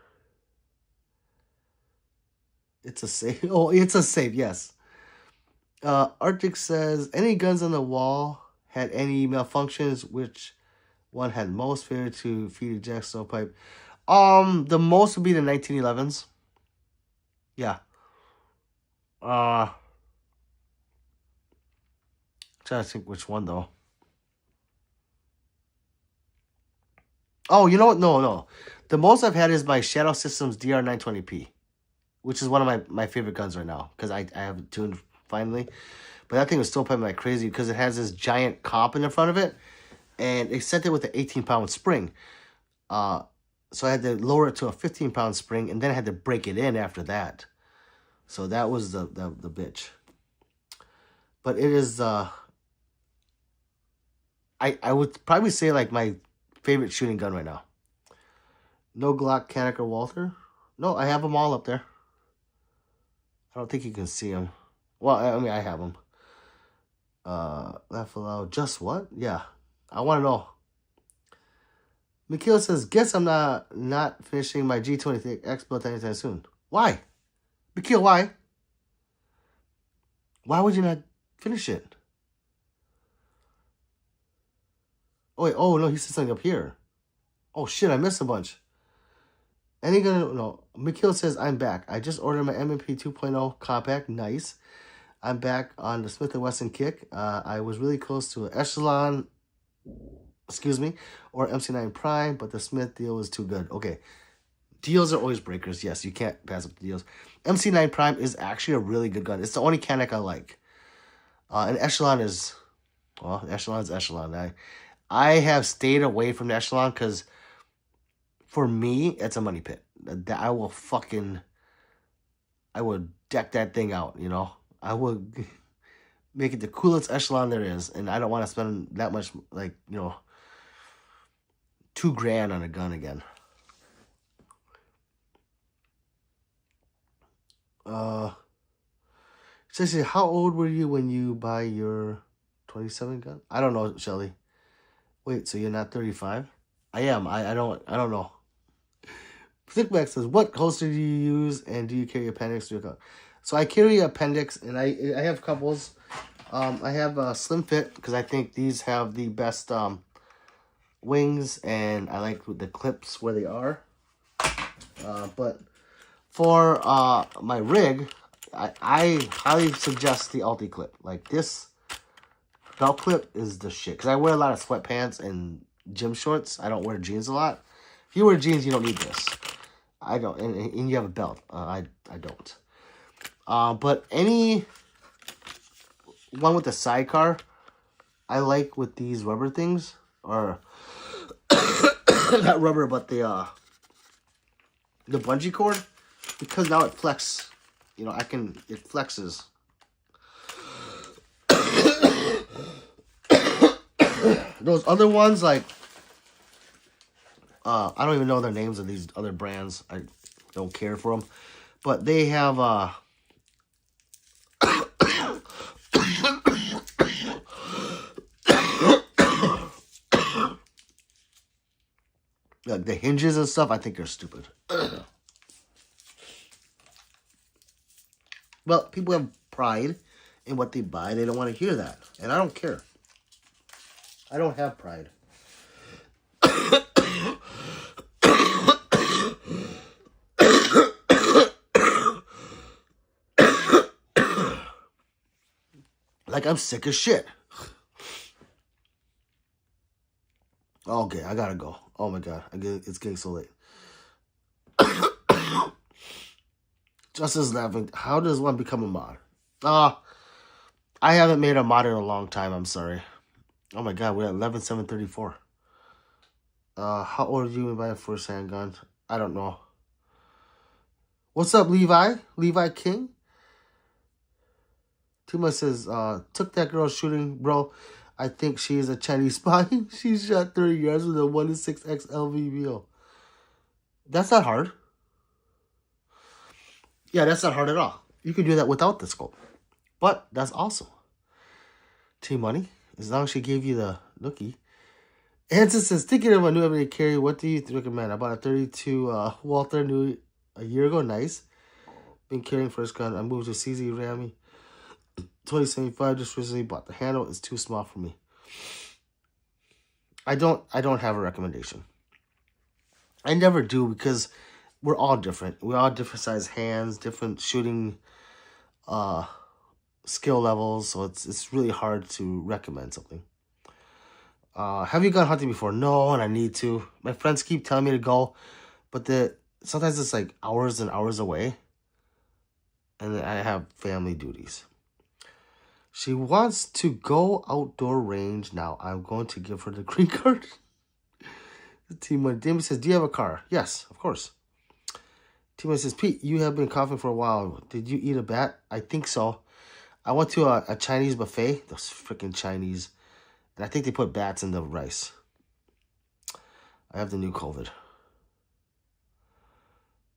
It's a safe. Oh, it's a safe, yes. Arctic says, any guns on the wall had any malfunctions? Which one had most failure to feed eject stovepipe? The most would be the 1911s. Yeah. Trying to think which one though. Oh, you know what? No. The most I've had is my Shadow Systems DR920P, which is one of my favorite guns right now because I have it tuned finally. But that thing was still playing like crazy because it has this giant comp in the front of it, and they sent it with an 18-pound spring. So I had to lower it to a 15-pound spring, and then I had to break it in after that. So that was the bitch. But it is I would probably say like my favorite shooting gun right now. No Glock, Canik, or Walther. No, I have them all up there. I don't think you can see them. Well, I mean, I have them. Laugh aloud. Just what? Yeah. I want to know. Mikhail says, guess I'm not finishing my G23X build anytime soon. Why? Mikhail, why? Why would you not finish it? Oh, wait. Oh, no, he said something up here. Oh, shit, I missed a bunch. Any gun? No. Mikhail says, I'm back. I just ordered my M&P 2.0 compact. Nice. I'm back on the Smith & Wesson kick. I was really close to an Echelon, or MC9 Prime, but the Smith deal was too good. Okay. Deals are always breakers. Yes, you can't pass up the deals. MC9 Prime is actually a really good gun. It's the only Canik I like. And Echelon is, well, Echelon is Echelon. I have stayed away from the Echelon because for me, it's a money pit. I will deck that thing out, you know. I would make it the coolest Echelon there is, and I don't want to spend that much, like, you know, $2,000 on a gun again. Seriously, how old were you when you buy your 27 gun? I don't know, Shelly. Wait, so you're not 35? I am. I don't know. Thickback says, what holster do you use, and do you carry appendix to your gun? So I carry appendix, and I have couples. I have a slim fit because I think these have the best wings, and I like the clips where they are. But for my rig, I highly suggest the Ulti clip. Like this belt clip is the shit. Because I wear a lot of sweatpants and gym shorts. I don't wear jeans a lot. If you wear jeans, you don't need this. I don't. And you have a belt. I don't. But any one with a sidecar, I like with these rubber things. Or not rubber, but the bungee cord. Because now it flexes. You know, it flexes. Those other ones, like, I don't even know their names of these other brands. I don't care for them. But they have, like the hinges and stuff, I think they're stupid. Well, people have pride in what they buy. They don't want to hear that. And I don't care. I don't have pride. Like, I'm sick of shit. Okay, I gotta go. Oh my god, it's getting so late. Justin's laughing. How does one become a mod? I haven't made a mod in a long time. I'm sorry. Oh my god, we're at 11/7/34. How old are you when you buy a first handgun? I don't know. What's up, Levi? Levi King? Tima says, took that girl shooting, bro. I think she is a Chinese spy. She shot 30 yards with a 1-6X LVBO. That's not hard. Yeah, that's not hard at all. You can do that without the scope. But that's awesome. T-Money, as long as she gave you the nookie. Hanson says, thinking of a new everyday carry, what do you recommend? I bought a 32 Walther new a year ago. Nice. Been carrying first gun. I moved to CZ Rami 2075. Just recently bought the handle. It's too small for me. I don't have a recommendation. I never do because we're all different. We all different size hands, different shooting skill levels, so it's really hard to recommend something. Have you gone hunting before? No, and I need to. My friends keep telling me to go, but sometimes it's like hours and hours away, and I have family duties. She wants to go outdoor range now. I'm going to give her the green card. T-Money. Damien says, do you have a car? Yes, of course. T-Money says, Pete, you have been coughing for a while. Did you eat a bat? I think so. I went to a Chinese buffet. Those freaking Chinese. And I think they put bats in the rice. I have the new COVID.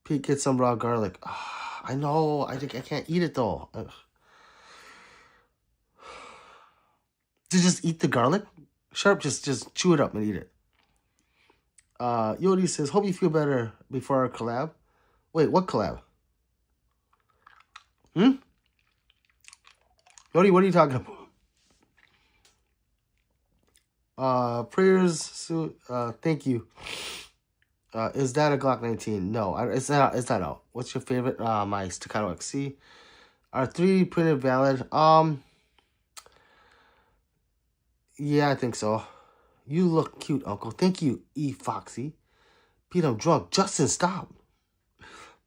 Pete, get some raw garlic. I know. I think I can't eat it, though. To just eat the garlic? Sharp, just chew it up and eat it. Yodi says, hope you feel better before our collab. Wait, what collab? Yodi, what are you talking about? Prayers, thank you. Is that a Glock 19? No, it's not out. What's your favorite? My Staccato XC. Are 3D printed valid? Yeah, I think so. You look cute, Uncle. Thank you, E. Foxy. Pete, I'm drunk. Justin, stop.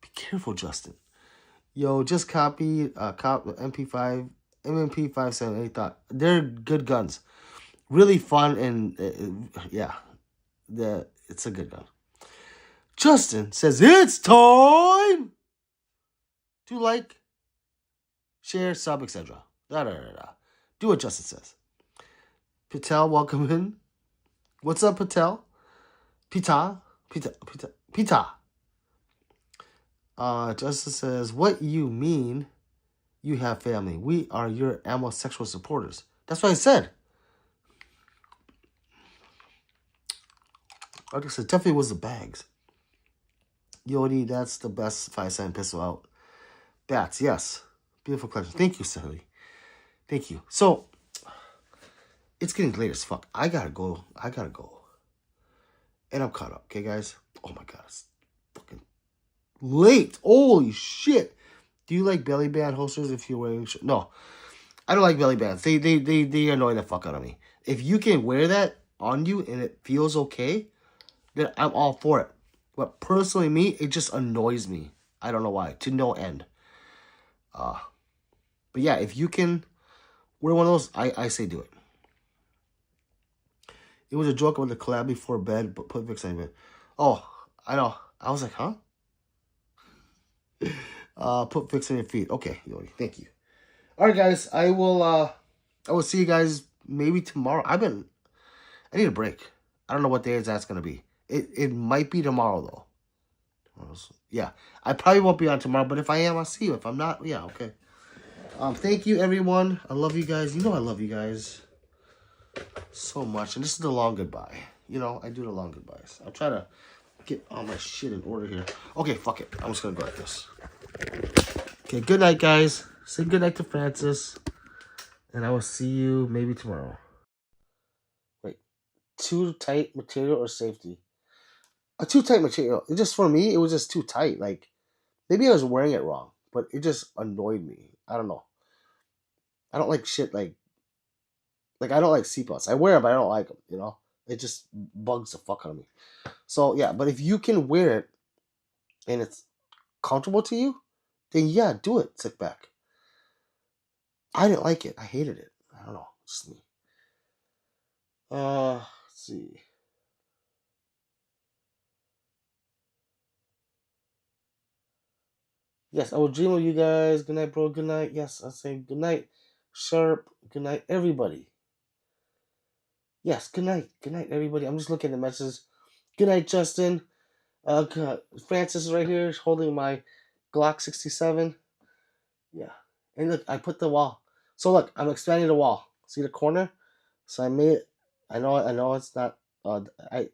Be careful, Justin. Yo, just copy MP5, MMP 578. Thought they're good guns. Really fun and yeah, it's a good gun. Justin says it's time to like, share, sub, etc. Do what Justin says. Patel, welcome in. What's up, Patel? Pita. Justin says, what you mean you have family? We are your homosexual supporters. That's what I said. Like I said, definitely was the bags. Yodi, that's the best 5-cent pistol out. Bats, yes. Beautiful collection. Thank you, Sally. Thank you. So, it's getting late as fuck. I gotta go. And I'm caught up, okay, guys? Oh my god, it's fucking late. Holy shit. Do you like belly band holsters if you're wearing shit? No. I don't like belly bands. They annoy the fuck out of me. If you can wear that on you and it feels okay, then I'm all for it. But personally, me, it just annoys me. I don't know why. To no end. But yeah, if you can wear one of those, I say do it. It was a joke about the collab before bed, but put Vicks on bed. Oh, I know. I was like, huh? Put Vicks on your feet. Okay, Yodi, thank you. All right, guys. I will see you guys maybe tomorrow. I need a break. I don't know what day that's gonna be. It might be tomorrow though. Yeah, I probably won't be on tomorrow, but if I am, I'll see you. If I'm not, yeah, okay. Thank you everyone. I love you guys. You know I love you guys so much. And this is the long goodbye. You know, I do the long goodbyes. I'll try to get all my shit in order here. Okay, fuck it. I'm just gonna go like this. Okay, good night, guys. Say good night to Francis. And I will see you maybe tomorrow. Wait, too tight material or safety? A too tight material. It just, for me, it was just too tight. Like, maybe I was wearing it wrong, but it just annoyed me. I don't know. I don't like shit like I don't like seatbelts. I wear them, but I don't like them. You know, it just bugs the fuck out of me. So yeah, but if you can wear it and it's comfortable to you, then yeah, do it. Sit back. I didn't like it. I hated it. I don't know. It's just me. Let's see. Yes, I will dream of you guys. Good night, bro. Good night. Yes, I say good night, Sharp. Good night, everybody. Yes, good night. Good night, everybody. I'm just looking at the messages. Good night, Justin. Francis is right here holding my Glock 67. Yeah. And look, I put the wall. So look, I'm expanding the wall. See the corner? So I made it. I know it's not, I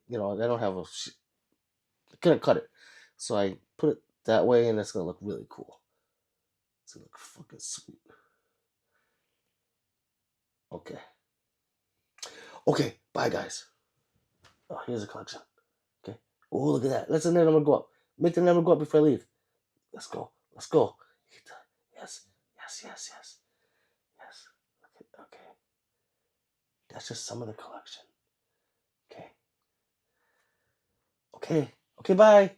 don't have I couldn't cut it. So I put it that way and it's going to look really cool. It's going to look fucking sweet. Okay. Okay, bye guys. Oh, here's a collection. Okay. Oh, look at that. Let's let the number go up. Make the number go up before I leave. Let's go. Let's go. Yes. Yes, yes, yes. Yes. Okay. That's just some of the collection. Okay. Okay. Okay, bye.